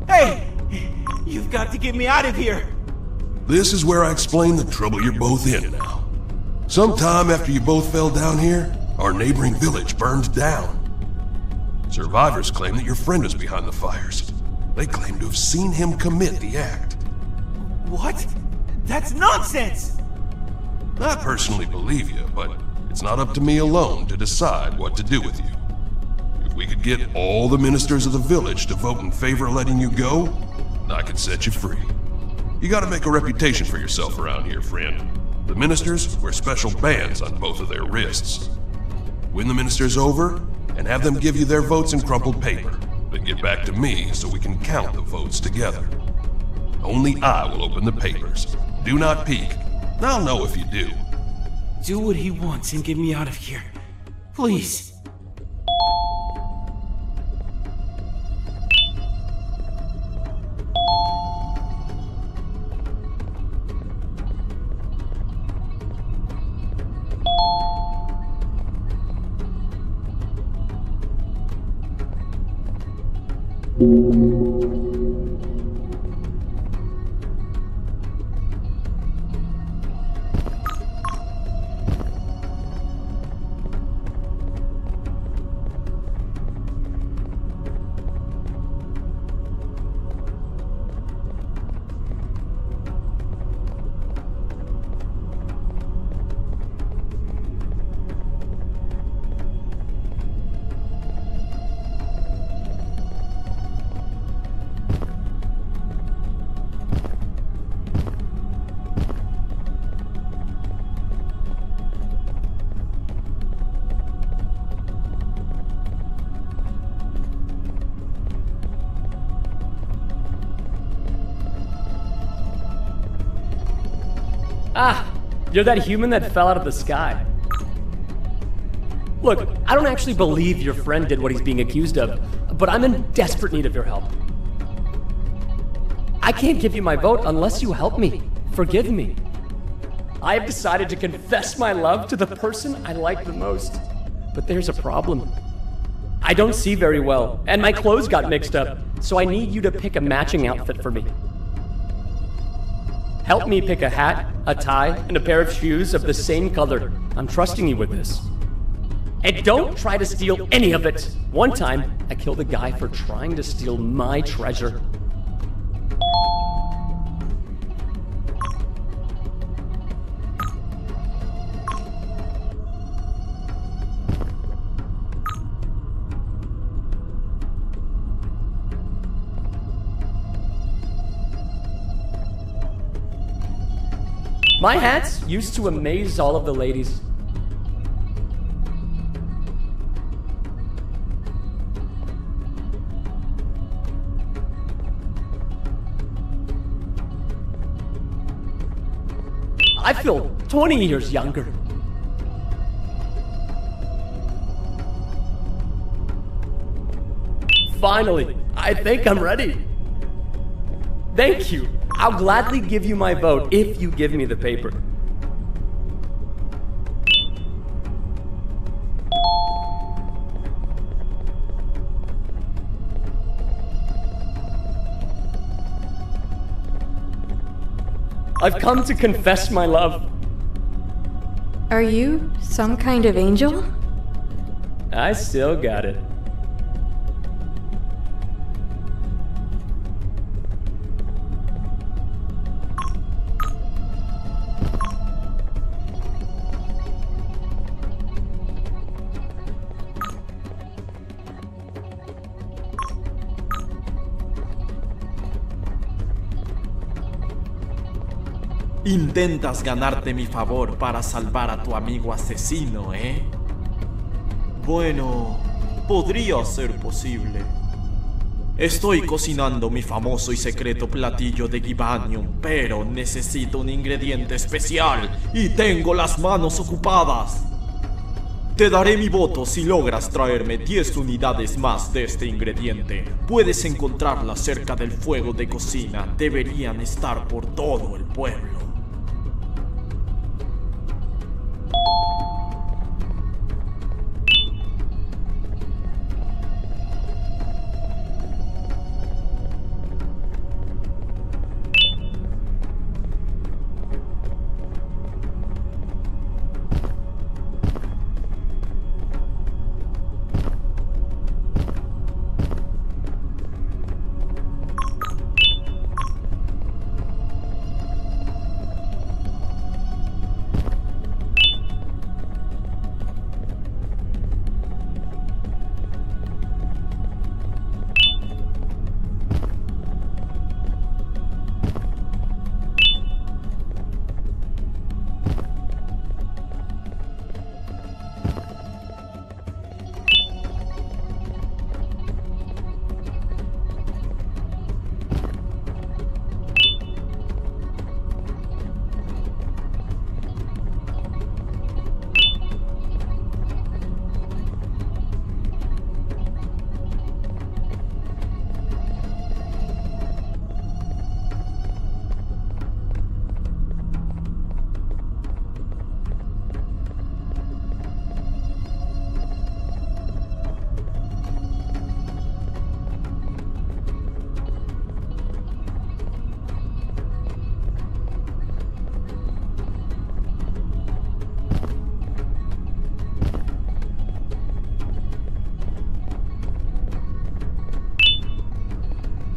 Hey! You've got to get me out of here! This is where I explain the trouble you're both in now. Sometime after you both fell down here, our neighboring village burned down. Survivors claim that your friend was behind the fires. They claim to have seen him commit the act. What? That's nonsense! I personally believe you, but it's not up to me alone to decide what to do with you. If we could get all the ministers of the village to vote in favor of letting you go, I could set you free. You gotta make a reputation for yourself around here, friend. The ministers wear special bands on both of their wrists. Win the ministers over, and have them give you their votes in crumpled paper. Then get back to me so we can count the votes together. Only I will open the papers. Do not peek. I'll know if you do. Do what he wants and get me out of here. Please. Ah, you're that human that fell out of the sky. Look, I don't actually believe your friend did what he's being accused of, but I'm in desperate need of your help. I can't give you my vote unless you help me. Forgive me. I have decided to confess my love to the person I like the most. But there's a problem. I don't see very well, and my clothes got mixed up, so I need you to pick a matching outfit for me. Help me pick a hat, a tie, and a pair of shoes of the same color. I'm trusting you with this. And don't try to steal any of it. One time, I killed a guy for trying to steal my treasure. My hats used to amaze all of the ladies. I feel 20 years younger. Finally, I think I'm ready. Thank you. I'll gladly give you my vote if you give me the paper. I've come to confess my love. Are you some kind of angel? I still got it. Intentas ganarte mi favor para salvar a tu amigo asesino, ¿eh? Bueno, podría ser posible. Estoy cocinando mi famoso y secreto platillo de Gibanium, pero necesito un ingrediente especial y tengo las manos ocupadas. Te daré mi voto si logras traerme 10 unidades más de este ingrediente. Puedes encontrarlas cerca del fuego de cocina. Deberían estar por todo el pueblo.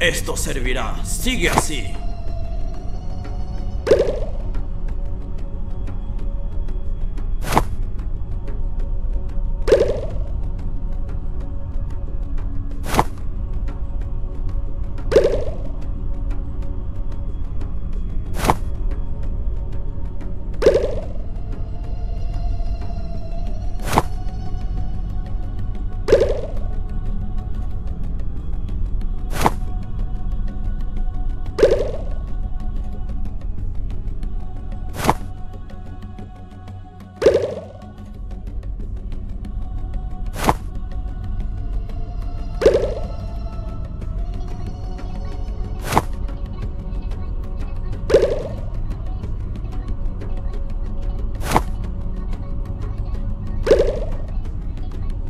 Esto servirá. Sigue así.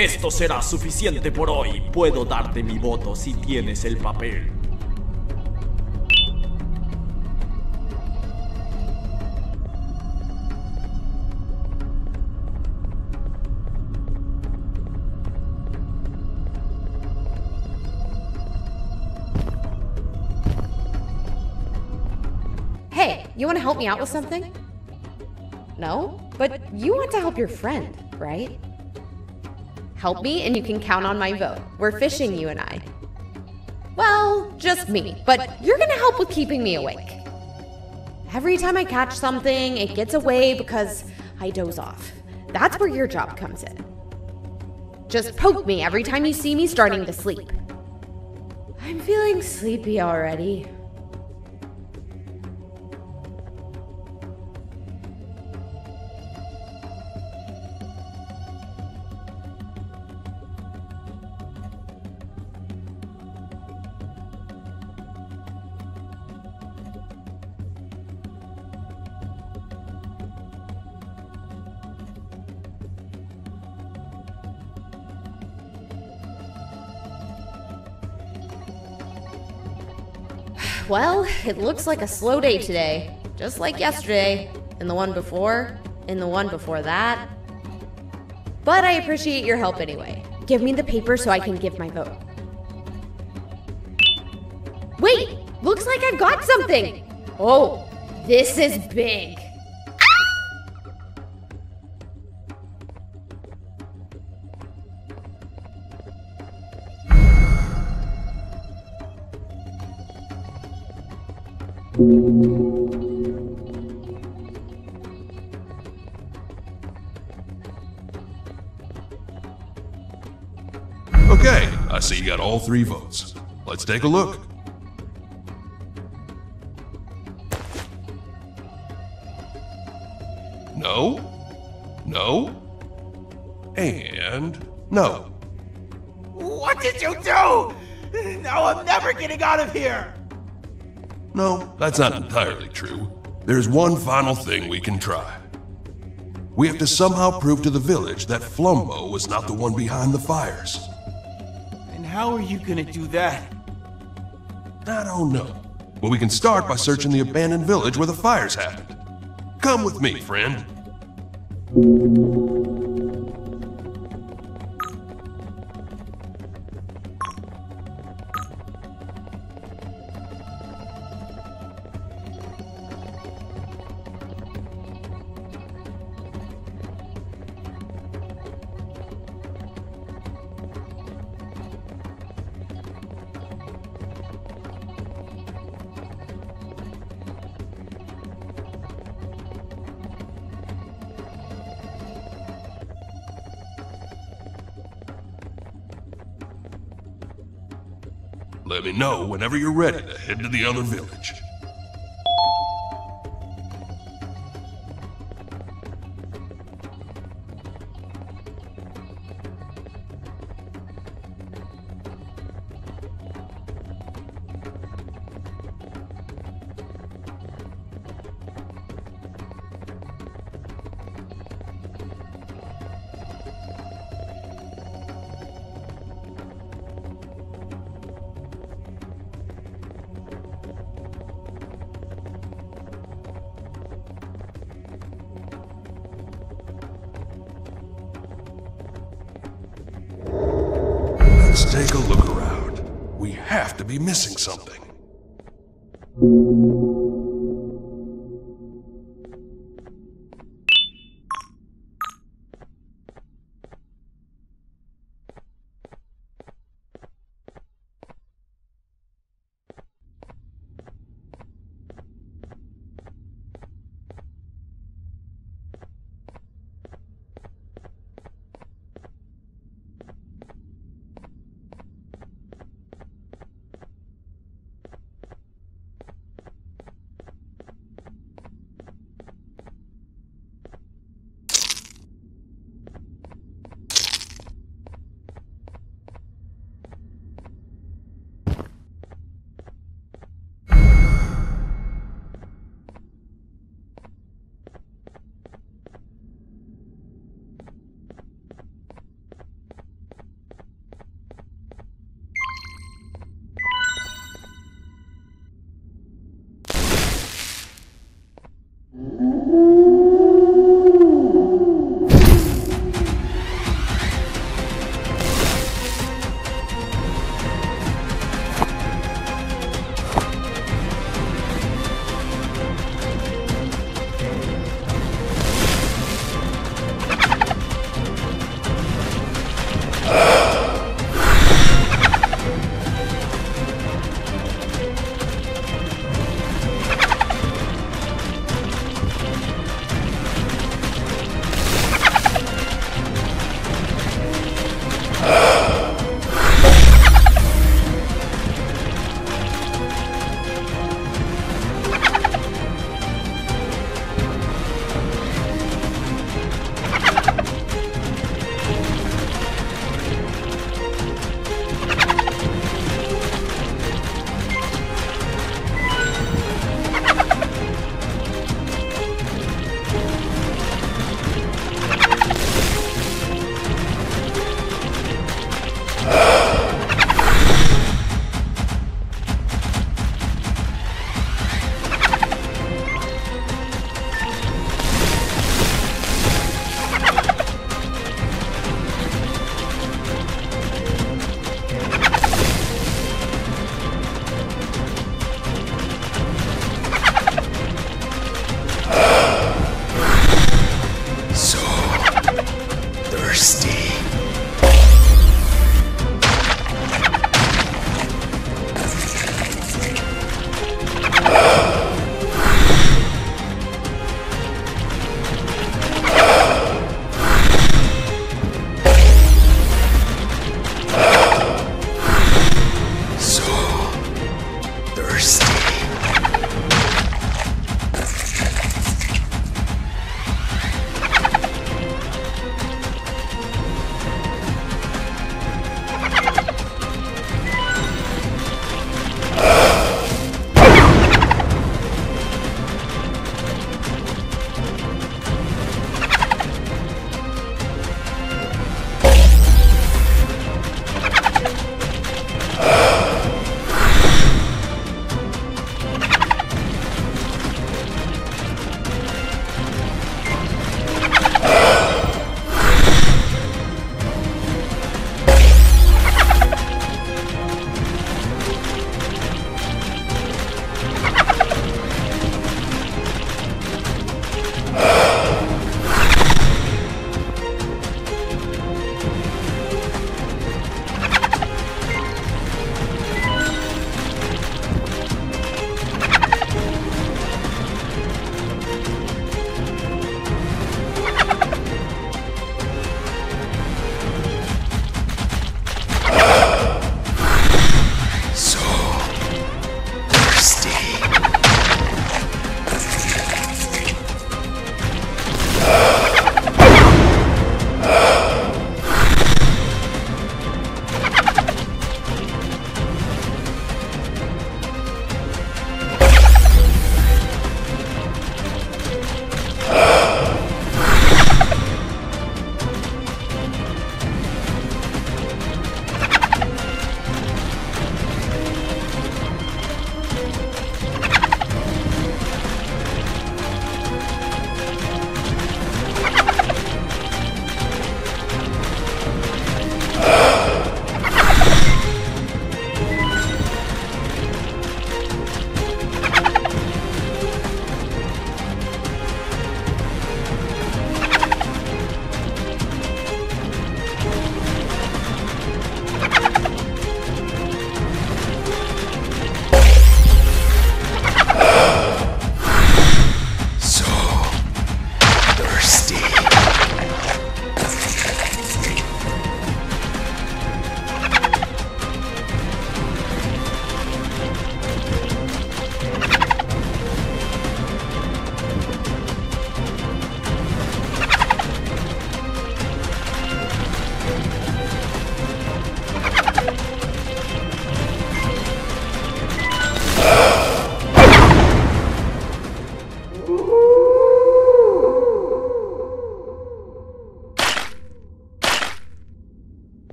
Esto será suficiente por hoy. Puedo darte mi voto si tienes el papel. Hey, you want to help me out with something? No? But you want to help your friend, right? Help me and you can count on my vote. We're fishing, you and I. Well, just me, but you're gonna help with keeping me awake. Every time I catch something, it gets away because I doze off. That's where your job comes in. Just poke me every time you see me starting to sleep. I'm feeling sleepy already. Well, it looks like a slow day today. Just like yesterday, and the one before, and the one before that. But I appreciate your help anyway. Give me the paper so I can give my vote. Wait! Looks like I've got something! Oh, this is big. Okay, I see you got all 3 votes. Let's take a look. No, no, and no. What did you do? Now I'm never getting out of here! No, that's not entirely true. There's one final thing we can try. We have to somehow prove to the village that Flumbo was not the one behind the fires. And how are you gonna do that? I don't know. But we can start by searching the abandoned village where the fires happened. Come with me, friend. Let me know whenever you're ready to head to the other village. Let's take a look around. We have to be missing something.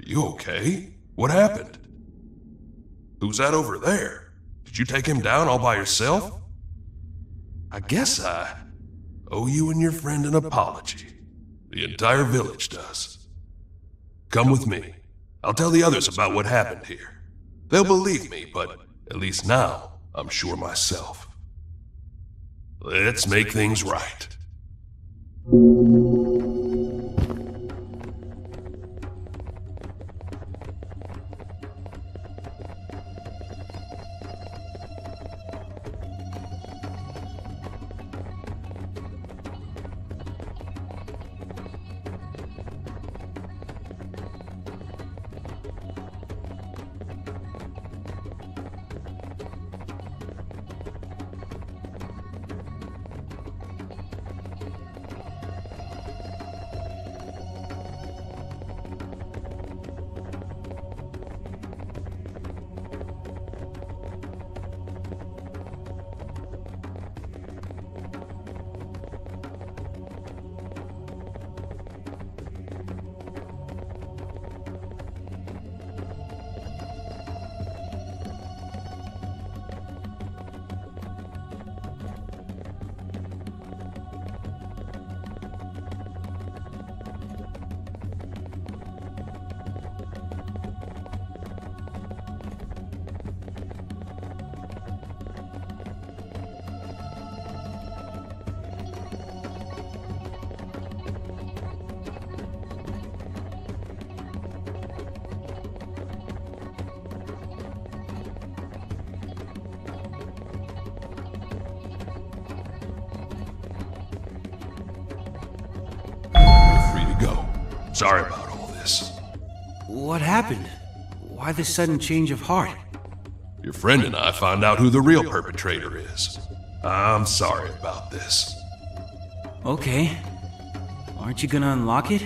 you okay? What happened? Who's that over there? Did you take him down all by yourself? I guess I owe you and your friend an apology. The entire village does. Come with me. I'll tell the others about what happened here. They'll believe me, but at least now I'm sure myself. Let's make things right. Sorry about all this. What happened? Why the sudden change of heart? Your friend and I found out who the real perpetrator is. I'm sorry about this. Okay. Aren't you gonna unlock it?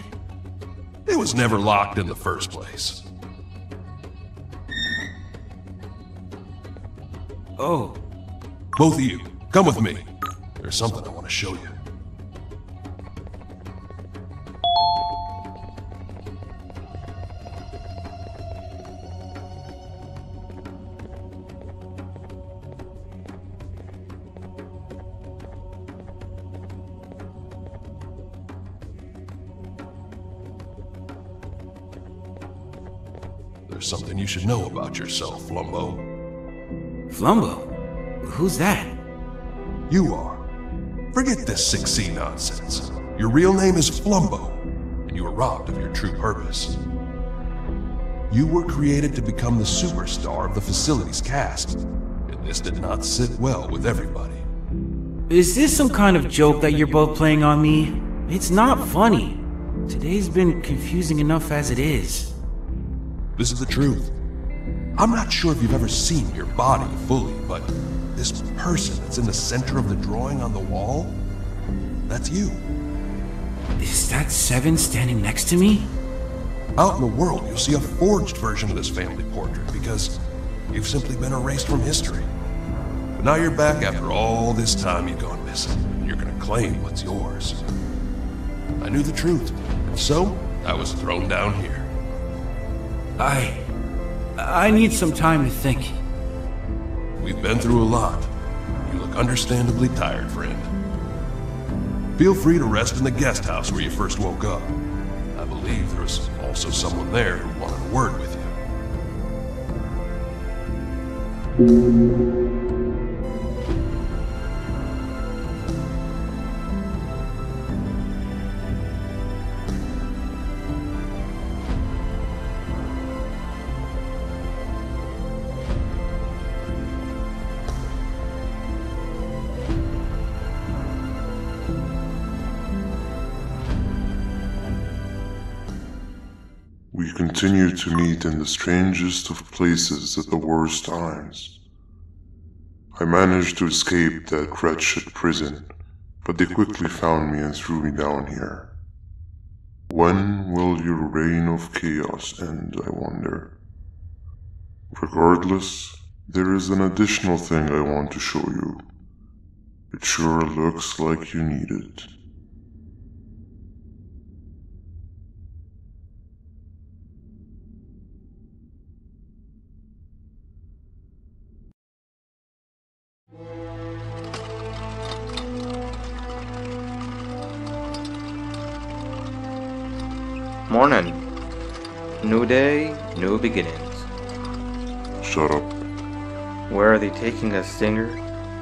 It was never locked in the first place. Oh. Both of you, come with me. There's something I want to show you. There's something you should know about yourself, Flumbo. Flumbo? Who's that? You are. Forget this 6C nonsense. Your real name is Flumbo, and you were robbed of your true purpose. You were created to become the superstar of the facility's cast, and this did not sit well with everybody. Is this some kind of joke that you're both playing on me? It's not funny. Today's been confusing enough as it is. This is the truth. I'm not sure if you've ever seen your body fully, but this person that's in the center of the drawing on the wall, that's you. Is that Seven standing next to me? Out in the world, you'll see a forged version of this family portrait because you've simply been erased from history. But now you're back after all this time you've gone missing, and you're gonna claim what's yours. I knew the truth, and so I was thrown down here. I need some time to think. We've been through a lot. You look understandably tired, friend. Feel free to rest in the guest house where you first woke up. I believe there was also someone there who wanted a word with you. We continue to meet in the strangest of places at the worst times. I managed to escape that wretched prison, but they quickly found me and threw me down here. When will your reign of chaos end, I wonder? Regardless, there is an additional thing I want to show you. It sure looks like you need it. Morning. New day, new beginnings. Shut up. Where are they taking us, Stinger?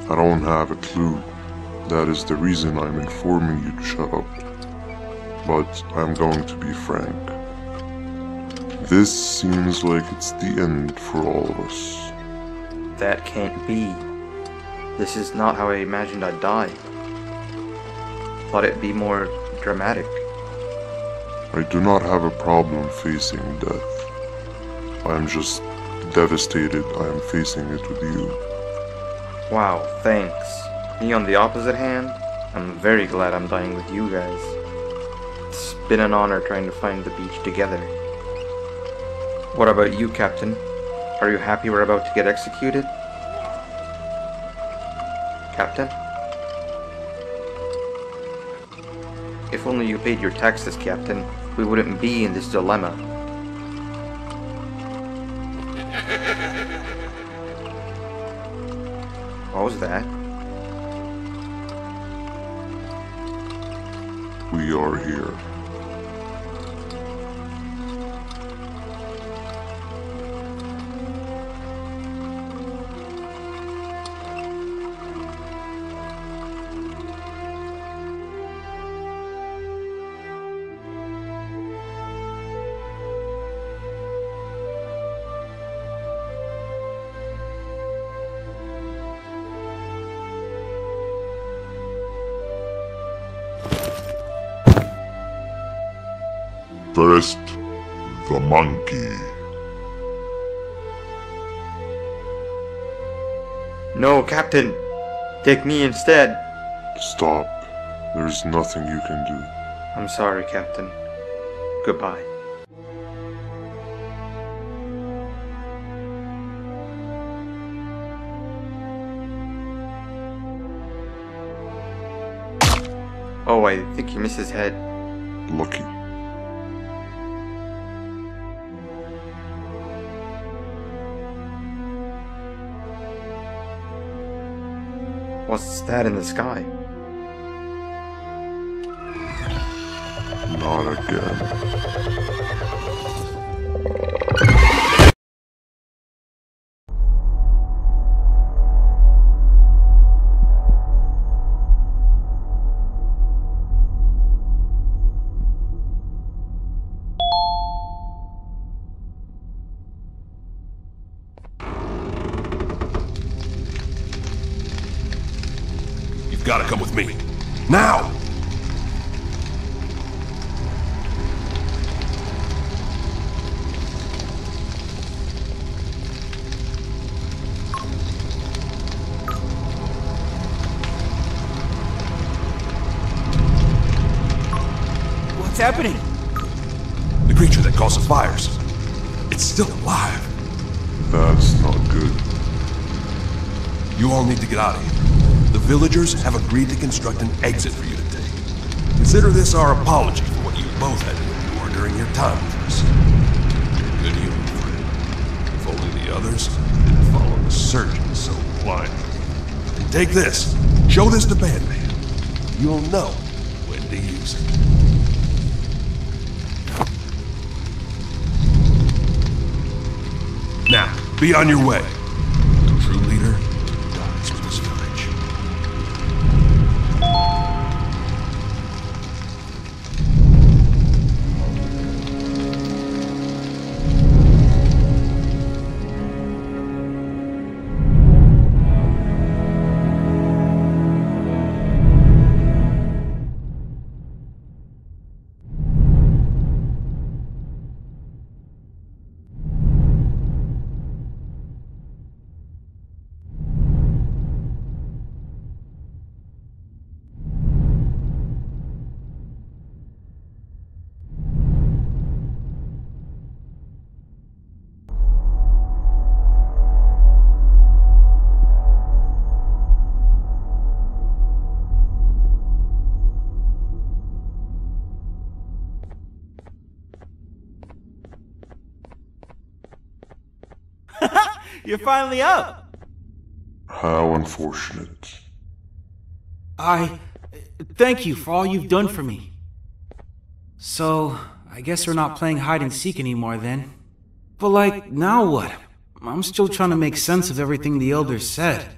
I don't have a clue. That is the reason I'm informing you to shut up. But I'm going to be frank. This seems like it's the end for all of us. That can't be. This is not how I imagined I'd die. Thought it'd be more dramatic. I do not have a problem facing death. I am just devastated I am facing it with you. Wow, thanks. Me on the opposite hand, I'm very glad I'm dying with you guys. It's been an honor trying to find the beach together. What about you, Captain? Are you happy we're about to get executed? Captain? If only you paid your taxes, Captain, we wouldn't be in this dilemma. What was that? We are here. First, the monkey. No, Captain! Take me instead! Stop. There's nothing you can do. I'm sorry, Captain. Goodbye. Oh, I think he missed his head. Lucky. What's that in the sky? Not again. Gotta come with me. Now! What's happening? The creature that causes fires. It's still alive. That's not good. You all need to get out of here. The villagers have agreed to construct an exit for you to take. Consider this our apology for what you both had to endure during your time with us. You're a good human friend. If only the others didn't follow the surgeon so blindly. And take this. Show this to Banban. You'll know when to use it. Now, be on your way. The true leader dies with his village. You're finally up! How unfortunate. Thank you for all you've done for me. So, I guess we're not playing hide and seek anymore then. But like, now what? I'm still trying to make sense of everything the elders said.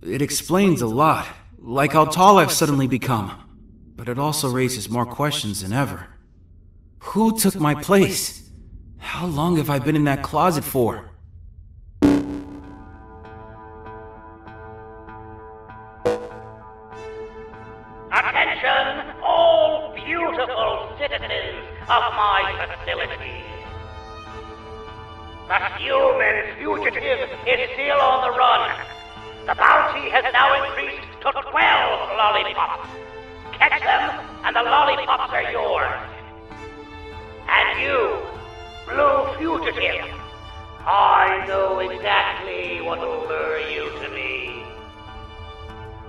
It explains a lot, like how tall I've suddenly become. But it also raises more questions than ever. Who took my place? How long have I been in that closet for? Attention, all beautiful citizens of my facility. The human fugitive is still on the run. The bounty has now increased to 12 lollipops. Catch them, and the lollipops are yours. And you, blue fugitive, I know exactly what will lure you to me.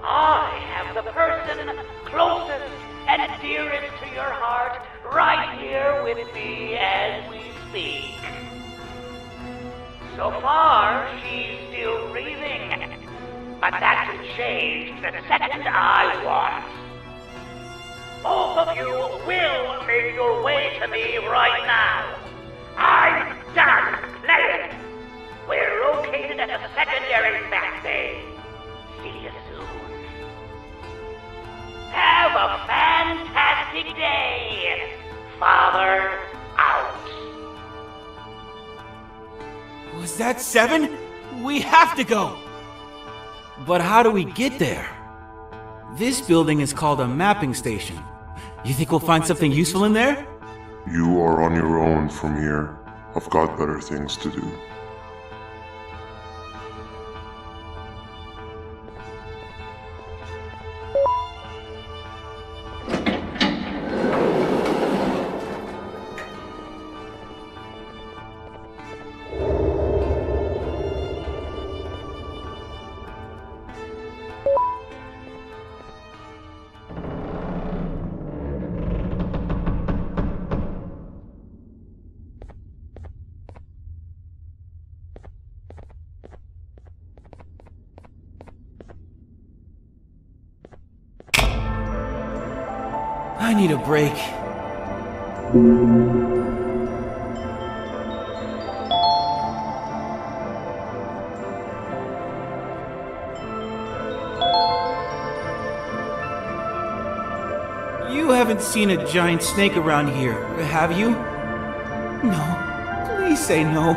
I have the person closest and dearest to your heart right here with me as we speak. So far, she's still breathing, but that can change the second I want. Both of you will make your way to me right now. I'm done playing. We're located at the secondary back bay. See you soon. Have a fantastic day. Father out. Was that 7? We have to go! But how do we get there? This building is called a mapping station. You think we'll find something useful in there? You are on your own from here. I've got better things to do. I need a break. You haven't seen a giant snake around here, have you? No. Please say no.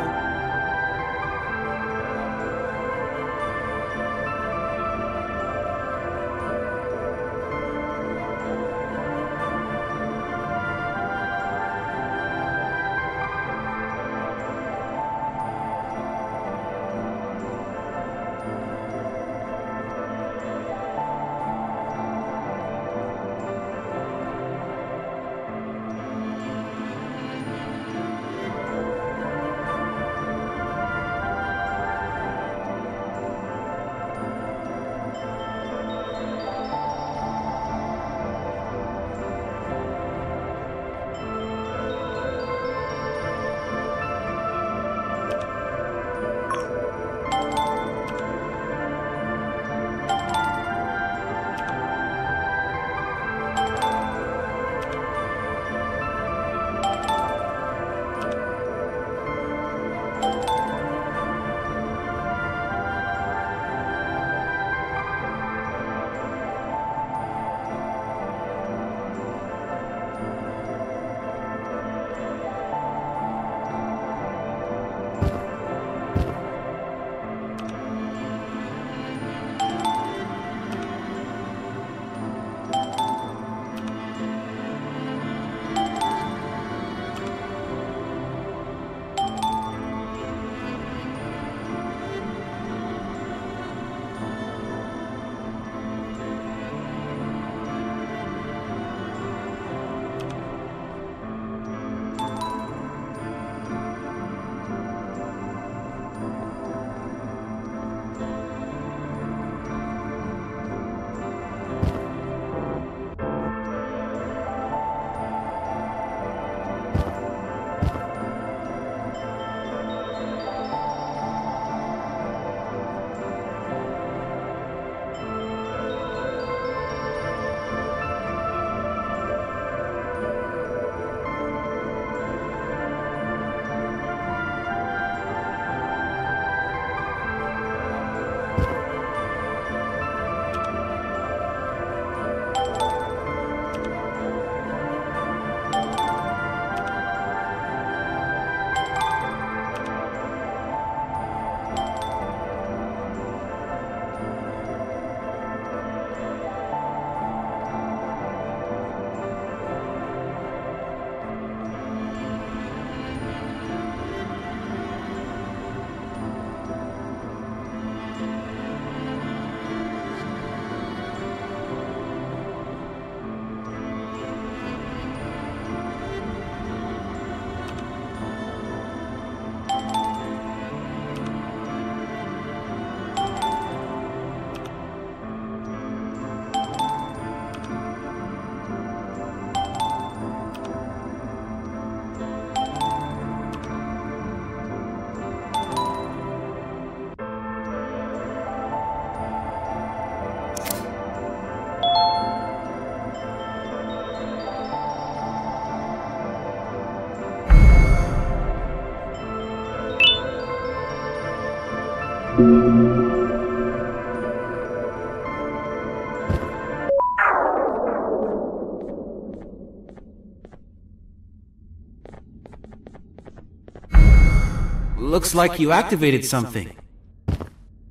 Looks like you activated something.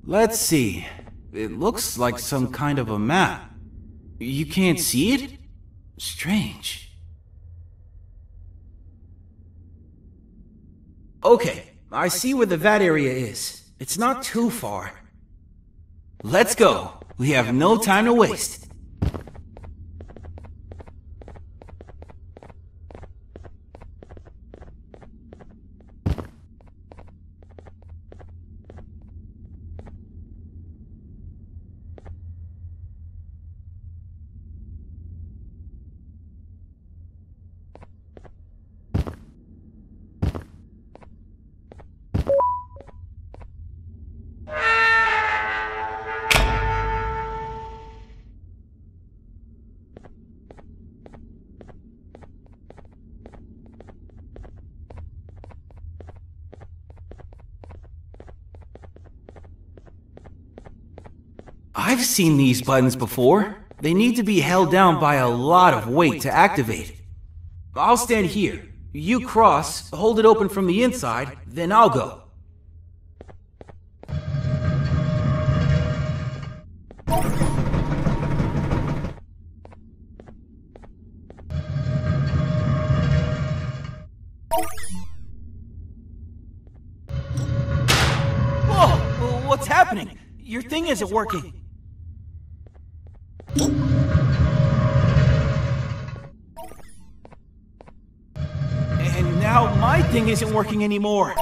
Let's see. It looks like some kind of a map. You can't see it? Strange. Okay, I see where the vat area is. It's not too far. Let's go. We have no time to waste. I've seen these buttons before. They need to be held down by a lot of weight to activate. I'll stand here. You cross, hold it open from the inside, then I'll go. Whoa! What's happening? Your thing isn't working. And now my thing isn't working anymore.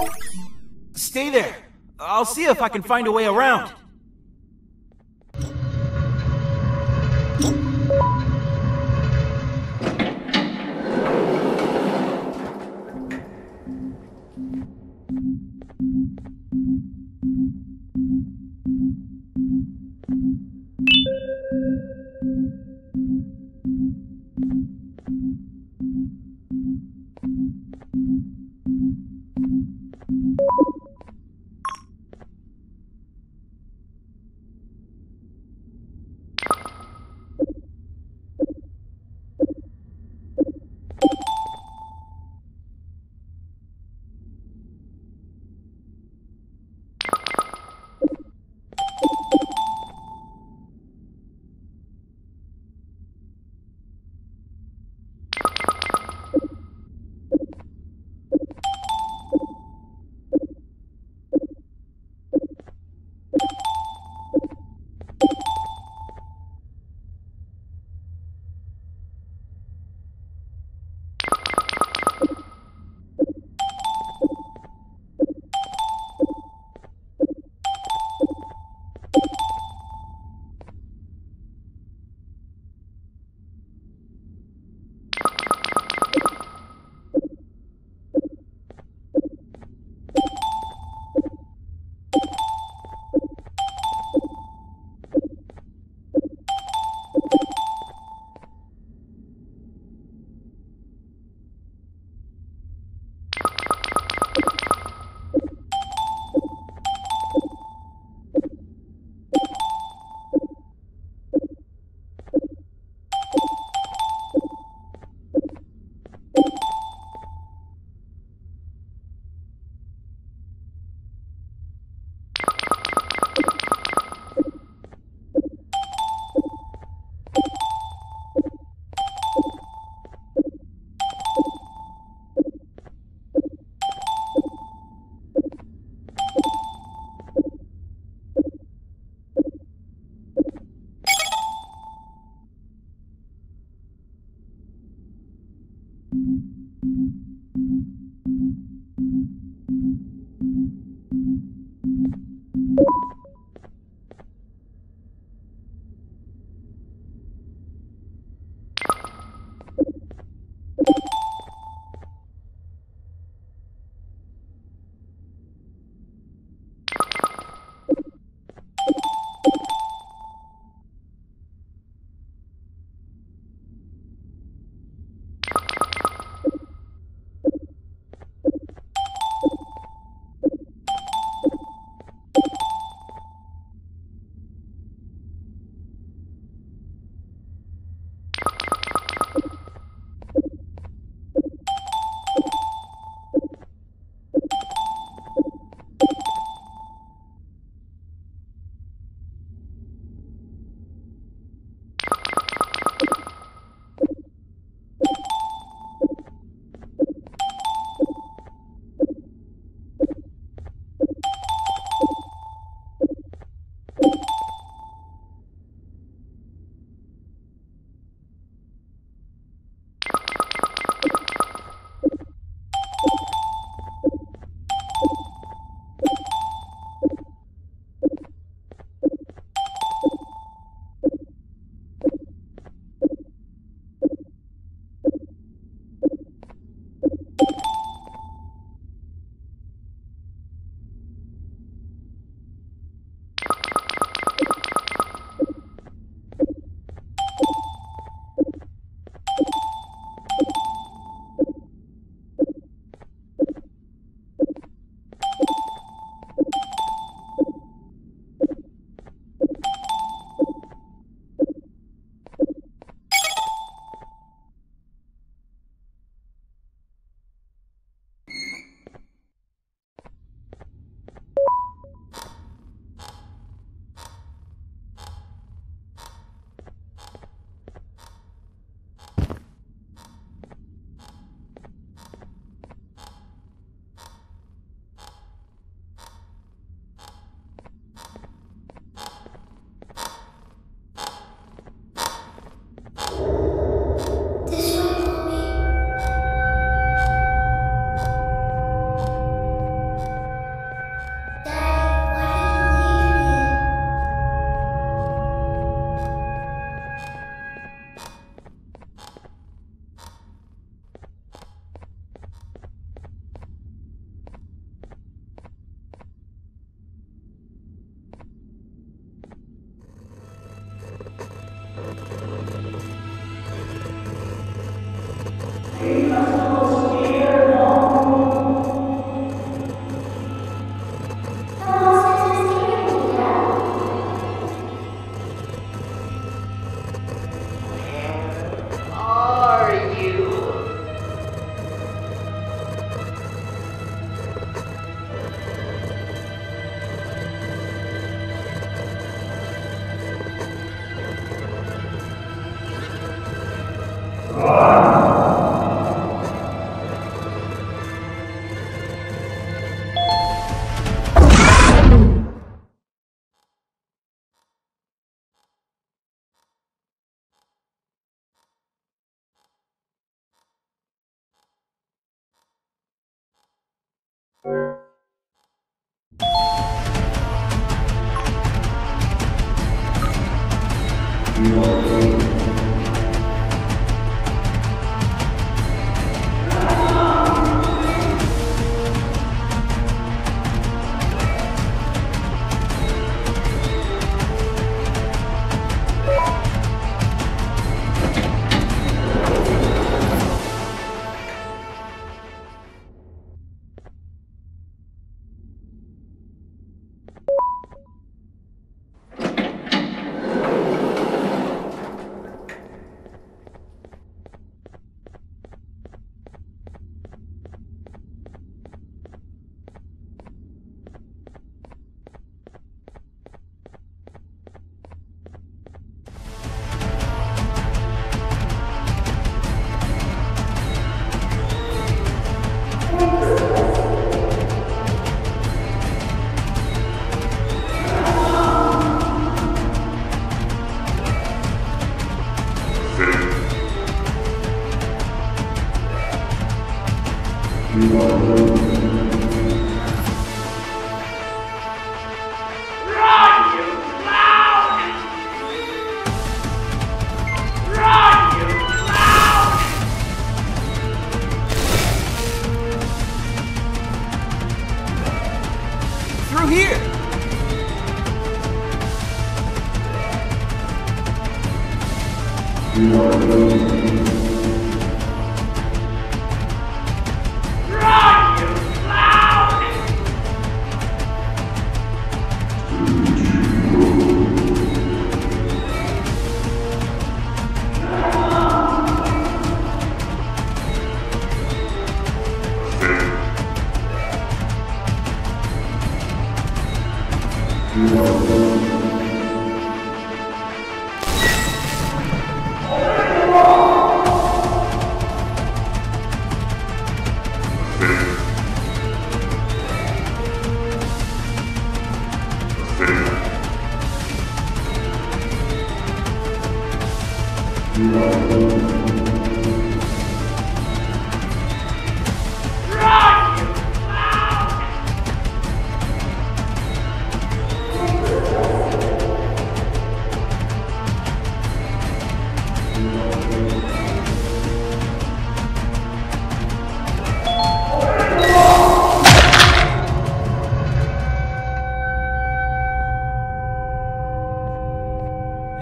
Stay there. I'll see if I can find a way around.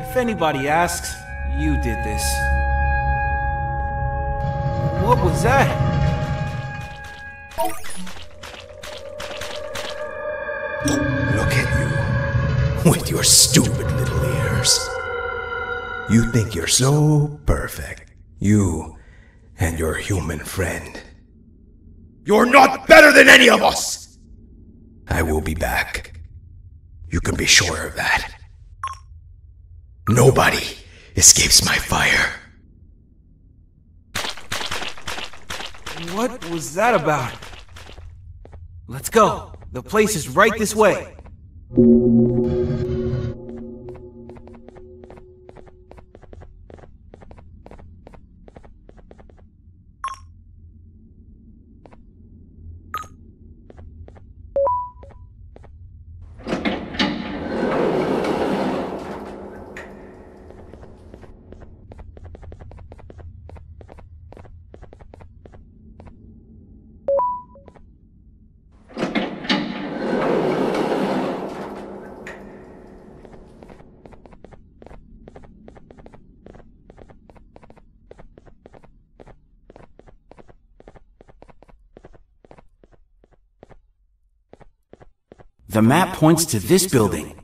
If anybody asks, you did this. What was that? Look at you, with your stupid little ears. You think you're so perfect. You and your human friend. You're not better than any of us! I will be back. You can be sure of that. Nobody escapes my fire. What was that about? Let's go. The place is right this way. The map points to this building.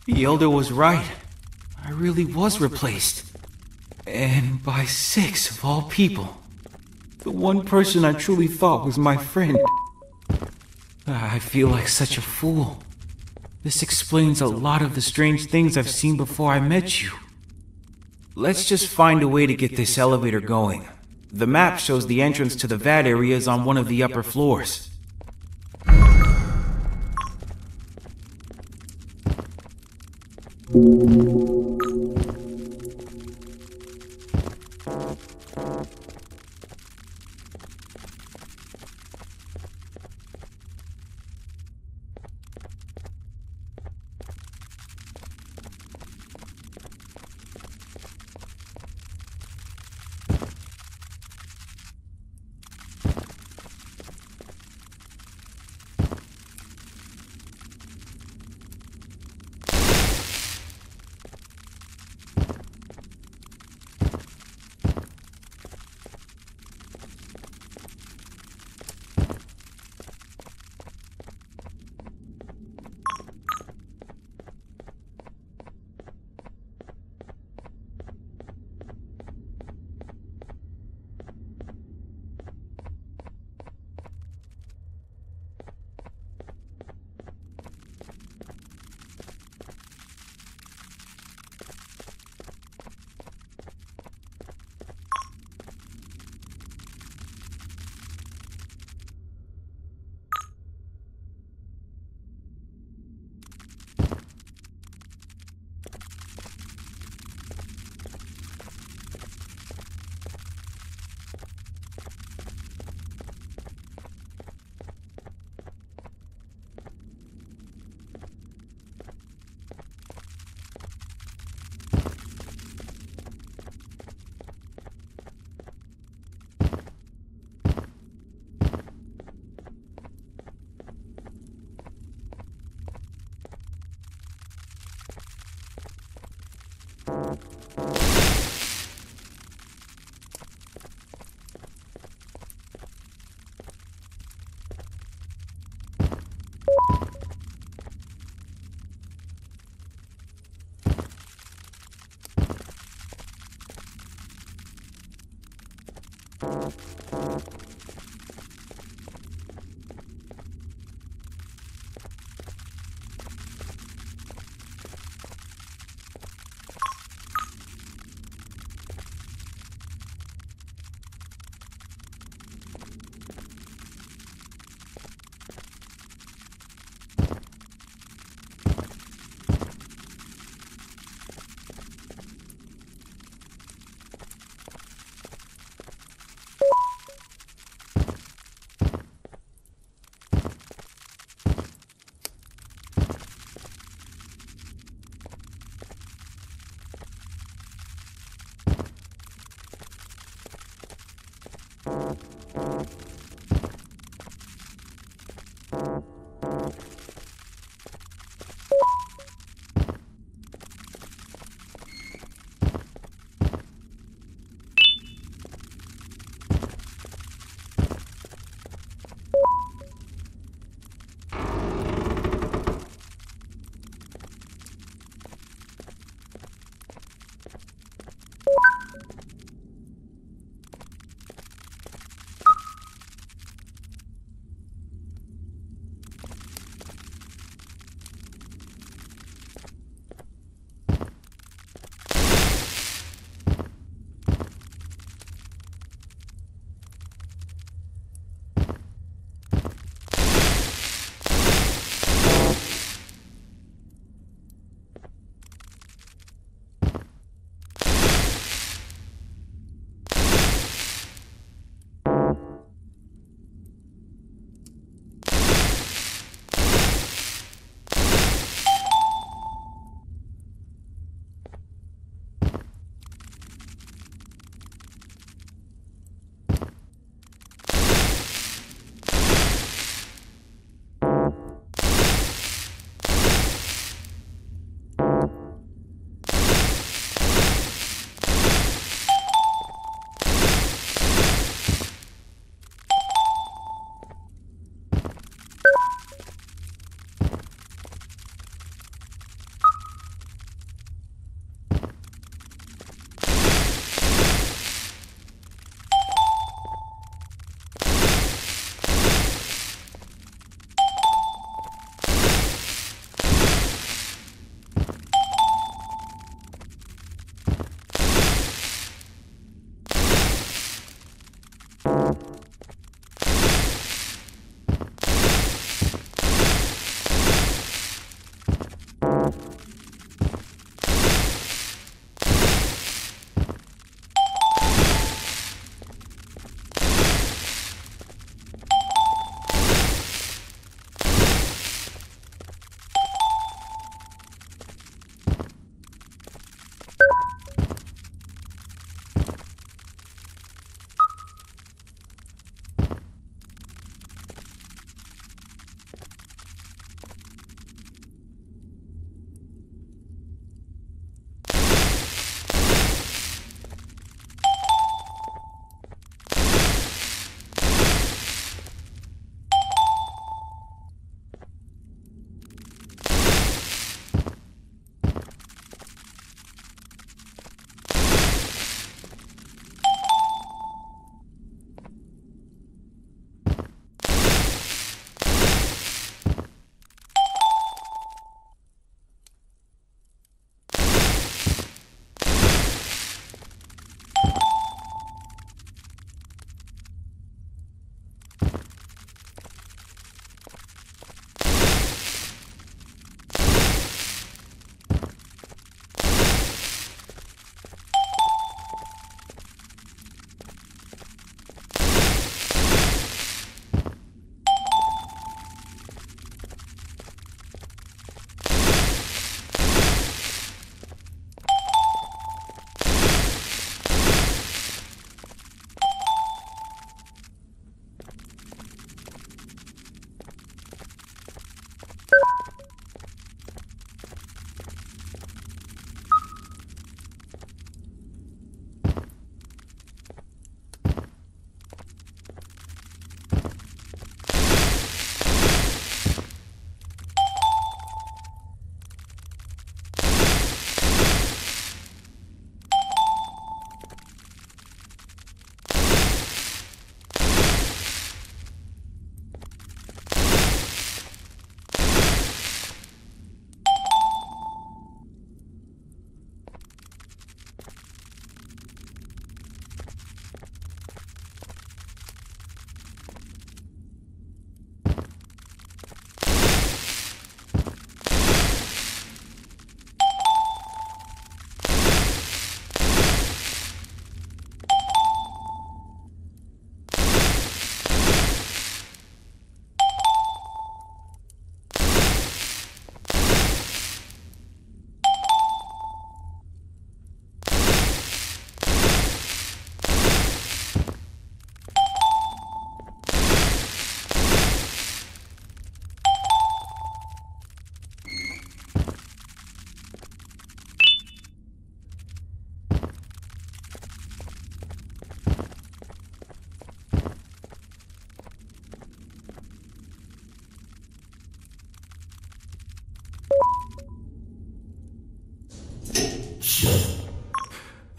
The Elder was right. I really was replaced. And by 6 of all people. The one person I truly thought was my friend. I feel like such a fool. This explains a lot of the strange things I've seen before I met you. Let's just find a way to get this elevator going. The map shows the entrance to the vat area is on one of the upper floors.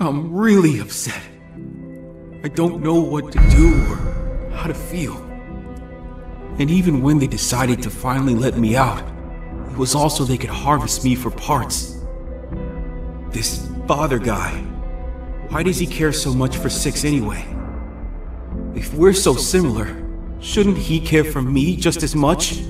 Now I'm really upset. I don't know what to do or how to feel. And even when they decided to finally let me out, it was also they could harvest me for parts. This father guy, why does he care so much for Six anyway? If we're so similar, shouldn't he care for me just as much?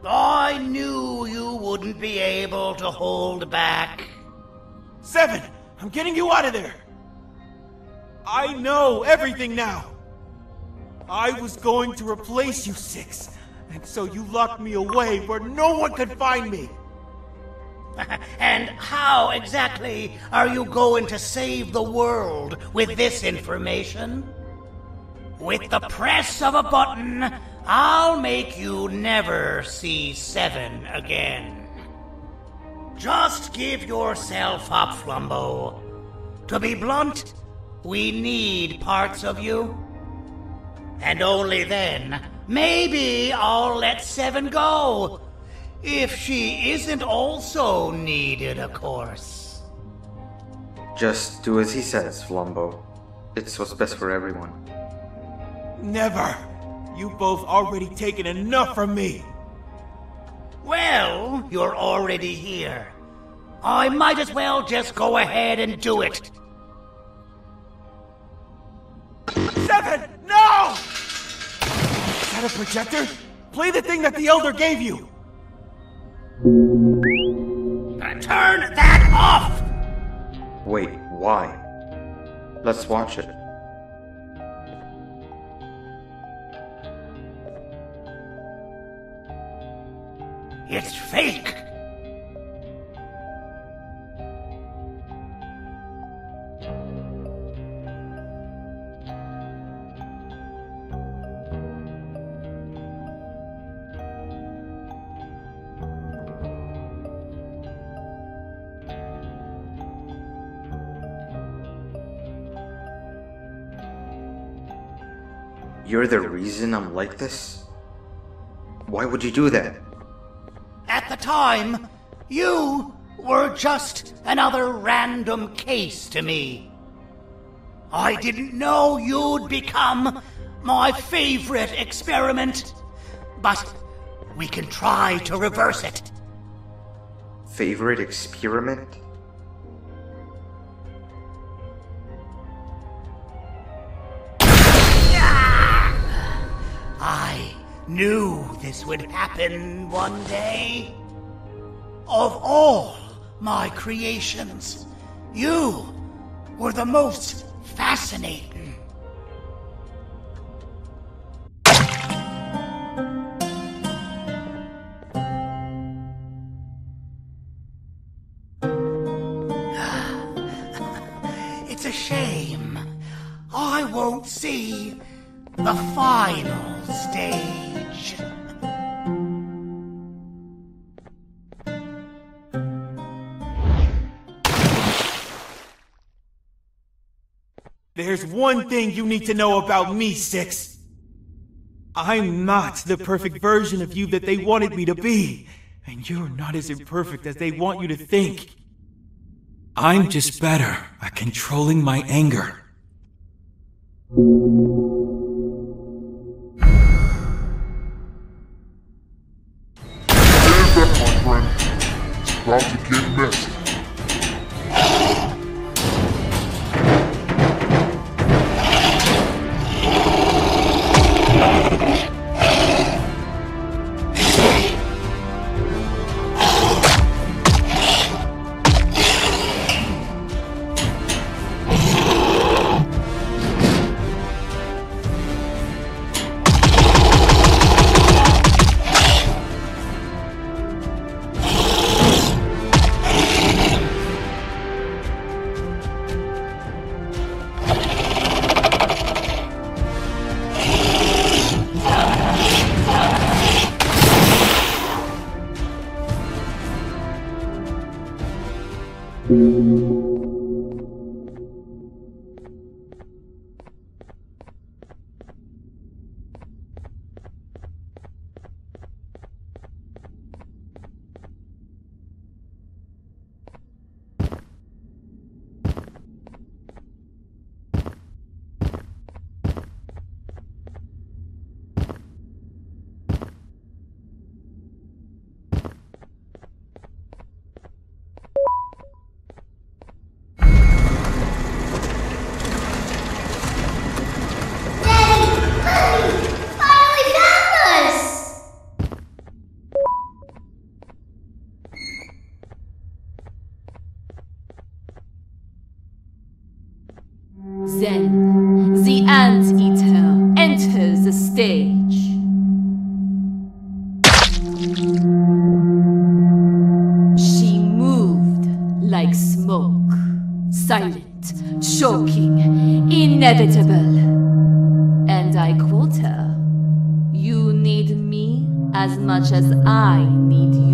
I knew you wouldn't be able to hold back. 7! I'm getting you out of there! I know everything now! I was going to replace you, 6, and so you locked me away where no one could find me! And how exactly are you going to save the world with this information? With the press of a button, I'll make you never see 7 again. Just give yourself up, Flumbo. To be blunt, we need parts of you. And only then, maybe I'll let 7 go. If she isn't also needed, of course. Just do as he says, Flumbo. It's what's best for everyone. Never! You both already taken enough from me! Well, you're already here. I might as well just go ahead and do it. 7! No! Is that a projector? Play the thing that the Elder gave you! Turn that off! Wait, why? Let's watch it. It's fake! You're the reason I'm like this? Why would you do that? At the time, you were just another random case to me. I didn't know you'd become my favorite experiment, but we can try to reverse it. Favorite experiment? I knew this would happen one day. Of all my creations, you were the most fascinating. shame. I won't see the final stage. There's one thing you need to know about me, Six. I'm not the perfect version of you that they wanted me to be, and you're not as imperfect as they want you to think. I'm just better at controlling my anger. Stand back, my friend. It's about to get messy. Then, the Anteater enters the stage. She moved like smoke, silent, choking, inevitable. And I quote her, "You need me as much as I need you."